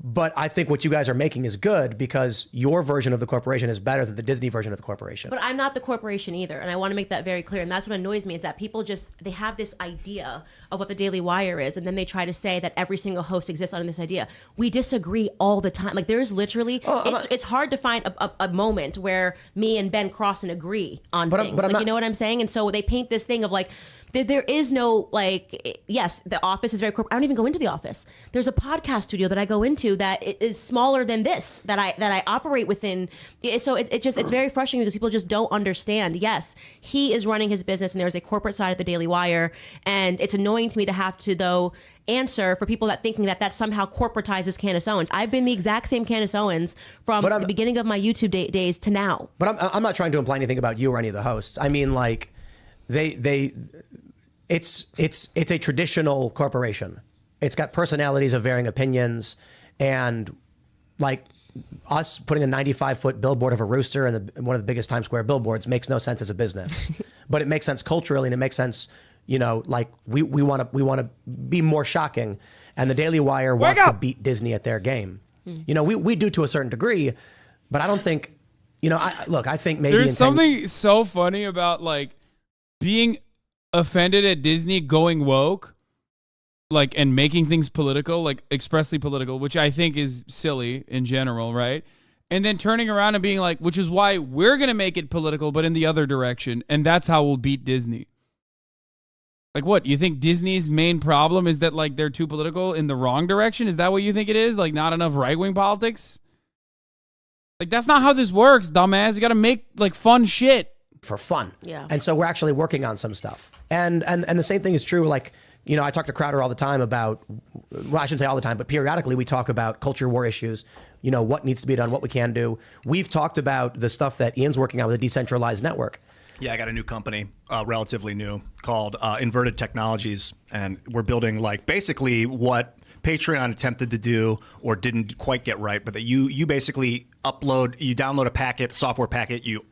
But I think what you guys are making is good because your version of the corporation is better than the Disney version of the corporation. But I'm not the corporation either, and I want to make that very clear. And that's what annoys me is that people they have this idea of what the Daily Wire is, and then they try to say that every single host exists under this idea. We disagree all the time. Like, there's literally, it's hard to find a moment where me and Ben cross and agree on things. You know what I'm saying? And so they paint this thing of like, there is no, like, yes, the office is very corporate. I don't even go into the office. There's a podcast studio that I go into that is smaller than this, that I operate within. So it's very frustrating because people just don't understand. Yes, he is running his business and there's a corporate side at the Daily Wire. And it's annoying to me to have to, though, answer for people that thinking that somehow corporatizes Candace Owens. I've been the exact same Candace Owens from the beginning of my YouTube days to now. But I'm not trying to imply anything about you or any of the hosts. I mean, like, it's a traditional corporation. It's got personalities of varying opinions, and like us putting a 95-foot billboard of a rooster in one of the biggest Times Square billboards makes no sense as a business, but it makes sense culturally, and it makes sense, like we want to be more shocking, and the Daily Wire wants to beat Disney at their game. We do to a certain degree, but I don't think, I think maybe there's something so funny about like being offended at Disney going woke, like, and making things political, like expressly political, which I think is silly in general, right? And then turning around and being like, which is why we're going to make it political, but in the other direction. And that's how we'll beat Disney. Like, what? You think Disney's main problem is that, like, they're too political in the wrong direction? Is that what you think it is? Like, not enough right-wing politics? Like, that's not how this works, dumbass. You got to make, like, fun shit. For fun. Yeah. And so we're actually working on some stuff. And the same thing is true, like, I talk to Crowder all the time about, well, I shouldn't say all the time, but periodically we talk about culture war issues, what needs to be done, what we can do. We've talked about the stuff that Ian's working on with a decentralized network. Yeah, I got a new company, relatively new, called Inverted Technologies, and we're building, like, basically what Patreon attempted to do or didn't quite get right, but that you basically download a packet, software packet, you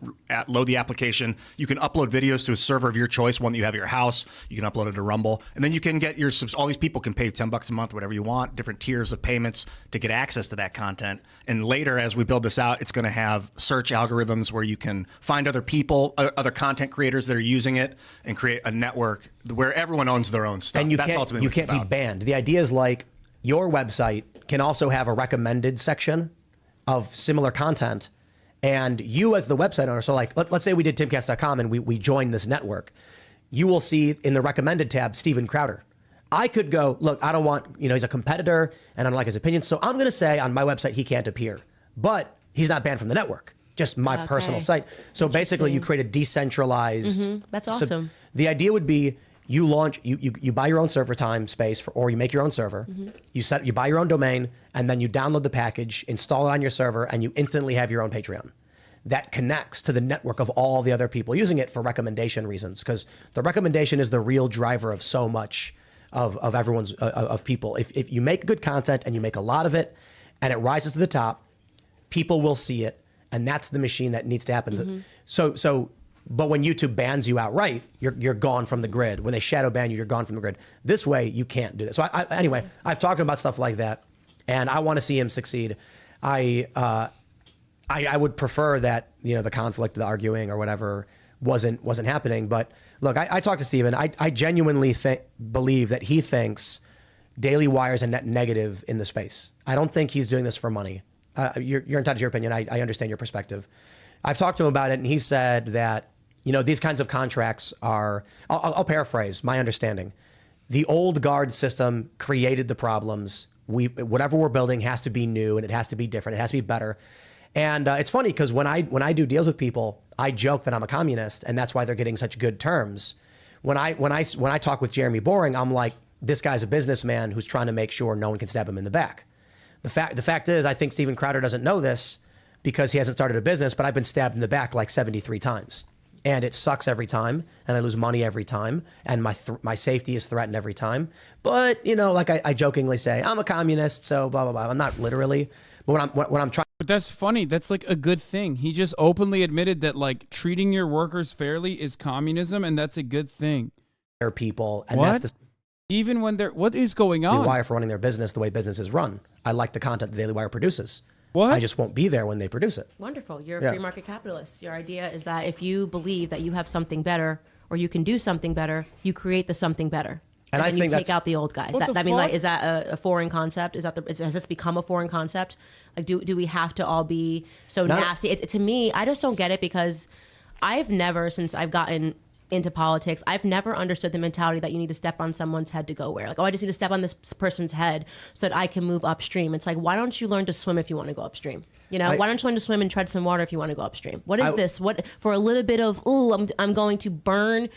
load the application, you can upload videos to a server of your choice, one that you have at your house, you can upload it to Rumble, and then you can get all these people can pay $10 a month, whatever you want, different tiers of payments to get access to that content. And later, as we build this out, it's going to have search algorithms where you can find other people, other content creators that are using it, and create a network where everyone owns their own stuff. And you can't be banned. The idea is like, your website can also have a recommended section of similar content, and you as the website owner, so like let's say we did timcast.com and we joined this network, you will see in the recommended tab Steven Crowder. I could go, look, I don't want, he's a competitor and I don't like his opinions. So I'm going to say on my website, he can't appear. But he's not banned from the network, just my personal site. So basically you create a decentralized. That's awesome. The idea would be you launch, you buy your own server time space or you make your own server. You buy your own domain and then you download the package, install it on your server, and you instantly have your own Patreon. That connects to the network of all the other people using it for recommendation reasons, because the recommendation is the real driver of so much of everyone's of people. If you make good content and you make a lot of it and it rises to the top, people will see it, and that's the machine that needs to happen. But when YouTube bans you outright, you're gone from the grid. When they shadow ban you, you're gone from the grid. This way, you can't do that. So anyway, I've talked about stuff like that, and I want to see him succeed. I would prefer that the conflict, the arguing, or whatever wasn't happening. But look, I talked to Steven. I genuinely believe that he thinks Daily Wire is a net negative in the space. I don't think he's doing this for money. You're entitled to your opinion. I understand your perspective. I've talked to him about it, and he said that these kinds of contracts are. I'll paraphrase my understanding. The old guard system created the problems. Whatever we're building has to be new, and it has to be different. It has to be better. And it's funny because when I do deals with people, I joke that I'm a communist, and that's why they're getting such good terms. When I talk with Jeremy Boring, I'm like, this guy's a businessman who's trying to make sure no one can stab him in the back. The fact is, I think Steven Crowder doesn't know this because he hasn't started a business, but I've been stabbed in the back like 73 times. And it sucks every time, and I lose money every time, and my safety is threatened every time. But, like I jokingly say, I'm a communist, so blah, blah, blah. I'm not literally, but when I'm trying. But that's funny. That's like a good thing. He just openly admitted that like treating your workers fairly is communism, and that's a good thing. People. And what? That's even when they're, what is going on? Daily Wire for running their business the way business is run. I like the content the Daily Wire produces. What? I just won't be there when they produce it. Wonderful. You're a free market capitalist. Your idea is that if you believe that you have something better or you can do something better, you create the something better. And I think you take out the old guys. Is that a foreign concept? Has this become a foreign concept? Like, do we have to all be so nasty? To me, I just don't get it because I've never, since I've gotten into politics, I've never understood the mentality that you need to step on someone's head to go where. Like, I just need to step on this person's head so that I can move upstream. It's like, why don't you learn to swim if you want to go upstream? Why don't you learn to swim and tread some water if you want to go upstream? What is this? What for a little bit of I'm going to burn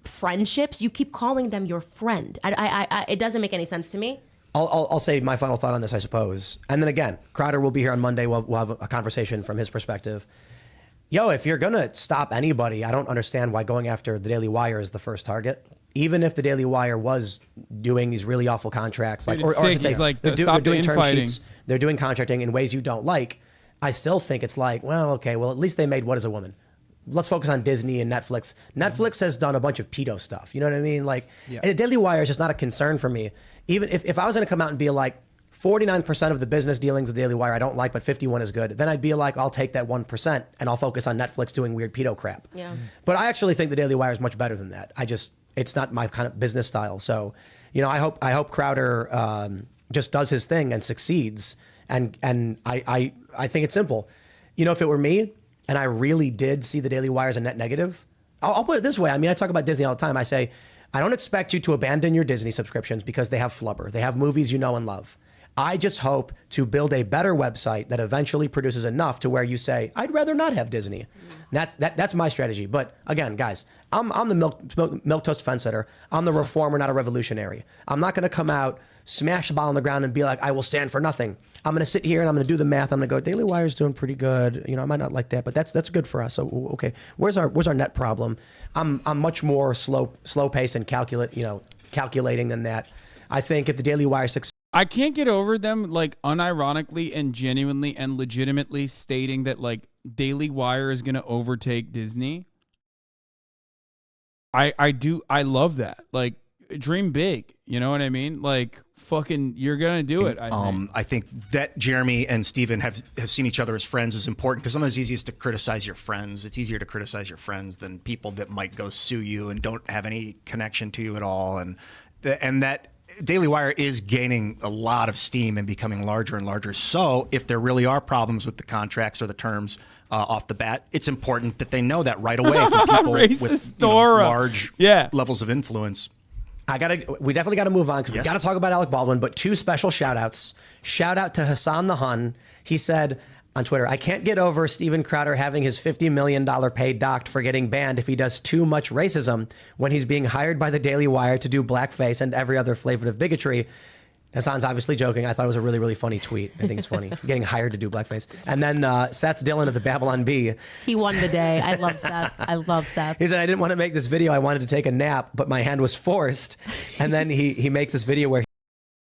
friendships? You keep calling them your friend. It doesn't make any sense to me. I'll say my final thought on this, I suppose. And then again, Crowder will be here on Monday. We'll have a conversation from his perspective. If you're going to stop anybody, I don't understand why going after the Daily Wire is the first target. Even if the Daily Wire was doing these really awful contracts, they're doing term sheets, they're doing contracting in ways you don't like, I still think it's like, well, at least they made What Is a Woman? Let's focus on Disney and Netflix. Netflix has done a bunch of pedo stuff. You know what I mean? The Daily Wire is just not a concern for me. Even if I was going to come out and be like, 49% of the business dealings of the Daily Wire I don't like, but 51 is good, then I'd be like, I'll take that 1% and I'll focus on Netflix doing weird pedo crap. Yeah. But I actually think the Daily Wire is much better than that. It's not my kind of business style. So, I hope Crowder just does his thing and succeeds. And I think it's simple. If it were me and I really did see the Daily Wire as a net negative, I'll put it this way. I talk about Disney all the time. I say, I don't expect you to abandon your Disney subscriptions because they have flubber. They have movies you know and love. I just hope to build a better website that eventually produces enough to where you say, I'd rather not have Disney. That's my strategy. But again, guys, I'm the milk toast fence sitter. I'm the reformer, not a revolutionary. I'm not going to come out, smash the ball on the ground and be like, I will stand for nothing. I'm going to sit here and I'm going to do the math. I'm going to go, Daily Wire's doing pretty good. I might not like that, but that's good for us. So, okay, where's our net problem? I'm much more slow paced and calculating than that. I think if the Daily Wire succeeds, I can't get over them like unironically and genuinely and legitimately stating that like Daily Wire is going to overtake Disney. I love that. Like, dream big, you know what I mean? Like, fucking, you're going to do it. I think that Jeremy and Steven have seen each other as friends is important because sometimes it's easiest to criticize your friends. It's easier to criticize your friends than people that might go sue you and don't have any connection to you at all. And that Daily Wire is gaining a lot of steam and becoming larger and larger. So if there really are problems with the contracts or the terms off the bat, it's important that they know that right away from people with large levels of influence. We definitely gotta move on because we gotta talk about Alec Baldwin. But 2 special shout outs. Shout out to Hassan the Hun. He said on Twitter, I can't get over Steven Crowder having his $50 million pay docked for getting banned if he does too much racism when he's being hired by the Daily Wire to do blackface and every other flavor of bigotry. Hassan's obviously joking. I thought it was a really, really funny tweet. I think it's funny. Getting hired to do blackface. And then Seth Dillon of the Babylon Bee. He won the day. I love Seth. I love Seth. He said, I didn't want to make this video. I wanted to take a nap, but my hand was forced. And then he makes this video where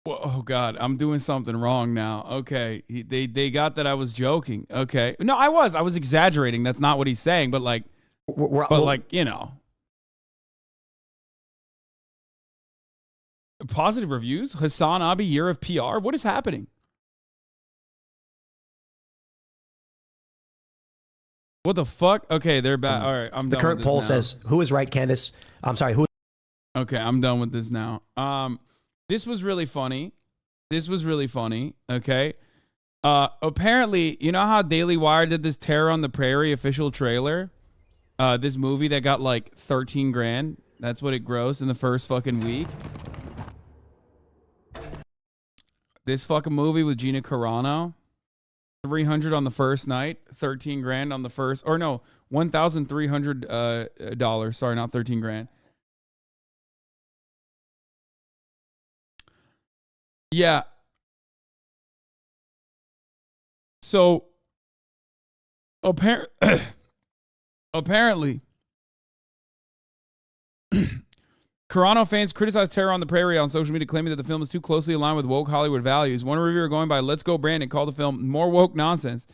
oh God, I'm doing something wrong now. Okay, they got that I was joking. Okay, no, I was exaggerating. That's not what he's saying. But like, you know, positive reviews. HasanAbi year of PR. What is happening? What the fuck? Okay, they're back. All right, I'm done. The current with this poll now. says, "Who is right, Candace?" I'm sorry, who? Okay, I'm done with this now. This was really funny. Okay. Apparently, you know how Daily Wire did this Terror on the Prairie official trailer? This movie that got like 13 grand. That's what it grossed in the first fucking week. This fucking movie with Gina Carano. 300 on the first night, 13 grand on the first, or no, $1,300. Sorry, not 13 grand. Yeah. So apparently Carano fans criticized Terror on the Prairie on social media, claiming that the film is too closely aligned with woke Hollywood values. One reviewer going by Let's Go Brandon called the film more woke nonsense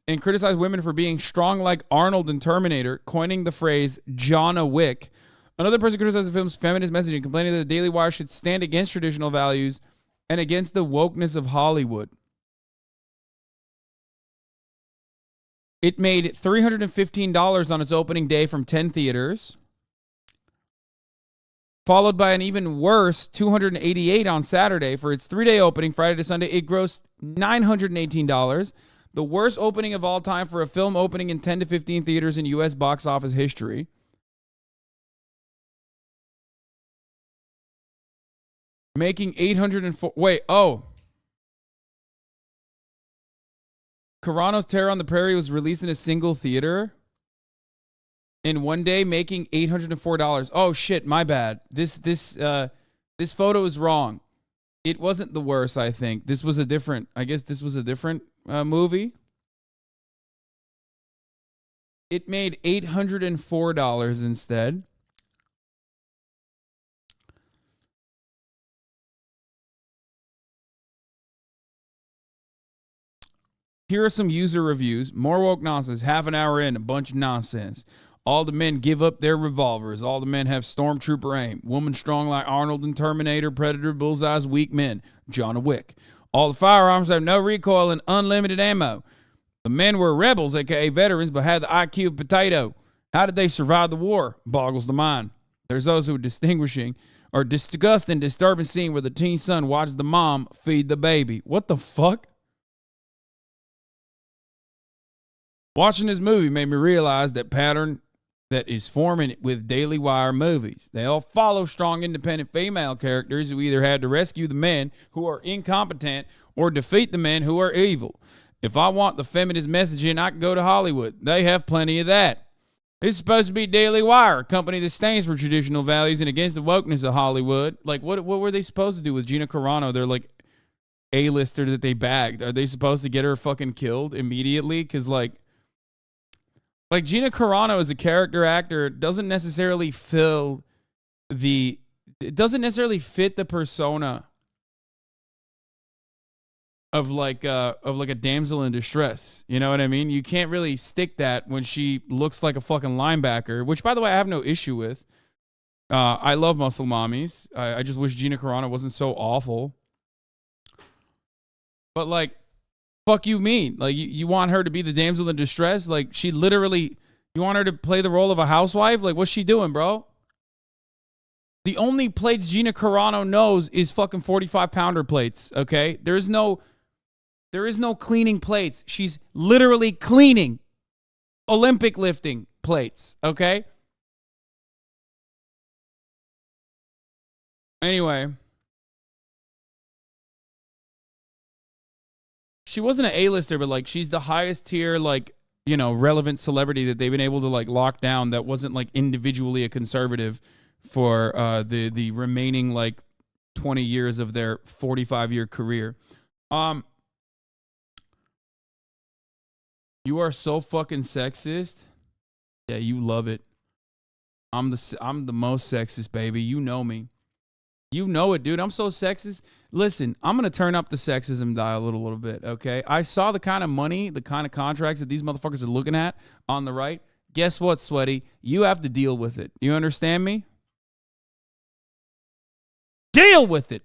and criticized women for being strong like Arnold in Terminator, coining the phrase Jonna Wick. Another person criticized the film's feminist messaging, complaining that the Daily Wire should stand against traditional values and against the wokeness of Hollywood. It made $315 on its opening day from 10 theaters, followed by an even worse $288 on Saturday. For its 3-day opening, Friday to Sunday, it grossed $918, the worst opening of all time for a film opening in 10 to 15 theaters in U.S. box office history. Making $804. Wait, Carano's Terror on the Prairie was released in a single theater in one day, making $804. Oh shit, my bad. This photo is wrong. It wasn't the worst, I think. This was a different movie. It made $804 instead. Here are some user reviews. More woke nonsense. Half an hour in, a bunch of nonsense. All the men give up their revolvers. All the men have stormtrooper aim. Woman strong like Arnold and Terminator. Predator, bullseyes, weak men. Jonna Wick. All the firearms have no recoil and unlimited ammo. The men were rebels, a.k.a. veterans, but had the IQ of potato. How did they survive the war? Boggles the mind. There's those who are distinguishing or disgusting, disturbing scene where the teen son watches the mom feed the baby. What the fuck? Watching this movie made me realize that pattern that is forming with Daily Wire movies. They all follow strong, independent female characters who either had to rescue the men who are incompetent or defeat the men who are evil. If I want the feminist messaging, I can go to Hollywood. They have plenty of that. It's supposed to be Daily Wire, a company that stands for traditional values and against the wokeness of Hollywood. Like, what were they supposed to do with Gina Carano? They're like A-lister that they bagged. Are they supposed to get her fucking killed immediately? Because, like Gina Carano as a character actor doesn't necessarily fit the persona of like a damsel in distress. You know what I mean? You can't really stick that when she looks like a fucking linebacker, which by the way I have no issue with. I love muscle mommies. I just wish Gina Carano wasn't so awful. But like, fuck you mean? Like you want her to be the damsel in distress? Like she literally, you want her to play the role of a housewife? Like what's she doing, bro? The only plates Gina Carano knows is fucking 45-pounder plates, okay? There is no cleaning plates. She's literally cleaning Olympic lifting plates, okay? Anyway. She wasn't an A-lister, but like she's the highest tier, like, you know, relevant celebrity that they've been able to like lock down that wasn't like individually a conservative for the remaining like 20 years of their 45-year career. You are so fucking sexist. Yeah, you love it. I'm the most sexist, baby. You know me. You know it, dude. I'm so sexist. Listen, I'm going to turn up the sexism dial a little bit, okay? I saw the kind of money, the kind of contracts that these motherfuckers are looking at on the right. Guess what, Sweaty? You have to deal with it. You understand me? Deal with it.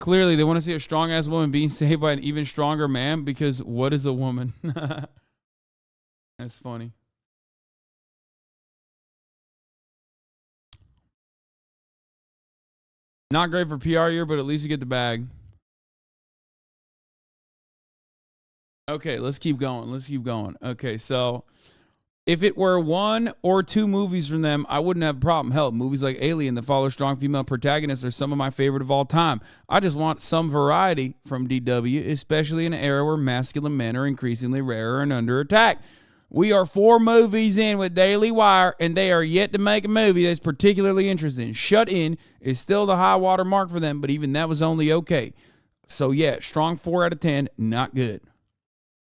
Clearly, they want to see a strong-ass woman being saved by an even stronger man because what is a woman? That's funny. Not great for PR year, but at least you get the bag. Okay, let's keep going. Okay, so if it were 1 or 2 movies from them, I wouldn't have a problem. Hell, movies like Alien that follow strong female protagonists are some of my favorite of all time. I just want some variety from DW, especially in an era where masculine men are increasingly rarer and under attack. We are 4 movies in with Daily Wire, and they are yet to make a movie that's particularly interesting. Shut In is still the high water mark for them, but even that was only okay. So yeah, strong 4 out of 10, not good.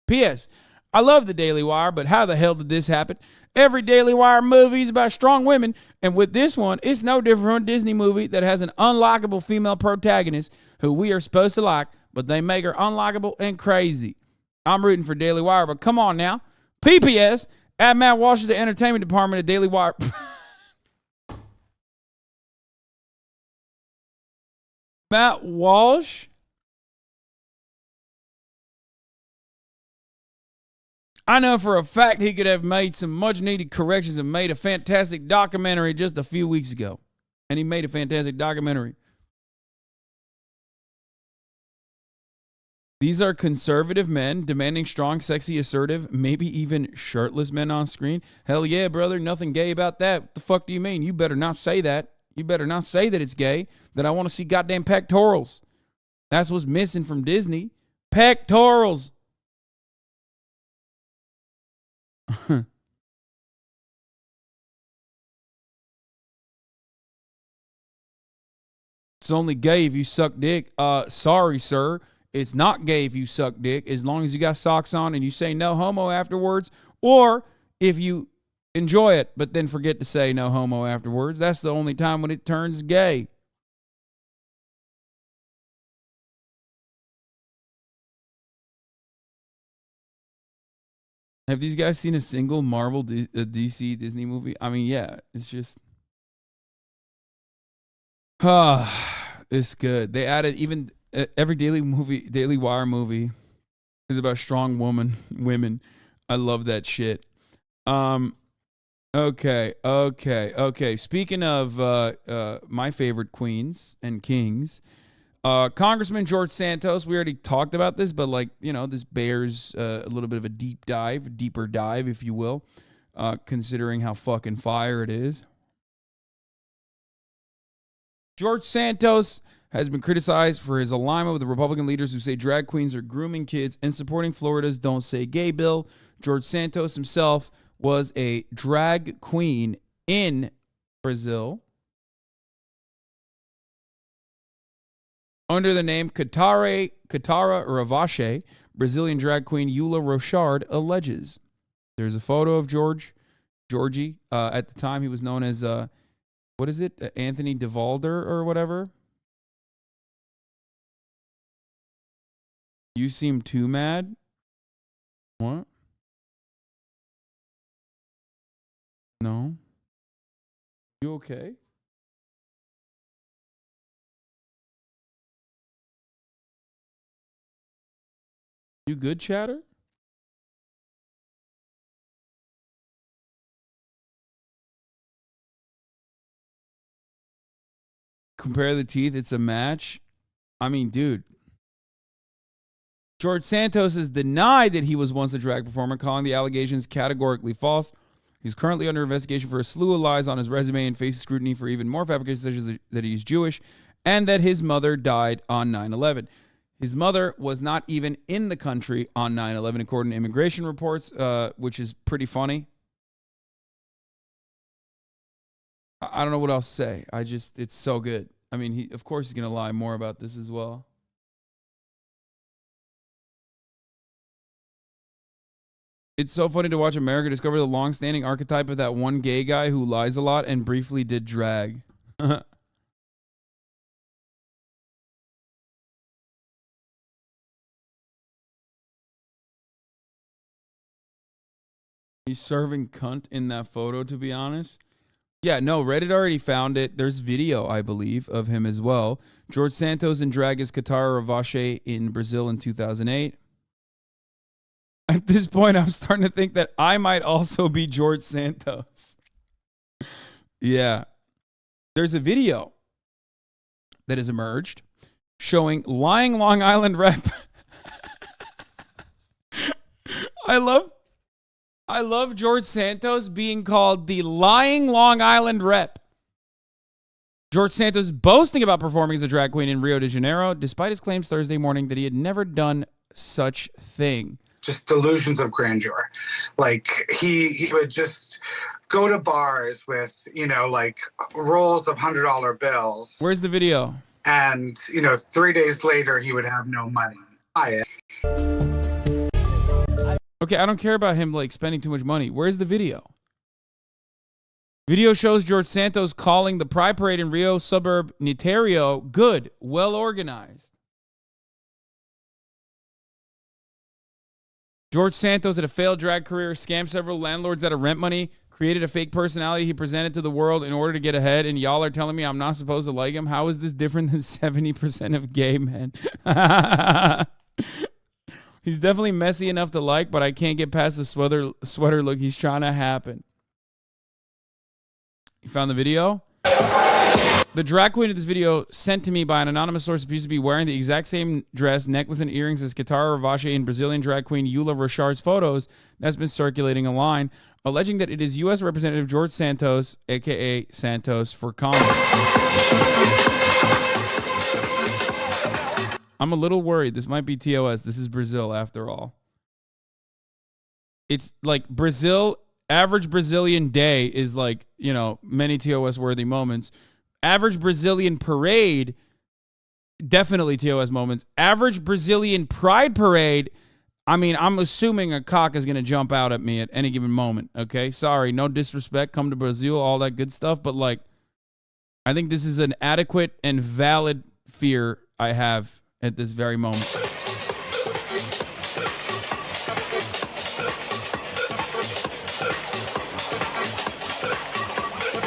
P.S. I love the Daily Wire, but how the hell did this happen? Every Daily Wire movie is about strong women, and with this one, it's no different from a Disney movie that has an unlikable female protagonist who we are supposed to like, but they make her unlikable and crazy. I'm rooting for Daily Wire, but come on now. PPS, add Matt Walsh to the entertainment department at Daily Wire. Matt Walsh? I know for a fact he could have made some much needed corrections and made a fantastic documentary just a few weeks ago. And he made a fantastic documentary. These are conservative men demanding strong, sexy, assertive, maybe even shirtless men on screen. Hell yeah, brother. Nothing gay about that. What the fuck do you mean? You better not say that. You better not say that it's gay, that I want to see goddamn pectorals. That's what's missing from Disney. Pectorals. It's only gay if you suck dick. Sorry, sir. It's not gay if you suck dick, as long as you got socks on and you say no homo afterwards, or if you enjoy it but then forget to say no homo afterwards. That's the only time when it turns gay. Have these guys seen a single Marvel DC Disney movie? I mean, yeah, it's just it's good. They added even every Daily Wire movie is about strong women. I love that shit. Okay. Speaking of my favorite queens and kings, Congressman George Santos, we already talked about this, but like, you know, this bears a little bit of a deeper dive, if you will, considering how fucking fire it is. George Santos has been criticized for his alignment with the Republican leaders who say drag queens are grooming kids and supporting Florida's Don't Say Gay bill. George Santos himself was a drag queen in Brazil under the name Katara Ravache. Brazilian drag queen Eula Rochard alleges. There's a photo of Georgie. At the time, he was known as, what is it? Anthony DeValder or whatever. You seem too mad. What? No. You okay? You good, chatter? Compare the teeth, it's a match. I mean, dude. George Santos has denied that he was once a drag performer, calling the allegations categorically false. He's currently under investigation for a slew of lies on his resume and faces scrutiny for even more fabrications, such as that he's Jewish and that his mother died on 9/11. His mother was not even in the country on 9/11, according to immigration reports, which is pretty funny. I don't know what else to say. It's so good. I mean, of course he's going to lie more about this as well. It's so funny to watch America discover the long-standing archetype of that one gay guy who lies a lot and briefly did drag. He's serving cunt in that photo, to be honest. Yeah, no, Reddit already found it. There's video, I believe, of him as well. George Santos in drag as Katara Ravache in Brazil in 2008. At this point, I'm starting to think that I might also be George Santos. Yeah. There's a video that has emerged showing lying Long Island rep. I love George Santos being called the lying Long Island rep. George Santos boasting about performing as a drag queen in Rio de Janeiro, despite his claims Thursday morning that he had never done such thing. Just delusions of grandeur. Like he would just go to bars with, like rolls of $100 bills. Where's the video? And, 3 days later he would have no money. Okay, I don't care about him like spending too much money. Where's the video? Video shows George Santos calling the Pride Parade in Rio suburb Niterio good, well organized. George Santos had a failed drag career, scammed several landlords out of rent money, created a fake personality he presented to the world in order to get ahead, and y'all are telling me I'm not supposed to like him? How is this different than 70% of gay men? He's definitely messy enough to like, but I can't get past the sweater look he's trying to happen. You found the video? The drag queen of this video, sent to me by an anonymous source, appears to be wearing the exact same dress, necklace, and earrings as Katara Ravache in Brazilian drag queen Eula Rochard's photos that's been circulating online, alleging that it is U.S. Representative George Santos, a.k.a. Santos, for comment. I'm a little worried. This might be TOS. This is Brazil, after all. It's like Brazil, average Brazilian day is like, many TOS-worthy moments. Average Brazilian parade, definitely TOS moments. Average Brazilian pride parade, I mean, I'm assuming a cock is going to jump out at me at any given moment, okay? Sorry, no disrespect, come to Brazil, all that good stuff, but like, I think this is an adequate and valid fear I have at this very moment.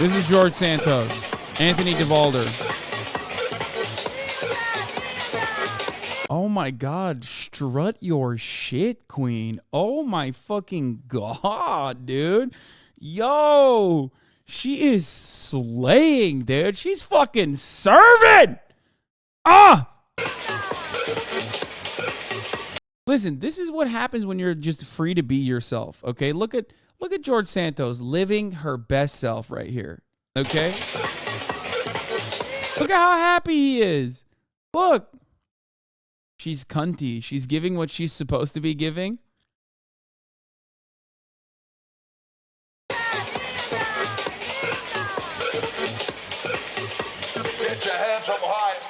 This is George Santos. Anthony DeValder. Oh my God, strut your shit, queen. Oh my fucking God, dude. Yo, she is slaying, dude. She's fucking serving. Listen, this is what happens when you're just free to be yourself, okay? Look at George Santos living her best self right here, okay? Look at how happy he is. Look. She's cunty. She's giving what she's supposed to be giving. Get your hands up high.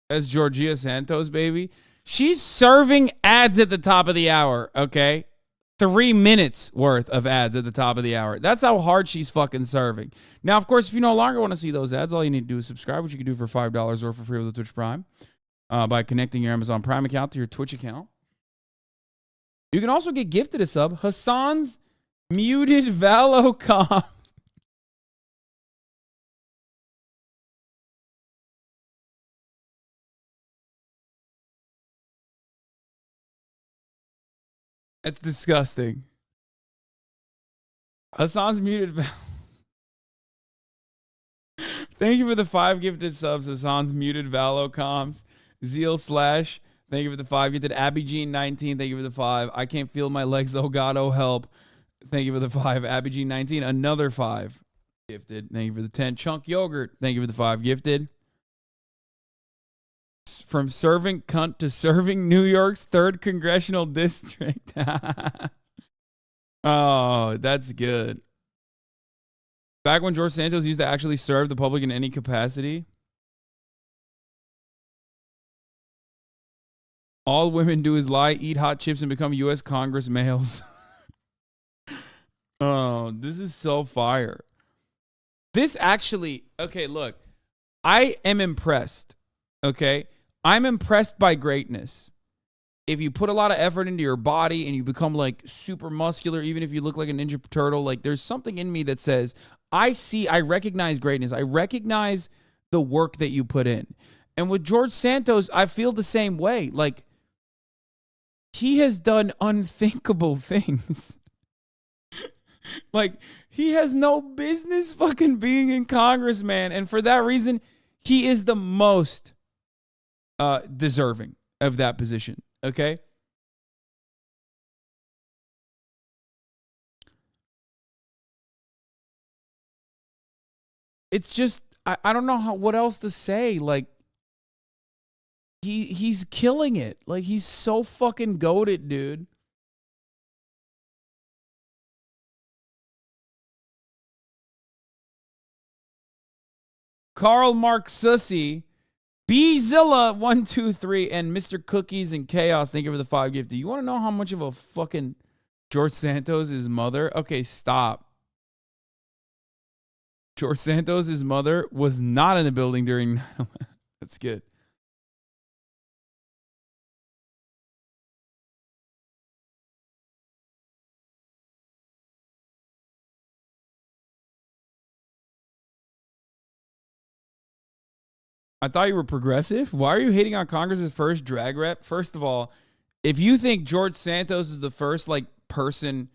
That's Georgia Santos, baby. She's serving ads at the top of the hour, okay? 3 minutes worth of ads at the top of the hour. That's how hard she's fucking serving. Now, of course, if you no longer want to see those ads, all you need to do is subscribe, which you can do for $5 or for free with the Twitch Prime by connecting your Amazon Prime account to your Twitch account. You can also get gifted a sub. Hasan's muted Valocom. That's disgusting. Hasan's muted. Thank you for the 5 gifted subs, Hasan's muted Valocoms. Zeal Slash, thank you for the 5 gifted. Abby Jean 19, thank you for the 5. I can't feel my legs, oh God, oh help. Thank you for the 5. Abby Jean 19, another 5 gifted. Thank you for the 10. Chunk Yogurt, thank you for the 5 gifted. From serving cunt to serving New York's 3rd congressional district. Oh, that's good. Back when George Santos used to actually serve the public in any capacity. All women do is lie, eat hot chips, and become U.S. Congress males. Oh, this is so fire. This actually, okay, look. I am impressed, okay? I'm impressed by greatness. If you put a lot of effort into your body and you become like super muscular, even if you look like a Ninja Turtle, like there's something in me that says, I recognize greatness. I recognize the work that you put in. And with George Santos, I feel the same way. Like, he has done unthinkable things. Like, he has no business fucking being in Congress, man. And for that reason, he is the most deserving of that position. Okay? It's just, I don't know what else to say. Like, he's killing it. Like, he's so fucking goated, dude. Karl Mark Sussy, Bzilla123, and Mr. Cookies and Chaos. Thank you for the 5 gift. Do you want to know how much of a fucking George Santos' his mother? Okay, stop. George Santos' his mother was not in the building during 9/11. That's good. I thought you were progressive. Why are you hating on Congress's first drag rep? First of all, if you think George Santos is the first like person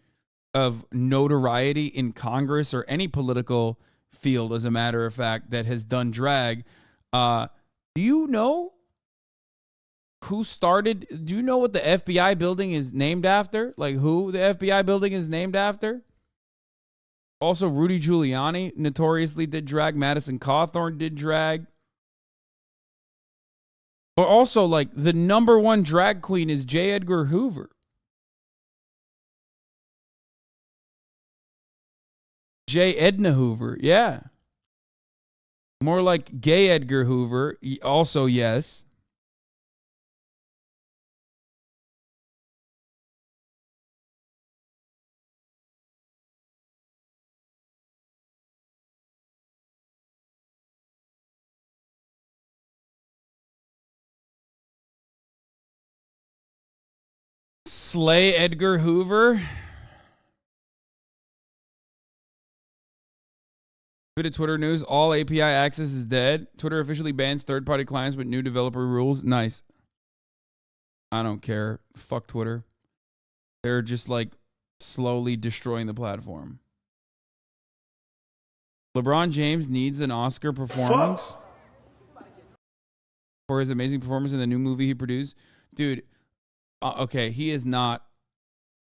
of notoriety in Congress or any political field, as a matter of fact, that has done drag, do you know who started? Do you know what the FBI building is named after? Like who the FBI building is named after? Also, Rudy Giuliani notoriously did drag. Madison Cawthorn did drag. But also, like, the #1 drag queen is J. Edgar Hoover. J. Edna Hoover, yeah. More like Gay Edgar Hoover, also yes. Slay Edgar Hoover. Bit of Twitter news. All API access is dead. Twitter officially bans third-party clients with new developer rules. Nice. I don't care. Fuck Twitter. They're just like slowly destroying the platform. LeBron James needs an Oscar performance for his amazing performance in the new movie he produced. Dude, okay, he is not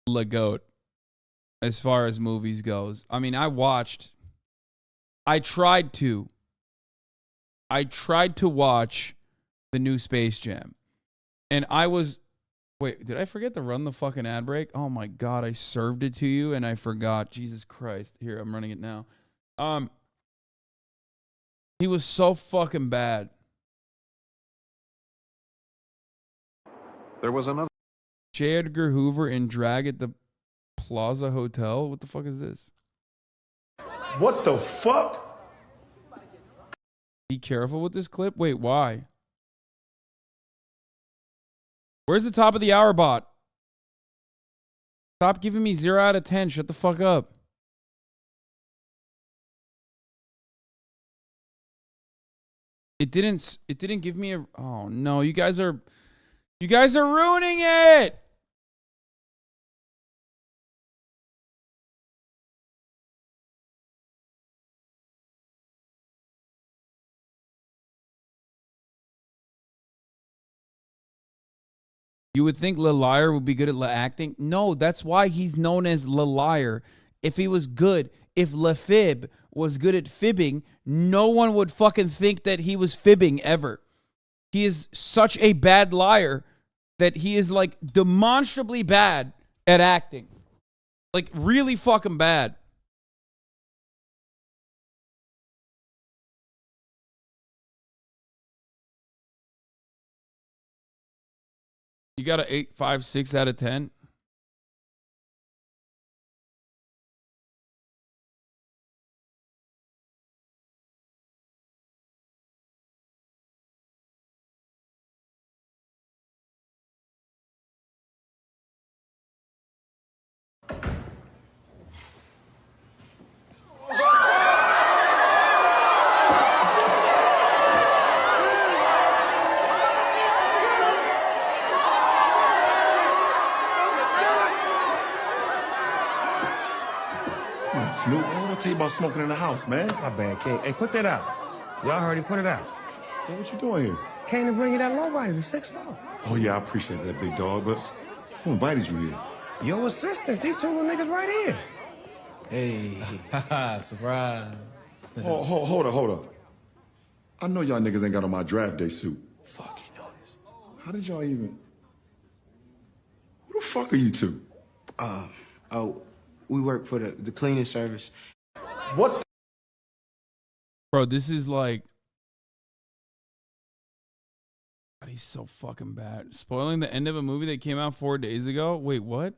the GOAT as far as movies goes. I mean, I tried to watch the new Space Jam. And I was, wait, did I forget to run the fucking ad break? Oh my God, I served it to you and I forgot. Jesus Christ. Here, I'm running it now. He was so fucking bad. There was another. J. Edgar Hoover in drag at the Plaza Hotel? What the fuck is this? What the fuck? Be careful with this clip. Wait, why? Where's the top of the hour bot? Stop giving me 0 out of 10. Shut the fuck up. It didn't give me a, oh no, you guys are ruining it. You would think Lil Liar would be good at acting. No, that's why he's known as Lil Liar. If he was good, if LaFib was good at fibbing, no one would fucking think that he was fibbing ever. He is such a bad liar that he is like demonstrably bad at acting. Like really fucking bad. You got an 8, 5, 6 out of 10. Snoop, man, what I tell you about smoking in the house, man? My bad, King. Hey, put that out. Y'all already put it out. Hey, what you doing here? Came to bring you that lowrider, the 6-4. Oh, yeah, I appreciate that, big dog, but who invited you here? Your assistants, these two little niggas right here. Hey. Surprise. Hold up. I know y'all niggas ain't got on my draft day suit. Fuck, you know this. How did y'all even... Who the fuck are you two? We work for the cleaning service. What? Bro, this is like... God, he's so fucking bad. Spoiling the end of a movie that came out 4 days ago? Wait, what?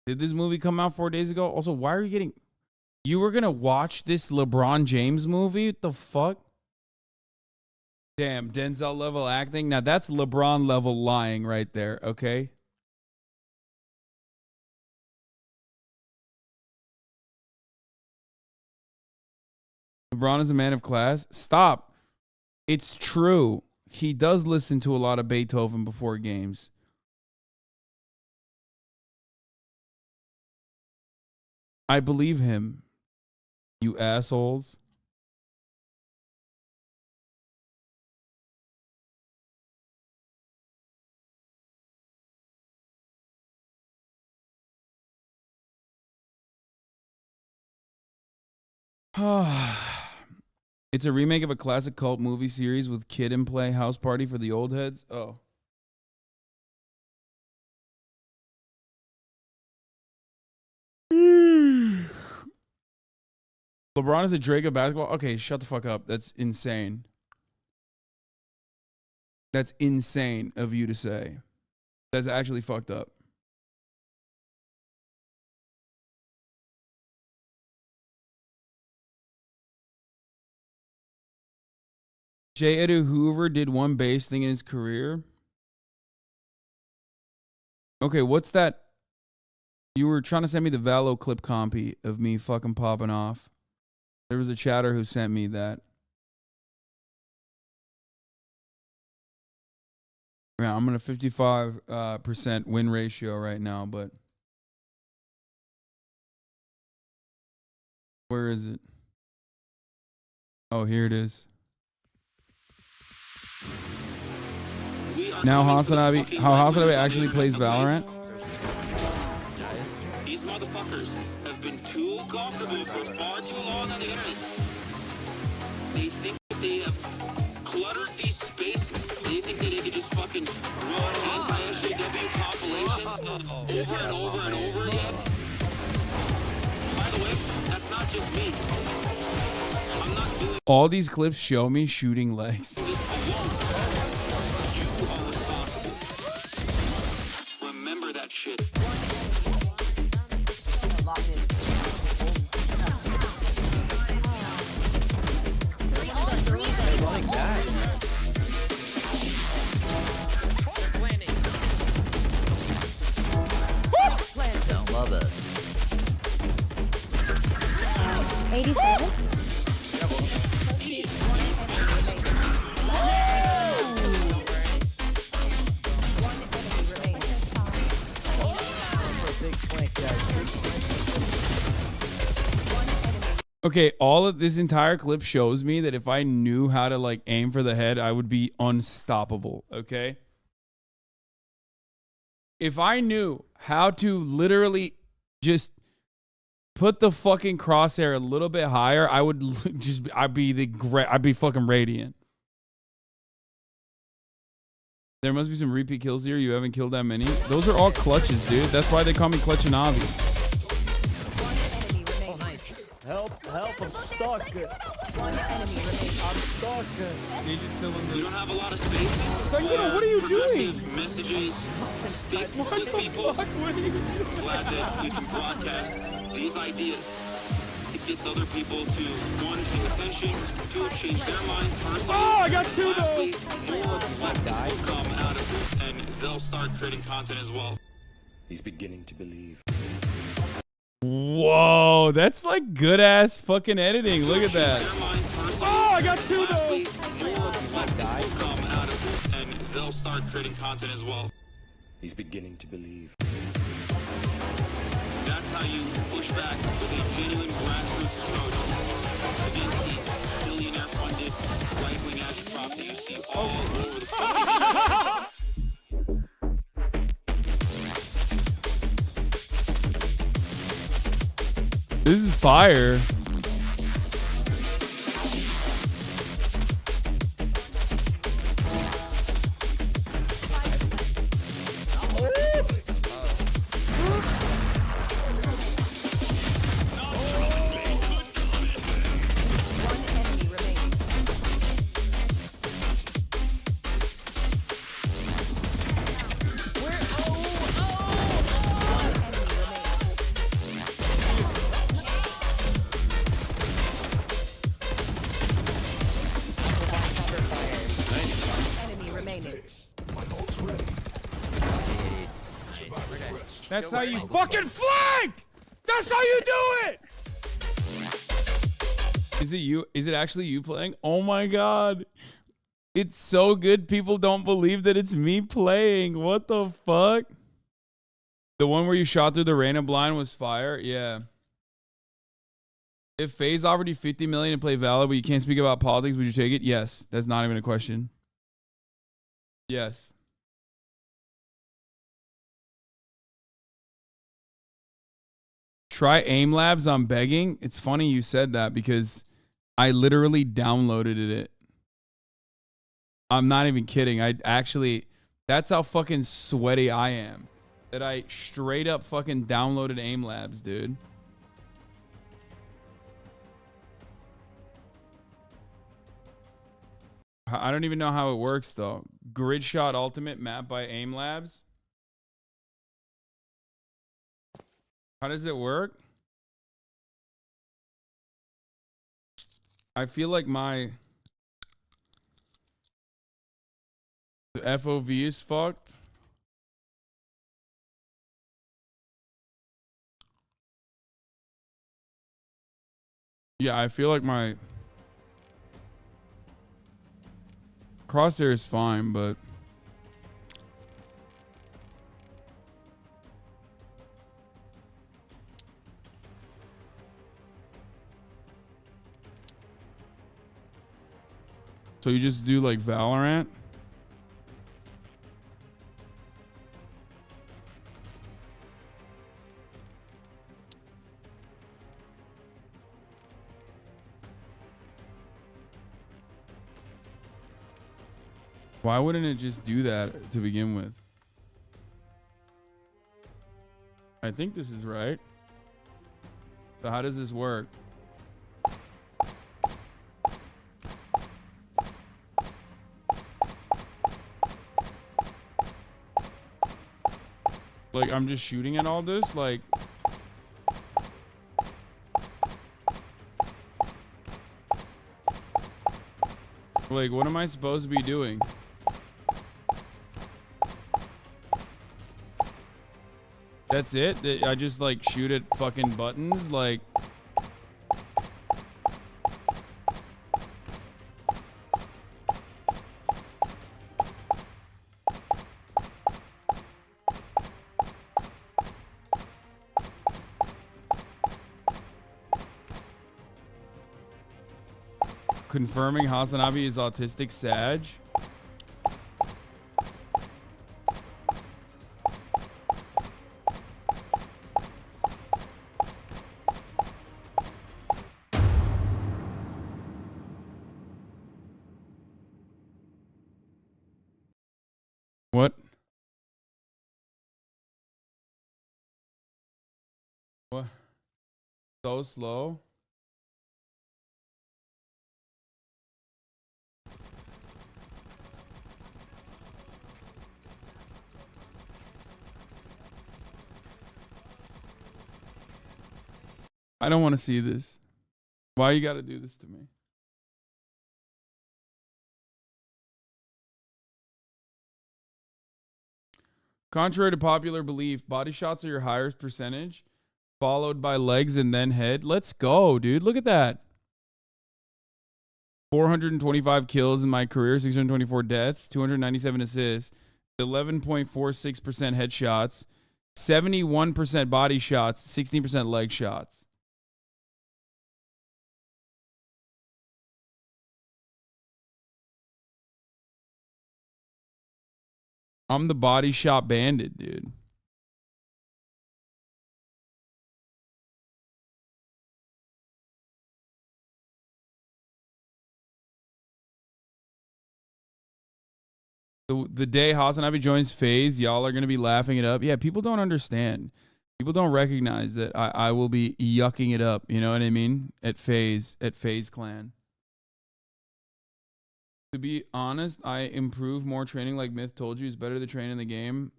Did this movie come out 4 days ago? Also, why are you getting... You were going to watch this LeBron James movie? What the fuck? Damn, Denzel level acting. Now, that's LeBron level lying right there, okay? LeBron is a man of class. Stop. It's true. He does listen to a lot of Beethoven before games. I believe him. You assholes. It's a remake of a classic cult movie series with Kid and Play House Party for the old heads. Oh. LeBron is a Drake of basketball? Okay, shut the fuck up. That's insane. That's insane of you to say. That's actually fucked up. J. Edgar Hoover did one bass thing in his career. Okay, what's that? You were trying to send me the Valo clip compy of me fucking popping off. There was a chatter who sent me that. Yeah, I'm on a 55% win ratio right now, but where is it? Oh, here it is. Now HasanAbi, how HasanAbi actually plays Valorant? These motherfuckers have been too comfortable for far too long on the internet. They think that they have cluttered these spaces. They think that they could just fucking run anti-SJW compilations over and over and over again. By the way, that's not just me. I'm not doing All these clips show me shooting legs. Remember that shit. Love it. 87? Okay, all of this entire clip shows me that if I knew how to like aim for the head, I would be unstoppable, okay? if I knew how to literally just put the fucking crosshair a little bit higher, I would I'd be fucking radiant. There must be some repeat kills here. You haven't killed that many. Those are all clutches, dude. That's why they call me HasanAbi. Help, I'm stuck. One enemy remains. I'm stuck. Siege is still in the... We don't have a lot of spaces. Saiguro, what are you doing? Messages, stick with people. What are you doing? Glad that we can broadcast these ideas. It gets other people to, one, pay attention, two, change their mind personally. Oh, I got two, lastly, more leftists will come out of this, and they'll start creating content as well. He's beginning to believe. Whoa, that's like good ass fucking editing. Look at that. Oh, I got two though. More leftists will come out of this, and they'll start creating content as well. He's beginning to believe. That's how you push back with a genuine grassroots approach against the billionaire-funded right-wing agitprop that you see all over the fucking This is fire. That's how you fucking flank! That's how you do it! Is it you? Is it actually you playing? Oh my god. It's so good people don't believe that it's me playing. What the fuck? The one where you shot through the random blind was fire? Yeah. If FaZe offered you $50 million to play Valor, but you can't speak about politics, would you take it? Yes. That's not even a question. Yes. Try Aim Labs on begging. It's funny you said that because I literally downloaded it. I'm not even kidding. That's how fucking sweaty I am. That I straight up fucking downloaded Aim Labs, dude. I don't even know how it works though. Grid Shot Ultimate map by Aim Labs. How does it work? I feel like the FOV is fucked. Yeah, I feel like my crosshair is fine, but so you just do like Valorant? Why wouldn't it just do that to begin with? I think this is right. So how does this work? Like, I'm just shooting at all this? Like... Like, what am I supposed to be doing? That's it? I just, like, shoot at fucking buttons? Like... Confirming HasanAbi is autistic Sag. So slow. I don't want to see this. Why you got to do this to me? Contrary to popular belief, body shots are your highest percentage, followed by legs and then head. Let's go, dude. Look at that. 425 kills in my career, 624 deaths, 297 assists, 11.46% headshots, 71% body shots, 16% leg shots. I'm the body shot bandit, dude. The day HasanAbi joins FaZe, y'all are going to be laughing it up. Yeah, people don't understand. People don't recognize that I will be yucking it up. You know what I mean? At FaZe Clan. To be honest, I improve more training like Myth told you. It's better to train in the game.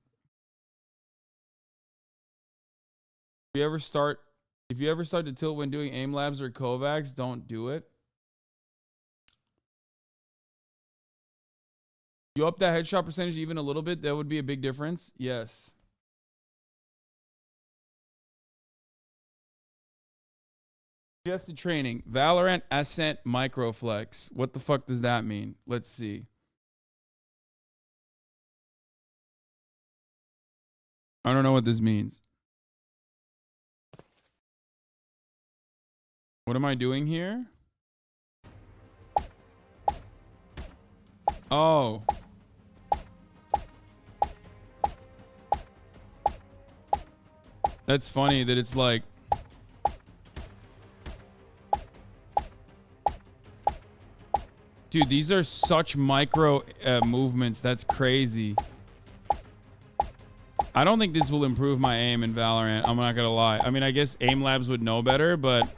If you ever start to tilt when doing aim labs or Kovacs, don't do it. You up that headshot percentage even a little bit, that would be a big difference. Yes. Suggested training. Valorant Ascent Microflex. What the fuck does that mean? Let's see. I don't know what this means. What am I doing here? Oh. That's funny that it's like... Dude, these are such micro movements. That's crazy. I don't think this will improve my aim in Valorant. I'm not gonna lie. I mean, I guess aim labs would know better, but...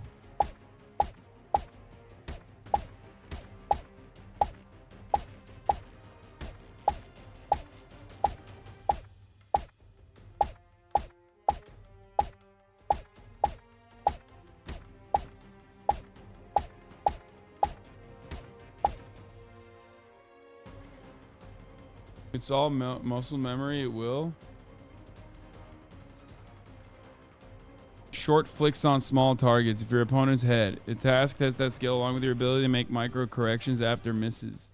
It's all muscle memory, it will. Short flicks on small targets. If your opponent's head. A task tests that skill along with your ability to make micro corrections after misses.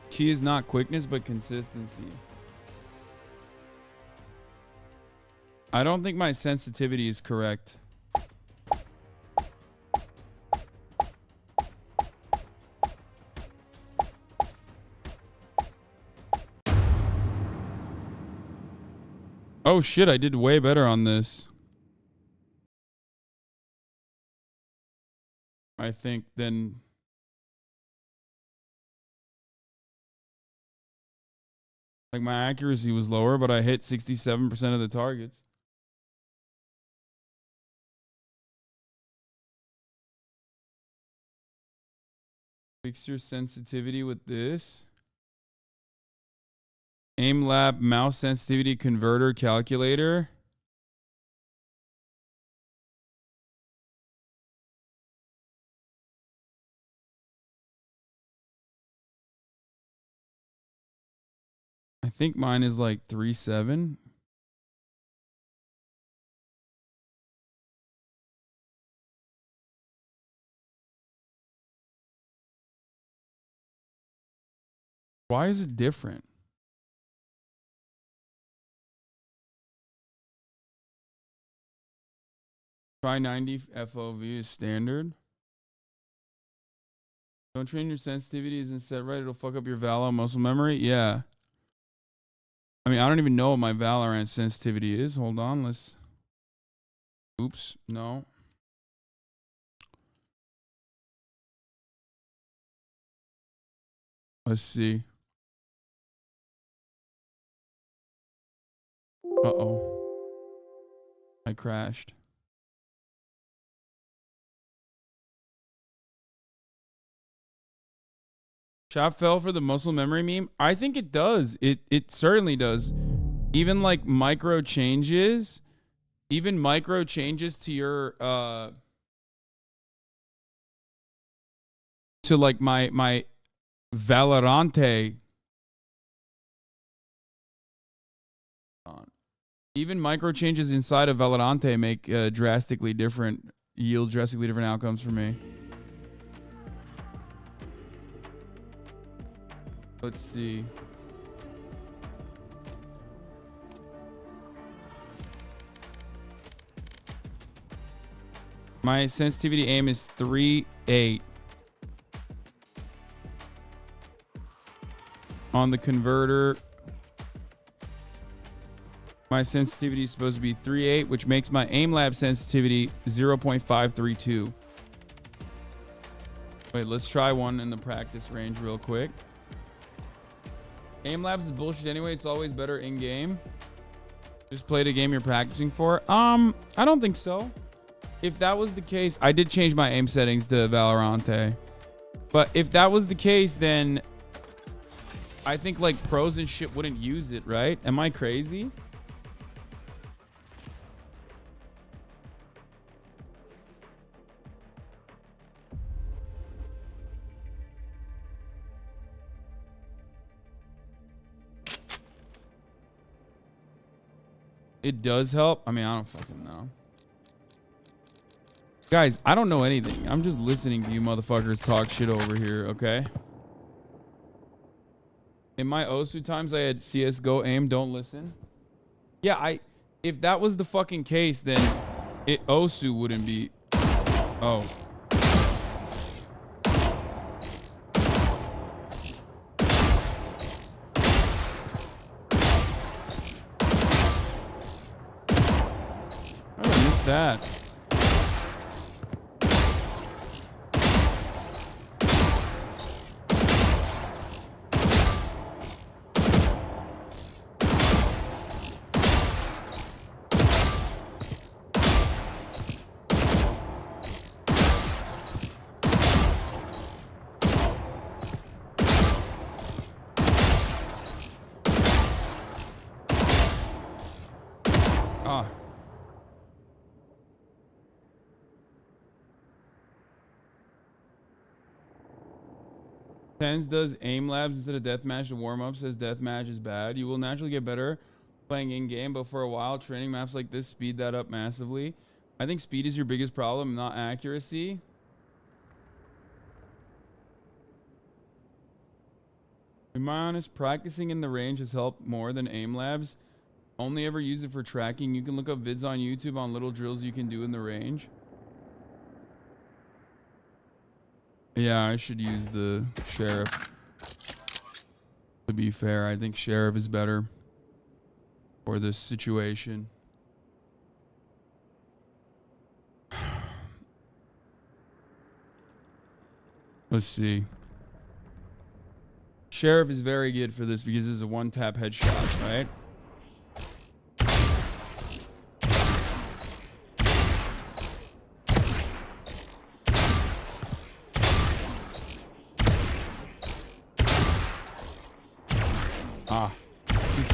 Key is not quickness, but consistency. I don't think my sensitivity is correct. Oh shit, I did way better on this. I think than... Like my accuracy was lower, but I hit 67% of the targets. Fix your sensitivity with this. Aim Lab mouse sensitivity converter calculator. I think mine is like 3.7. Why is it different? Try 90 FOV is standard. Don't train your sensitivity isn't set right. It'll fuck up your Valo muscle memory. Yeah. I mean, I don't even know what my Valorant sensitivity is. Hold on. Let's... Oops. No. Let's see. Uh-oh. I crashed. Chat fell for the muscle memory meme. I think it does. It certainly does. Even like micro changes to your to like my Valorante. Even micro changes inside of Valorante make yield drastically different outcomes for me. Let's see. My sensitivity aim is 3.8. On the converter, my sensitivity is supposed to be 3.8, which makes my AimLab sensitivity 0.532. Wait, let's try one in the practice range real quick. AimLab is bullshit anyway. It's always better in game. Just play the game you're practicing for. I don't think so. If that was the case, I did change my aim settings to Valorante. But if that was the case, then I think like pros and shit wouldn't use it, right? Am I crazy? It does help. I mean, I don't fucking know. Guys, I don't know anything. I'm just listening to you motherfuckers talk shit over here, okay? In my OSU times, I had CSGO aim, don't listen. Yeah, if that was the fucking case, then OSU wouldn't be... Oh. How did I miss that? Tens does aim labs instead of deathmatch to warm up, says deathmatch is bad. You will naturally get better playing in game, but for a while, training maps like this speed that up massively. I think speed is your biggest problem, not accuracy. In my honest, practicing in the range has helped more than aim labs. Only ever use it for tracking. You can look up vids on YouTube on little drills you can do in the range. Yeah, I should use the Sheriff. To be fair, I think Sheriff is better for this situation. Let's see. Sheriff is very good for this because it's a one-tap headshot, right?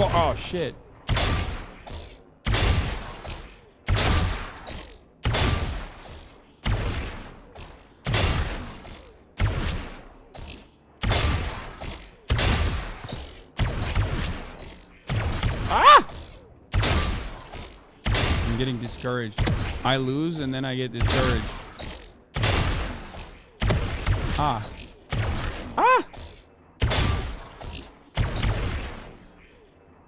Oh shit. Ah! I'm getting discouraged. I lose and then I get discouraged. Ah. Ah!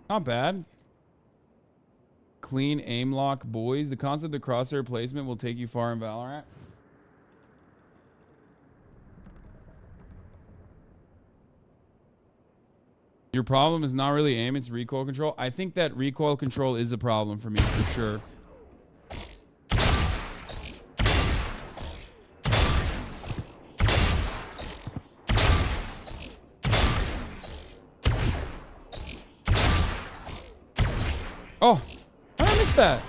Not bad. Clean aim lock, boys. The concept of crosshair placement will take you far in Valorant. Your problem is not really aim, it's recoil control. I think that recoil control is a problem for me, for sure. Oh, how did I miss that?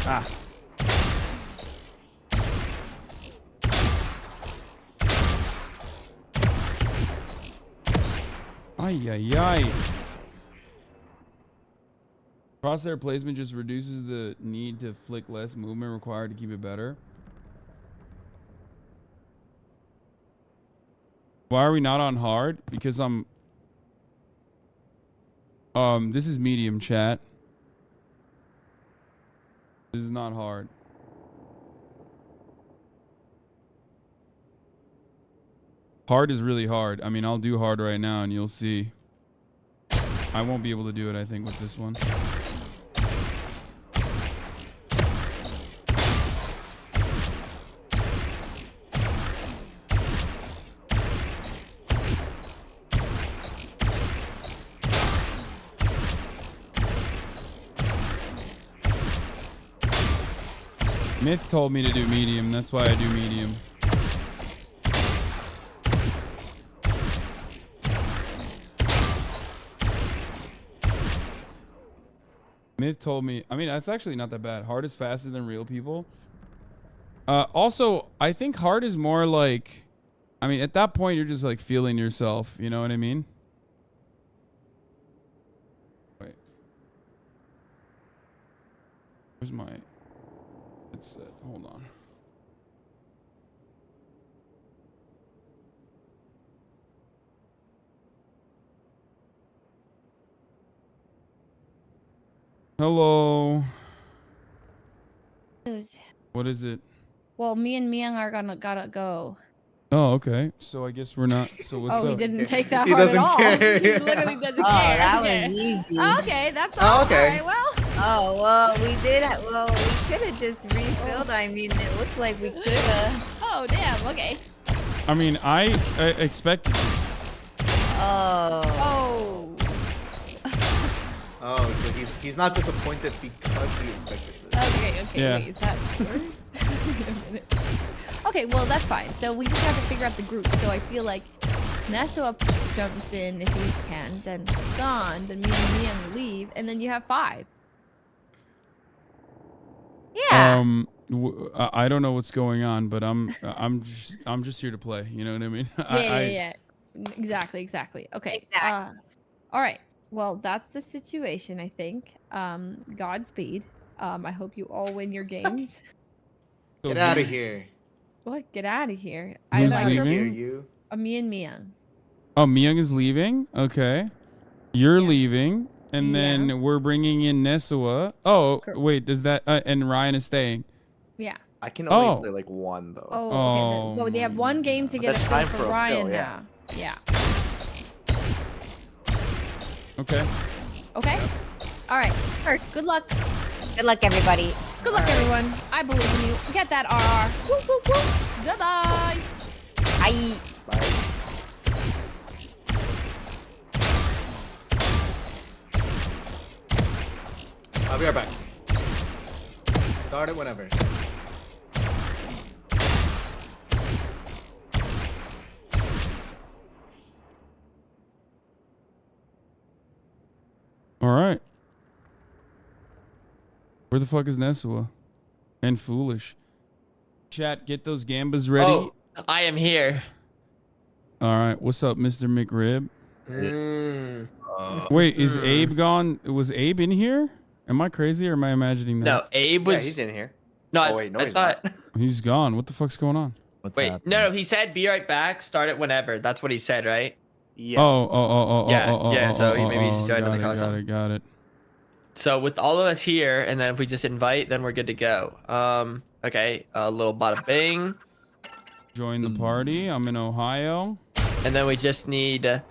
Ah. Ay, ay, ay. Crosshair placement just reduces the need to flick less movement required to keep it better. Why are we not on hard? Because I'm... this is medium, chat. This is not hard. Hard is really hard. I mean, I'll do hard right now and you'll see. I won't be able to do it, I think, with this one. Myth told me to do medium. That's why I do medium. Myth told me, I mean, that's actually not that bad. Hard is faster than real people. Also, I think hard is more like, I mean, at that point, you're just like feeling yourself. You know what I mean? Wait. Where's my headset? Hold on. Hello. What is it? Well, me and Miang are gotta go. Oh, okay. So I guess we're not. So what's up? Oh, he didn't take that He hard doesn't at all. care. He literally doesn't care. that Okay. was easy. Okay, that's all. Oh, okay. All right, well. Oh, well, we did. Well, we could have just refilled. I mean, it looked like we could have. Oh, damn. Okay. I mean, I expected this. Oh. Oh. Oh, so he's not disappointed because he expected this. Okay. Yeah. Wait, is that worse? Wait a minute. Okay, well, that's fine. So we just have to figure out the group. So I feel like Nessa jumps in if he can, then Hasan, then me and Mian leave, and then you have 5. Yeah. I don't know what's going on, but I'm just here to play. You know what I mean? Yeah. Exactly. Okay. All right. Well, that's the situation, I think. Godspeed. I hope you all win your games. Get out of here. What? Get out of here. Who's I leaving? Hear you. Me and Mian. Oh, Myung is leaving. Okay, you're leaving, and then we're bringing in Nesua. Oh, wait, does that? And Ryan is staying. Yeah. I can only play like one though. Oh, okay. Then, well, they have one game to get That's a fill time for for a Ryan fill, yeah. now. Yeah. Okay. Okay. All right. Good luck. Good luck, everybody. Good luck, everyone. I believe in you. Get that RR. Woo, woo, woo. Goodbye. Bye. I'll be right back. Start it whenever. All right. Where the fuck is Nesua? And Foolish. Chat, get those gambas ready. Oh, I am here. All right. What's up, Mr. McRib? Wait, is Abe gone? Was Abe in here? Am I crazy or am I imagining that? No, Abe was. Yeah, he's in here. No, Oh, wait, no, I he's thought. He's gone. What the fuck's going on? Wait, no, he said be right back. Start it whenever. That's what he said, right? Yes. Yeah. So maybe he's joined on the console. Got it. So with all of us here, and then if we just invite, then we're good to go. Okay, a little bada bing. Join the party. I'm in Ohio. And then we just need Nez.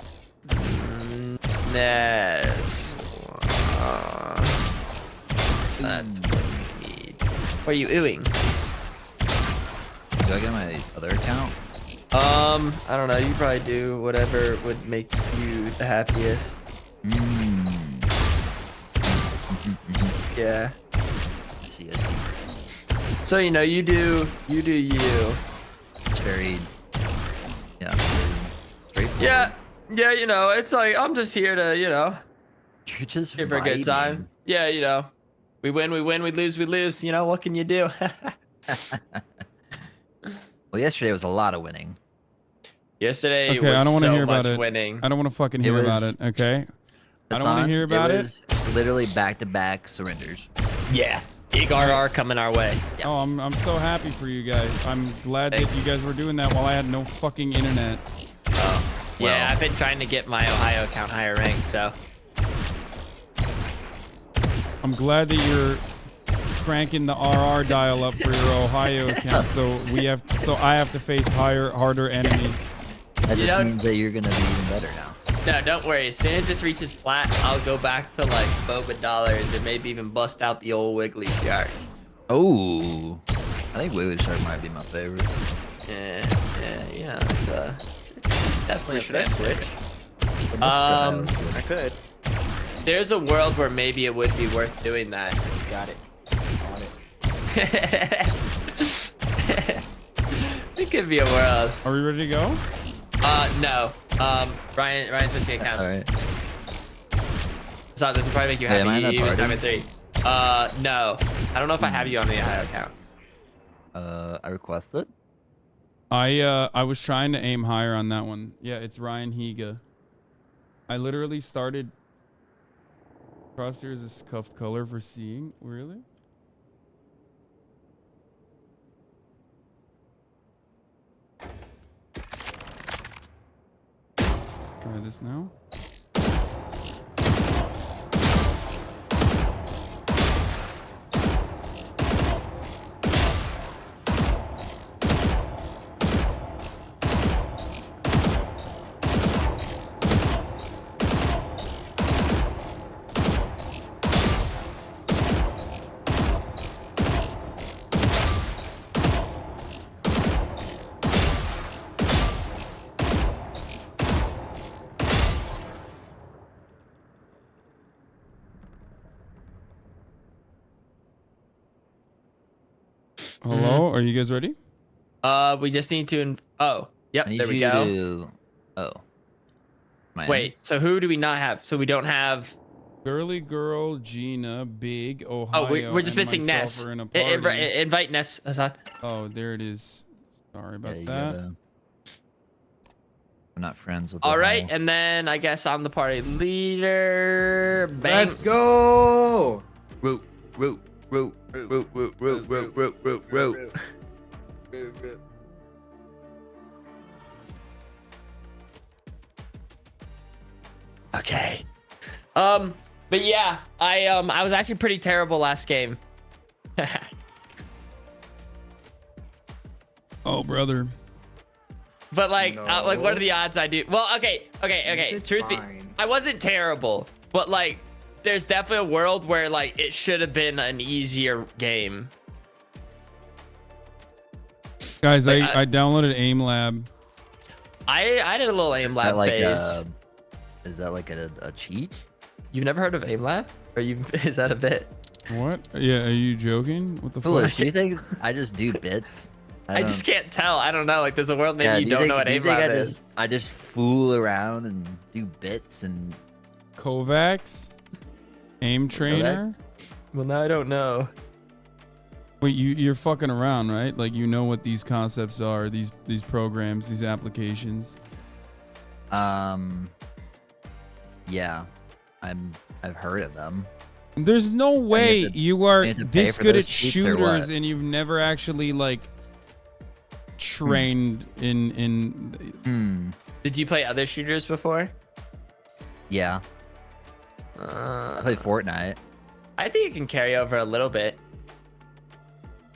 That's what we need. What are you oohing? Do I get my other account? I don't know. You probably do whatever would make you the happiest. Yeah. I see. So you know, you do you. It's very, straightforward. Yeah. You know, it's like I'm just here to, you know, You're just give her a good vibing. time. Yeah, you know, we win, we lose, we lose. You know, what can you do? Well, yesterday was a lot of winning. Yesterday Okay, was I don't want to so hear about much it. winning. I don't want to fucking hear about it. Okay. I don't want to Hasan, hear about it. it. Was literally back-to-back surrenders. Yeah, big RR coming our way. Oh, I'm so happy for you guys. I'm glad that you guys were doing that while I had no fucking internet. Yeah, I've been trying to get my Ohio account higher ranked, so. I'm glad that you're cranking the RR dial up for your Ohio account, so I have to face harder enemies. That just means that you're gonna be even better now. No, don't worry. As soon as this reaches flat, I'll go back to like boba dollars and maybe even bust out the old Wiggly Shark. Oh, I think Wiggly Shark might be my favorite. Yeah, it's definitely Should I switch? I could. There's a world where maybe it would be worth doing that. Got it. On it. It could be a world. Are we ready to go? No. Ryan's switching accounts. All right. So this will probably make you Hey, am I happy. in You that use party? 9 3. No. I don't know if I have you on the Ohio account. I requested. I was trying to aim higher on that one. Yeah, it's Ryan Higa. I literally started. Crosshairs is scuffed color for seeing. Really? Try this now. Hello, are you guys ready? We just need to. Yep. I There need we you go. to- Oh. Man. Wait. So who do we not have? So we don't have. Girly girl, Gina, Big, Ohio. Oh, we're just and missing myself Ness. are in a party. Invite Ness, Hasan. Oh, there it is. Sorry about you that. We're not friends with. All right, Ohio. and then I guess I'm the party leader. Bang. Let's go. Root. Okay. But yeah, I was actually pretty terrible last game. Oh, brother. But like, what are the odds I do? Well, okay. Truth be, I wasn't terrible, but like, there's definitely a world where like it should have been an easier game. Guys, Like, I downloaded Aim Lab. I did a little aim lab like phase. Is that like a cheat? You've never heard of aim lab? Or is that a bit? What? Yeah, are you joking? What the Foolish, fuck? do you think I just do bits? I just can't tell. I don't know. Like, there's a world maybe Yeah, you don't know what do you aim think lab is. I just fool around and do bits and Kovacs? Aim trainer? Well, now I don't know. Wait, you're fucking around, right? Like, you know what these concepts are, these programs, these applications. Yeah, I've heard of them. There's no way you are this good at cheats or shooters what? and you've never actually like trained in. Did you play other shooters before? Yeah. I played Fortnite. I think it can carry over a little bit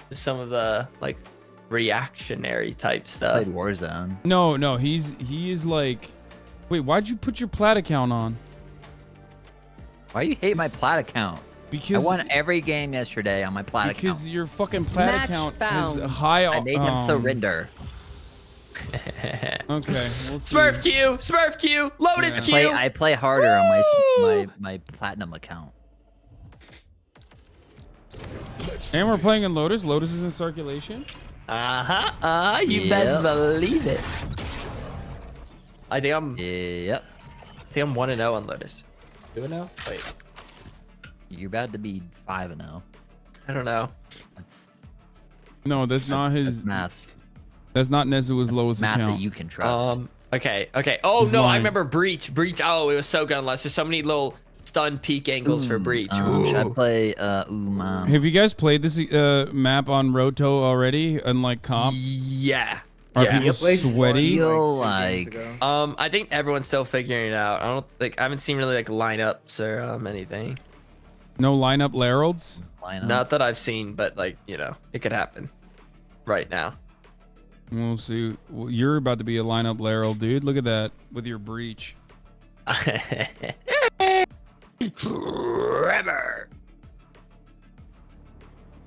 to some of the like reactionary type stuff. Played Warzone. No, he is like. Wait, why'd you put your plat account on? Why you hate my plat account? Because I won every game yesterday on my plat account. Because your fucking plat Match account found. is high. I made him surrender. Okay. We'll see. Smurf Q, Lotus Q. I play harder on my platinum account. And we're playing in Lotus. Lotus is in circulation. You best believe it. I think I'm. Yep. I think I'm 1-0 on Lotus. 2-0? Wait. You're about to be 5-0. I don't know. No, that's not his math. That's not Nezua's lowest Math account. that you can trust. Okay. Oh He's no, I lying. remember Breach. Oh, it was so good. Unless there's so many little stun peak angles for Breach. Should I play Mom? Have you guys played this map on Roto already? Unlike comp? Yeah. Are Yeah. people sweaty? I think everyone's still figuring it out. I haven't seen really like lineups or anything. No lineup Leralds? Not that I've seen, but like, you know, it could happen right now. We'll see. Well, you're about to be a lineup Lerald, dude. Look at that with your breach. Tremor.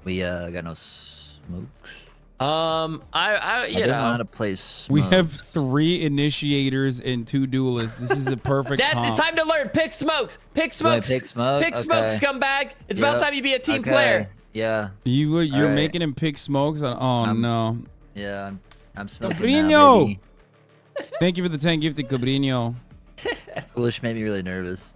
We got no smokes. I don't know how to play smoke. We have 3 initiators and 2 duelists. This is a perfect That's comp. it's time to learn. Pick smokes. Pick smokes. pick smoke? Pick smokes, Okay. scumbag. It's about time you be a team Okay. player. Yeah. You're Alright. making him pick smokes on. Oh no. Yeah, I'm smoking now, Cabrino! baby. Thank you for the 10 gifted, Cabrino. Foolish made me really nervous.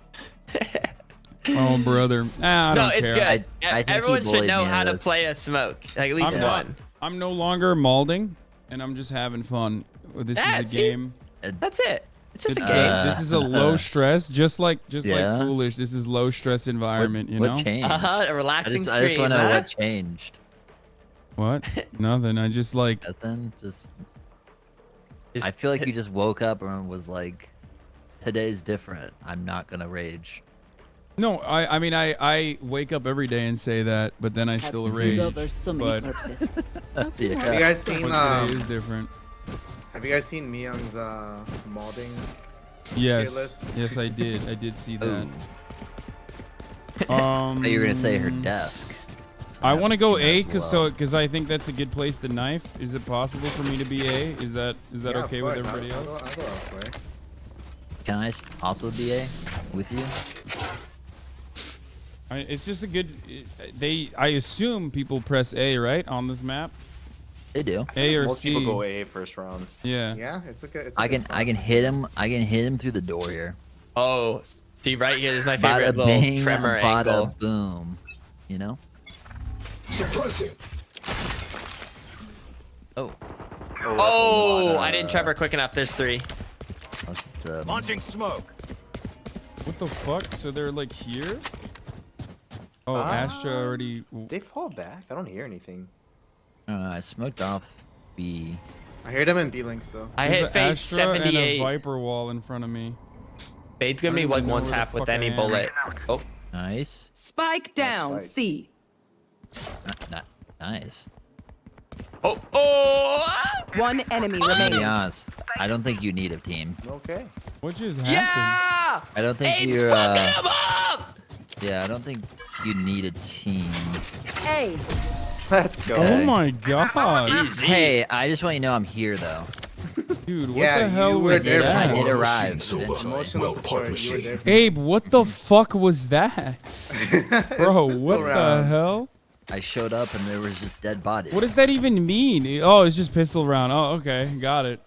Oh brother. I No, don't it's care. good. I think he Everyone should bullied know me into how to this. play a smoke. Like at least I'm one. I'm no longer malding, and I'm just having fun. This is a See? game. That's it. It's just It's a game. this is a low stress, just like Yeah. Foolish. This is low stress environment. You know What changed? A relaxing I just stream. want to know huh? what changed. what? Nothing. I just like. Nothing. Just I feel like you just woke up and was like, "Today's different. I'm not gonna rage." No, I mean I wake up every day and say that, but then I still rage. But Have you guys seen but today is different. Have you guys seen Myung's modding? Yes, list? yes, I did. I did see that. Thought you were gonna say her desk. I want to go A as well. because I think that's a good place to knife. Is it possible for me to be A? Is that Yeah, of okay with course. everybody I'll else? go elsewhere. Can I also be a with you? It's just a good. I assume people press A right on this map. They do. A or Most C. people go A first round. Yeah. Yeah, it's a good. It's a I good can hit him. I can hit him through the door here. Oh, see right here is my favorite Bada little bing, tremor bada angle. boom. You know. Suppressing. Oh. Oh, I didn't tremor quick enough. There's 3. Launching smoke. What the fuck? So they're like here? Oh, Astra already. They fall back. I don't hear anything. I don't know. I smoked off B. I heard him in B-Links though. I There's hit an Fade Astra and a 78. Viper wall in front of me. Fade's gonna I be don't like even know one where the tap with fuck I any am. bullet. Oh, Nice. Spike down, C. Nice. oh! One enemy To be remaining. honest, I don't think you need a team. Okay. What just happened? Yeah! I don't think Abe's you're. fucking him up! Yeah, I don't think you need a team. A. Let's go. Oh my god. Easy. Hey, I just want you to know I'm here though. Dude, what Yeah, the hell you were was there that? I did for arrive Machine eventually. emotional support. You were there. For Abe, what the fuck was that? Bro, It's what still the around. hell? I showed up and there was just dead bodies. What does that even mean? Oh, it's just pistol round. Oh, okay, got it.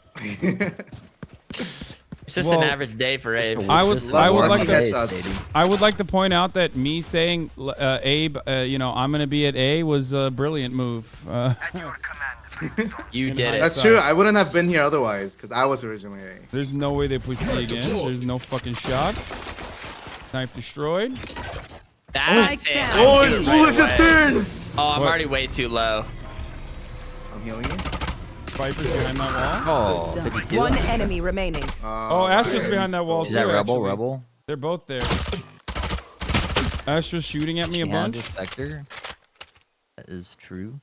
It's just Well, an average day for Abe. I would like to headshots. I would like to point out that me saying Abe, I'm gonna be at A was a brilliant move. You did it. That's true. I wouldn't have been here otherwise because I was originally A. There's no way they put C again. There's no fucking shot. Knife destroyed. That's it. down. I'm it's good Foolish's away. turn. Oh, I'm What? already way too low. I'm healing you. Viper's behind that wall. Oh, 52. One enemy remaining. Oh, Astra's behind that wall Is too. that Rebel? actually. Rebel? They're both there. Astra's shooting at me She a has bunch. a Spectre. That is true.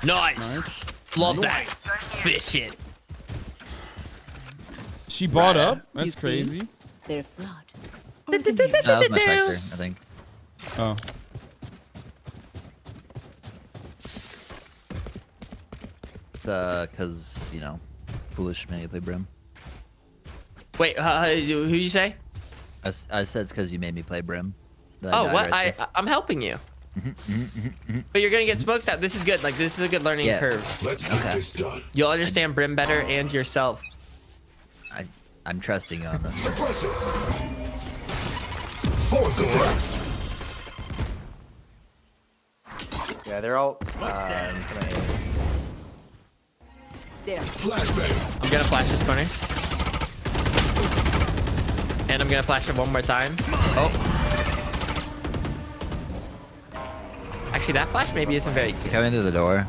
Nice. Love that. Fish it. She bought up. You That's see? crazy. They're flawed. No, that was my Spectre, I think. Oh. It's, cause, foolish made me play Brim. Who do you say? I said it's cause you made me play Brim. that Oh, died what? right there. I'm helping you. But you're gonna get smokes out. This is good. Like this is a good learning curve. Let's get this done. You'll understand Brim better and yourself. I'm trusting you on this. Suppress it. Force suppressed. Yeah, they're all. Flashbang. I'm gonna flash this corner. And I'm gonna flash it one more time. Oh. Actually, that flash maybe isn't very good. Coming to the door.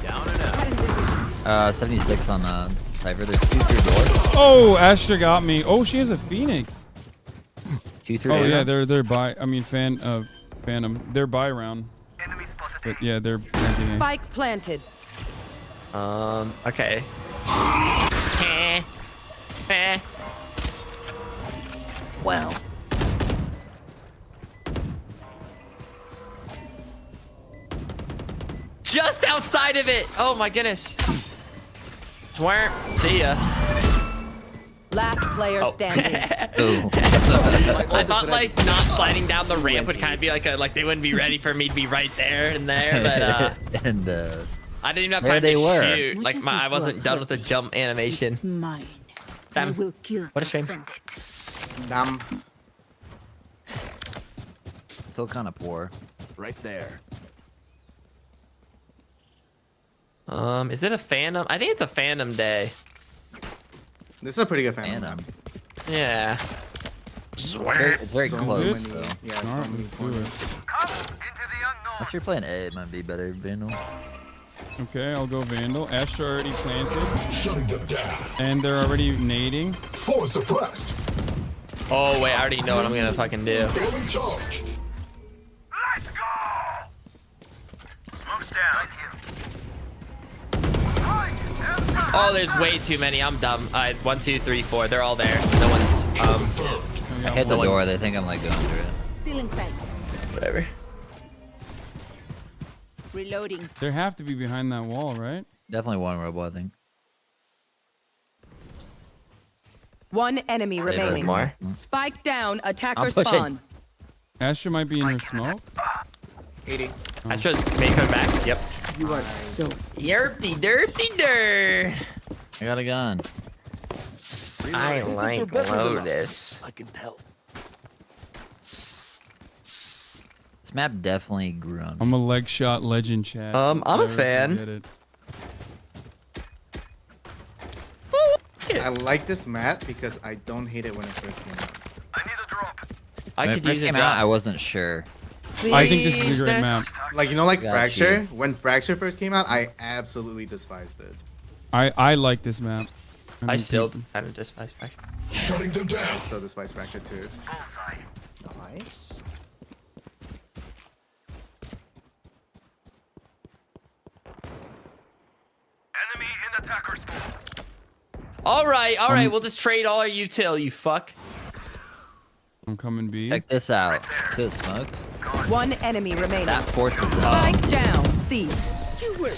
Down and out. 76 on the Cypher. There's 2 through door. Oh, Astra got me. Oh, she has a Phoenix. 2 through Oh door. yeah, they're by. I mean, Phantom. They're by round. But yeah, they're planting A. Spike planted. Okay. Well. Just outside of it. Oh my goodness. Swear. See ya. Last player standing. I thought like not sliding down the ramp would kind of be like they wouldn't be ready for me to be right there and there, but and I didn't even have there time they to were. shoot. Like I wasn't done with the jump animation. It's mine. Damn. What a shame. Damn. Still kind of poor. Right there. Is it a Phantom? I think it's a Phantom day. This is a pretty good Phantom. Yeah. It's very So close, many- though. Yeah, so many Let's do corners. it. Unless you're playing A, it might be better, Vandal. Okay, I'll go Vandal. Astra already planted. Shutting them down. And they're already nading. Force suppressed. Oh wait, I already know what I'm gonna fucking do. Failing charge. Let's go! Smoke's down. Oh, there's way too many. I'm dumb. 1, 2, 3, 4. They're all there. No one's I hit the door. They think I'm like going through it. Stealing sight. whatever. Reloading. They have to be behind that wall, right? Definitely one robo, I think. One enemy remaining. More. Spike down. Attacker I'm pushing. spawn. Astra might be in her smoke. 80. I should make her back. Yep. You are so. Yerpy derpy der. I got a gun. I like Lotus. I can tell. This map definitely grew on me. I'm a leg shot legend, chat. I'm a Never fan. forget it. I like this map because I don't hate it when it first came out. I When it could first use a came drop. out, I wasn't sure. I think this is a great map. Like, you know, like Got Fracture? you. When Fracture first came out, I absolutely despised it. I like this map. I still think- kind of despise Fracture. Shutting them I down. still despise Fracture too. Nice. Enemy in attacker spawn. All right. We'll just trade all our util, you fuck. I'm coming B. Check this out. See the smokes? One enemy remaining. That forces them. Spike down. C. You were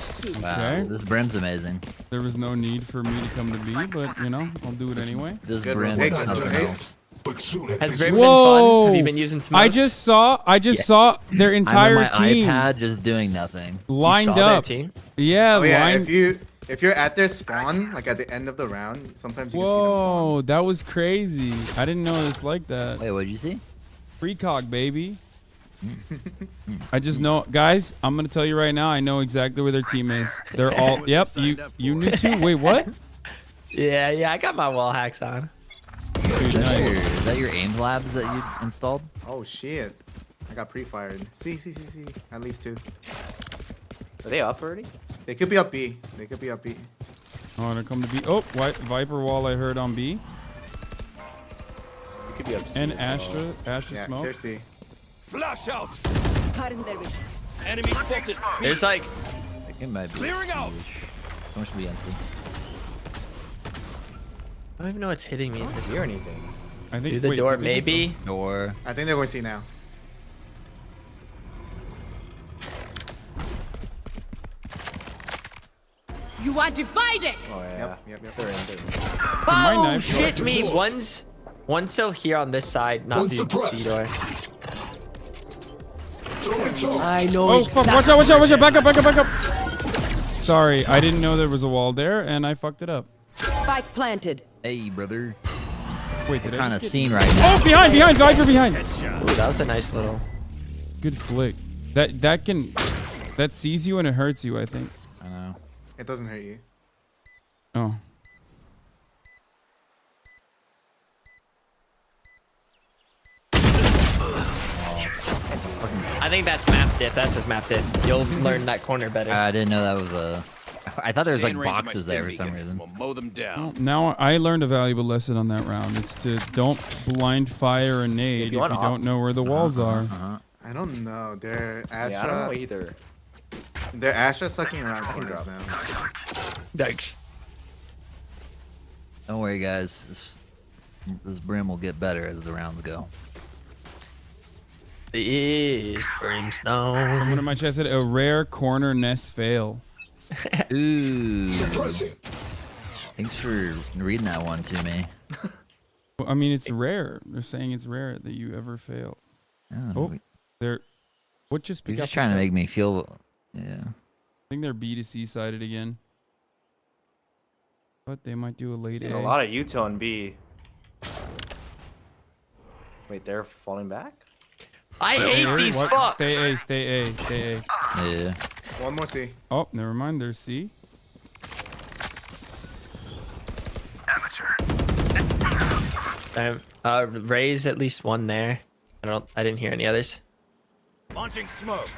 Wow, Okay. this brim's amazing. There was no need for me to come to B, but you know, I'll do it anyway. This Good brim rotation, is something right? else. But soon Has as Brim been Whoa! fun? Have you been using smokes? I just saw their I'm entire on my team iPad just doing nothing. lined saw their up. team? Yeah, Oh yeah, lined. if you're at their spawn, like at the end of the round, sometimes you can see them spawn. Whoa, that was crazy. I didn't know it was like that. Wait, what did you see? Precog, baby. I just know, guys. I'm gonna tell you right now. I know exactly where their team is. They're all. Yep. You knew too. Wait, what? Yeah. I got my wall hacks on. Dude, nice. Is that your aim labs that you installed? Oh shit. I got pre-fired. See. At least 2. Are they up already? They could be up B. Oh, they're coming to B. Oh, Viper wall. I heard on B. You could be up C And as well. Astra Yeah, smoke. clear C. Flash out. Cutting their vision. Enemy spotted. There's like I think it might be. Clearing out. Someone should be NC. I don't even know what's hitting me. I don't hear anything. I think Through the wait, door, did we just- maybe. Door. I think they're going C now. You are divided. Oh yeah. Yep. They're in. my Oh knife. shit me. One's One's still here on this side, not the C door. I know. Oh fuck! Watch out! Watch out! Watch out! Back up! Back up! Back up! Sorry, I didn't know there was a wall there, and I fucked it up. Spike planted. Hey, brother. Wait, did I kind of just scene right now. Oh, behind! Behind! Viper behind! Ooh, that was a nice little. Good flick. That sees you and it hurts you. I think. I know. It doesn't hurt you. Oh. I think that's map diff. That's his map diff. You'll learn that corner better. I didn't know that was a. I thought there was like boxes there for some reason. We'll mow them down. Well, now I learned a valuable lesson on that round. It's to don't blind fire a nade if you don't know where the walls are. I don't know. They're Astra. Yeah, I don't know either. They're Astra sucking around corners now. Thanks. Don't worry, guys. This brim will get better as the rounds go. Is brimstone. Someone in my chat said a rare corner nest fail. Ooh. Thanks for reading that one to me. Well, I mean, it's rare. They're saying it's rare that you ever fail. Oh, they're. What just? You're just trying to make me feel. Yeah. I think they're B2C sided again. But they might do a late A. A lot of Utah and B. Wait, they're falling back? I hate these fucks. Stay A, stay A, stay A. Yeah. One more C. Oh, never mind. There's C. Ray's at least one there. I didn't hear any others. Launching smoke.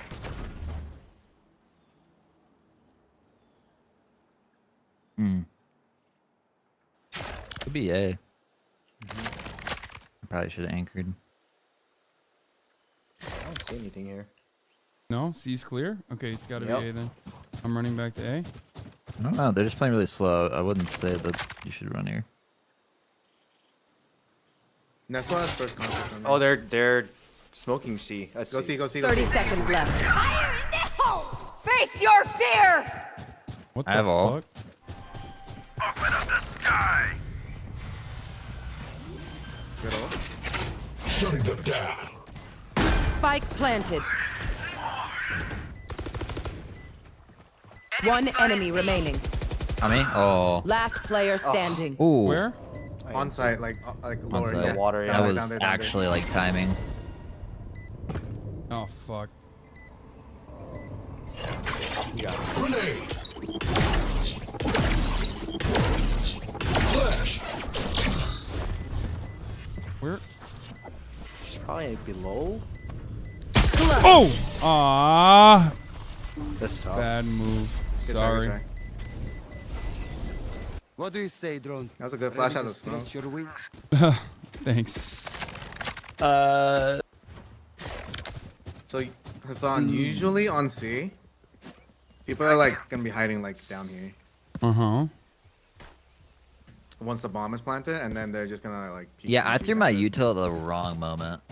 Could be A. I probably should have anchored. I don't see anything here. No, C's clear. Okay, it's got to be A then. I'm running back to A. I don't know. They're just playing really slow. I wouldn't say that you should run here. That's why first contact. Oh, they're smoking C. Let's Go see. C. Go C. 30 seconds left. Fire in the hole! Face your fear! What I have all. fuck? Open up the sky. Good off. Shutting them down. Spike planted. One enemy remaining. I mean, oh. Last player standing. Ooh. Where? On site, like lower. On site. Yeah. Water, That yeah. was down there. actually like timing. Oh, fuck. Grenade. Flash. Where? She's probably below. Oh! Ah. That's tough. Bad move. Good try, Sorry. good try. What do you say, drone? That was a good flash out of smoke. Stretch your wings? Thanks. So Hasan, usually on C, people are like gonna be hiding like down here once the bomb is planted, and then they're just gonna like. Peek Yeah, and I see threw what's my happening. util at the wrong moment.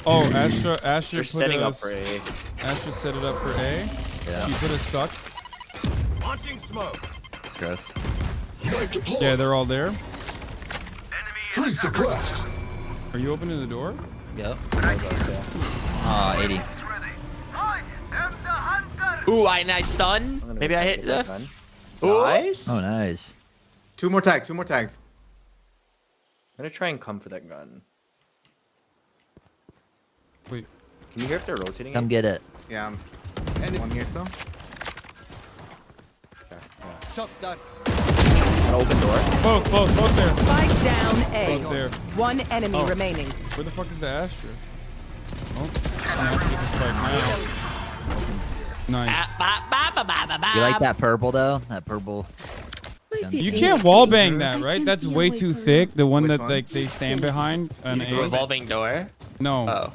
Oh, Astra They're put setting up us. for A. Astra set it up for A. Yeah. She put a suck. Launching smoke. Gross. Yeah, they're all there. Free suppressed. Are you opening the door? Yep. That was us, yeah. 80. Ooh, nice stun. Maybe I hit. Nice. Oh, nice. Two more tagged. I'm gonna try and come for that gun. Wait. Can you hear if they're rotating? Come get it. Yeah, one here still. Shot that. An open door. Both there. Spike down A. Both there. One enemy remaining. Where the fuck is the Astra? Oh, I have to get this fight now. Nice. You like that purple though? That purple. You can't wallbang that, right? That's way too thick. The one that like they stand behind an A. Revolving door. No. Oh.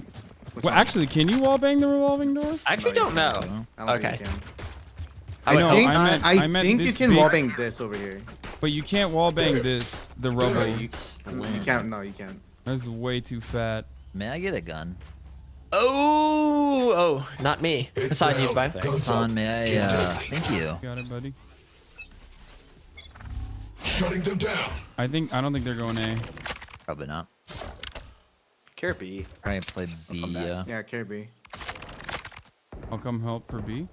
Well, actually, can you wallbang the revolving door? I actually don't know. I don't Okay. think you can. I know, think, I meant think you this can big- wallbang this over here. But you can't wallbang this, the rubber. You can't. No, you can't. That's way too fat. May I get a gun? Oh, not me. Hasan, you buy. Hasan, may I? Thank you. Got it, buddy. Shutting them down. I don't think they're going A. Probably not. Care B. Probably play B. Yeah, care B. I'll come help for B.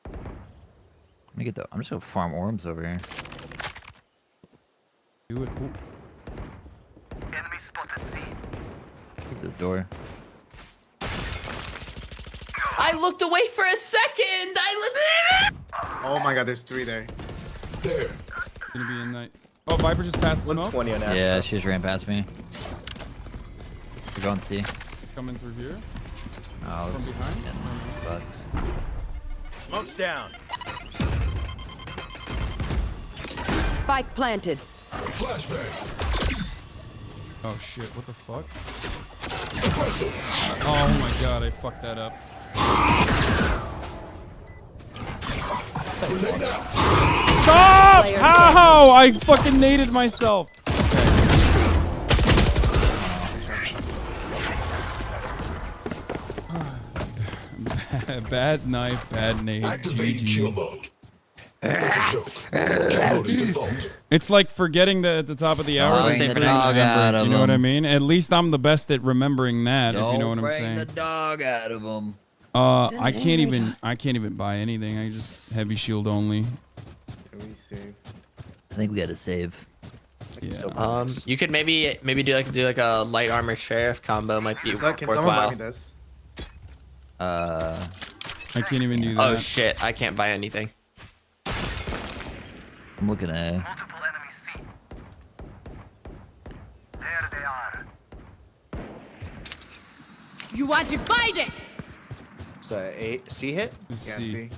Let me get the. I'm just gonna farm orbs over here. Do it. Ooh. Enemy spotted C. Take this door. I looked away for a second. Oh my god, there's 3 there. There. Gonna be in that. Oh, Viper just passed the smoke. 120 on Astro. Yeah, she just ran past me. We're going C. Coming through here. Oh, this From behind? sucks. Smoke's down. Spike planted. Flashbang. Oh shit! What the fuck? Oh my god! I fucked that up. Stop! How? I fucking naded myself. Okay. Bad knife, bad nade. Activate kill mode. It's like forgetting that at the top of the hour. Bring the dog out of You know what I him. mean? At least I'm the best at remembering that. If you know what I'm Bring saying. the dog out of him. I can't even buy anything. I just heavy shield only. Can we save? I think we gotta save. Yeah. You could maybe do like a light armor sheriff combo. Might be Can someone buy worthwhile. me this? I can't even do that. Oh shit! I can't buy anything. I'm looking at. Multiple enemies C. There they are. You want to fight it? It's a C hit. Yeah, see.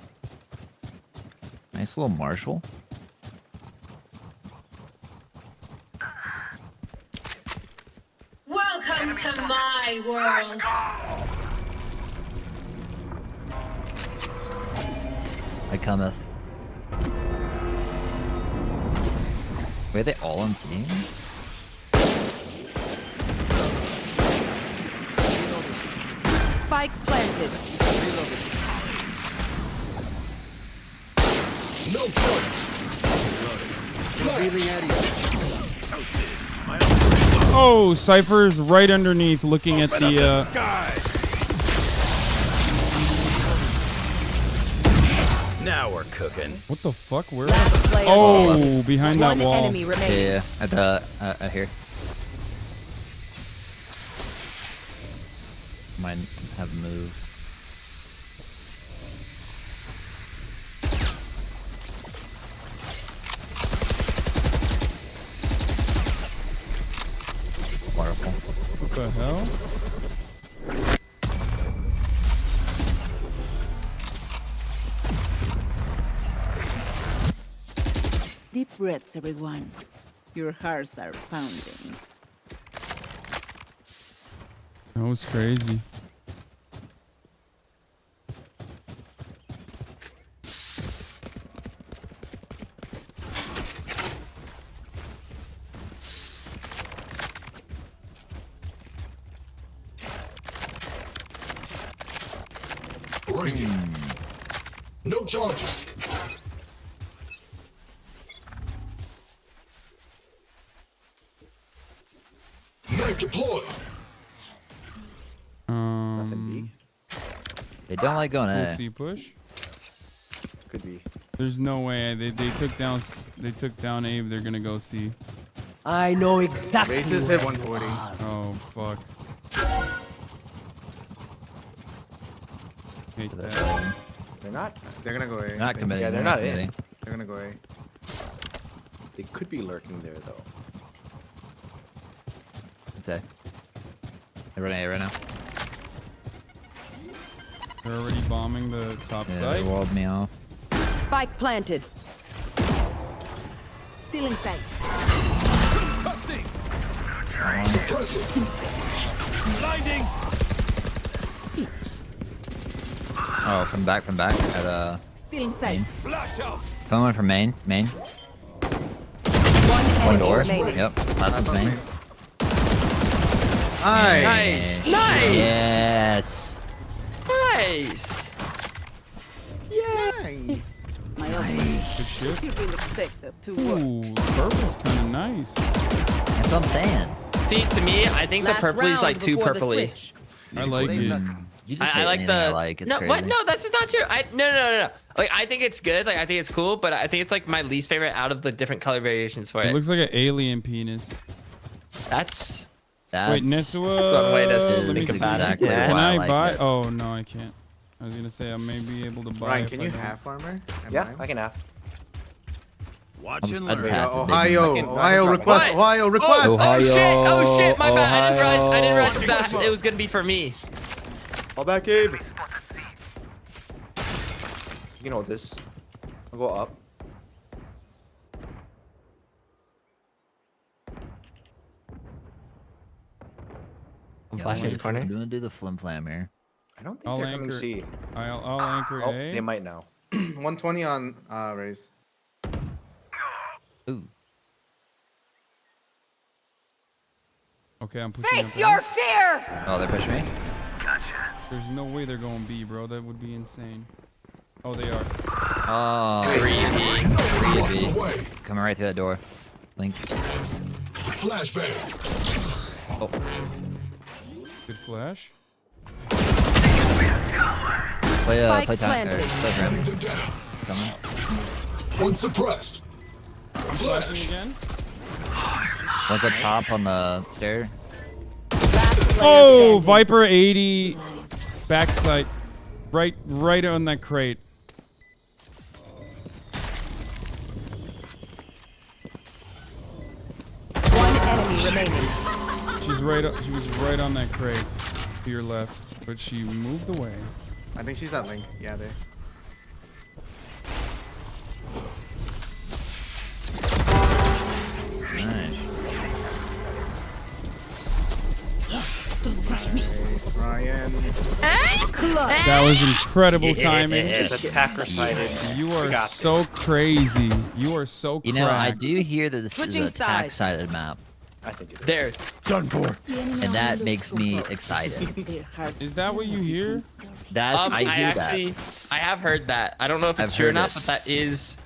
Nice little Marshall. Welcome to my world. I cometh. Wait, are they all on team? Spike planted. No charges. Revealing area. Oh, Cypher's right underneath, looking at the. Now we're cooking. What the fuck? Where? player Oh, standing. behind that One wall. enemy remaining. Yeah, at here. Might have moved. Wonderful. What the hell? Deep breaths, everyone. Your hearts are pounding. That was crazy. Bring it. No charges. Knife deployed. They don't like going We'll A. see push. Could be. There's no way they took down A. They're gonna go C. I know exactly. Bases hit 140. Oh fuck. Hate that. They're not. They're gonna go A. Not committing. Yeah, they're not in. committing. They're gonna go A. They could be lurking there though. It's A. They're running A right now. They're already bombing the top Yeah, side. they walled me off. Spike planted. Still in sight. Blinding. Oh, from back at Still in sight. main. Flash out. Someone from main. One One enemy door. remaining. Yep. Last one's main. Nice. Nice. Yes. Nice. Nice. Good shit. You really expect that to work. Ooh, purple's kind of nice. That's what I'm saying. See, to me, I think the Last purple is like round too before the purpley. switch. I like it. You just I like the. I like. It's no, crazy. what? No, that's just not true. No. Like, I think it's good. Like, I think it's cool, but I think it's like my least favorite out of the different color variations for it. It looks like an alien penis. That's. Wait, Nesua. That's one way to let me think see. about it. Exactly Can why I like buy? it. Oh no, I can't. I was gonna say I may be able to buy. Ryan, if can I you don't. half armor? And Yeah, mine? I can have. Watch I'm and just learn. happy. Ohio, I can Ohio drop request, it. Ohio request. Oh shit! My bad. I didn't realize Ohio. that it was gonna be for me. Fall back, Abe. You can hold this. I'll go up. I'm flashing this corner. I'm gonna do the flim flam here. I don't think I'll they're anchor. coming C. I'll anchor Oh, A. they might now. 120 on raise. Ooh. Okay, I'm pushing. Face up your A. fear! Oh, they're pushing me. There's no way they're going B, bro. That would be insane. Oh, they are. Oh, 3B. Coming right through that door. Link. Flashbang. Oh. Good flash. Play Spike time. planted. Play rim. Them down. It's coming. One suppressed. Flashing Flash. again. One's up top on the stair. Oh, Viper 80. Backside. Right on that crate. One enemy remaining. She was right on that crate to your left, but she moved away. I think she's at link. Yeah, there. Nice. Nice, Ryan. That was incredible timing. It's attacker sided. You are so crazy. You are so You know, I cracked. do hear that this Switching is a attack sides. sided map, I think it is. There. Done for. and that makes me excited. Is that what you hear? That I hear actually, I have heard that. I don't know if it's I've true or heard not, it. but that is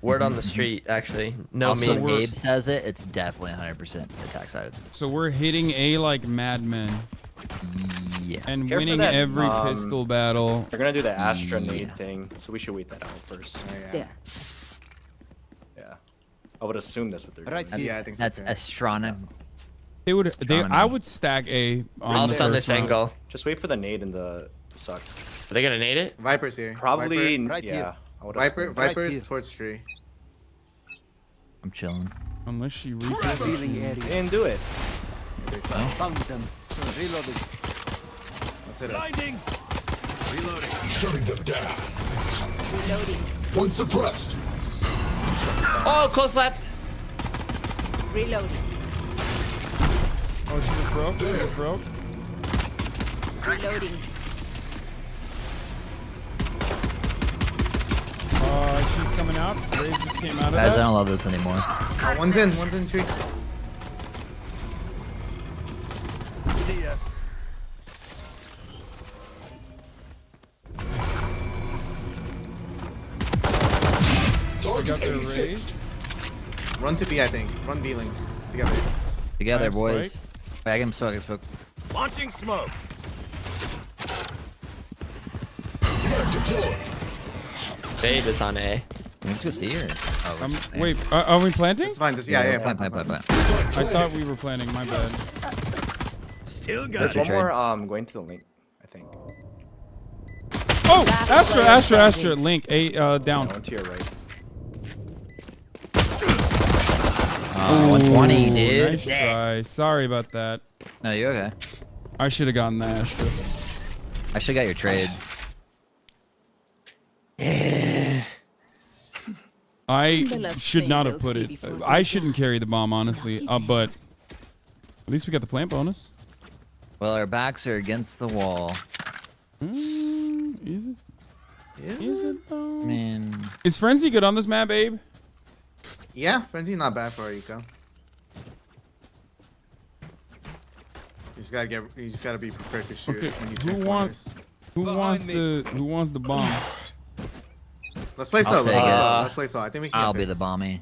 word on the street, actually. No Also, memes. Gabe says it. It's definitely 100% attack sided. So we're hitting A like madmen Yeah. and Care for winning that, every pistol battle. They're gonna do the Astra Yeah. nade thing, so we should wait that out first. Yeah. Yeah. I would assume that's what they're doing. Right That's, Yeah, I think so that's too. astronomy. I would stack A on I'll the stun first this round. angle. Just wait for the nade and the suck. Are they gonna nade it? Viper's here. Probably, Viper, Right yeah. here. I would Viper, assume. Viper's here. towards tree. I'm chilling. Unless she Revealing They area. didn't do it. Found them. Reloading. Let's hit it. Blinding. Reloading. Shutting them down. Reloading. One suppressed. Oh, close left. Reloading. Oh, she just broke. She just broke. Reloading. She's coming out. Raze just came out of Guys, I that. don't love this anymore. Oh, one's in tree. See ya. I got their Raze. Run to B, I think. Run B link together. Together, Nice boys. spike. Wait, I can smoke. I can smoke. Launching smoke. Fade is on A. Let's go see her. Oh, Wait, are we planting? It's fine. Just yeah. Plant. I thought we were planting. My bad. Still got There's it. one more going to the link, I think. Oh, Astra, Link, A, down. One to your right. 120, Ooh, dude. Nice try. Sorry about that. No, you're okay. I should have gotten the Astra. I should got your trade. I should not have put it. I shouldn't carry the bomb, honestly. But at least we got the plant bonus. Well, our backs are against the wall. Is it? Is it though? Man. Is Frenzy good on this map, Abe? Yeah, Frenzy's not bad for Eco. You just gotta be prepared to shoot. Okay, when you who turn wants the bomb? Let's play I'll so. take it. Let's play so. I think we can. I'll get be the picks. bomby.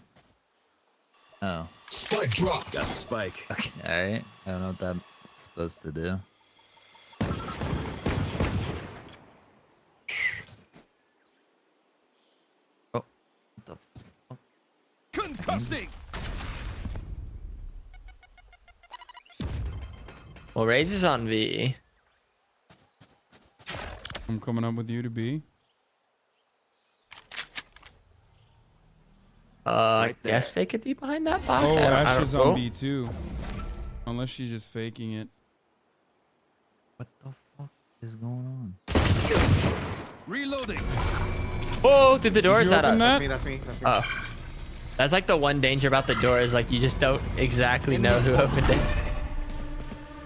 Oh. Spike dropped. Got the spike. Okay. All right. I don't know what that's supposed to do. Oh. What the fuck? Concussing. Well, Raze is on V. I'm coming up with you to be. I guess they could be behind that box. Oh, I Ash don't is know. on B too. Unless she's just faking it. What the fuck is going on? Reloading. Oh, through the door Did is you that open us? that? That's me. Oh. That's like the one danger about the door is like you just don't exactly know who opened it.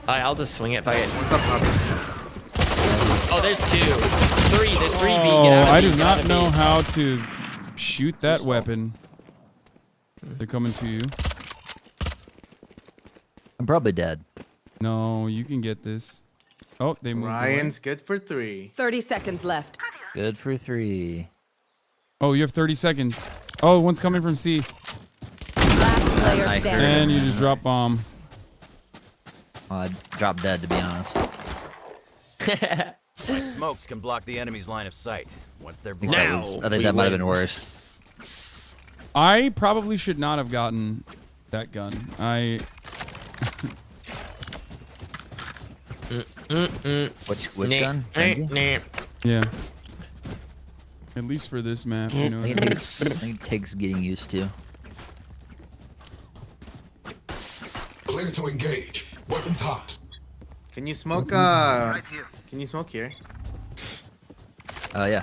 Alright, I'll just swing it if I get. What's up, top? Oh, there's two. Three. There's three B. Oh, Get out of I B, do get out not of know B. how to shoot that weapon. They're coming to you. I'm probably dead. No, you can get this. Oh, they moved. Ryan's good for 3. 30 seconds left. Good for 3. Oh, you have 30 seconds. Oh, one's coming from C. Last player Nice. standing. And you just drop bomb. Oh, I dropped dead, to be honest. My smokes can block the enemy's line of sight. Once they're I think blocked. that might have been worse. I probably should not have gotten that gun. Which gun? Frenzy? Yeah. At least for this map, you know. I think it takes getting used to. Clear to engage. Weapons hot. Can you smoke? Can you smoke here? Oh yeah.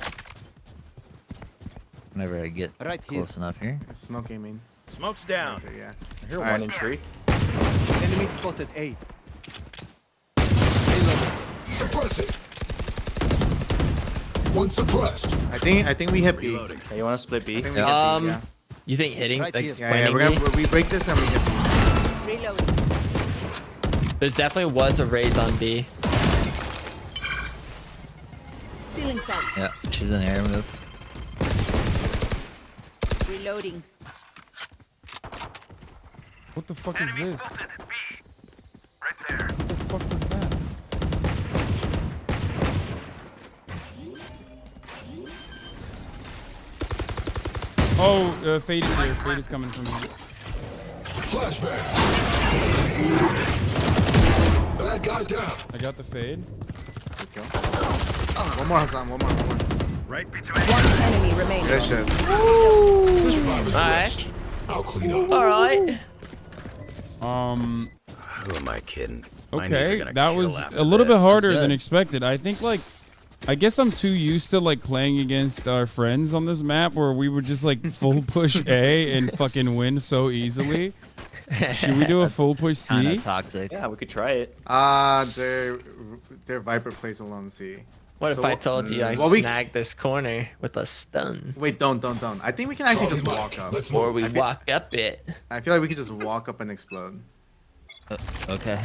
Whenever I get Right close enough here. Smoke aiming. Smoke's down. Okay, yeah. I hear All one right. in tree. Enemy spotted A. Suppress it. One suppressed. I think we hit B. Hey, you want to split B? I think we hit B, yeah. You think hitting Right like here. planting We break this and we hit B. Reloading. There definitely was a raise on B. Stealing sight. Yeah, she's in here with us. Reloading. What the fuck is this? What the fuck was that? Oh, Fade is here. Fade is coming from here. Flashback. Bad guy down. I got the Fade. One more, Hasan. One more. Right between. One enemy remaining. Good shit. Survivors Alright. rest. I'll clean up. Alright. Who am I kidding? My knees are Okay, gonna that kill was after a little bit this. harder That's than good. expected. I think I guess I'm too used to like playing against our friends on this map where we would just like full push A and fucking win so easily. Should we do a full push Kind C? of toxic. Yeah, we could try it. Their Viper plays alone C. What So if I told you I well, we- snagged this corner with a stun? Wait, don't. I think we can actually just Charlie walk Mike, up. let's Or move. we walk up it. I feel like we could just walk up and explode. Okay.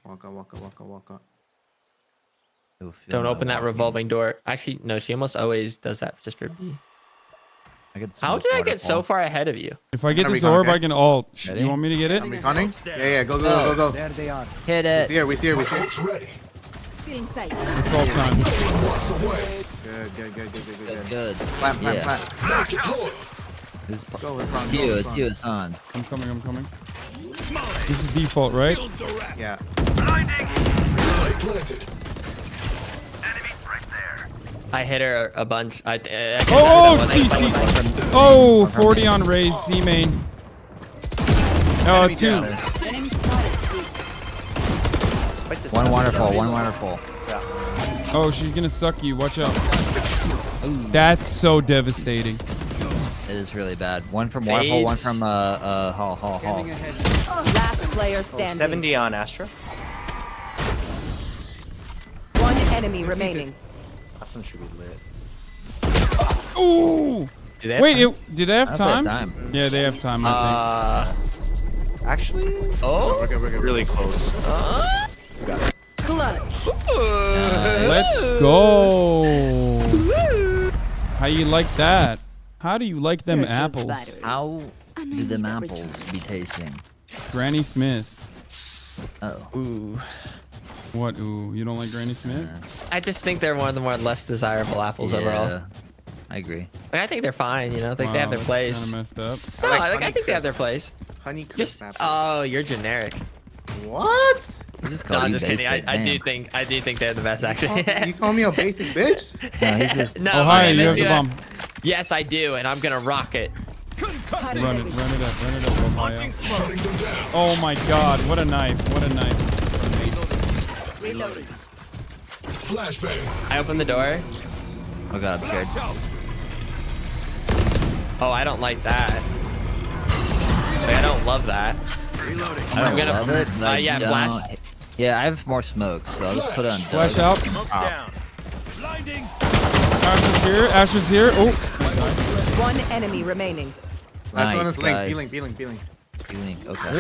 Walk up. Don't open that revolving door. Actually, no, she almost always does that just for B. How did I get so far ahead of you? If I get Gonna this recon, orb, okay? I can ult. Ready? You want me to get it? I'm reconning? Yeah, go. There they are. Hit We it. see her. Ult's ready. Stealing sight. It's all time. Walks away. Good. Good. Plant. Flash deployed. Who's, Go, Hasan, it's go, you. It's Hasan. you, Hasan. I'm coming. This is default, right? Yeah. Spike planted. I hit her a bunch. I Oh, CC. Oh, 40 on Raze, C main. Oh, 2. Enemy spotted. One waterfall. Oh, she's gonna suck you. Watch out. That's so devastating. It is really bad. One from waterfall, one from hall. Last player standing. 70 on Astra. One enemy remaining. Last one should be lit. Ooh. Do they have Wait, time? did they have I thought time? time. Yeah, they have time, I Actually. Oh. We're good. Really close. We got it. Clutch. Let's go. How you like that? How do you like them apples? How do them apples be tasting? Granny Smith. Oh. Ooh. What? Ooh, you don't like Granny Smith? I just think they're one of the more less desirable apples overall. I agree. Like, I think they're fine. You know, I think they have their place. Kind of messed up. No, I like I think they have their place. Honey crisp apples. Oh, you're generic. What? No, I'm just kidding. I do think they're the best actually. You call me a basic bitch? No, he's just. No, Oh, hi, okay, you have let's the do bomb. that. Yes, I do, and I'm gonna rock it. Run it up, Ohio. Oh my god, what a knife, what a knife. Reloading. Flashbang. I opened the door. Oh god, I'm scared. Oh, I don't like that. Like, I don't love that. Reloading. I don't love it. But I yeah, don't- flash. Yeah, I have more smokes, so I'll just put it on. Flash Doug. out. Smoke's down. Blinding. Ash is here. Oh. One enemy remaining. Last one Nice, is Link. guys. B-Link, B-Link, B-Link. B-Link, okay.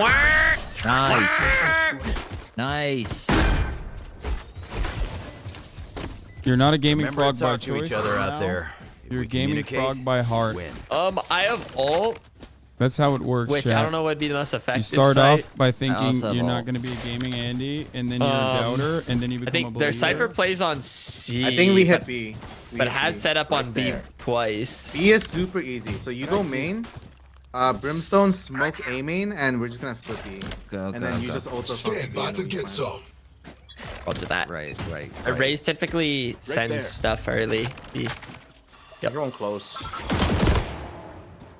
Nice. Nice. You're not a gaming Remember frog to by talk to choice. each other out now. there. If You're a we gaming communicate, frog by heart. win. I have ult, That's how it works, which chat. I don't know would be the most effective. You start site. off by thinking also have you're not ult. going to be a gaming Andy, and then you're a doubter, and then you become I think a their believer. Cypher plays on C. I think we hit but, B. but has set up on B twice. B is super easy. So you go main, Brimstone, smoke A main, and we're just gonna split B. Okay, And then you just ult us off Stand B by and to we get plan. some. I'll do that. Right. Raze typically sends there. stuff early. B. Everyone close.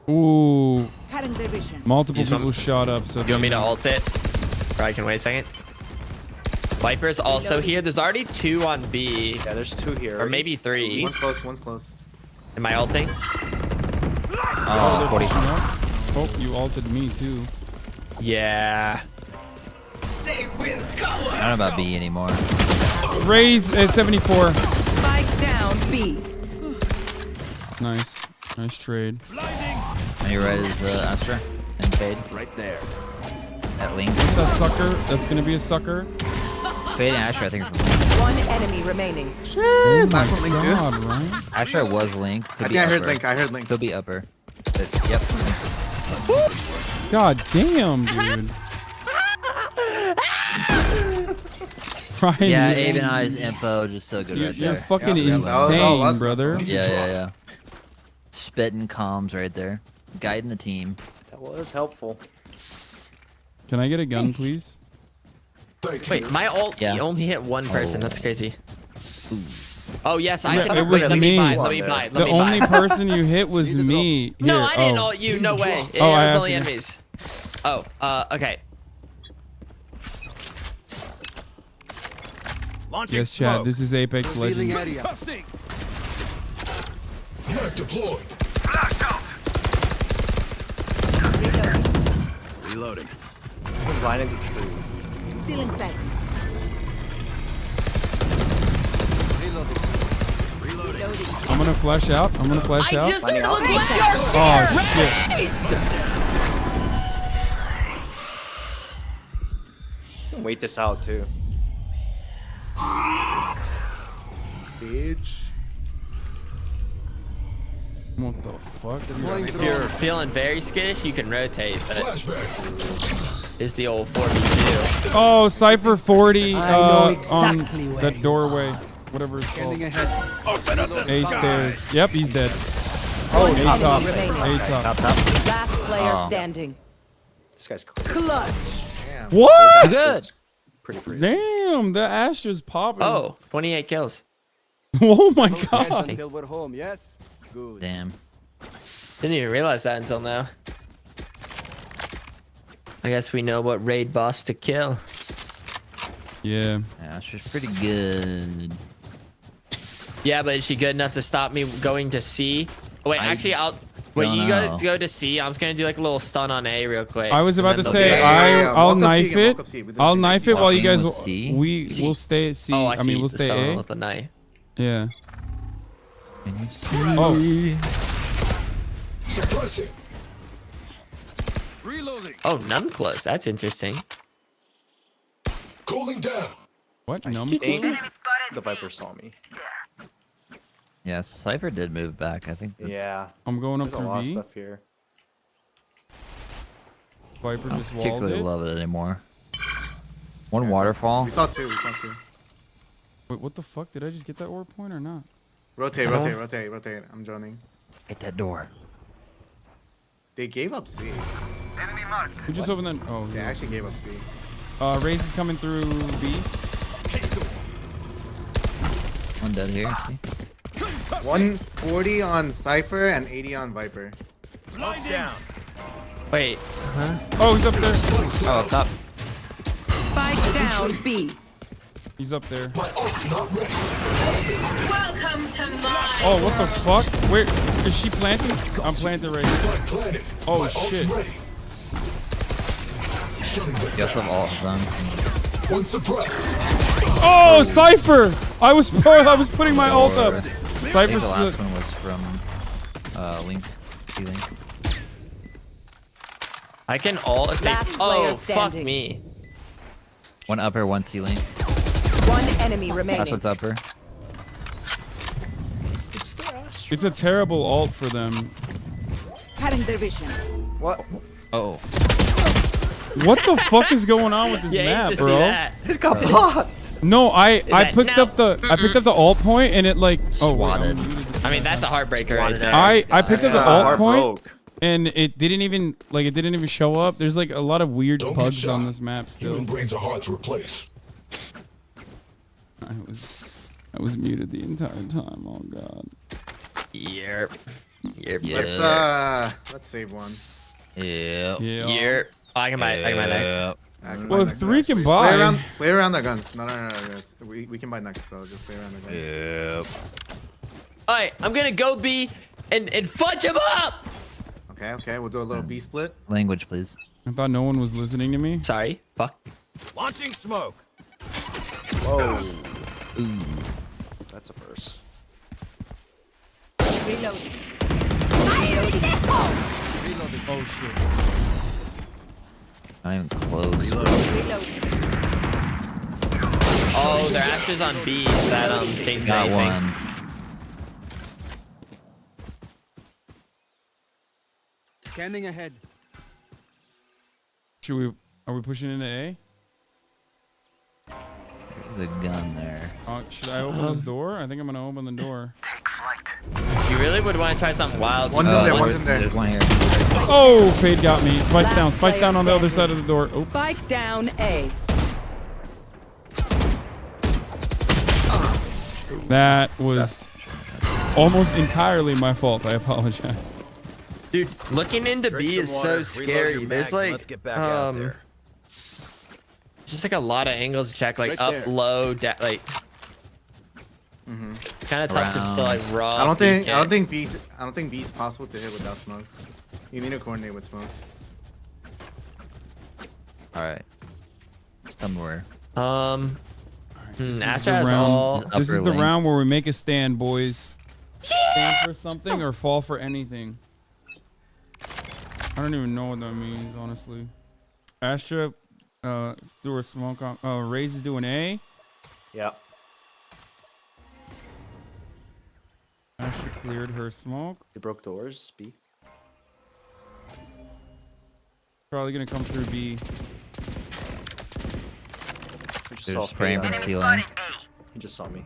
Ooh, Cutting their vision. multiple You just people shot up. So You want me to ult it? Or I can wait a second. Viper's also here. There's already 2 on B. Yeah, there's 2 here. Or maybe 3. One's close, one's close. Am I ulting? Oh, 40. Oh, you ulted me too. Yeah. I don't know about B anymore. Raise 74. Spike down B. Nice. Nice trade. And you're right as Astra and Fade. Right there. That Link. That sucker. That's going to be a sucker. Fade and Astra, I think, are from One enemy remaining. Oh my Last one, Link, too. god, right? Astra was Link. Could I be think I heard upper. Link, I heard Link. Could be upper. But, yep. God damn, dude. Ryan, Yeah, you're- Abe and I's info just so good right You're there. fucking Yeah, that was all insane, us, brother. Yeah. Spitting comms right there. Guiding the team. That was helpful. Can I get a gun, please? Wait, my ult Yeah. only hit one person. That's crazy. Oh yes, I Yeah, can. it was wait, let me. me buy. Let me buy. Let The me only buy. person you hit was me. No, Here, I didn't oh. ult you. No way. It Oh, was I asked only you. enemies. Oh, okay. Launching Yes, Chad. smoke. This is Apex Revealing Legends. area. Mag deployed. Reloading. I'm blinding the tree. Still in sight. I'm gonna flash out. I'm gonna flash out. I just heard the Oh shit. Wait this out too. Bitch. What the fuck? If you're feeling very skittish, you can rotate, but Flashbang. it's the old 4v2. Oh, Cypher 40 I know exactly on where that you doorway. Whatever it's called. Standing ahead. A stairs. Yep, he's dead. One A top. enemy remaining. A top. Last player standing. This guy's cool. Clutch. What? Good. Pretty crazy. Damn, the Astra's popping. Oh, 28 kills. Oh my Hedge god. until we're home, yes? Good. Damn. Didn't even realize that until now. I guess we know what raid boss to kill. Yeah. Astra's pretty good. Yeah, but is she good enough to stop me going to C? Oh, wait, actually, wait, don't you know. guys go to C. I'm just gonna do like a little stun on A real quick. I was and about to then say they'll I'll be- knife it. I'll knife it while you guys with C? we'll stay at C. Oh, I mean we'll the stay stun A. with the knife. Yeah. Can you see? Oh. Suppressing. Reloading. Oh, numbclus. That's interesting. Cooling down. What? I think the Viper saw me. Yeah, Cypher did move back. I think. Yeah. I'm going up There's a through lot of B. stuff here. Viper I don't just walled particularly it. love it anymore. One waterfall. We saw two. Wait, what the fuck? Did I just get that orb point or not? Rotate. I'm joining. Hit that door. They gave up C. Who just opened that? Oh, They yeah. actually gave up C. Raze is coming through B. One dead here. See? 140 on Cypher and 80 on Viper. Smoke's down. Wait. Huh? Oh, he's up there. Oh, up top. Spike down B. He's up there. Welcome to my Oh, what the fuck? Where is she planting? I'm planting right here. Oh shit. Got some ult on. One surprise. Oh, Cypher! I was putting my ult up. I think Cypher's the last one was from Link. C-Link. I can ult if they. Last Oh, player fuck standing. me. One upper, one C-Link. One enemy remaining. That's what's upper. It's a terrible ult for them. Cutting their vision. What? Oh. What the fuck is going on with this Yeah, map, bro? It got blocked. No, I that- picked no. up the ult point and it like Swatted. I mean, that's a heartbreaker right there. I picked up the ult Heart point broke. and it didn't even show up. There's like a lot of weird Don't get bugs shot. on this map still. Human brains are hard to replace. I was muted the entire time. Oh god. Yep. Let's save one. Yeah. Yeah. Yep. Oh, I can buy it. I can buy it. I can Well, buy if next, three actually. can buy- Play around their guns. No, guys. We can buy next, so just play around their guns. Yep. All right, I'm gonna go B and fudge him up. Okay. We'll do a little B split. Language, please. I thought no one was listening to me. Sorry. Fuck. Launching smoke. Whoa. Ooh. That's a verse. Reloading. Oh shit. Not even close. Reloading. Oh, their actors on B. That changes Got anything. one. Scanning ahead. Are we pushing into A? There's a gun there. Should I open this door? I think I'm gonna open the door. You really would want to try something wild. One's in there. One's in there. There's one here. Oh, Fade got me. Spikes Last down. Spikes player down on the other standing. side of the door. Oh. Spike down A. That was almost entirely my fault. I apologize. Dude, looking into Drink B some is water, so reload scary. your There's mags, and like, let's get back out there. just like a lot of angles to check, like Right up, there. low, like. Kind of tough just to like raw. I don't PK. think B's possible to hit without smokes. You need to coordinate with smokes. All right. Just tell me where. This is Astra the has round. all. This is upper the lane. round where we make a stand, boys. Stand for something or fall for anything. I don't even know what that means, honestly. Astra threw a smoke on. Oh, Raze is doing A. Yeah. Astra cleared her smoke. They broke doors. B. Probably gonna come through B. We just There's saw spraying Fade. from ceiling. He just saw me.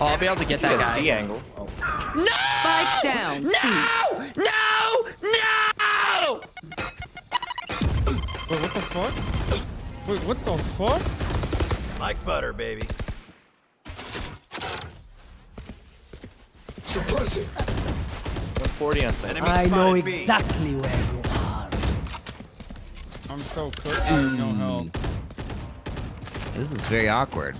Oh, I'll be able to get that guy. C angle. Oh. No! Spike down. C. No! Wait, what the fuck? Wait, what the fuck? Like butter, baby. Suppressing. 140 on site. Enemy I know spotted B. exactly where you are. I'm so cooked. I have no help. This is very awkward.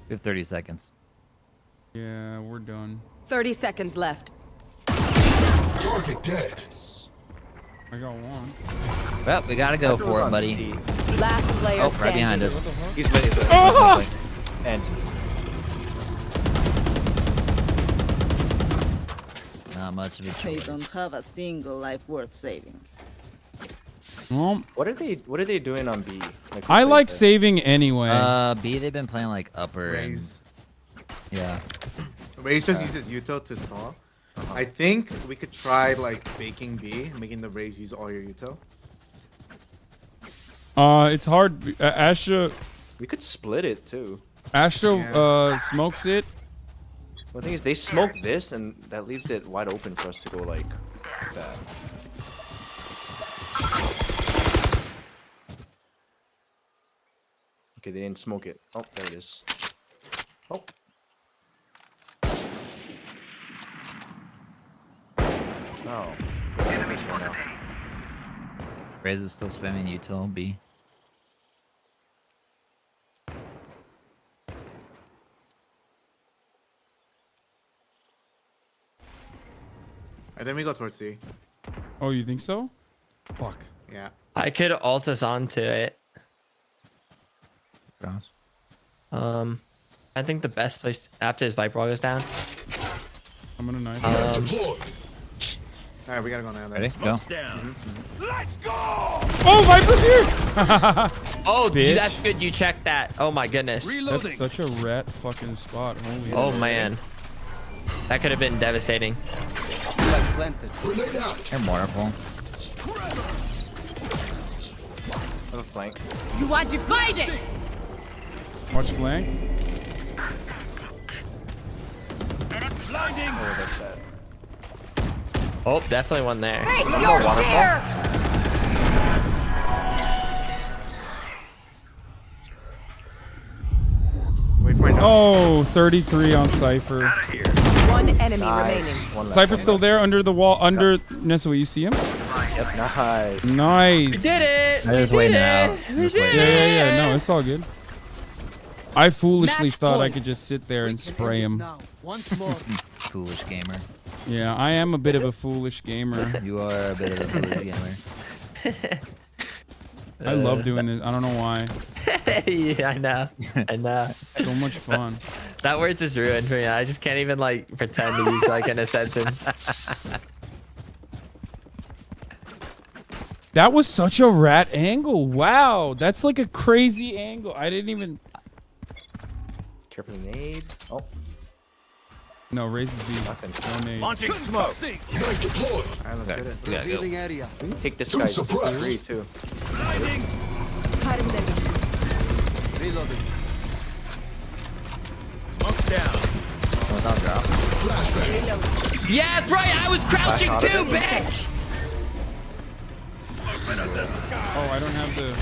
We have 30 seconds. Yeah, we're done. 30 seconds left. Target dead. I got one. Well, we gotta go for it, buddy. Last player Oh, right standing. behind us. He's lit. He's lit. Oh! And Not much of a They choice. don't have a single life worth saving. Well, what are they doing on B? Like, I like saving anyway. B, they've been playing like upper. Raise. Yeah. Raise just uses Util to stall. I think we could try like baking B, making the Raise use all your Util. It's hard. Astra. We could split it too. Astra smokes it. Well, the thing is, they smoke this, and that leaves it wide open for us to go like that. Okay, they didn't smoke it. Oh, there it is. Oh. Oh. What's going on? Raze is still spamming util B. And then we go towards C. Oh, you think so? Fuck. Yeah. I could ult us onto it. I think the best place after his Viper wall goes down. I'm gonna knife. Alright, we gotta go now. Ready? Go. Let's go! Oh, Viper's here! Oh, Bitch. dude, that's good. You checked that. Oh my goodness. That's such a rat fucking spot. Holy Oh shit. man, that could have been devastating. They're wonderful. That's a flank. You are divided. Watch flank. Blinding. Oh, that's sad. Oh, definitely one there. Face your fear. Wait for my jump. Oh, 33 on Cypher. One enemy Nice. remaining. One left. Cypher's still there under the wall. Under Nessa, you see him? Yep, nice. Nice. Did it. I was waiting it out. Yeah. No, it's all good. I foolishly Match thought I point. could just sit there and spray him. Now, once more. Foolish gamer. Yeah, I am a bit of a foolish gamer. You are a bit of a foolish gamer. I love doing it. I don't know why. Yeah, I know. I know. So much fun. That word's just ruined for me. I just can't even like pretend to use like in a sentence. That was such a rat angle. Wow, that's like a crazy angle. I didn't even. Careful nade. Oh, No, raises B. No nade. Launching smoke. Alright, let's hit it. Revealing area. we can take this guy to 3 too. Blinding. Reloading. Smoke's down. Without drop. Yeah, that's right. I was crouching too, bitch. Oh, I don't have the.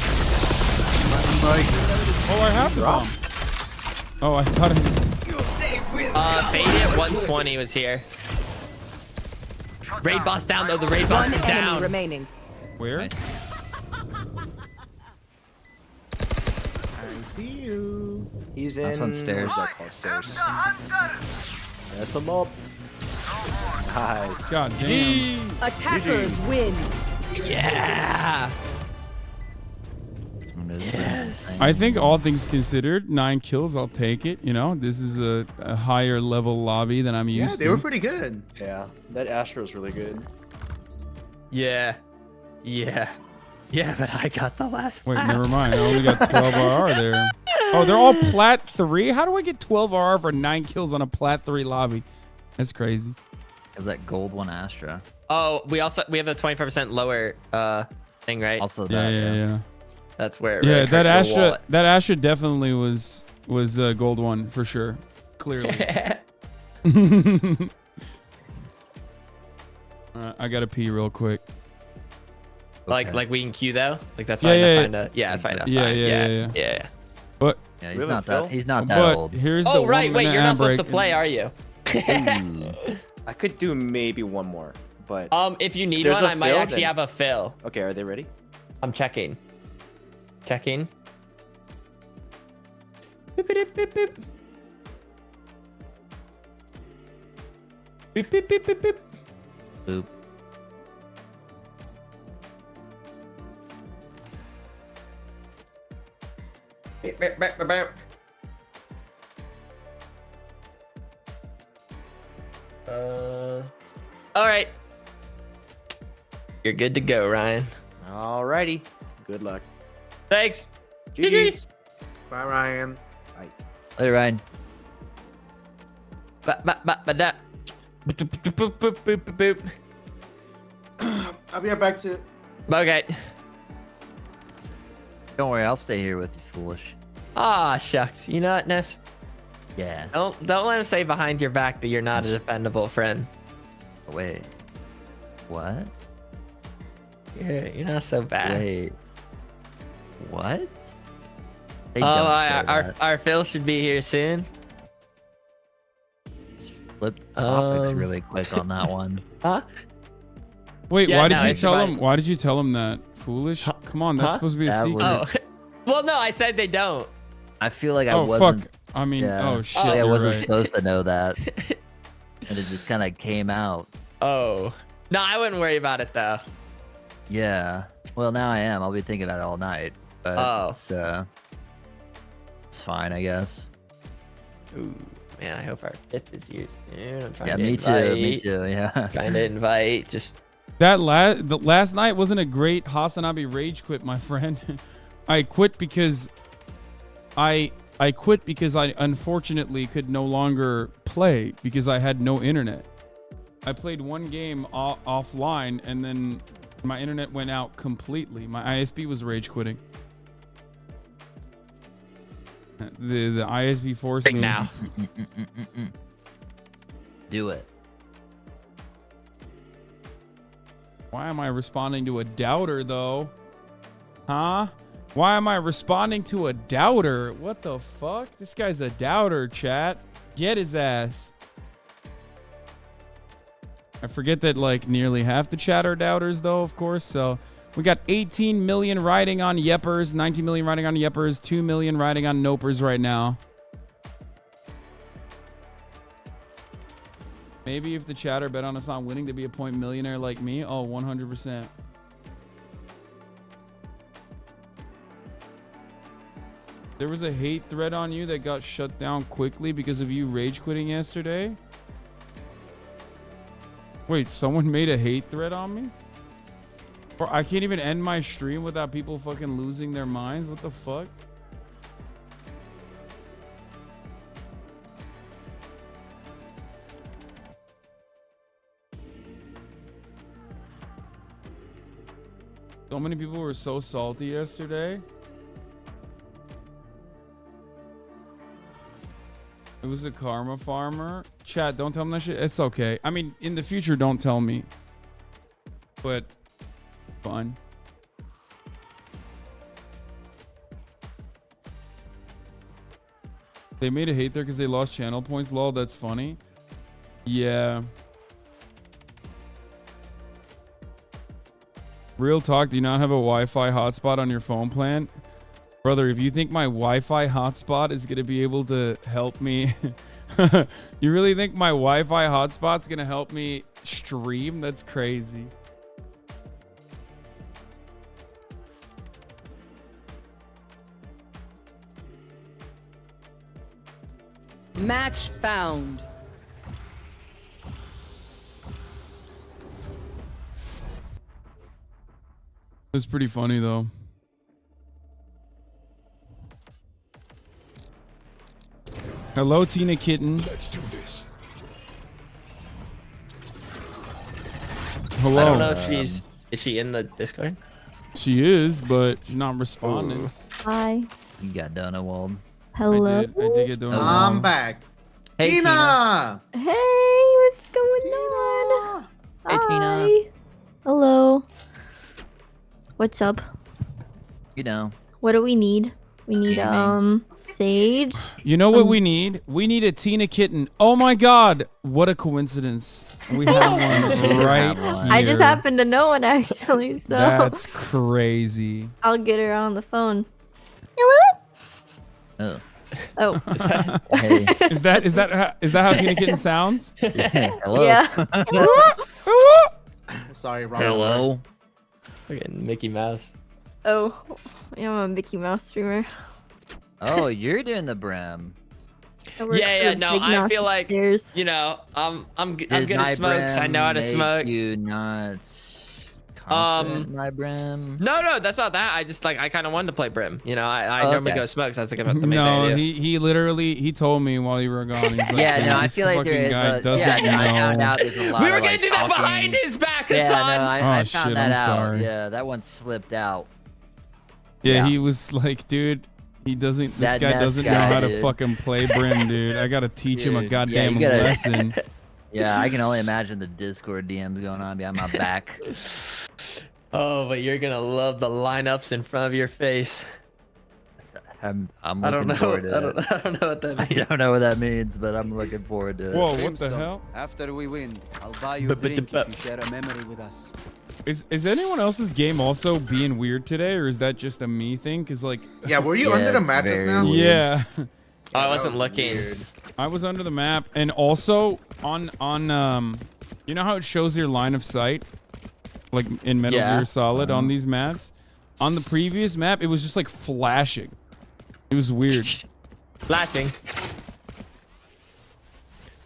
Oh, I have the bomb. Oh, I thought I. Fade at 120 was here. Raid boss down though. The raid boss One is enemy down. remaining. Where? Nice. I see you. He's in. Last one's stairs. What's that called? Stairs. Mess him up. Nice. God damn. Attackers win. Yeah. Yes. I think all things considered, 9 kills, I'll take it. You know, this is a higher level lobby than I'm used Yeah, to. they were pretty good. Yeah, that Astro's really good. Yeah. Yeah. Yeah, but I got the last. Wait, never mind. I only got 12 RR there. Oh, they're all plat 3? How do I get 12 RR for 9 kills on a plat 3 lobby? That's crazy. Is that gold one Astra? Oh, we have a 25% lower thing, right? Also that. Yeah. That's where. Yeah, really that hurt your wallet. Astra definitely was a gold one for sure. Clearly. I gotta pee real quick. Like we can queue though. Like that's Yeah, fine. yeah. That's fine. That's Yeah, fine. yeah. Yeah. But Yeah, Really, Phil? he's not that but old. here's Oh the right, 1 wait, minute you're not supposed to handbrake. play, are you? I could do maybe one more, but If you need There's one, a I might fill, actually then- have a fill. okay. Are they ready? I'm checking. Checking. Boop, boop, boop, boop. Boop, boop, boop, boop, boop. Boop. All right. You're good to go, Ryan. Alrighty. Good luck. Thanks. GG's. Bye, Ryan. Bye. Later, Ryan. Ba-da. Boop. I'll be right back to. Okay. Don't worry, I'll stay here with you, foolish. Ah, shucks. You know what, Ness? Yeah. Don't let him say behind your back that you're not a dependable friend. Wait. What? You're not so bad. Wait. What? They Oh, don't say that. our Phil should be here soon. Flip topics really quick on that one. Huh? Wait, Yeah, why did no, you it's tell fine. him? Why did you tell him that? Foolish? Come on, that's Huh? supposed to be a That secret. was- Well, no, I said they don't. I feel like I Oh wasn't. fuck! I mean, oh shit! I you're wasn't right. supposed to know that, and it just kind of came out. Oh. No, I wouldn't worry about it though. Yeah. Well, now I am. I'll be thinking about it all night. But it's fine, I guess. Ooh, man, I hope our fifth is here soon. I'm trying Yeah, to me invite. too. Me too. Yeah. Trying to invite. Just That the last night wasn't a great HasanAbi rage quit, my friend. I quit because I quit because I unfortunately could no longer play because I had no internet. I played one game offline and then my internet went out completely. My ISP was rage quitting. The ISP forced big me. now. Do it. Why am I responding to a doubter though? Huh? Why am I responding to a doubter? What the fuck? This guy's a doubter, chat. Get his ass. I forget that like nearly half the chat are doubters though, of course. So we got 18 million riding on Yeppers, 19 million riding on Yeppers, 2 million riding on Nopers right now. Maybe if the chatter bet on us not winning to be a point millionaire like me. Oh, 100%. There was a hate thread on you that got shut down quickly because of you rage quitting yesterday. Wait, someone made a hate thread on me? Or I can't even end my stream without people fucking losing their minds? What the fuck? So many people were so salty yesterday. It was a karma farmer. Chat, don't tell them that shit. It's okay. I mean, in the future, don't tell me. But fun. They made a hate there because they lost channel points. Lol, that's funny. Yeah. Real talk, do you not have a Wi-Fi hotspot on your phone plan? Brother, if you think my Wi-Fi hotspot is going to be able to help me... you really think my Wi-Fi hotspot's going to help me stream? That's crazy. Match found. It was pretty funny, though. Hello, Tina Kitten. Let's do this. Hello. I don't know if she's... Is she in the Discord? She is, but she's not responding. Ooh. Hi. You got Donawald. Hello. I did get Donawald. I'm back. Hey, Tina! Hey, what's going on? Hey, Tina. Hi. Hello. What's up? You know. What do we need? We need Gaming. Sage. You know what we need? We need a Tina Kitten. Oh my God. What a coincidence. We have one right here. I just happen to know one actually, so That's crazy. I'll get her on the phone. Hello? Oh. Oh. Hey. Is that how Tina Kitten sounds? Hello. Yeah. Sorry, wrong. Hello. Look at Mickey Mouse. Oh, yeah, I'm a Mickey Mouse streamer. Oh, you're doing the brim. Yeah. No, I feel like you know, I'm good at smokes. I know how to smoke. You not confident, my brim. No, that's not that. I just like I kind of wanted to play brim. You know, I normally go smokes. That's like the main thing I do. he literally told me while you were gone. He's like, Yeah, no, I this feel like fucking there is guy a. doesn't Yeah, no, I found know. out there's a lot. We were of, gonna like, do that talking. behind his back, Yeah, Hasan. no, I shit, found that I'm out. sorry. Yeah, that one slipped out. Yeah, he was like, dude, he doesn't. This That guy Ness doesn't guy, know how to dude. fucking play brim, dude. I gotta teach him a Dude, goddamn you gotta- lesson. Yeah, I can only imagine the Discord DMs going on behind my back. Oh, but you're gonna love the lineups in front of your face. I'm I looking don't know. forward to I it. don't know what that means. I don't know what that means, but I'm looking forward to it. Whoa, what the hell? After we win, I'll buy you a drink if you share a memory with us. Is anyone else's game also being weird today, or is that just a me thing? Cause like, Yeah, were you under the mat just now? Yeah. Oh, I wasn't looking. I was under the map, and also on you know how it shows your line of sight, like in Metal Gear Solid on these maps. On the previous map, it was just like flashing. It was weird. Flashing.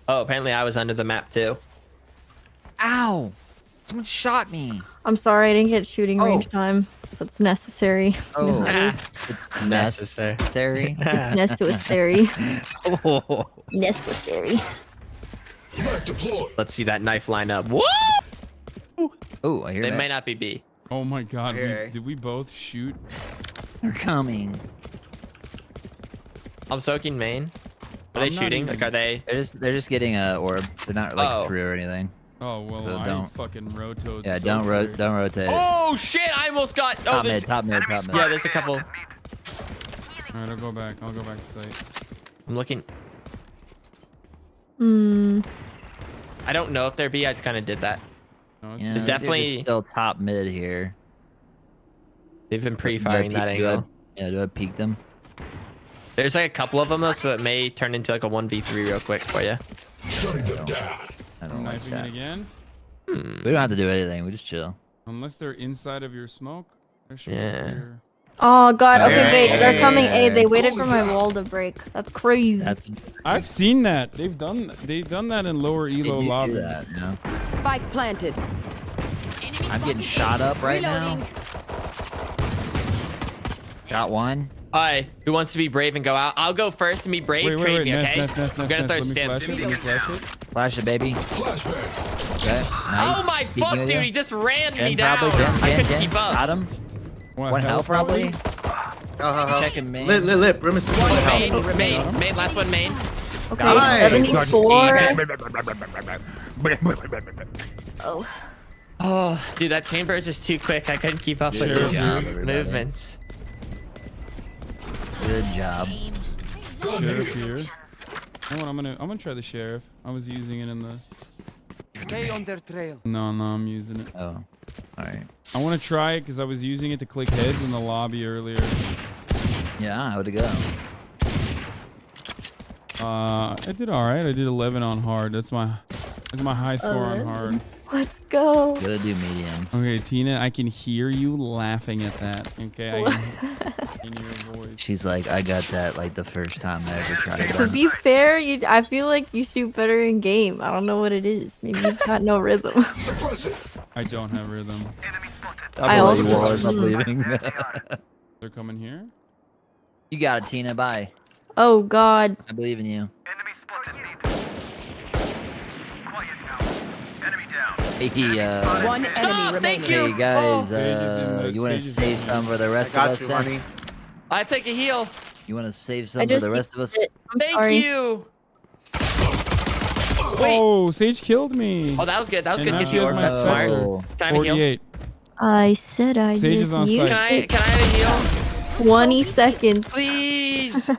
Oh, apparently I was under the map too. Ow! Someone shot me. I'm sorry, I didn't get shooting range time. So it's necessary. You know Oh, how it is. it's necessary. It's necessary. Necessary. Let's see that knife line up. Woo! Oh, I hear They that. may not be B. Oh my god, Okay. did we both shoot? They're coming. I'm soaking main. Are they I'm not shooting? even- Like, are they? They're just getting a orb. They're not like through or anything. Oh well, So I don't- fucking rotate. Yeah, so don't weird. rotate. Oh shit! I almost got. Oh, Top there's- mid, top mid, top mid. Yeah, there's a couple. All right, I'll go back. I'll go back to site. I'm looking. Hmm. I don't know if they're B. I just kind of did that. No, Yeah, It's they're definitely- still top mid here. They've been Do I pre-firing that peek- do I- angle. Yeah, do I peek them? There's like a couple of them though, so it may turn into like a 1v3 real quick for you. Shutting them down. I I'm don't like knifing that. it again. We don't have to do anything. We just chill. Unless they're inside of your smoke. There should Yeah. be here. Oh god, okay, Yeah, wait, they're yeah, coming A. They yeah. waited for my wall to break. That's crazy. That's I've seen that. They've done that in lower they elo do lobbies. that, you know? Spike planted. I'm getting shot up right now. Got one. Hi, who wants to be brave and go out? I'll go first and be brave. Wait, Trade me, Nest, okay? Nest, I'm gonna throw Let me stamp. flash it. Let me flash it. Flash it, baby. Flashbang. Okay. Nice. Oh my Peeking fuck, with dude! you. He just ran me Jen, down. probably. Jen, I Jen, couldn't Jen. keep up. Got him. One health, probably. Checking main. Lip. Brim is One help. main, last one main. Okay, Nice. 74. Oh. Oh, dude, that chamber is just too quick. I couldn't keep up with Good his job, everybody. movements. Good job. Sheriff here. Oh, I'm gonna try the sheriff. I was using it in the. Stay on their trail. No, I'm using it. Oh, all right. I want to try it because I was using it to click heads in the lobby earlier. Yeah, how'd it go? I did all right. I did 11 on hard. That's my high score on hard. Let's go. Gotta do medium. Okay, Tina, I can hear you laughing at that. Okay, I can hear your voice. She's like, I got that like the first time I ever tried To it. be fair, I feel like you shoot better in game. I don't know what it is. Maybe you've got no rhythm. I don't have rhythm. I also- I'm leaving. They're coming here. You got it, Tina. Bye. Oh god. I believe in you. Hey, One enemy remaining. hey guys, Sage is in the- you want to Sage is save in some for the rest I of got us? you, then? honey. I take a heal. You want to save some I for just the rest of us? used it. I'm Thank sorry. you. Wait. Oh, Sage killed me. Oh, that was good. That was And good. now Get she you has orb. my That's smart. specter. Can I have a heal? 48. I said I Sage just is on used site. it. Can I have a heal? 20 seconds. Please.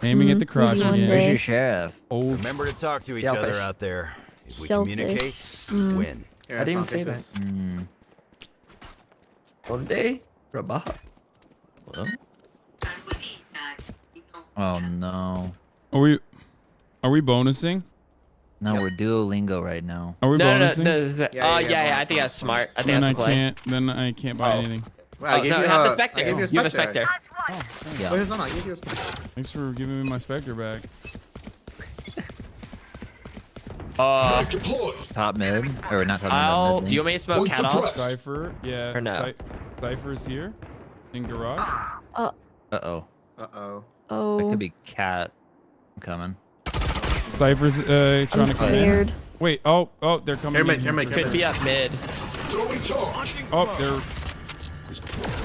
Aiming at the crotch One again. Where's day. your sheriff? Oh, Remember to talk to each Shellfish. other out there. If we Shellfish. communicate, Mm. win. Here, I didn't I'll say take that. this. Donde trabajas? Oh no. are we bonusing? No, we're Duolingo right now. Are we No. bonusing? Oh, yeah. I think that's smart. I think Then that's I the play. can't. Then I can't buy Oh. anything. Well, I Oh, gave no, you have the a- Spectre. I gave you a You have a Spectre. Spectre. Yeah. Wait, Hasan, I gave you a Spectre. Thanks for giving me my Spectre back. Top mid, or not top I'll. mid. Do you want me to smoke cat off? Cypher, yeah. Or no? Cypher's here in garage. Uh oh. Uh-oh. That could be cat. I'm coming. Cypher's trying to come scared. in. Wait, oh, they're coming in. Could be up mid. Oh, they're.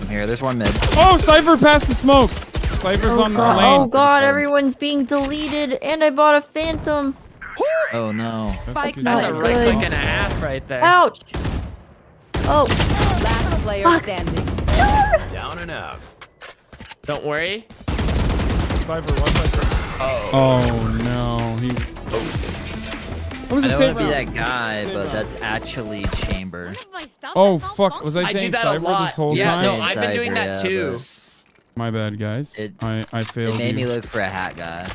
I'm here. There's one mid. Oh, Cypher passed the smoke. Cypher's on the God. lane. Oh god, everyone's being deleted, and I bought a phantom. Oh no. That's a right click and a half right there. Ouch. Oh. Last player Fuck. standing. Down and out. Don't worry. Cypher, one Cypher. Oh no, he. What was I the don't same want to be round? that guy, but that's actually Chamber. Oh fuck, was I I do saying that a Cypher lot. this whole Yeah, time? no, I've been doing that too. My bad, guys. I failed It made you. me look for a hat guy.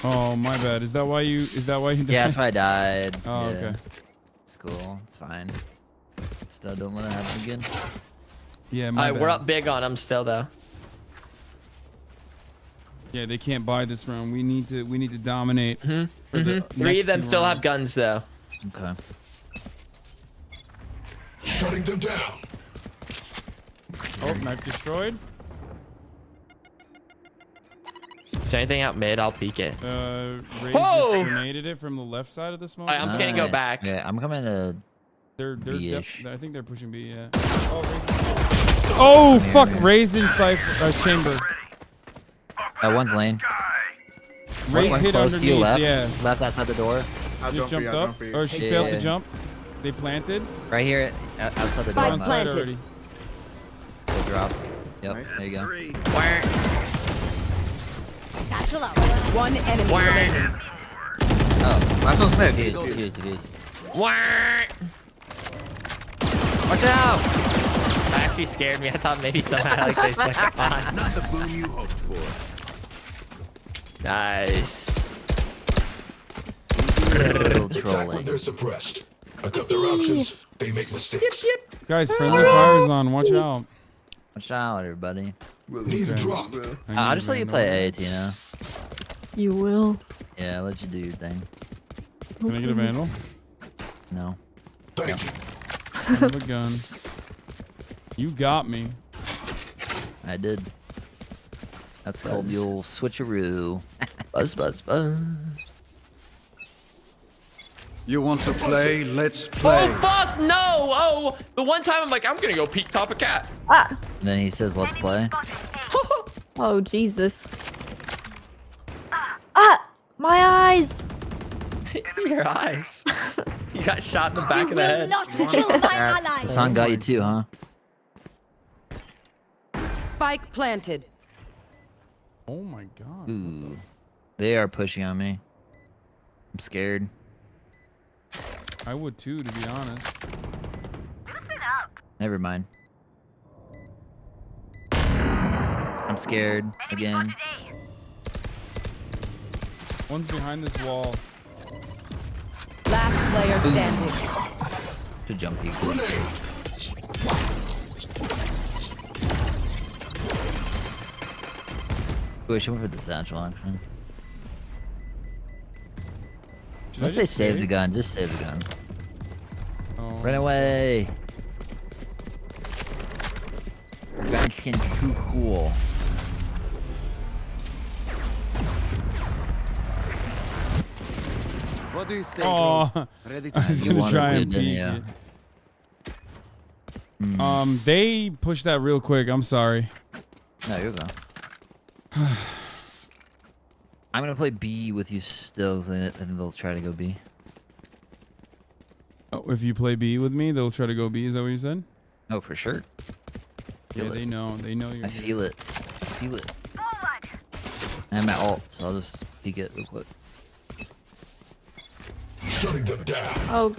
Oh my bad. Is that why you died? Yeah, that's why I died. Oh, Yeah. okay. It's cool. It's fine. Still don't let it happen again. Yeah, All my right, bad. we're up big on them still though. Yeah, they can't buy this round. We need to dominate. For the Three next of them two still rounds. have guns though. Okay. Shutting them down. Oh, knife destroyed. Is there anything out mid? I'll peek it. Ray just Whoa! grenaded it from the left side of the smoke. I'm just gonna go back. Yeah, I'm coming to. They're B-ish. I think they're pushing B. Yeah. Oh, fuck! Ray's in Cypher chamber. One's lane. Ray's One hit close to you underneath. left. Yeah. Left outside the door. I'll Just jump jumped for you, I'll up, jump for you. or she Yeah, failed yeah. to jump. They planted. Right here, outside the door. They're on on left. site already. They drop. Yep. Nice. There you go. One enemy remaining. Oh. Last one's mid. Defuse. Watch out! That actually scared me. I thought maybe somehow like they stuck it on. Not the boom you hoped for. Nice. Little Attack when trolling. they're suppressed. I cut their options. They make mistakes. Guys, friendly fire is on. Watch out. Watch out, everybody. Need a drop. I'll just let you play A, Tina. You will. Yeah, I'll let you do your thing. Can I get a vandal? No. Thank you. Son of a gun. You got me. I did. That's called the old switcheroo. Buzz. You want to play? Let's play. Oh fuck no! Oh, the one time I'm like, I'm gonna go peek top a cat. Ah. And then he says, let's play. Oh Jesus. Ah, my eyes. Your eyes. You got shot in the back of the head. The song got you too, huh? Spike planted. Oh my god. Ooh. They are pushing on me. I'm scared. I would too, to be honest. Never mind. I'm scared again. One's behind this wall. Last player standing. To jump peek. Ooh, I should went for the satchel actually. Should Let's say save the gun. Just save the gun. Oh. Run away. Gun skin's too cool. What do you think? Oh, Ready I was to gonna wanted try to, and didn't peek ya? it. They pushed that real quick. I'm sorry. No, you're go. I'm gonna play B with you still, 'cause I think they'll try to go B. Oh, if you play B with me, they'll try to go B. Is that what you said? Oh, for sure. Yeah, Feel it. they know. They know you're. I here. feel it. I feel it. I have my ult, so I'll just peek it real quick. Shutting them down. Oh,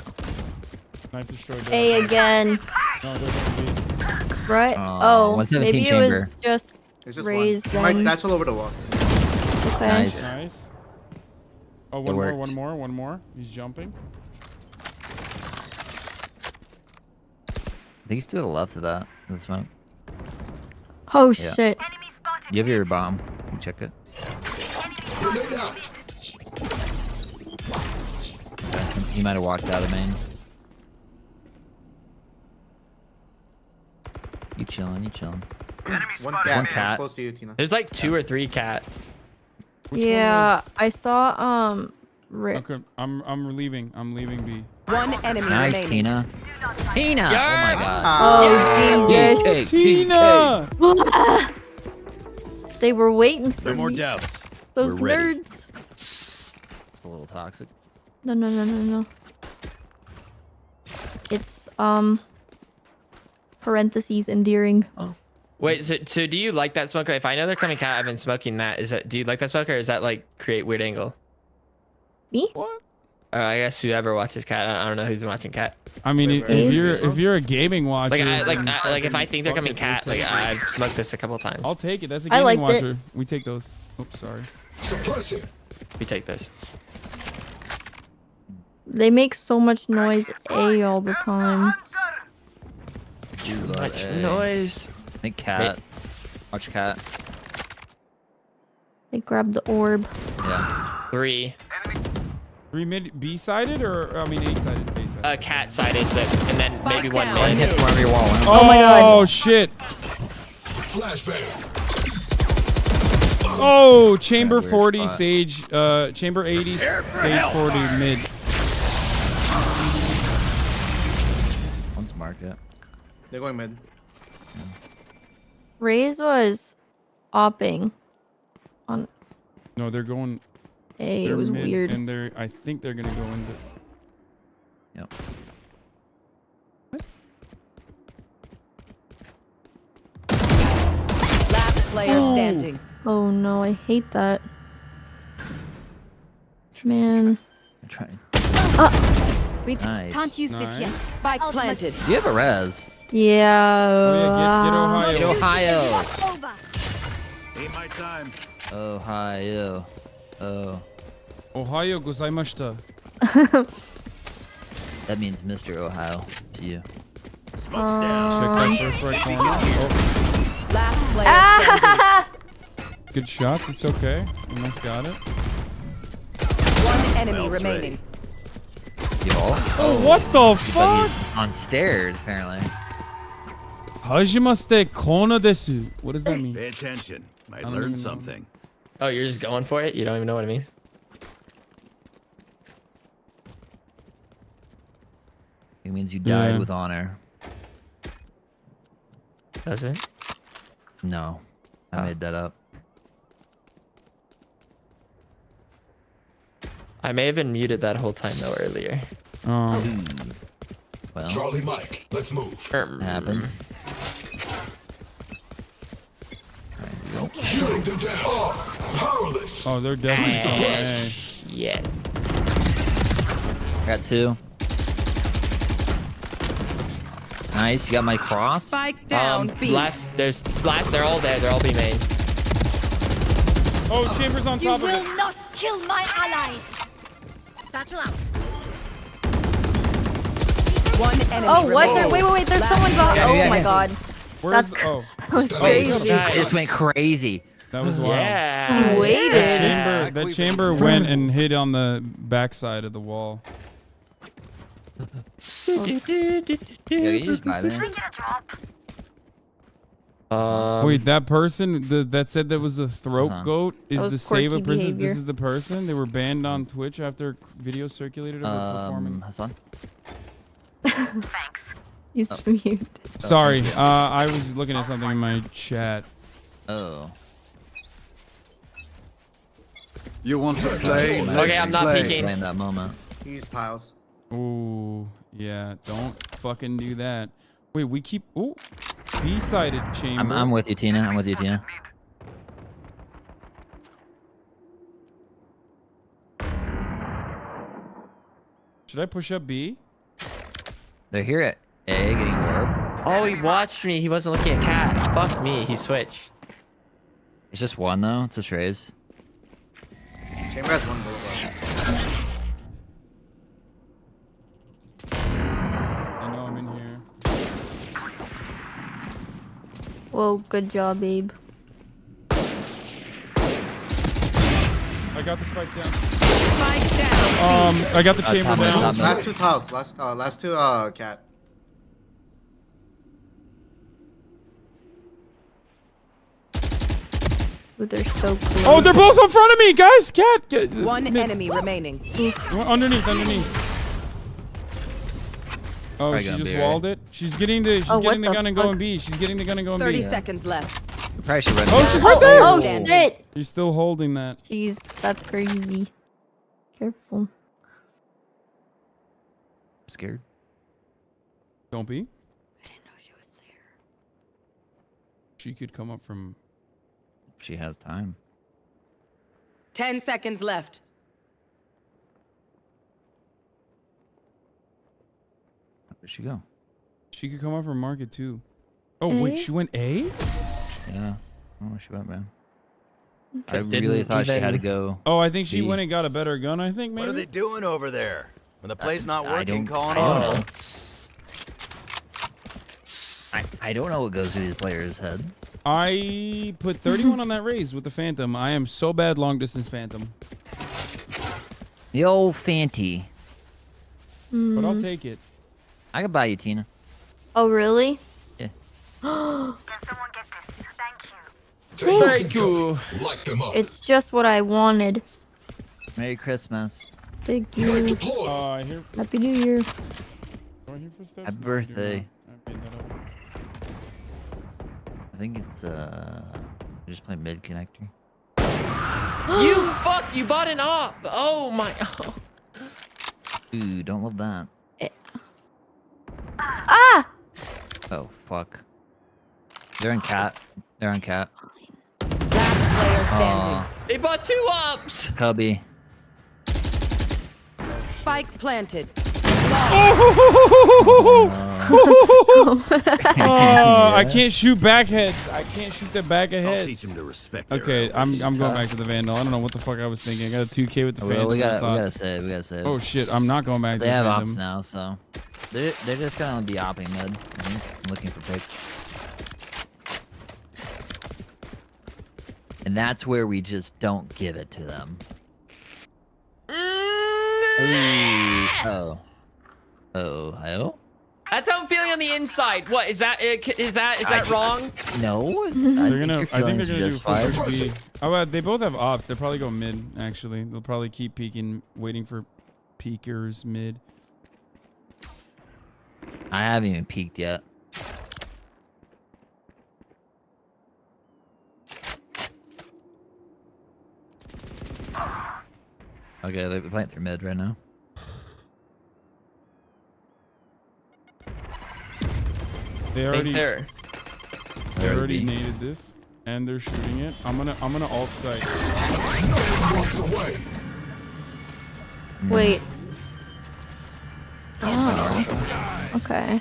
Knife destroyed. A again. No, they're gonna be. Right? Oh, Oh, 117 maybe it chamber. was just It's just raised one. Mike, then. satchel over the walls. Okay. Nice. Nice. Oh, It one more, worked. one more. He's jumping. I think he's to the left of that. The smoke. Oh Yeah. shit. You have your bomb. You can check it. Grenade out. He might have walked out of main. You chilling, you chilling. One's One cat. One's cat. close to you, Tina. There's like 2 or 3 cat. Yeah, I saw Rick. Okay, I'm relieving. I'm leaving B. One enemy Nice, remaining. Tina. Tina! Yeah. Oh my god. Oh Jesus. Tina! They were waiting for No more me. doubts. Those We're ready. nerds. It's a little toxic. No. It's parentheses endearing. Oh. Wait, so do you like that smoke? If I know they're coming cat, I've been smoking that. Do you like that smoke, or is that like create weird angle? Me? What? I guess whoever watches cat. I don't know who's been watching cat. I mean, if you're a gaming watcher, Like if I think they're coming cat, like I've smoked this a couple times. I'll take it. That's a I gaming liked it. watcher. We take those. Oops, sorry. Suppressing. We take this. They make so much noise A all the time. Too much noise. I think cat. Watch cat. They grabbed the orb. Yeah. 3. 3 mid B sided or I mean A sided. A sided. Cat sided, and then maybe one down. mid. Hit one of your wall. Oh, my God. Shit. Flashbang. Oh, chamber weird 40 spot. sage. Chamber 80 sage 40 mid. One's market. They're going mid. Raze was opping on No, they're going. A. It They're was mid, weird. and I think they're gonna go into. Yep. Last player standing. Oh no, I hate that. Man. I'm trying. We Nice. can't use this yet. Nice. Spike planted. Do you have a res? Yeah. Oh, yeah, get Ohio. Ohio. Ain't my time. Ohio. Oh. Ohio gozaimashita. That means Mr. Ohio to you. Check that first right corner. Oh, Last player standing. good shots. It's okay. Almost got it. One enemy remaining. Oh, what the But fuck? he's on stairs, apparently. Hajimashite kono desu. What does that mean? Pay attention. Might I don't learn even know. something. Oh, you're just going for it? You don't even know what it means? It means you died Yeah. with honor. Does it? No. I made that up. I may have been muted that whole time though earlier. Well, Charlie Mike, let's move. it happens. Shooting them down. Powerless. Oh, they're definitely going A. Yeah. Got 2. Nice, you got my cross. Spike down. B. They're all there. They're all B main. Oh, Chamber's on top of it. not kill my allies. Satchel out. One enemy Oh, what? remaining. Wait. There's someone behind. Yeah, Oh my god. Where's That's oh, that was Oh, crazy. Nice. It just went crazy. that was wild. Yeah. He waited. That chamber went and hit on the backside of the wall. Yeah, you just buy me. Wait, that person that said that was the throat goat is That was the save a quirky princess. behavior. This is the person. They were banned on Twitch after video circulated of her performing. Hasan? He's mute. Sorry, I was looking at something in my chat. Oh. You want to play? Okay, Let's I'm not play. peeking. In that moment. He's tiles. Ooh, yeah, don't fucking do that. Wait, we keep. Ooh, B-sided chamber. I'm with you, Tina. I'm with you, Tina. Should I push up B? They're here at A getting orb. Oh, he watched me. He wasn't looking at cat. Fuck me. He switched. It's just one though. It's just Raze. Chamber has one bullet left. I know I'm in here. Whoa, good job, Abe. I got the spike down. Spike down. I got the chamber down. Last two tiles. Last two cat. Ooh, they're so close. Oh, they're both in front of me, guys. Cat. One enemy remaining. Underneath. Oh, Probably she gonna just be walled it. She's getting the gun and going B. She's getting the gun and going 30 B. seconds left. Probably should run. Oh, she's right there. Oh, shit. She's still holding that. Jeez, that's crazy. Careful. I'm scared. Don't be. I didn't know she was there. She could come up from. She has time. 10 seconds left. Where'd she go? She could come up from market too. Oh wait, she went A? Yeah. Oh, she went, man. I Didn't really thought she had to go. Oh, I think she B. went and got a better gun. I think maybe. What are they doing over there? When the play's not I working, don't- calling I don't audible. know. I don't know what goes through these players' heads. I put 31 on that raise with the Phantom. I am so bad long distance Phantom. The old Fanty. But I'll take it. I could buy you, Tina. Oh, really? Yeah. Thank you. Light them up. It's just what I wanted. Merry Christmas. Thank you. I hear. Happy New Year. Do I hear footsteps? Happy No, I do birthday. not. I made that up. I think it's just play mid connector. You fuck! You bought an op. Oh my. Oh. Ooh, don't love that. Ah! Oh fuck. They're on cat. They're on cat. Last player standing. They bought 2 ops. Cubby. Spike planted. I can't shoot back heads. I can't shoot the back of I'll heads. teach him to respect their Okay, I'm elders. going back to the Vandal. I don't know what the fuck I was thinking. I got a 2K with the Well, Phantom. we I gotta thought- say. Oh shit, I'm not going back They to the have Phantom. ops now, so they're just gonna be opping mid. I think. I'm looking for picks. And that's where we just don't give it to them. Ooh. Oh. That's how I'm feeling on the inside. What is that? Is that wrong? No. I think they're gonna do focus B. Oh, they both have ops. They're probably going mid. Actually, they'll probably keep peeking, waiting for peekers mid. I haven't even peeked yet. Okay, they're playing through mid right now. They already there. They already naded this, and they're shooting it. I'm gonna alt site. Wait. Oh. Okay.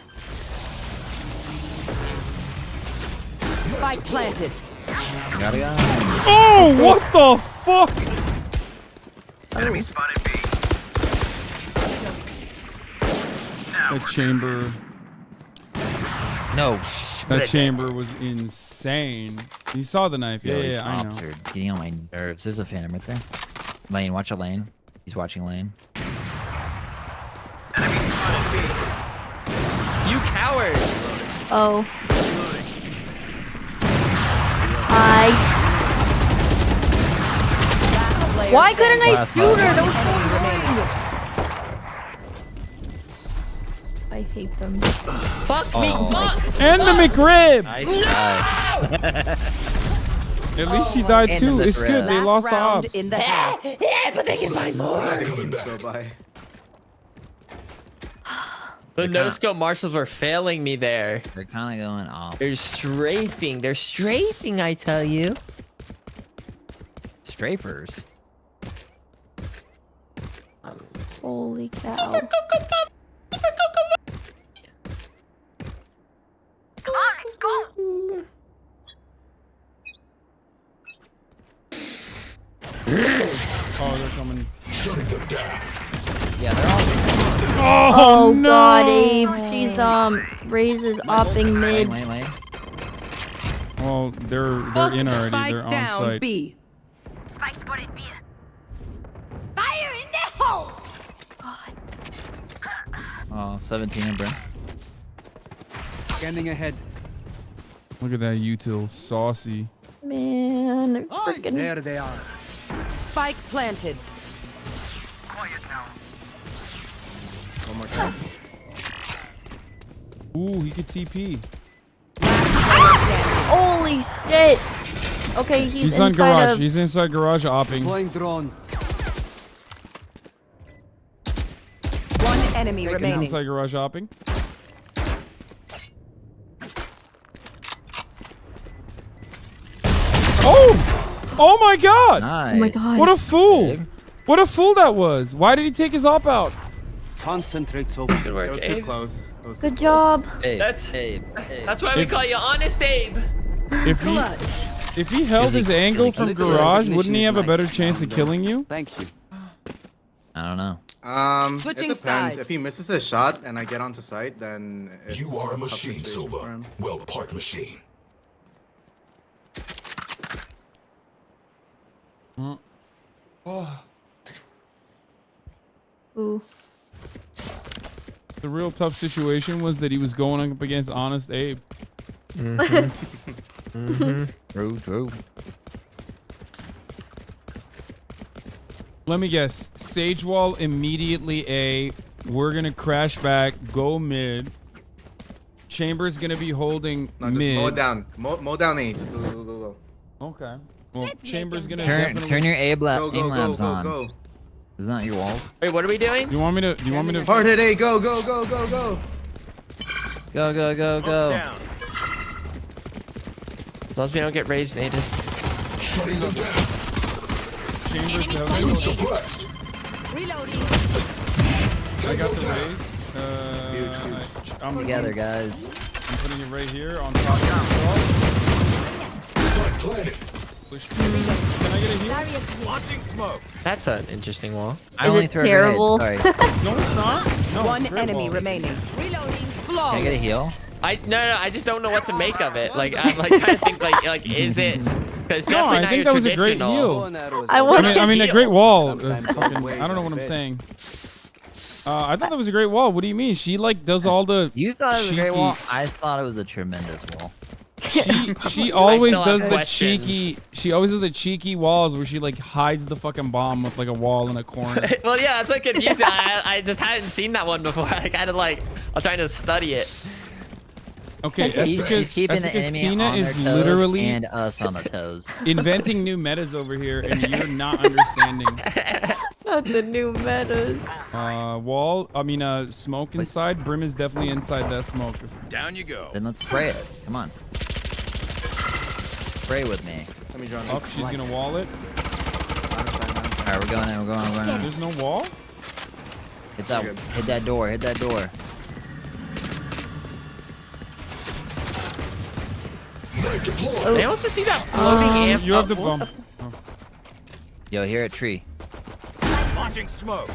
Spike planted. Gotta go. Oh, what the fuck? Enemy spotted B. The chamber. No. That chamber was insane. You saw the knife. Yeah, These I know. ops are getting on my nerves. There's a Phantom right there. Lane, watch a lane. He's watching lane. You cowards. Oh. Why couldn't I Last shoot her? round. That was so annoying. I hate them. Fuck me. Oh. Fuck. And the McRib. Nice try. At least she died And too. the It's good. They Last lost the round ops. in the half. Yeah, but they can buy more. Go by. The no-scope marshals were failing me there. They're kind of going off. They're strafing. They're strafing, I tell you. Strafers. Holy cow. Come on, let's go. Oh, they're coming. Shutting them down. Yeah, they're all. Oh, no. God, Abe. She's, Raises opping mid. Lane. Well, they're in already. They're on site. B. Spike spotted B. Fire in the hole! Oh, 17 in Brent. Scanning ahead. Look at that util, saucy. Man, freaking. There they are. Spike planted. One more time. Ooh, he could TP. Holy shit. Okay, He's on inside garage. of- He's inside garage opping. Deploying drone. One enemy He's remaining. inside garage opping. Oh! Oh my god! Nice. Oh my god. What a fool! What a fool that was! Why did he take his op out? Concentrate so good It work. was too close. It was too Good close. job. Abe, That's- Abe, Abe. That's why we call you Honest Abe. If he held his angle from garage, wouldn't he have a better chance of killing you? Thank you. I don't know. It Switching depends. sides. If he misses a shot and I get onto site, then it's You are a tough machine, situation for Silva. him. Well-parked machine. Ooh. The real tough situation was that he was going up against Honest Abe. True. Let me guess. Sage wall immediately A. We're gonna crash back. Go mid. Chamber's gonna be holding No, just mid. mow it down. Mow down A. Just go. Okay. Well, Chamber's gonna Turn your aim Go, aim labs on. go. Isn't that your wall? Wait, what are we doing? Do you want me to? Do you want me to? Hard hit A. Go. Go. As long as we don't get raised, Nathan. Shutting them down. Chambers Two heaven. suppressed. Reloading. I got the raise. I'm Together, guys. I'm putting it right here on top of the wall. Spike planted. Can I get a heal? Launching smoke. That's an interesting wall. I only throw terrible? grenades. Sorry. No, it's not. No, One it's a great enemy wall. remaining. Reloading. Can Flawless. I get a heal? No, I just don't know what to make of it. Like, I'm like trying to think, like, is it? Because No, definitely I not think your that was a great traditional. heal. I want I mean, a heal. great wall. Sometimes Fucking, ways I don't know are what I'm best. saying. I thought that was a great wall. What do you mean? She like does all the. You thought it was a great cheeky- wall? I thought it was a tremendous wall. She always still does have the questions. cheeky. She always does the cheeky walls where she like hides the fucking bomb with like a wall in a corner. Well, yeah, that's what confused me. I just hadn't seen that one before. I kind of like, I was trying to study it. Okay, that's She's because keeping the Tina enemy on is their toes literally and us on the toes. inventing new metas over here, and you're not understanding. Not the new metas. Smoke inside. Brim is definitely inside that smoke. Down you go. Then let's spray it. Come on. Spray with me. Let me join. Up, she's gonna wall it. Alright, we're going in. We're going in. There's no wall. Hit that door. Hit that door. They also see that floating amp. You have the what bump. Yo, here at tree. Launching smoke.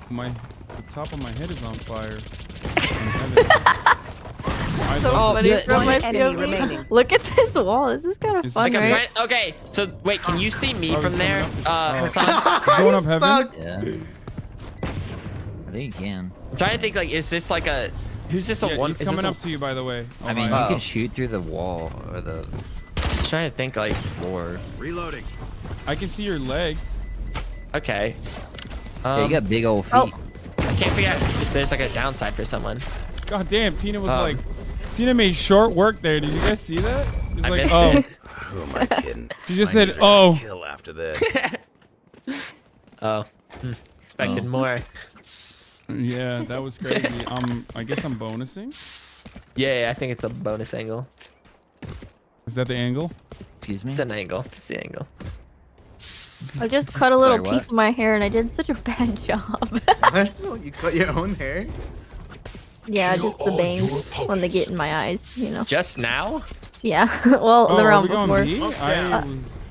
The top of my head is on fire. So funny yeah, from one my enemy POV. remaining. Look at this wall. This is kind of This fun, is- Like, I'm right? trying- okay, so wait, can you see me Oh, from he's there, coming Hassan? He's going up heaven. Yeah. I think you can. I'm trying to think, like, is this like a, who's this a Yeah, one? he's is coming this up to you, by the way. I mean, Oh. you can shoot through the wall or the I'm trying to think, like, floor. Reloading. I can see your legs. okay. Yeah, you got big old feet. Oh. I can't figure out if there's like a downside for someone. God damn, Tina was Tina made short work there. Did you guys see that? She's I like, missed oh. it. Who am I kidding? She just My said, knees are gonna oh. Kill after this. Oh, expected more. Yeah, that was crazy. I guess I'm bonusing. Yeah, I think it's a bonus angle. Is that the angle? Excuse me? It's an angle. It's the angle. I just cut a little Sorry, piece what? of my hair and I did such a bad job. What? You cut your own hair? Yeah, just the bangs when they get in my eyes, you know. Just now? Yeah, well, the are round we going before. B? I was.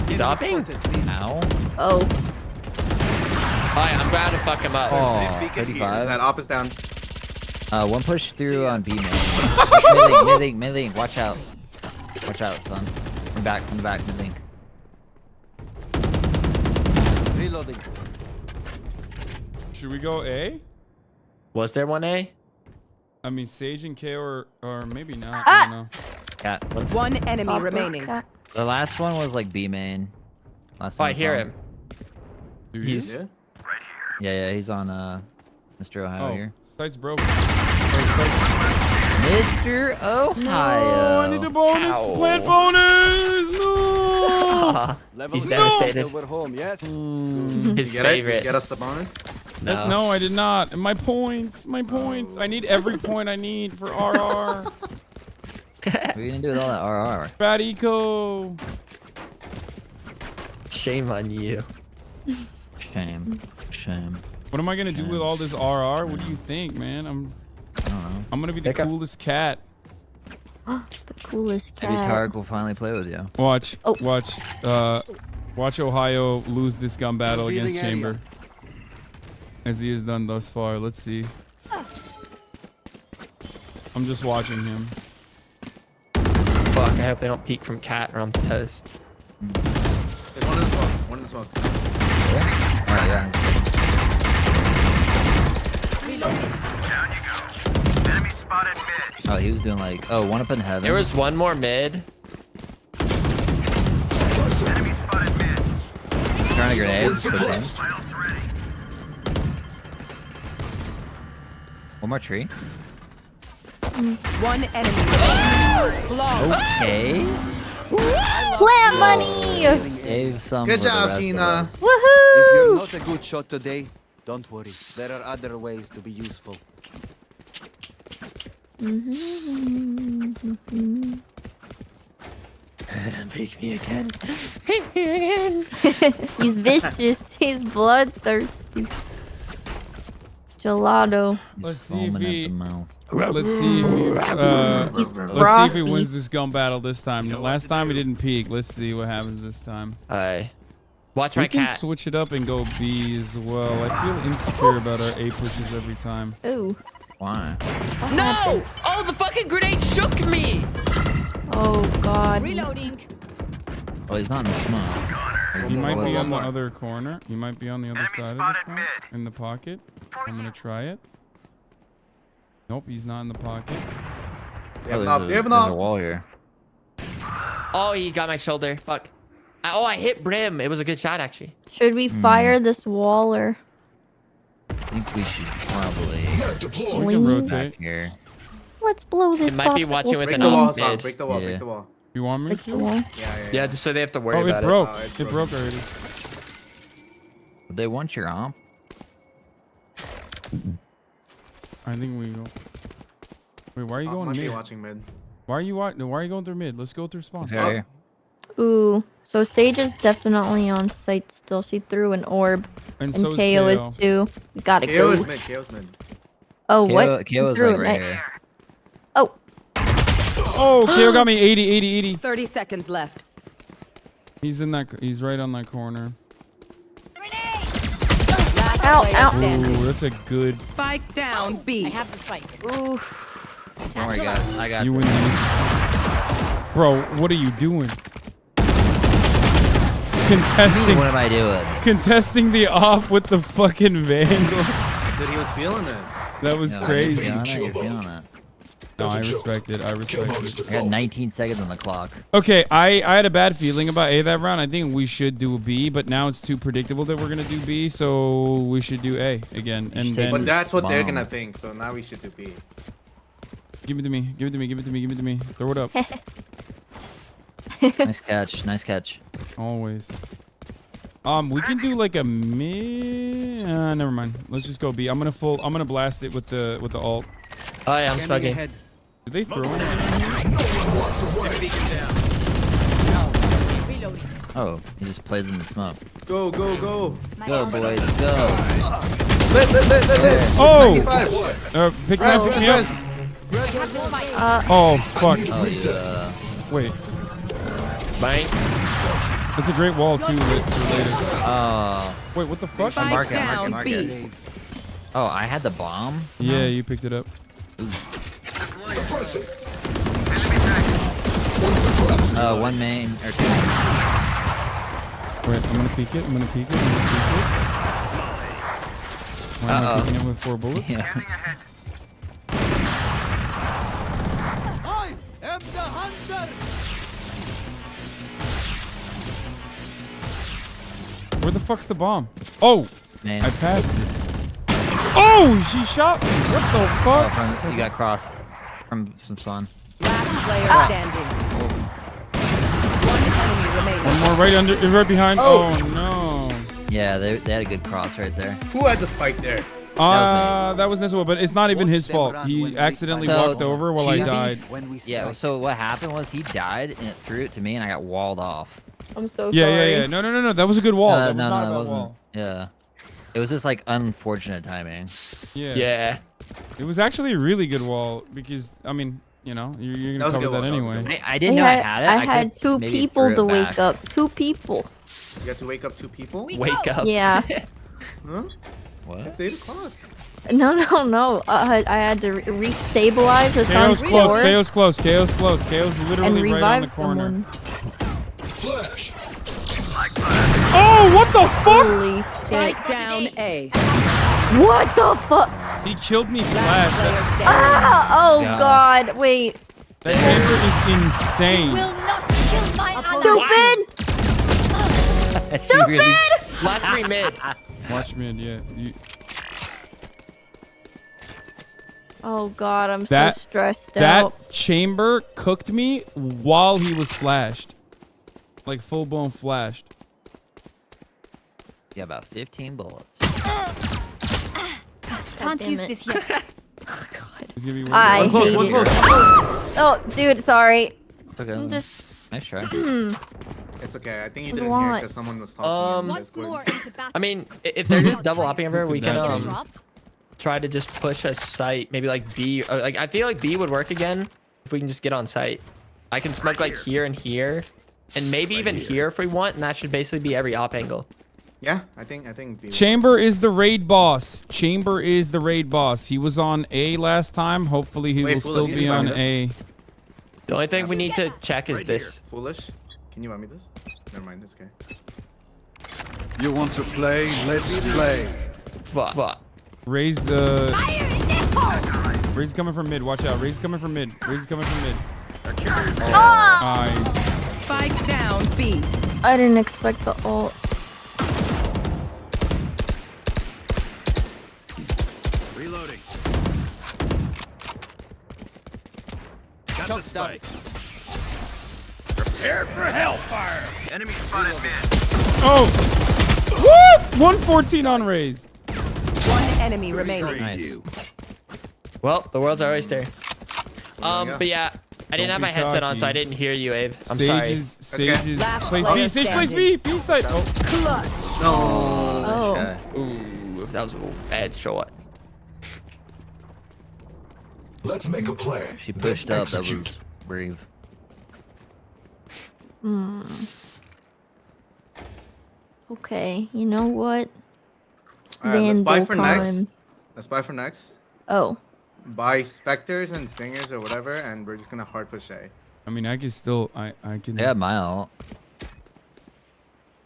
He's opping? Ow. Oh. Alright, I'm about to fuck him up. Oh, Is 35. that op is down? One push through on B main. Mid link. Watch out. Watch out, son. From the back, mid link. Reloading. Should we go A? Was there one A? I mean, Sage and K or maybe not. I don't know. Cat. One enemy remaining. The last one was like B main. Last time I hear him. Do He's you? Yeah, he's on Mr. Ohio here. Site's broken. Mr. Ohio. No, I need the bonus. Plant bonus. No. He's devastated. We're home, yes? His You favorite. get us the bonus? No. No, I did not. My points. My points. I need every point I need for RR. What are you gonna do with all that RR? Bad eco. Shame on you. Shame. What am I gonna do with all this RR? What do you think, man? I don't know. I'm gonna be the coolest cat. The coolest cat. Maybe Tarek will finally play with you. Watch. Watch Ohio lose this gun battle against Chamber. As he has done thus far. Let's see. I'm just watching him. Fuck, I hope they don't peek from cat or I'm toast. There's one in the smoke. One in the smoke. Alright, yeah. Down you go. Enemy spotted mid. Oh, he was doing like, one up in heaven. There was one more mid. Enemy spotted mid. Trying to grenade. Miles ready. One more tree. One enemy. Flawless. Okay. Plant money! Save some. Good for the job, rest of Tina. us. If you're Woohoo! not a good shot today, don't worry. There are other ways to be useful. Peek me again. He's vicious. He's bloodthirsty. Gelato. Let's see if Foaming at he. the mouth. Let's see if he. Let's see if he wins this gun battle this time. Last time he didn't peek. Let's see what happens this time. Aye. Watch We my can cat. switch it up and go B as well. I feel insecure about our A pushes every time. Ooh. Why? No! Oh, the fucking grenade shook me! Oh god. Reloading. Oh, he's not in the smoke. He might be on the more. other corner. He might be on the other side of this one. In the pocket. I'm gonna try it. Nope, he's not in the pocket. They have an there's op. a- They have an there's a op. wall here. Oh, he got my shoulder. Fuck. Oh, I hit Brim. It was a good shot, actually. Should we fire this waller? I think we should probably We can Lean. rotate. back here. Let's blow this. It might be popsicle watching with Break an the wall, op Hassan. mid. Break the wall. Yeah. Break the wall. You want me Break the to? wall. Yeah, just so they have to worry Oh, about it broke. Oh, It broke already. Would they want your omp? I think we go. Wait, why are you Op going might be mid? watching mid. Why are you Why are you going through mid? Let's go through spawn. This guy here. Ooh. So Sage is definitely on site still. She threw an orb. And And so is KO is KO. too. We gotta KO go. is mid. KO's mid. Oh, what? KO is Threw like it, right right? here. Oh. Oh, KO got me 80, 80, 80. 30 seconds left. He's in that. He's right on that corner. Last Ow, player ow. standing. Ooh, that's a good. Spike down B. I have the spike. Ooh. Don't worry, guys. I got You this. win these. Bro, what are you doing? Contesting. What am I doing? Contesting the op with the fucking vandal. Dude, he was feeling it. That was Yeah, crazy. You're feeling it. You're feeling it. No, I respect it. I respect it. I got 19 seconds on the clock. Okay, I had a bad feeling about A that round. I think we should do B, but now it's too predictable that we're gonna do B, so we should do A again. And then But that's what they're Bomb. gonna think. So now we should do B. give it to me. Give it to me. Give it to me. Give it to me. Throw it up. Nice catch. Nice catch. Always. We can do like a mid. Never mind. Let's just go B. I'm gonna blast it with the ult. Oh, yeah, I'm smoking. Did they throw anything? Oh, he just plays in the smoke. Go, go, go. Go, boys, go. Lit. Oh! 95. Pick me up. Pick me up. Oh fuck. Oh, yeah. Wait. Bang. That's a great wall too for later. Oh. Wait, what the fuck? Mark it. Oh, I had the bomb? Somehow? Yeah, you picked it up. One main or two. Wait, I'm gonna peek it. I'm gonna peek it. Why am I peeking it with 4 bullets? Yeah. I am the hunter. Where the fuck's the bomb? Oh, Man. I passed it. Oh, she shot me. What the fuck? You got crossed from some spawn. Last player standing. One enemy remaining. One more right behind. Oh, no. Yeah, they had a good cross right there. Who had the spike there? That was Nezuo, but it's not even his fault. He accidentally walked over while I died. Yeah, so what happened was he died and it threw it to me and I got walled off. I'm so Yeah, sorry. yeah. No. That was a good wall. That was no, not a it bad wasn't. wall. Yeah. It was just like unfortunate timing. Yeah. Yeah. It was actually a really good wall because, I mean, you know, you're going to cover that anyway. I didn't know I had it. I had could 2 maybe people threw to it wake back. up. 2 people. You got to wake up 2 people? Wake up. Yeah. Huh? What? It's 8 o'clock. No. I had to re-stabilize Hasan's core KO's close. KO's and literally right on the revive corner. someone. Flash. Oh, what the fuck? Holy shit. Spike down A. What the fuck? He killed me flash. Ah! Oh God. god, wait. That chamber is insane. Will not kill my ally. She really... Last 3 mid. Watch mid, yeah. Oh god, I'm That- so stressed That out. chamber cooked me while he was flashed. Like full blown flashed. Yeah, about 15 bullets. Can't damn use it. this yet. He's gonna be one I more. hate One it. close. Oh, dude, sorry. It's okay. I'm just. Nice try. It's okay. I think you There's a didn't hear lot. because someone was talking. in Once Discord. more into battle. I mean, if they're just double hopping over, we can Drop. try to just push a site, maybe like B. Or like I feel like B would work again if we can just get on site. I can smoke like here and here, and maybe even here if we want, and that should basically be every op angle. Yeah, I think. B Chamber is the raid boss. Chamber is the raid boss. He was on A last time. Hopefully he Wait, will Foolish, still can be you buy on me A. The only thing we need to check is this. Foolish. Can you buy me this? Never mind. This guy. You want to play? Let's play. Fuck. Raise Raise coming from mid. Watch out. Raise coming from mid. Raise coming from mid. Spike down B. I didn't expect the ult. Reloading. Got the spike. Prepare for hellfire. Enemy spotted mid. Oh! What? 114 on Raise. One enemy remaining. Nice. Well, the world's our oyster. Yeah. But yeah, I didn't have be my headset on, so I cocky. didn't hear you, Abe. I'm sorry. Sages. Last Plays player B. Sage plays B. B side. Oh. No. Oh. Okay. Ooh, that was a bad shot. Let's make a plan. She pushed up. That Execute. was brave. Okay, you know what? Alright, let's buy for Vandal next. time. Let's buy for next. Oh. Buy specters and singers or whatever, and we're just gonna hard push A. I mean, I can still. I can. They have my ult.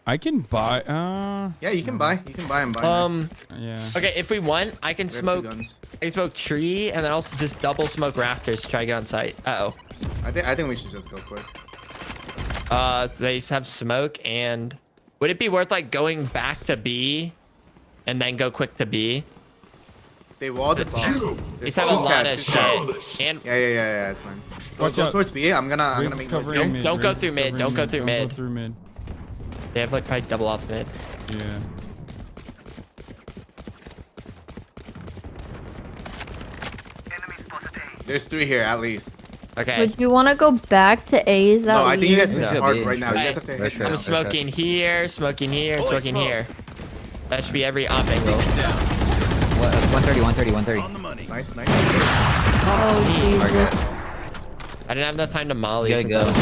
I can buy. Yeah, you can buy. You can buy and buy. Yeah. Okay, if we want, I can We have 2 smoke. guns. I can smoke tree and then also just double smoke rafters to try to get on site. Uh-oh. I think we should just go quick. They have smoke, and would it be worth like going back to B and then go quick to B? They walled us off. These have a lot of shit. And Yeah, it's fine. Watch Go out. towards B. I'm gonna Raise make is noise. covering mid. Don't go Raise through is mid. covering Don't go through Don't mid. go through mid. they have like probably double ops mid. Yeah. There's 3 here at least. Okay. Would you want to go back to A? Is that No, I think you weird? guys hit hard right now. You guys have to hit I'm them. smoking here, smoking here, and smoking here. That should be every op angle. 130, 130, 130. Nice. Oh, Jesus. I didn't have enough time to molly. You gotta since go. I was-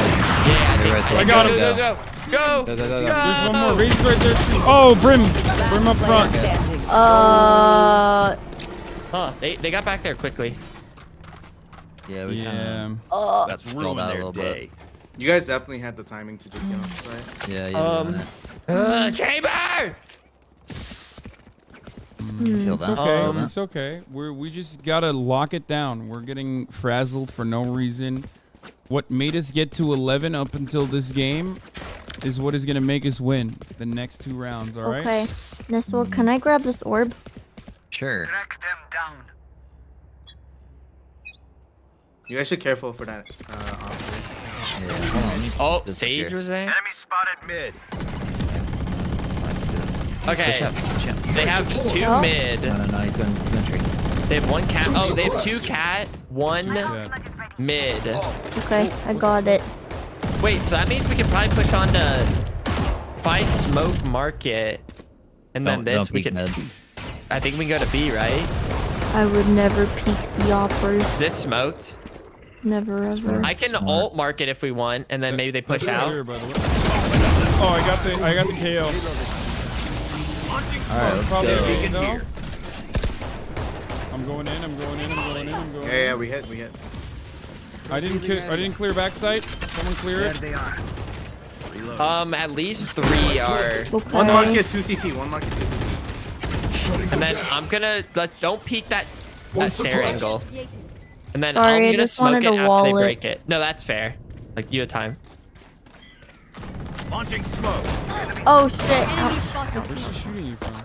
Yeah, I think. Right there. I got him. Go. Go. Go. There's one more. Raise right there. Oh, Brim up front. Huh? They got back there quickly. Yeah, we Yeah. That's ruined their day. You guys definitely had the timing to just get on site. Yeah. Chamber. It's okay. It's okay. We just gotta lock it down. We're getting frazzled for no reason. What made us get to 11 up until this game is what is gonna make us win the next 2 rounds. All right. Okay. Nestle, can I grab this orb? Sure. You guys should be careful for that. Oh, Sage was there. Enemy spotted mid. Okay. They have 2 mid. No, he's going tree. They have 1 cat. Oh, they have 2 cat, 1 mid. Okay, I got it. Wait, so that means we can probably push on to find smoke market, and then this we can. I think we can go to B, right? I would never peek the offers. Is this smoked? Never ever. I can ult market if we want, and then maybe they push out. Here, by the way. Oh, I got the KO. All right, let's go. I'm going in. Yeah, we hit. I didn't clear backside. Someone clear it. There they are. At least 3 are. Okay. 1 market, 2 CT. 1 market, 2 CT. And then I'm gonna don't peek that stair angle. And then Sorry, I'm I gonna just smoke wanted it to after wall they it. break it. No, that's fair. Like you have time. Launching smoke. Oh shit. Ow. Where's she shooting you from?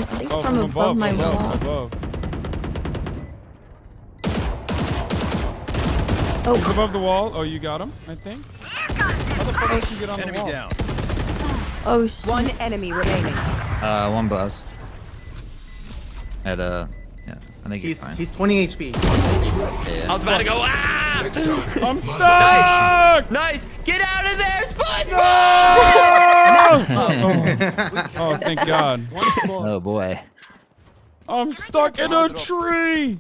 I think from above my wall. Above. Oh. He's above the wall. Oh, you got him, I think. How the fuck did you get on the wall? Down. Oh, one enemy remaining. One boss. At yeah, I think he's fine. He's 20 HP. Yeah. I was about to go. Ah! I'm stuck. Nice. Get out of there, SpongeBob! Oh, thank God. Oh boy. I'm stuck in a tree.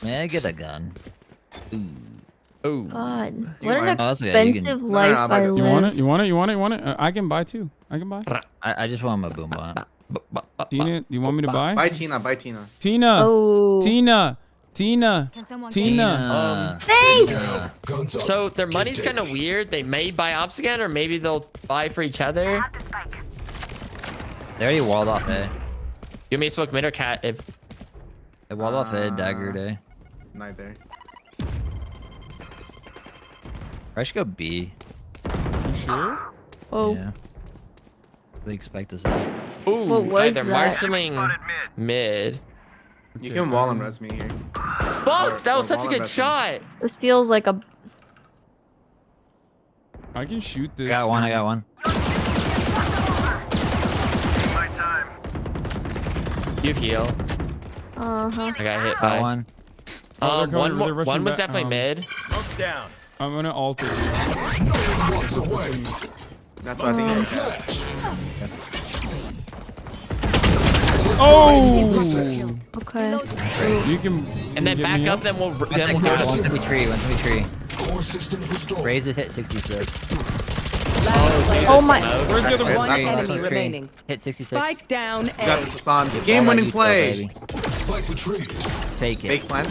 Man, get a gun. Ooh. God, You what an mind? Oh, that's okay, you can- expensive No, no, life I'm I about to- live. You want it? I can buy too. I can buy. I just want my boom bomb. Tina, do you want me to buy? Buy Tina. Tina. Oh. Tina. Thanks. So their money's kind of weird. They may buy ops again, or maybe they'll buy for each other. They already walled off A. You may smoke mid or cat if. They walled off A, dagger day. Neither. I should go B. You sure? Oh. Yeah. They expect us out. Ooh, What was they're that? marshalling mid. You can wall and res me here. Fuck, that was such a wall good and shot. This feels like a. I can shoot this. I got one. My time. You heal. Uh-huh. I got hit Got by one. Oh, they're coming, they're rushing one was back, definitely mid. Smoke's down. I'm gonna alter. Walks away. That's what I think. Oh! Okay. You can. And then get back me up, then we'll go One to. to be tree. Core systems restored. Raise his hit 66. Oh my. Where's the other One one? That's enemy what remaining. Hit 66. Spike down You got A. this, Hasan. Game-winning play. Spike retrieved. Take it. Fake plan.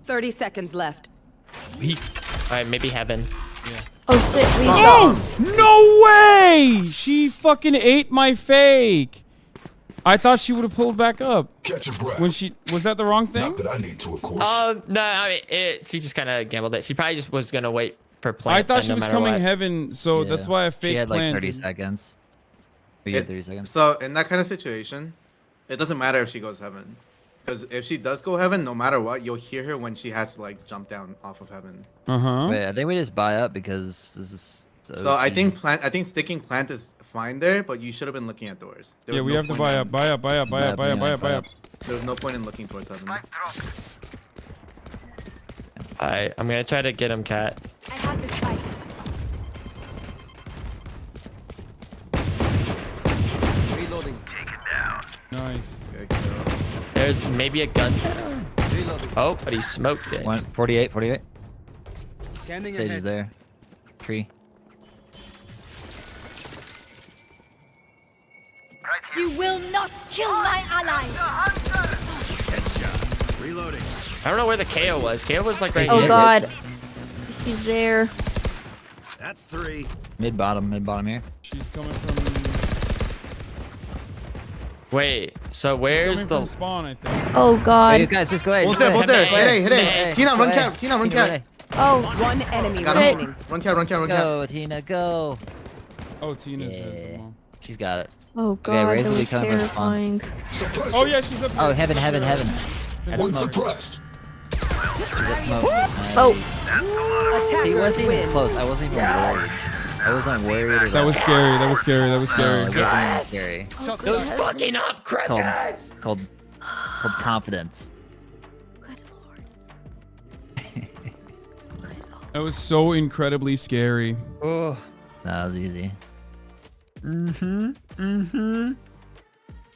30 seconds left. Alright, maybe heaven. Oh shit. We No way! She fucking ate my fake. I thought she would have pulled back up. Catch your breath. Was that the wrong thing? Not that I need to, of course. No, I mean, she just kind of gambled it. She probably just was gonna wait for plant. I thought she no was matter coming what. heaven, so Yeah. that's why I fake She had like planned. 30 seconds. You had 30 seconds. So in that kind of situation, it doesn't matter if she goes heaven, because if she does go heaven, no matter what, you'll hear her when she has to like jump down off of heaven. Wait, I think we just buy up because this is. So I think sticking plant is fine there, but you should have been looking at doors. There Yeah, was we no have to point buy in- up, buy up. There was no point in looking towards heaven. Alright, I'm gonna try to get him, cat. I have the spike. Reloading. Take it down. Nice. Good kill. There's maybe a gun. Reloading. Oh, but he smoked it. 48. Scanning Sage is ahead. there. tree. You will not kill my allies. Headshot. Reloading. I don't know where the KO was. KO was like right Oh here. god. She's there. That's 3. Mid bottom here. She's coming from. Wait, so where's She's the coming from spawn? I think. Oh god. Hey, you guys, just go ahead. Both just there, go both there. ahead. Hit it. Tina, run cat. Tina, run cat. Oh. One enemy Got him. remaining. Run cat. Go, Tina, go. Oh, Tina's Yeah. there. She's got it. Oh Okay, god, Razor that will be was coming from spawn. terrifying. Oh yeah, she's up here. Oh, heaven. That's One smoke. suppressed. That's smoke. Oh. He wasn't even close. I wasn't even worried. I wasn't worried at all. That was scary. That was scary. That was No, scary. it wasn't even scary. Those fucking up critters. Called confidence. That was so incredibly scary. Oh. That was easy. I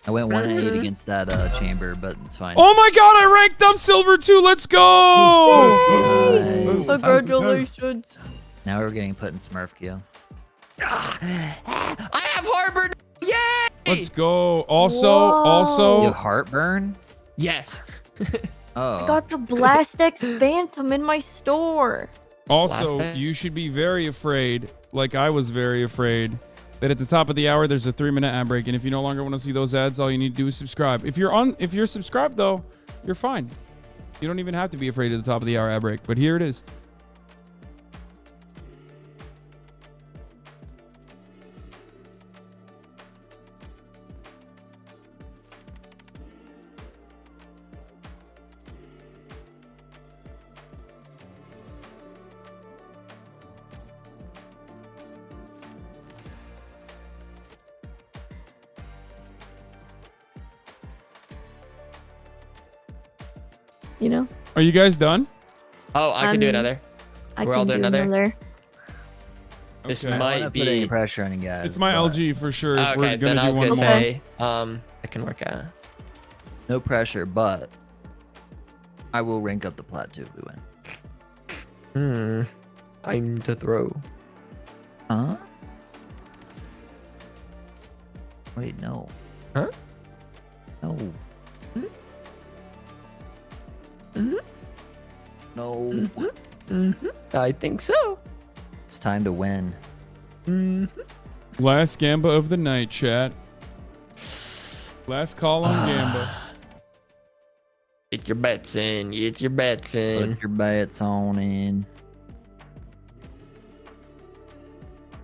went 1-8 against that chamber, but it's fine. Oh my god, I ranked up silver 2. Let's go! Nice. Congratulations. Now we're getting put in Smurf queue. I have harbor. Yay! Let's go. Also, You have heartburn? Yes. Oh. I got the Blast X Phantom in my store. Also, Last you should be very afraid, like I was very afraid, that at the top of the hour there's a 3-minute ad break, and if you no longer want to see those ads, all you need to do is subscribe. If you're subscribed though, you're fine. You don't even have to be afraid of the top of the hour ad break. But here it is. You know? Are you guys done? Oh, I can do another. We're all doing another. This Okay. might Put any be. pressure on you guys. It's my but LG for sure. If we're Okay, gonna then I do was one gonna more. say, I can work out. No pressure, but I will rank up the plat too if we win. Time to throw. Huh? Wait, no. Huh? No. No. I think so. It's time to win. Last Gamba of the night, chat. Last call on Gamba. Get your bets in. Get your bets in. Put your bets on in.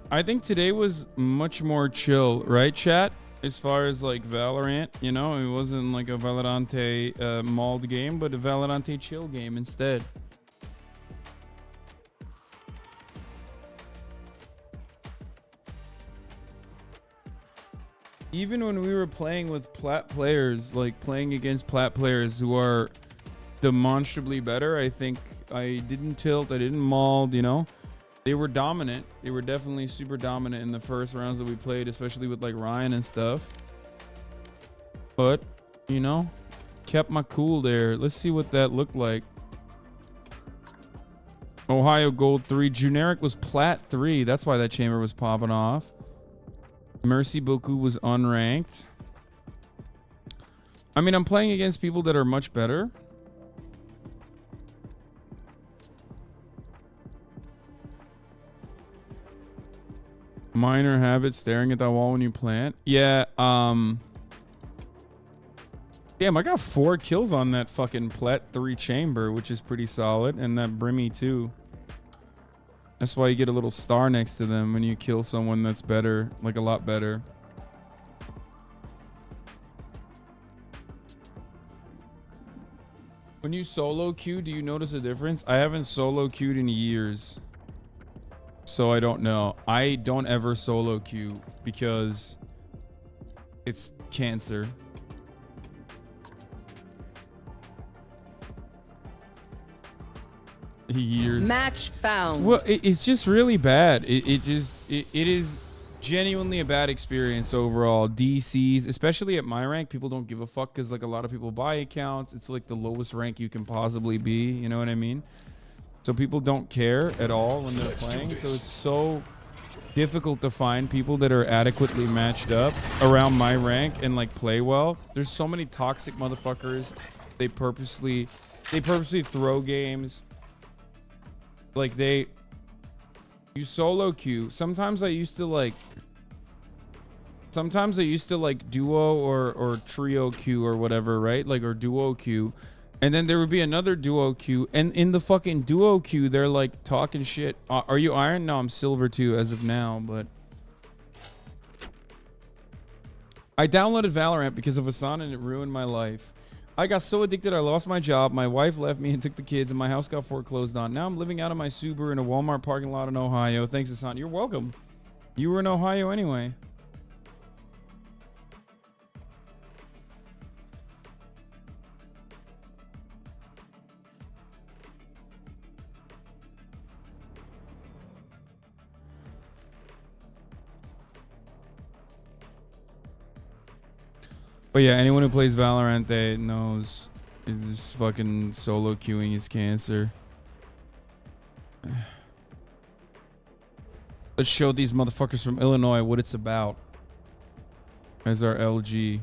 I think today was much more chill, right, chat? As far as like Valorant, you know, it wasn't like a Valorante mauled game, but a Valorante chill game instead. Even when we were playing with plat players, like playing against plat players who are demonstrably better, I think I didn't tilt, I didn't mauled, you know. They were dominant. They were definitely super dominant in the first rounds that we played, especially with like Ryan and stuff. But, you know, kept my cool there. Let's see what that looked like. Ohio Gold 3. Generic was Plat 3. That's why that chamber was popping off. Mercy Boku was unranked. I mean, I'm playing against people that are much better. Minor habit, staring at that wall when you plant. Yeah, damn, I got 4 kills on that fucking Plat 3 chamber, which is pretty solid. And that Brimmy too. That's why you get a little star next to them when you kill someone that's better, like a lot better. When you solo queue, do you notice a difference? I haven't solo queued in years. So I don't know. I don't ever solo queue because it's cancer. Years. Match found. Well, it's just really bad. It is genuinely a bad experience overall. DCs, especially at my rank, people don't give a fuck because like a lot of people buy accounts. It's like the lowest rank you can possibly be. You know what I mean? So people don't care at all when they're playing. So it's so difficult to find people that are adequately matched up around my rank and like play well. There's so many toxic motherfuckers. They purposely throw games. Like you solo queue. Sometimes I used to like duo or trio queue or whatever, right? Like, or duo queue. And then there would be another duo queue. And in the fucking duo queue, they're like talking shit. Are you iron? No, I'm silver too as of now, but I downloaded Valorant because of Hasan and it ruined my life. I got so addicted I lost my job. My wife left me and took the kids and my house got foreclosed on. Now I'm living out of my Subaru in a Walmart parking lot in Ohio. Thanks, Hasan. You're welcome. You were in Ohio anyway. But yeah, anyone who plays Valorant, they knows this fucking solo queuing is cancer. Let's show these motherfuckers from Illinois what it's about. As our LG.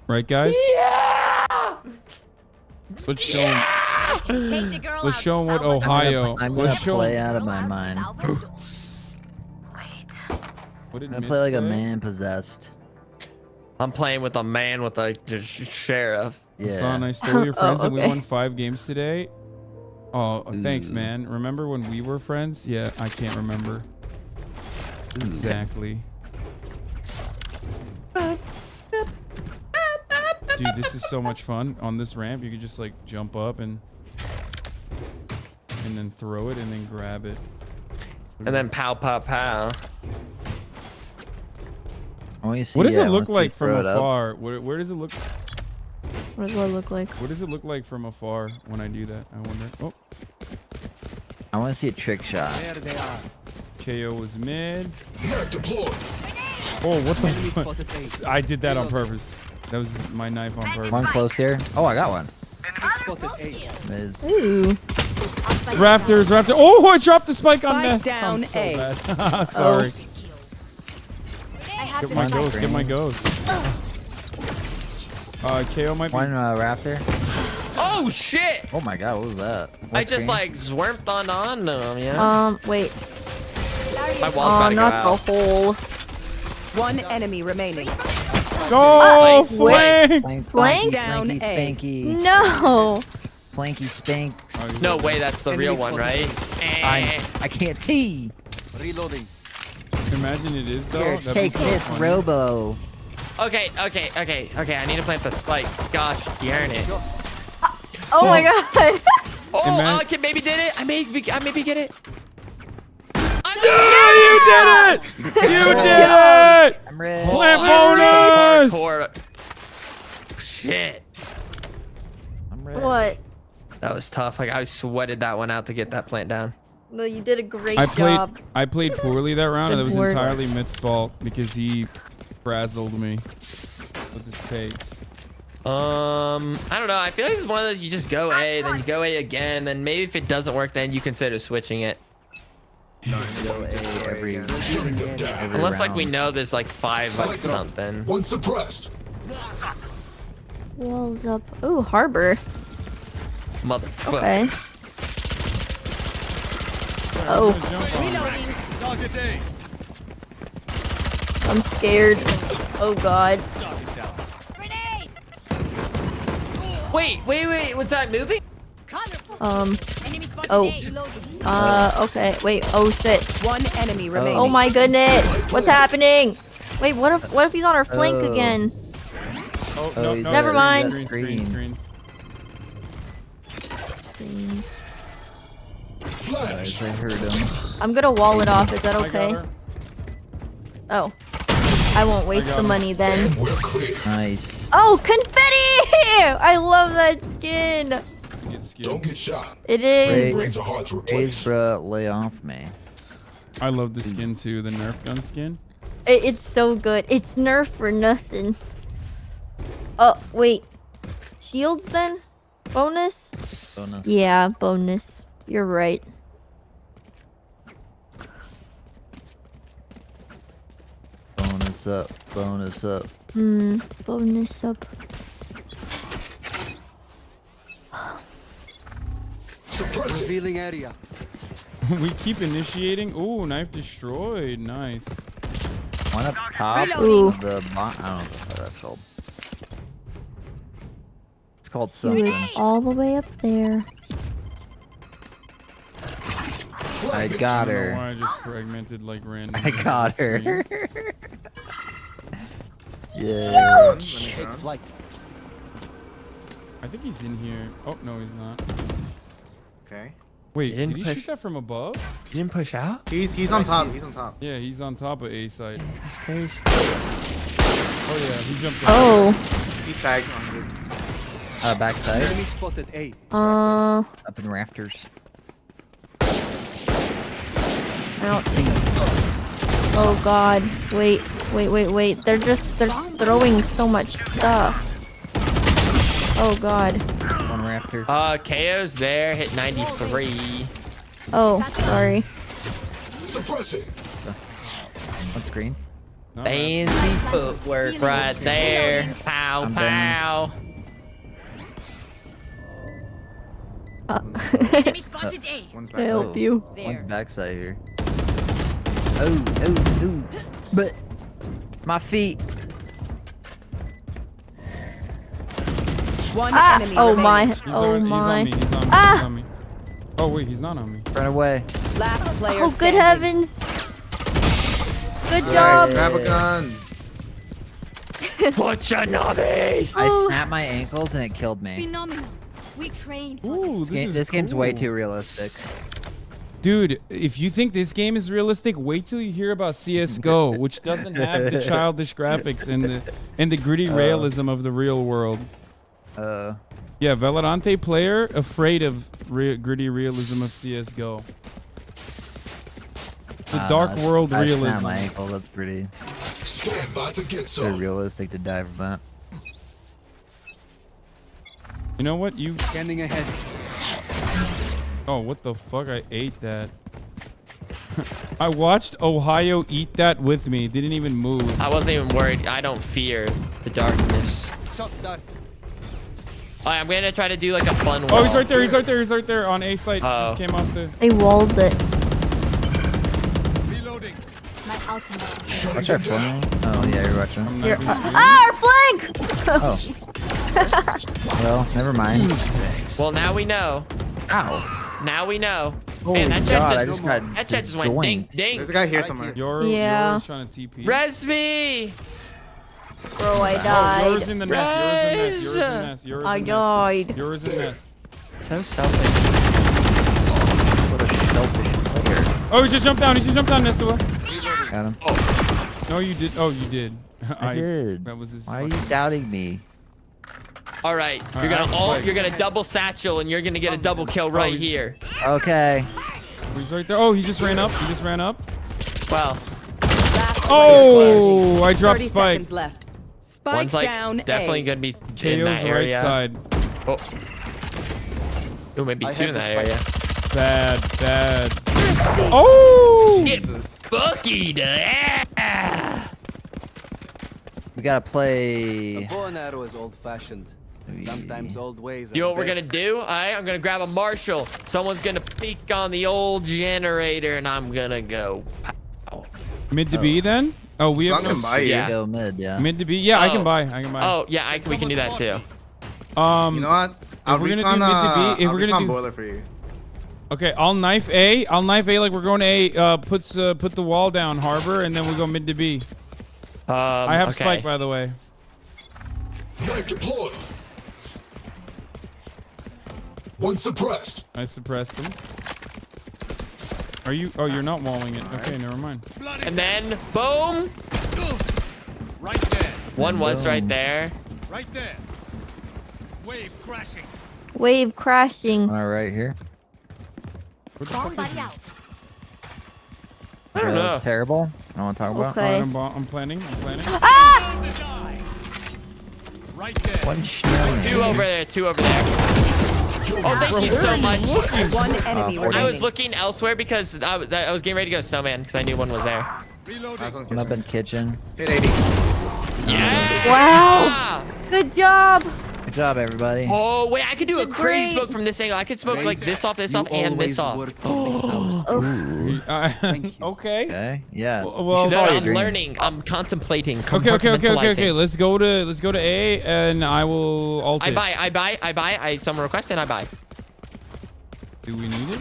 Right, guys? Yeah! Let's show them. Let's show them what Ohio. I'm gonna play out of my mind. What did I'm gonna Mitch play like a say? man possessed. I'm playing with a man with a sheriff. Hasan, I stole your friends and we won 5 games today. Oh, thanks, man. Remember when we were friends? Yeah, I can't remember. Exactly. Dude, this is so much fun. On this ramp, you can just like jump up and then throw it and then grab it. And then pow, pow, pow. What does it look like from afar? Where does it look? What does it look like? What does it look like from afar when I do that? I wonder. Oh. I want to see a trick shot. There they are. KO was mid. Oh, what the fuck? I did that on purpose. That was my knife on purpose. One close here. Oh, I got one. Ooh. Raptors. Oh, I dropped the spike on Nest. Down I'm so A. bad. Sorry. Get my ghost. Get my ghost. KO might be. One raptor. Oh shit! Oh my god, what was that? I just like zwerped on them, yeah. Wait. My wall's about to go not out. the hole. One enemy remaining. Go flank! Flanky, Down flanky, A. spanky. No. Flanky spanks. No way, that's the real one, right? I can't see. Reloading. Imagine it is though. Here, That'd take be so this, funny. Robo. Okay. I need to plant the spike. Gosh, darn it. Oh my god. Oh, I maybe did it. I maybe get it. Yeah, you did it! You did it! I'm ready. Plant bonus! Shit. I'm ready. What? That was tough. Like I sweated that one out to get that plant down. No, you did a great I job. played poorly that round, and Good it was work. entirely Mitt's fault because he frazzled me with his takes. I don't know. I feel like it's one of those you just go A, then you go A again, then maybe if it doesn't work, then you consider switching it. Go A every Unless like we know there's like 5 like something. One suppressed. Walls up. Ooh, harbor. Motherfucker. Okay. Oh. I'm scared. Oh god. Wait. Was that moving? Oh. Okay. Wait. Oh shit. One enemy remaining. Oh my goodness. What's happening? Wait. What if he's on our flank again? Oh, no, Never mind. Screens. Guys, I heard him. I'm gonna wall it off. Is that I got okay? her. Oh. I won't waste the money then. Nice. Oh, confetti! I love that skin. Don't get shot. It is. Brains are hard to Please, replace. bro, lay off me. I love the skin too, the Nerf gun skin. It's so good. It's Nerf for nothing. Oh, wait. Shields then? Bonus? Bonus. Yeah, bonus. You're right. Bonus up. Bonus up. Bonus up. Revealing area. We keep initiating. Ooh, knife destroyed. Nice. One up top Ooh. of the I don't know what that's called. It's called He something. was all the way up there. I got I don't know her. why I just fragmented like random. I got her. screens. Yeah. Take flight. I think he's in here. Oh no, he's not. Okay. Wait, didn't did he push- shoot that from above? You didn't push out? He's on top. He's on top. Yeah, he's on top of A site. That's crazy. Oh yeah, he jumped out. Oh. He's tagged 100. Backside. Enemy spotted A. Up in rafters. I don't see. Oh god. Wait. They're throwing so much stuff. Oh god. One rafter. KO's there, hit 93. Oh, sorry. Suppressing. One screen. No, Fancy footwork right there. Pow, I'm pow. Enemy spotted A. One's I back. help you. One's backside here. Oh. But my feet. One enemy Oh remaining. my. He's Oh on, my. He's on me. He's on me. Ah! He's on me. Oh wait, he's not on me. Run away. Last player Oh, good standing. heavens. Good Nice. job. Grab a gun. HasanAbi! I snapped my ankles and it killed me. Phenomenal. We trained for Ooh, this. This game's way cool. too realistic. Dude, if you think this game is realistic, wait till you hear about CS:GO, which doesn't have the childish graphics and the gritty realism of the real world. Yeah, Valorante player afraid of gritty realism of CS:GO. The dark world I snapped realism. my ankle. That's pretty. Stand by to get So some. realistic to die from that. You know what? You. Scanning ahead. Oh, what the fuck? I ate that. I watched Ohio eat that with me. Didn't even move. I wasn't even worried. I don't fear the darkness. Shot dark. Alright, I'm gonna try to do like a fun wall. Oh, he's right there. He's right there. He's right there on A site. Uh-oh. Just came off the. They walled it. Reloading. My ultimate. Watch our flank. Oh yeah, you're watching. I'm You're, not gonna scream. our flank! Oh. Well, never mind. Well, now we know. Ow. Now we know. Holy Man, that jet God, I just, just got that jet just went ding, doinked. ding. There's a guy here somewhere. Yeah. Yora's trying to TP. Res me! Bro, I Oh, died. yours in the nest. Yours in the nest. Yours in the nest. Yours I in the died. nest. Yours in the nest. So selfish. What a selfish player. Oh, he just jumped down. He just jumped down, Nesua. Got him. No, you did. Oh, you did. I did. That was his. Why are you doubting me? All right, All right, you're gonna double satchel and you're gonna get a double kill right here. Okay. He's right there. Oh, he just ran up. He just ran up. Well, Oh, I dropped 30 Spike. seconds left. Spike one's like down definitely A. gonna be in KO's that right area. side. Oh, Ooh, maybe I two have in the that area. Bad. Oh! Get bookied. Ah! We gotta A play. bow and arrow is old-fashioned. Sometimes old ways. You know are what we're gonna best. do? Alright, I'm gonna grab a Marshall. Someone's gonna peek on the old generator, and I'm gonna go. Pow. Mid to B then? Oh, we have Someone can no. buy you. Yeah. Go mid, yeah. Mid to B. Yeah, I can Oh. buy. I can buy. Oh yeah, we can do that too. You know what? I'll we're gonna do recon, mid to B, if I'll we're gonna recon do- boiler for you. Okay, I'll knife A. I'll knife A like we're going to A. Put the wall down, Harbor, and then we go mid to B. I have okay. Spike, by the way. Knife deployed. One suppressed. I suppressed him. Are you? Oh, you're not walling it. Okay, never mind. And then boom. Right there. One was right there. Right there. Wave crashing. Wave crashing. All right, here. Bomb buddy out. I don't That know. was terrible. I don't want to talk about. Okay. I'm planning. Ah! Right there. One shot. Two over there. Two over there. Oh, thank you so much. One enemy remaining. I was looking elsewhere because I was getting ready to go snowman because I knew one was there. I'm up in kitchen. Hit 80. Yeah. Wow. Good job. Good job, everybody. Oh wait, I could do a Did crazy great. smoke from this angle. I could smoke like this off, and this off. Okay. Yeah. Well, No, I'm learning. I'm contemplating. Okay. Let's go to A, and I will ult I it. buy. Someone request and I buy. Do we need it?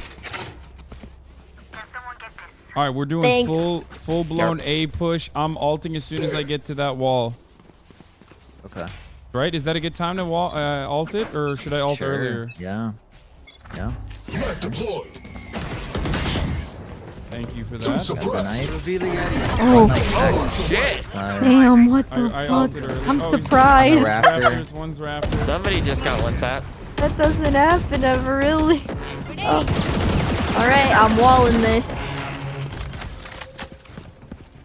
All right, we're doing Thanks. full blown A push. I'm ulting as soon as I get to that wall. Okay. Right? Is that a good time to ult it, or should I ult earlier? Yeah. Yeah. Thank you for that. Oh shit! Damn, what the I fuck? ulted early. I'm Oh, surprised. One's raptor. Somebody just got one tap. That doesn't happen ever, really. Oh. All right, I'm walling this.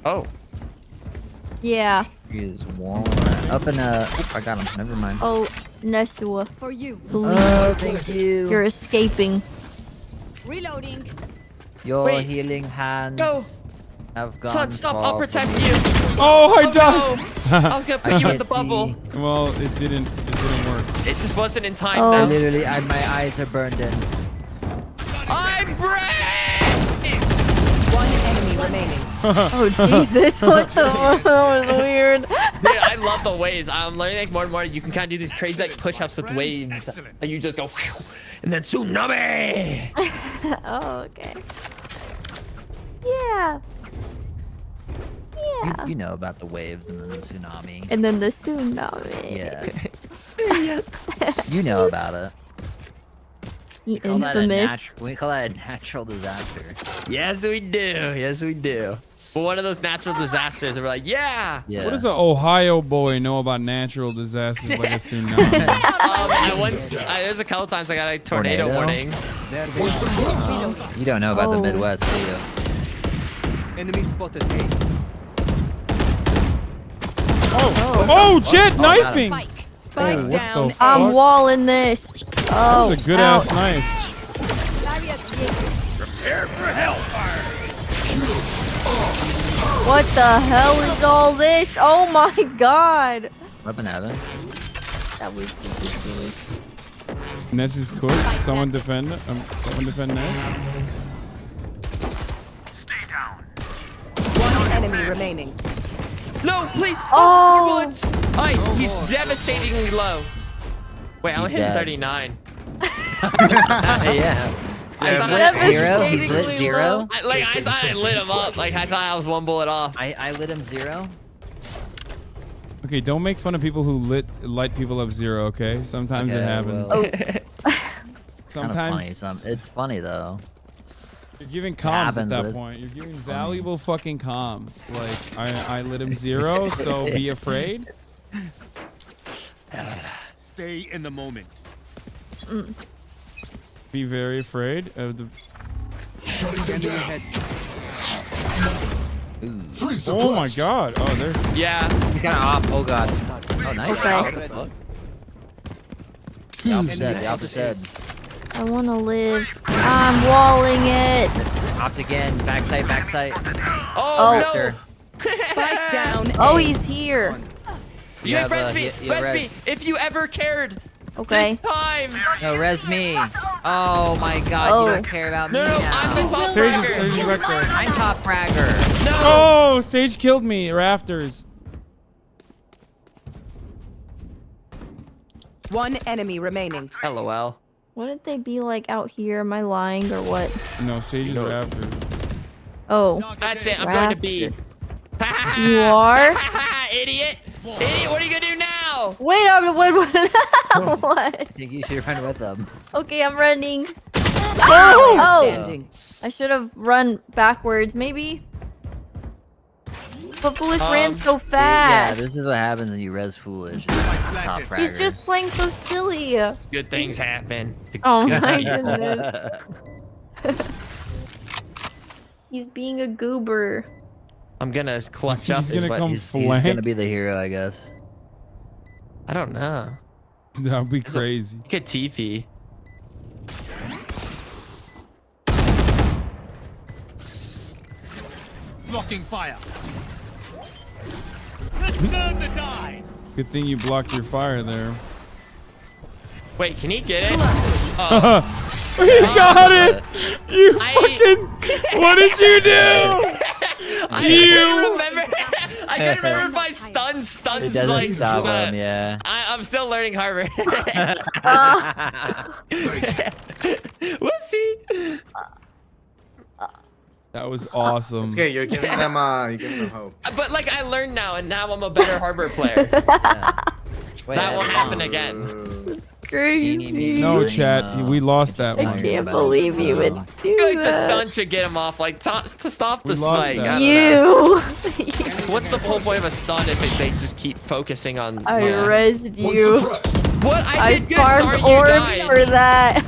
Oh. Yeah. He is walling it. Up in I got him. Never mind. Oh, Neshua. For you. Oh, thank you. You're escaping. Reloading. Your Wait. healing hands Go. have gone. Son, stop! I'll far protect from you. Oh, I no. died. I was gonna put you in the bubble. Well, it didn't work. It just wasn't in time. Oh. Now. Literally, my eyes are burned in. I'm brave. One enemy remaining. Oh Jesus! What the? That was weird. Dude, I love the waves. I'm learning like more and more. You can kind of do these crazy like push-ups with waves. Like you just go, whew, and then tsunami. Oh, okay. Yeah. Yeah. You know about the waves and then the tsunami. And then the tsunami. Yeah. You know about it. The We call that a infamous. we call that a natural disaster. Yes, we do. Yes, we do. But one of those natural disasters, and we're like, yeah. Yeah. What does an Ohio boy know about natural disasters like a tsunami? There's a couple times I got a tornado warning. You don't know about the Midwest, do you? Enemy spotted A. Oh, Jet knifing! Spike what down. the fuck? I'm walling this. Oh. That's a good ass knife. Prepare for hellfire. What the hell is all this? Oh my god. Weapon heaven. That was ridiculous. Ness is cooked. Someone defend Ness. Stay down. One enemy remaining. No, please. Oh. More bullets. Alright, he's devastatingly low. Wait, I only hit dead. 39. Yeah. I thought Zero? He's lit 0? I thought I lit him up. Like, I thought I was one bullet off. I lit him 0? Okay, don't make fun of people who light people up 0, okay? Sometimes it happens. Well, Sometimes it's funny though. you're giving comms at happens, but that it's- point. You're giving it's valuable fucking comms. Like, I lit him 0, so be afraid. Stay in the moment. Be very afraid of the... Scanning ahead. Oh my god. Oh, there. Yeah. He's got an op. Oh god. Oh nice. Okay. The opposite said. The opposite said. I want to live. I'm walling it. Opt again. Backside. Backside. Oh, Raptor. Spike down. Oh, A. he's here. You have, res me. you have Res me. res. If you ever cared. Okay. It's time. No, res me. Oh my god. Oh. You don't care about me No, now. I'm the top Sage fragger. is right there. I'm top fragger. No. Oh, Sage killed me. Rafters. One enemy remaining. LOL. Wouldn't they be like out here? Am I lying or what? No, Sage is Rafters. Oh. That's it. I'm going to B. You are? Idiot. Idiot. What are you going to do now? Wait, what? What? I think you should run with them. Okay, I'm running. Player Oh! standing. I should have run backwards, maybe? But Foolish ran so Yeah, fast. this is what happens when you res foolish. Top fragger. He's just playing so silly. Good things happen. Oh my goodness. He's being a goober. I'm going to clutch up. He's gonna come He's flank. gonna be the hero, I guess. I don't know. That'd be crazy. You could TP. Blocking fire. Let's turn the tide. Good thing you blocked your fire there. Wait, can he get it? You got it! You fucking... What did you do? I couldn't remember if my stuns It doesn't like. stop him, yeah. I'm still learning Harbor. Whoopsie. That was awesome. Okay, you're giving them hope. But like I learned now, and now I'm a better Harbor player. Wait, that won't happen again. Crazy. No, chat. We lost that I one. can't believe you would do I feel like the that. stun should get him off, like to stop the We lost spike. that. I don't know. What's the whole point of a stun if they just keep focusing on? I rezzed you. What? I did good. farmed Sorry, you orbs died. for that.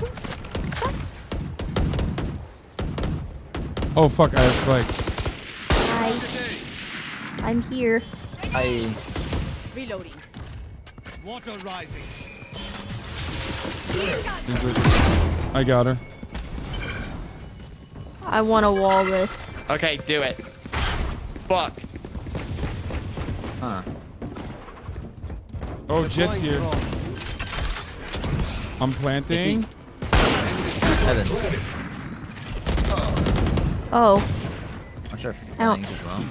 Oh fuck! I have spike. Hi. I'm here. Reloading. Water rising. I got her. I want to wall this. Okay, do it. Fuck. Huh. Oh, Jet's here. I'm planting. Heaven. Oh. I'm sure Ow. flank as well.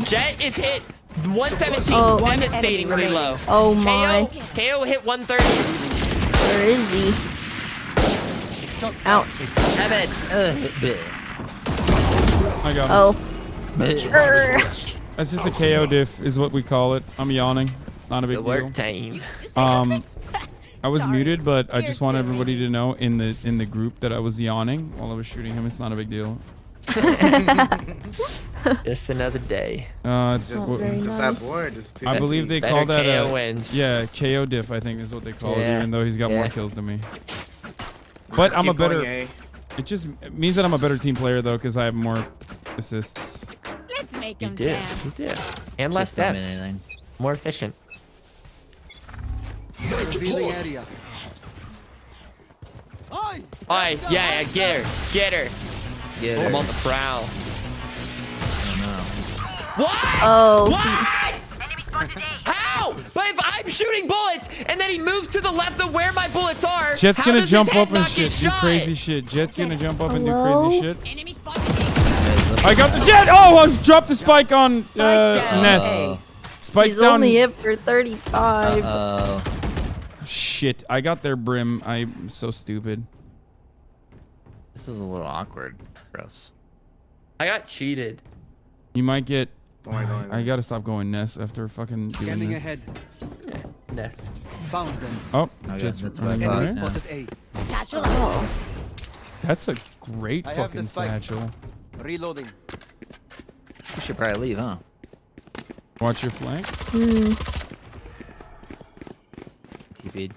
Jet is hit 117, Oh. devastatingly low. Oh my. KO hit 130. Where is he? Ouch. Heaven. I got him. Oh. That's just a KO diff, is what we call it. I'm yawning. Not a big Good work, deal. team. I was muted, but I just want everybody to know in the group that I was yawning while I was shooting him. It's not a big deal. Just another day. It's Just that board. It's too I believe they Better call that KO a wins. yeah KO diff. I think is what they call it, Yeah. even though he's got more Yeah. kills than me. But I'm a keep going, better. eh? It just means that I'm a better team player though, because I have more assists. Let's make You them do. dance. You do. And less Just don't mean deaths. anything. More efficient. Revealing area. Alright, yeah, get her. Get her. Get her. I'm on the prowl. Oh What? Oh. What? How? But if I'm shooting bullets and then he moves to the left of where my bullets are, Jet's how gonna does jump his head up and not shit, get do shot? crazy shit. Jet's gonna jump up and do Hello? crazy shit. Enemy spotted. I got the jet. Oh, I dropped the spike on down. Nest. Spike's He's down. only hit for 35. Oh. Shit, I got their brim. I'm so stupid. This is a little awkward for us. I got cheated. You might get. Don't worry, don't worry. I gotta stop going Nest after fucking doing Scanning this. ahead. Ness. Found them. Oh, Okay, Jet's that's what I running thought. away. Enemy Yeah. spotted A. Satchel. Oh. That's a great I have fucking the spike. satchel. Reloading. We should probably leave, huh? Watch your flank. Hmm. TP'd.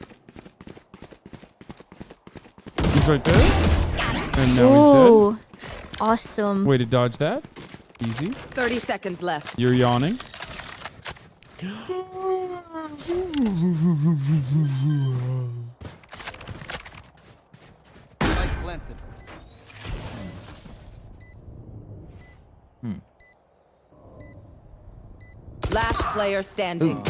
He's right there. And now Ooh. Awesome. he's dead. Way to dodge that. Easy. 30 seconds left. You're yawning. Spike planted. Last player standing.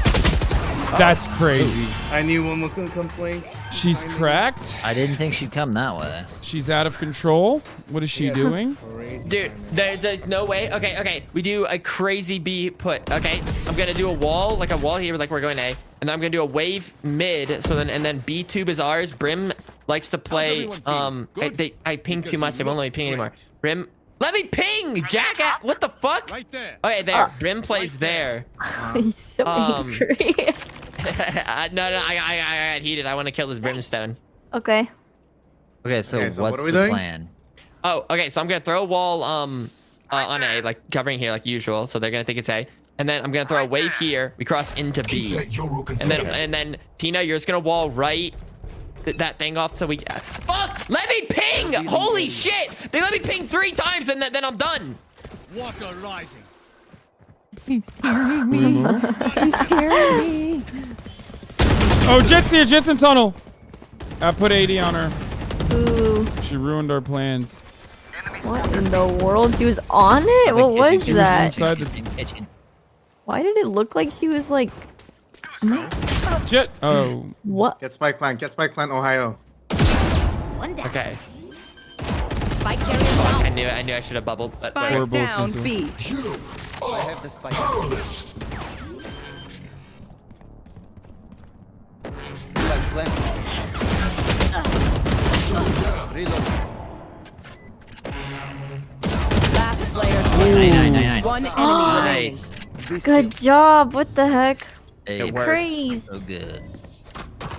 That's crazy. I knew one was gonna come flank. She's cracked. I didn't think she'd come that way. She's out of control. What is she Yeah. doing? Crazy Dude, timing. there's no way. Okay. We do a crazy B put. Okay, I'm gonna do a wall, like a wall here, like we're going A, and then I'm gonna do a wave mid. So then, and then B tube is ours. Brim likes to play. I ping too much. They won't let me ping anymore. Brim, let me ping, jackass. What the fuck? Right there. Okay, there. Brim plays there. He's so angry. No, I got heated. I want to kill this brimstone. Okay. Okay, so, Okay, so what's what are we the doing? plan? Oh, okay. So I'm gonna throw a wall on A, like covering here, like usual. So they're gonna think it's A. And then I'm gonna throw a wave here. We cross into B. And then Tina, you're just gonna wall right that thing off. So we fuck. Let me ping. Holy shit! They let me ping 3 times, and then I'm done. Water rising. He's scaring me. He's scaring me. Oh, Jet's here. Jet's in tunnel. I put 80 on her. Ooh. She ruined our plans. What in the world? She was on it? What was She that? was inside the... Why did it look like she was like... Jet. Oh. What? Get spike plant. Get spike plant, Ohio. One down. Okay. Spike carrier Oh, down. I knew I should have bubbled. But Spike whatever. down B. I have the spike. Powerless. Spike plant. Reload. Last player Nice. One enemy Nice. remains. Good job. What the heck? Hey, It works. Crazy. so good.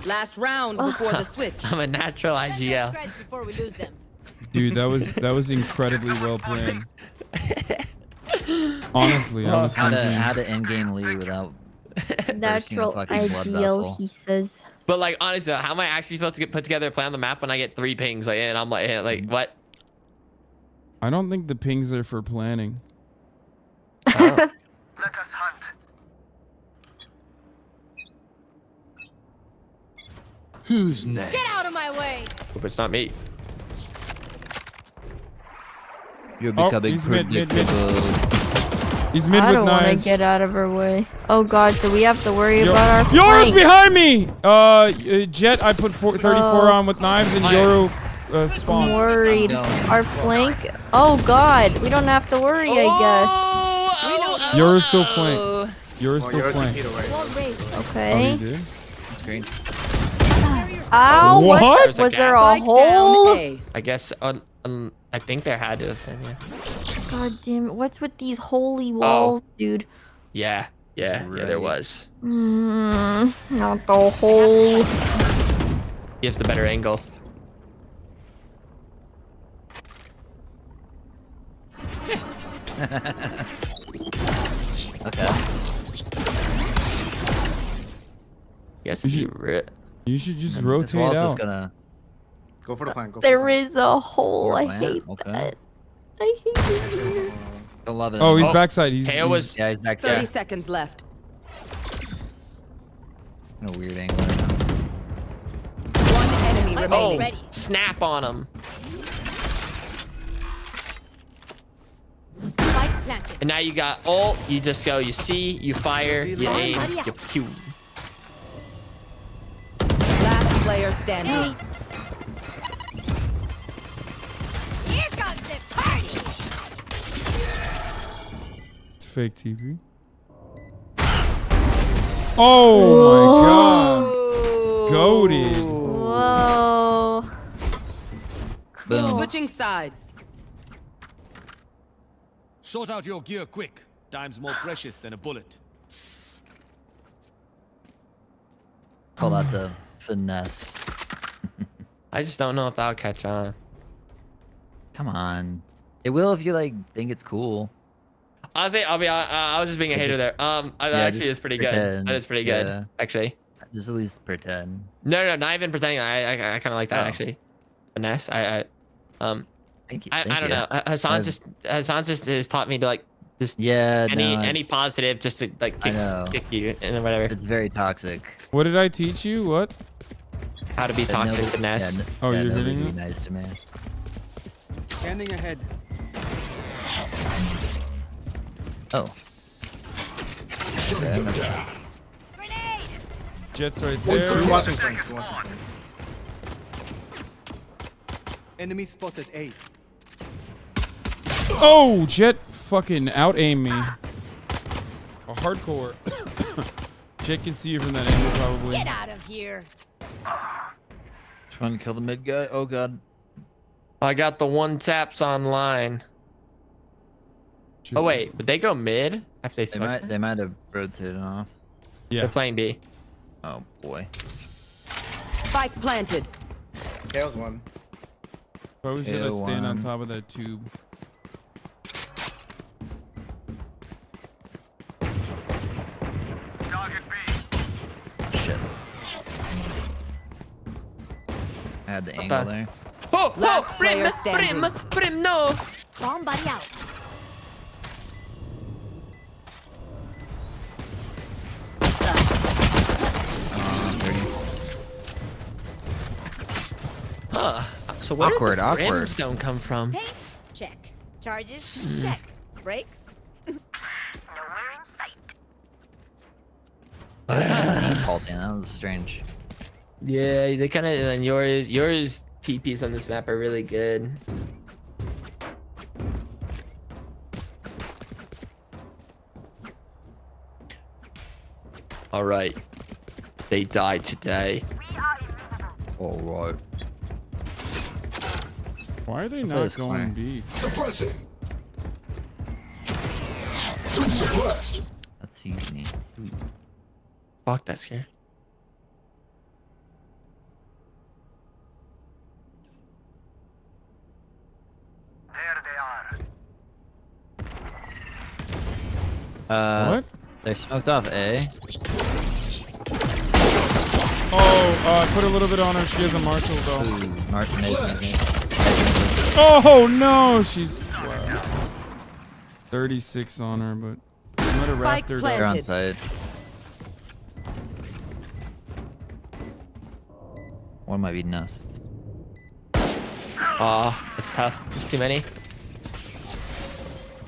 Last round before the switch. I'm a natural IGL. Before we lose them. Dude, that was incredibly well planned. Honestly, I was How thinking... to end game lead without bursting a Natural fucking blood ideal, vessel. he says. But like honestly, how am I actually supposed to put together a plan on the map when I get 3 pings? Like, and I'm like what? I don't think the pings are for planning. Let us hunt. Who's next? Get out of my way. Hope it's not me. You're Oh, becoming he's mid. predictable. He's mid I with don't want to knives. get out of her way. Oh god, so we have to worry Yo- about our Yoru's flank. behind me! Jet, I put 34 on with knives, and Yoru spawned. I'm worried. No. Our flank? Oh god, we don't have to worry, I Yoru's still flank. Yoru's Oh, still you're 2 flank. feet away. guess. Oh, Okay. he did? That's great. Ow, What? There's a was there gap. a hole? I guess I think there had to have been. Yeah. God damn it. What's with these holy walls, dude? Yeah. Yeah. There was. Not the hole. Gives the better angle. Okay. Guess if You should just This rotate wall's out. just gonna. Go for the plan. Go for There the plan. is a hole. I Land? hate Okay. that. I hate it. I love it. Oh, he's Oh, backside. He's, KO was Yeah, he's back 30 there. seconds left. In a weird angle right now. One enemy oh remaining. snap on him. Spike planted. And now you got ult. You just go. You see. You fire. You aim. You pew. Last player standing. Here comes the party. It's fake TV. Oh my god. Goated. Whoa. Boom. Switching sides. Sort out your gear quick. Time's more precious than a bullet. Call that the finesse. I just don't know if that'll catch on. Come on. It will if you like think it's cool. Honestly, I'll be. I was just being a hater there. That Yeah, actually just is pretty good. pretend. That is pretty good, Yeah. actually. Just at least pretend. No, not even pretending. I kind of like that Oh. actually. Finesse. I don't you. know. Hassan just has taught me to like just Yeah. any no, any it's- positive just to like I know. kick you and whatever. It's very toxic. What did I teach you? What? How to be That toxic nobody- finesse. Yeah, Oh, yeah, you're nobody hitting be it? nice to me. Scanning ahead. Oh. Okay, that's- Jet's right Who's there. watching flank? Who's watching flank? Enemy spotted A. Oh, Jet fucking out aim me. A hardcore. Jet can see you from that angle probably. Get out of here. Trying to kill the mid guy. Oh god. I got the one taps online. Oh wait, would they go mid after they smoke? They might have rotated off. Yeah. They're playing B. Oh boy. Spike planted. KO's one. Probably should have KO stand on one. top of that tube. Target B. Shit. I had the angle there. Oh, Last oh, player standing. Brim, no. Bomb buddy out. So where Awkward, did the awkward. brimstone come from? Paint, check. Charges, check. Brakes. Default, yeah, that was strange. Yeah, they kind of. And yours TPs on this map are really good. All right, they died today. All right. Why are they not going B? Suppressing. Two suppressed. That's easy. Fuck, that's scary. What? They smoked off A. Oh, put a little bit on her. She has a Marshall though. Martin. Oh no, she's 36 on her, but I'm gonna raft her They're down. on side. One might be nest. Oh, it's tough. There's too many.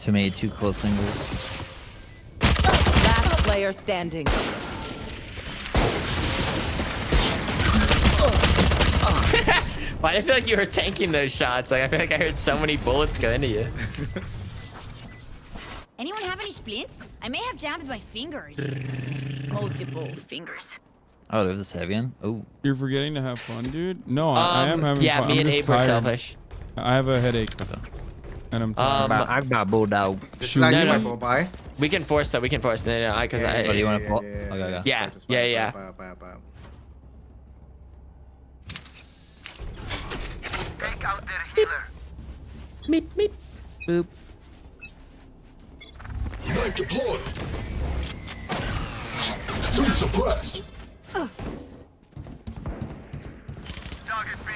Too many, too close singles. Last player standing. Why do I feel like you were tanking those shots? Like I feel like I heard so many bullets go into you. Anyone have any splints? I may have jammed my fingers. Multiple fingers. Oh, there's a Savian. Oh. You're forgetting to have fun, dude. No, I am having yeah, fun. me I'm and just Abe were tired. selfish. I have a headache, and I'm tired. I've got bulldog. This is actually my full buy. We can force that. We can force it. No, because I. Oh, do you want to pull? Yeah. Take out their healer. Meep, meep. Boop. Knife deployed. Two suppressed. Target B.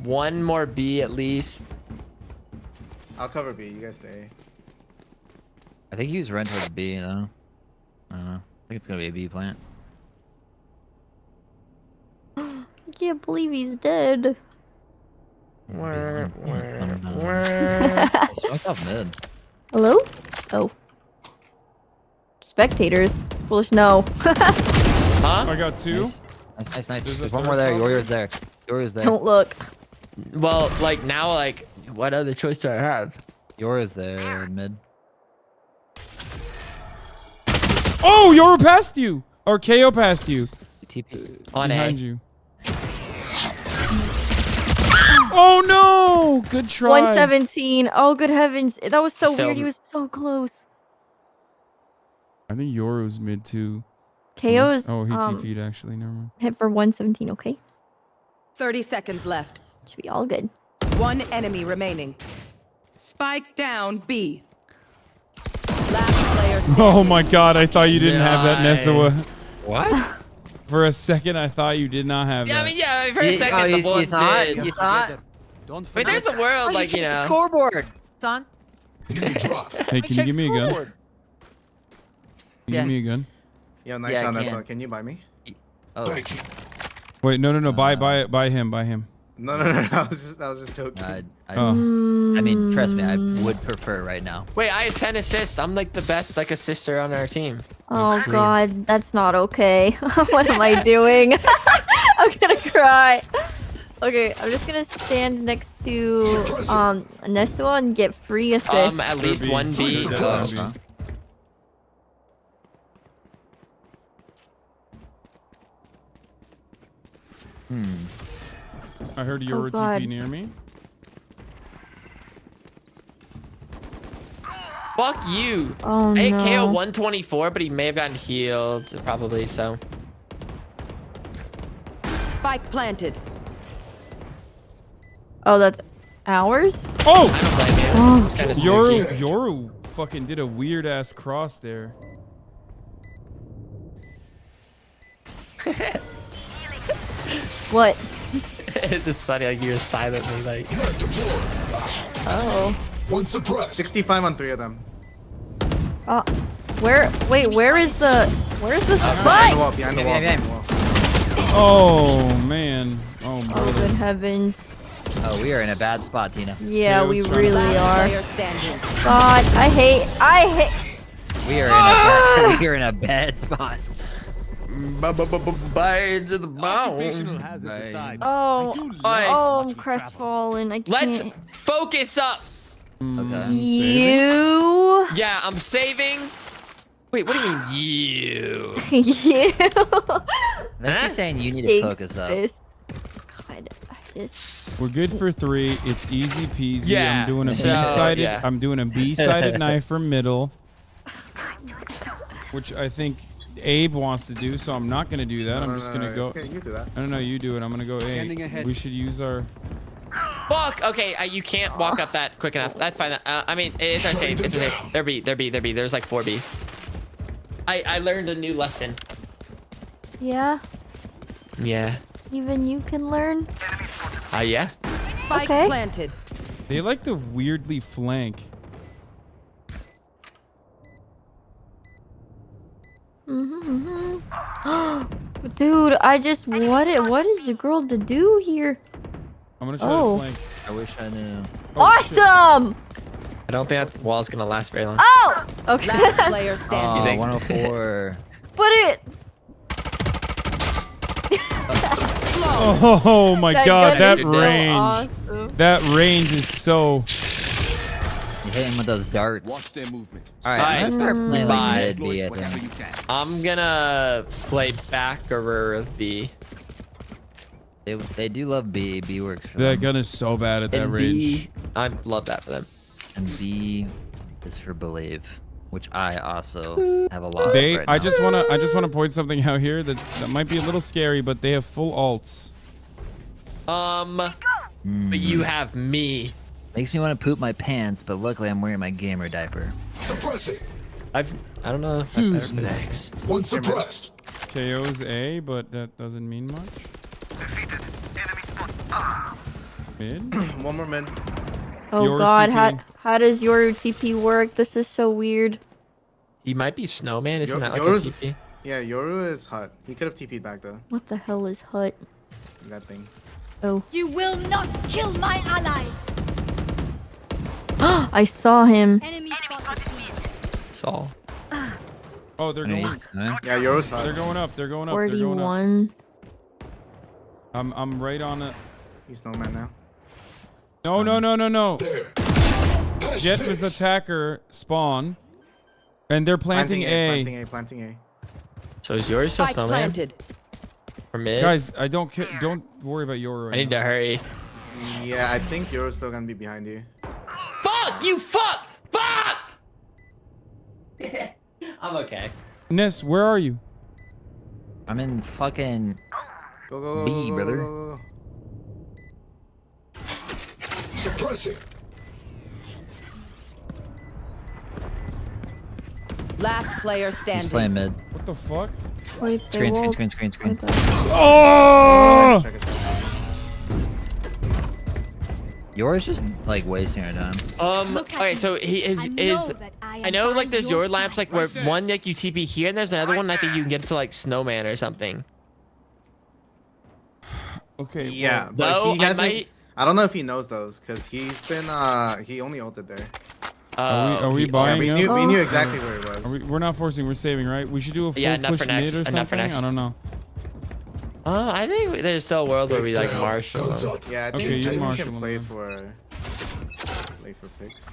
One more B at least. I'll cover B. You guys stay. I think he was run towards B, you know? I don't know. I think it's gonna be a B plant. I can't believe he's dead. Smoked off mid. Hello? Oh. Spectators. Foolish no. Huh? I got two. Nice. There's one more there. Yours there. Yours there. Don't look. Well, like now, like what other choice do I have? Yours there, mid. Oh, Yoru passed you, or KO passed you. TP on behind A. you. Oh no! Good try. 117. Oh, good heavens. That was so Still- weird. He was so close. I think Yoru's mid too. KO's Oh, he TP'd actually. Never mind. hit for 117, okay? 30 seconds left. Should be all good. One enemy remaining. Spike down B. Last player standing. Oh my God! I thought you didn't have that, Nessawa. What? For a second, I thought you did not have Yeah, that. I mean, yeah. For a second, the bullets did. You thought? Don't Wait, there's a world like you check the know. scoreboard, son. Hey, can you give me a gun? Can you give me a gun? Yo, nice Yeah, I on this can. one. Can you buy me? Oh. Thank you. Wait, no. Buy him. No. I was just joking. Oh. I mean, trust me, I would prefer right now. Wait, I have 10 assists. I'm like the best like assister on our team. Oh God, that's not okay. What am I doing? I'm gonna cry. Okay, I'm just gonna stand next to Nesua and get free assist. At least one B. I heard Yoru God. TP near me. Fuck you. Oh I hit no. KO 124, but he may have gotten healed, probably so. Spike planted. Oh, that's ours? Oh! I don't blame you. Oh. It's kind of Yoru fucking did a weird ass cross there. What? It's just funny, like you were silently like. Oh. One suppressed. 65 on 3 of them. Where is the Behind spike? the wall. Behind the wall. Oh man. Oh Oh, Oh, good heavens. Oh, we are in a bad spot, Tina. Yeah, we trying to- really are. Player standing. God, I hate. We are in a bad spot. Birds of the Occupational bone. hazard Right. aside, Oh, I do love oh, how I'm much we travel. crestfallen. I Let's can't. focus up. Okay. You. Yeah, I'm saving. Wait, what do you mean you? You. Then she's saying you need to focus up. Fist. God, I just. We're good for 3. It's easy peasy. Yeah, I'm doing a so, B-sided. yeah. I'm doing a B-sided knife for middle, which I think Abe wants to do. So I'm not gonna do that. I'm just gonna go. Okay, you do that. I don't know. You do it. I'm gonna go Standing A. ahead. We should use our. Fuck. Okay, you can't walk up that quick enough. That's fine. I mean, it's our safe. It's our safe. They're B. There's like 4 B. I learned a new lesson. Yeah. Yeah. Even you can learn. Yeah. Spike Okay. planted. They like to weirdly flank. Dude, I just what is the girl to do here? I'm gonna try to flank. I wish I knew. Awesome! I don't think that wall's gonna last very long. Oh! Okay. Last player standing. 104. Put it. Oh my God, that gun is so range. awesome. That range is so. You hit him with those darts. Watch their movement. All right, let's start playing like mid B, I Whatever think. you can. I'm gonna play backer of B. They do love B. B works for That them. gun is so bad at that And range. B, I love that for them. And B is for believe, which I also have a lot of right I now. just wanna point something out here that might be a little scary, but they have full alts. But you have me. Makes me want to poop my pants, but luckily I'm wearing my gamer diaper. Suppressing. I don't know. If Who's I've ever been- next? One suppressed. KO's A, but that doesn't mean much. Defeated. Enemy spot. Mid. One more mid. Oh Yours God, TP. how does your TP work? This is so weird. He might be snowman. Isn't that like a Yoru's- TP? Yeah, Yoru is hot. He could have TP'd back though. What the hell is hut? That thing. Oh. You will not kill my allies. I saw him. Enemy spotted. Saul. Oh, they're going. Yeah, Yoru's hot. They're going up. They're going up. They're going up. 41. I'm right on it. He's snowman now. No. Jet was attacker spawn, and they're planting A. Planting A. So is yours still Spike snowman? planted. For mid? Guys, I don't care. Don't worry about Yoru. I need to hurry. Yeah, I think Yoru's still gonna be behind you. Fuck! You fuck! Fuck! I'm okay. Ness, where are you? I'm in fucking Go, B, brother. go. Suppressing. Last player He's standing. playing mid. What the fuck? Wait, Screen. Oh! Yours just like wasting our time. Okay, so he is. I know like there's your lamps like where one like you TP here and there's another one I think you can get to like snowman or something. Okay. Yeah, well, but he no, I hasn't. might- I don't know if he knows those because he's been. He only ulted there. Are we buying we up? knew exactly where it was. We're not forcing. We're saving, right? We should do a full Yeah, enough push for next, mid or enough for something. next. I don't know. I think there's still a world where we like marshal them. Yeah, I think, Okay, I you think we marshal can them play then. for picks.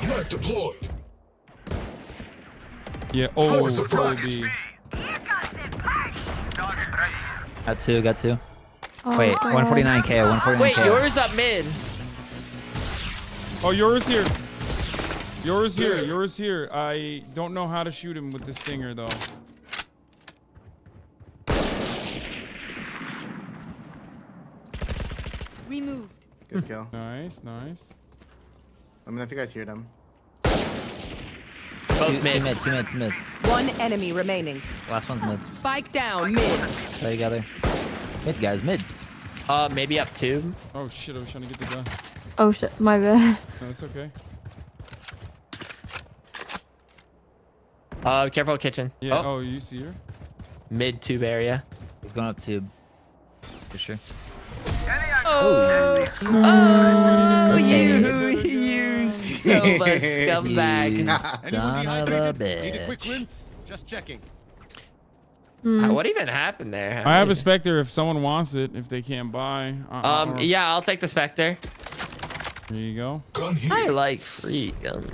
Knife deployed. Yeah. Oh, Force of full Christ. B. Got two. Oh, Wait, God. 149k, 149k. Wait, yours up mid. Oh, yours here. Yours here. I don't know how to shoot him with this stinger though. Removed. Good kill. Nice. Let me know if you guys hear them. Both mid. Two mid. One enemy remaining. Last one's mid. Spike down mid. Play together. Mid, guys, mid. Maybe up two. Oh shit! I was trying to get the gun. Oh shit, my bad. No, it's okay. Careful kitchen. Yeah. Oh, you see her? Mid tube area. He's going up tube. For sure. You silver scumbag. Son of a Need a quick bitch. rinse? Just checking. What even happened there? I have a Spectre if someone wants it, if they can't buy. Or- Yeah, I'll take the Spectre. There you go. I like free guns.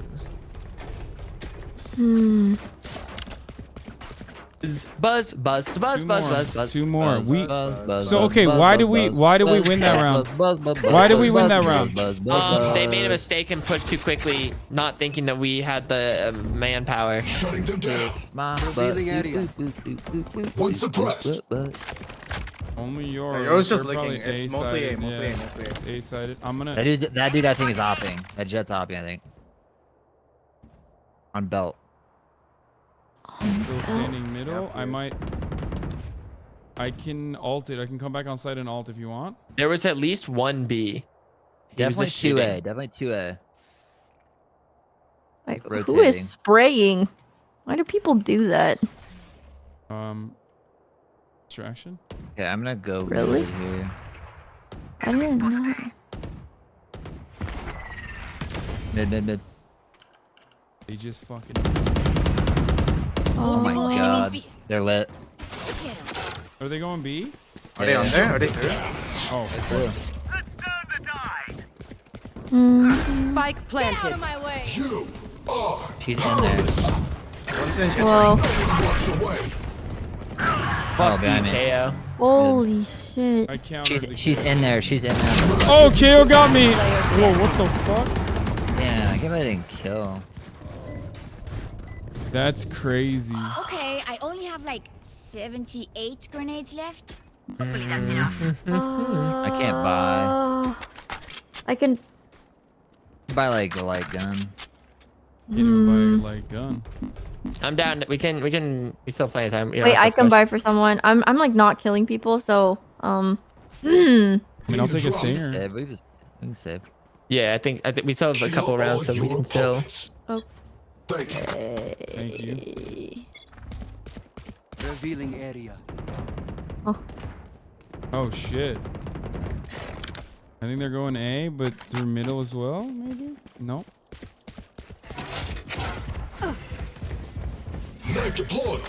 Buzz, buzz, buzz, buzz, buzz, buzz. Two more. We. buzz, So okay, why do we win that round? Why did we win that round? They made a mistake and pushed too quickly, not thinking that we had the manpower. Shutting them down. Revealing area. One suppressed. Only yours. Yours just They're probably licking. It's mostly A, mostly yeah, A, mostly A. It's A-sided. I'm gonna. That dude I think is opping. That Jet's opping, I think. On belt. Still standing middle. I might. I can ult it. I can come back on site and ult if you want. There was at least one B. Definitely 2A. Definitely 2A. Wait, who Rotating. is spraying? Why do people do that? Distraction. Okay, I'm gonna go Really? mid here. I didn't know. Mid. They just fucking. Oh my god. They're lit. Are they going B? Are they on there? Are they through? Oh, through. Spike planted. Get out of my way. She's in there. One's in kitchen. Whoa. Fuck behind you, me. KO. Holy shit. I countered the She's in there. She's in there. Oh, KO got me. Whoa, what the fuck? Yeah, I can't believe I didn't kill. That's crazy. Okay, I only have like 78 grenades left. Hopefully that's enough. I can't buy. I can. Buy like a light gun. You can buy a light gun. I'm down. We still play time. Wait, I can buy for someone. I'm like not killing people, so I mean, I'll take a stinger. Save. We can save. Yeah, I think we still have a couple rounds, so we can still. Thank you. Revealing area. Oh shit. I think they're going A, but through middle as well, maybe? Nope.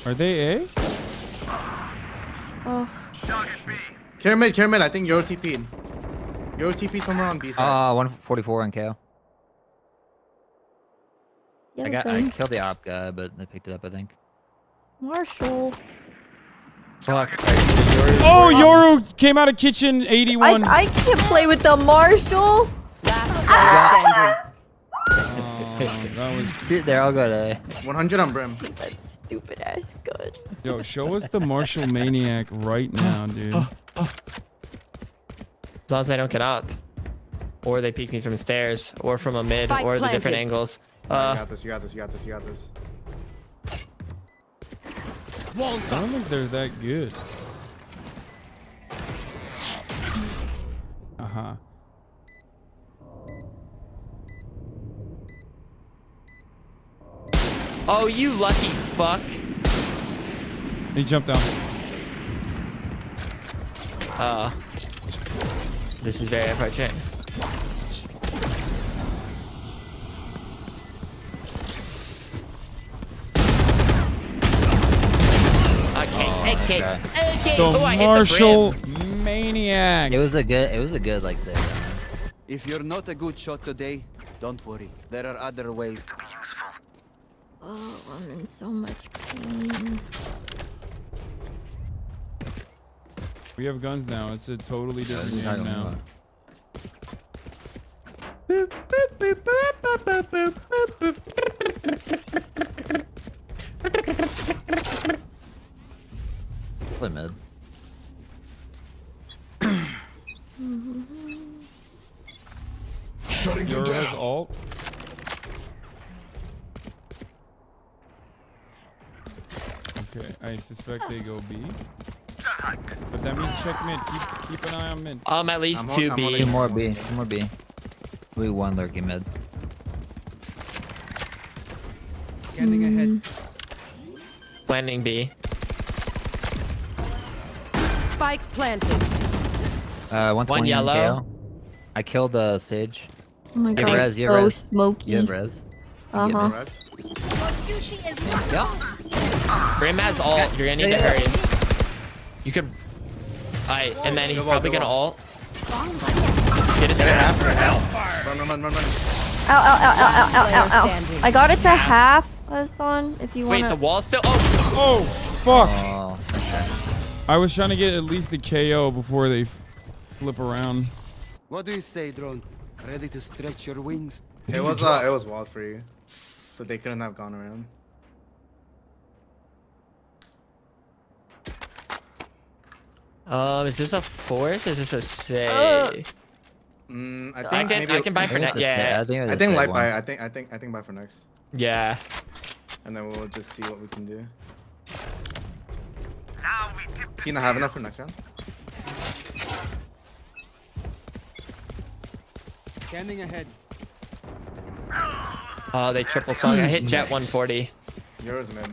Are they A? Oh. Care mid, I think Euro TP'd. Euro TP somewhere on B side. 144 on KO. Yeah, I killed the op guy, but they picked it up, I think. Marshall. Fuck. Oh, Yoru came out of kitchen 81. I can't play with the Marshall. That was. Dude, they're all good, eh? 100 on Brim. That stupid ass gun. Yo, show us the Marshall Maniac right now, dude. As long as I don't get out. Or they peek me from the stairs, or from a mid, Spike or the different planted. angles. You got this, you got this, you got this, you got this. I don't think they're that good. Uh-huh. Oh, you lucky fuck. He jumped down. This is very unfortunate. Okay. The Oh, I hit the Marshall brim. Maniac. It was a good like save. Man. If you're not a good shot today, don't worry. There are other ways to be useful. Oh, I'm in so much pain. We have guns now. It's a totally different game now. Play mid. Shutting them Yours down. alt. Okay, I suspect they go B. But that means check mid. Keep an eye on mid. At least I'm two on- B. I'm Two more B. Two more B. We won lurking mid. Scanning ahead. Landing B. Spike planted. 120 One yellow. KO. I killed the Sage. Oh my You have god, res, you have so res. smoky. You have res. Uh-huh. Grim has ult. You're gonna need to hurry. You could. Alright, and then he's probably gonna ult. Get it there. Run. Ow, ow, ow, ow, ow, ow, ow, ow. I got it to half, Hassan, if you want Wait, to... the wall's still... Oh, fuck. Oh, okay. I was trying to get at least the KO before they flip around. What do you say, drone? Ready to stretch your wings? It was wild for you, so they couldn't have gone around. Is this a force or is this a say? I think maybe I can buy for next. Yeah, I think light buy. I think buy for next. Yeah. And then we'll just see what we can do. Tina, have enough for next round? Scanning ahead. Oh, they triple song. I hit Jet 140. Yours, man.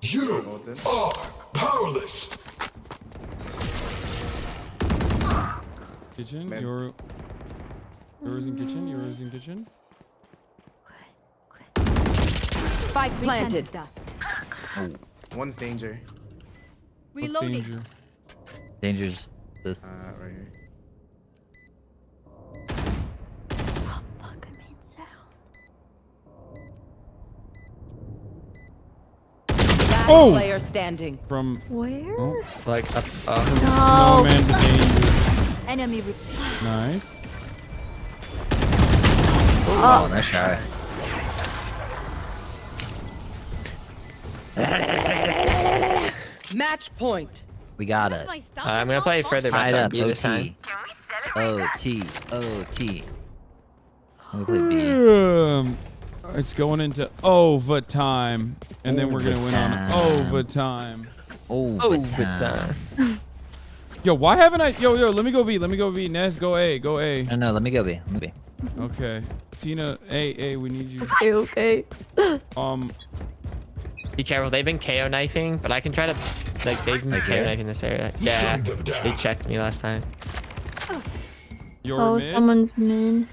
You are powerless. Kitchen, yours in kitchen, yours in kitchen. Spike planted. Dust. Oh. One's danger. What's danger? Danger's this. Right here. Oh, fuck, I made sound. Last player standing. From where? Oh. Like up. Snowman to danger. Enemy. Nice. Oh, nice try. Match point. We got it. I'm gonna play further back on B this time. OT. I'm gonna play B. It's going into overtime, and then we're gonna win on overtime. Overtime. Yo, why haven't I? Yo, let me go B. Let me go B. Ness, go A. Go A. No, let me go B. Let me B. Okay. Tina, A. We need you. Okay. Be careful. They've been KO knifing, but I can try to. Like they've been KO knifing this area. Yeah. They checked me last time. You're mid? Someone's mid.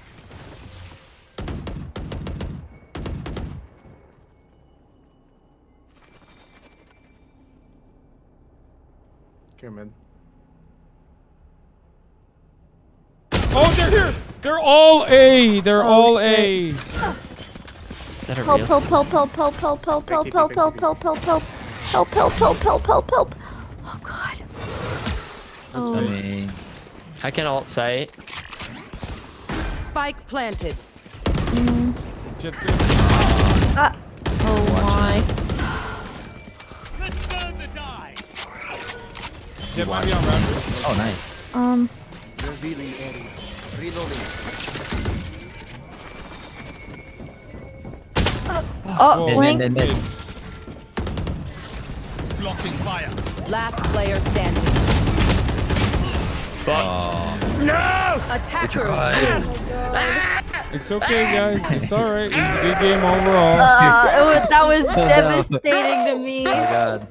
Okay, mid. Oh, they're here. They're all A. They're all A. Help, help, help, help, help, help, help, help, help, help, help, help, help, help, help, help, help, help, help. Oh god. That's funny. I can alt site. Spike planted. Jet's good. Oh my. Let's burn the die. Jet might be on round. Oh, nice. Revealing area. Reloading. Oh, wait. Mid. Blocking fire. Last player standing. Fuck. No! Attackers. It's okay, guys. It's all right. It was a good game overall. That was devastating to me. Oh my god.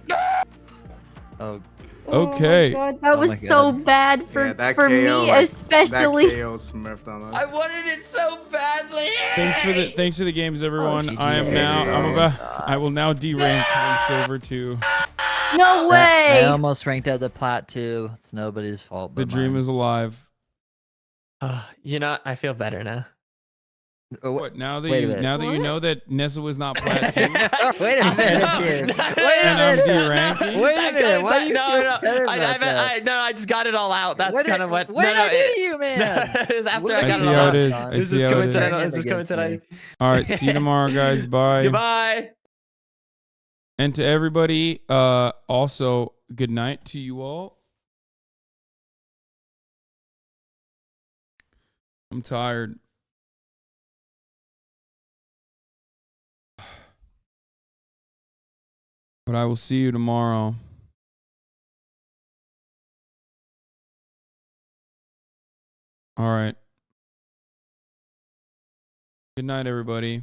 Oh. Okay. Oh my god, that was so bad for that for KO, me like, especially. That KO smurfed on us. I wanted it so badly. Thanks for the games, everyone. GG. I will now derank from silver to. No way. I almost ranked up the plat too. It's nobody's fault. The dream is alive. You know, I feel better now. What now that Wait a minute. you know that Nessa was not plat too? Wait a minute, dude. And I'm deranking. Wait a minute. Why do you feel better about that? I just got it all out. That's kind of what. What did I do to you, man? It was after I I got see it all how out. it is. This is coincidental. All right, see you tomorrow, guys. Bye. Goodbye. And to everybody, also good night to you all. I'm tired. But I will see you tomorrow. All right. Good night, everybody.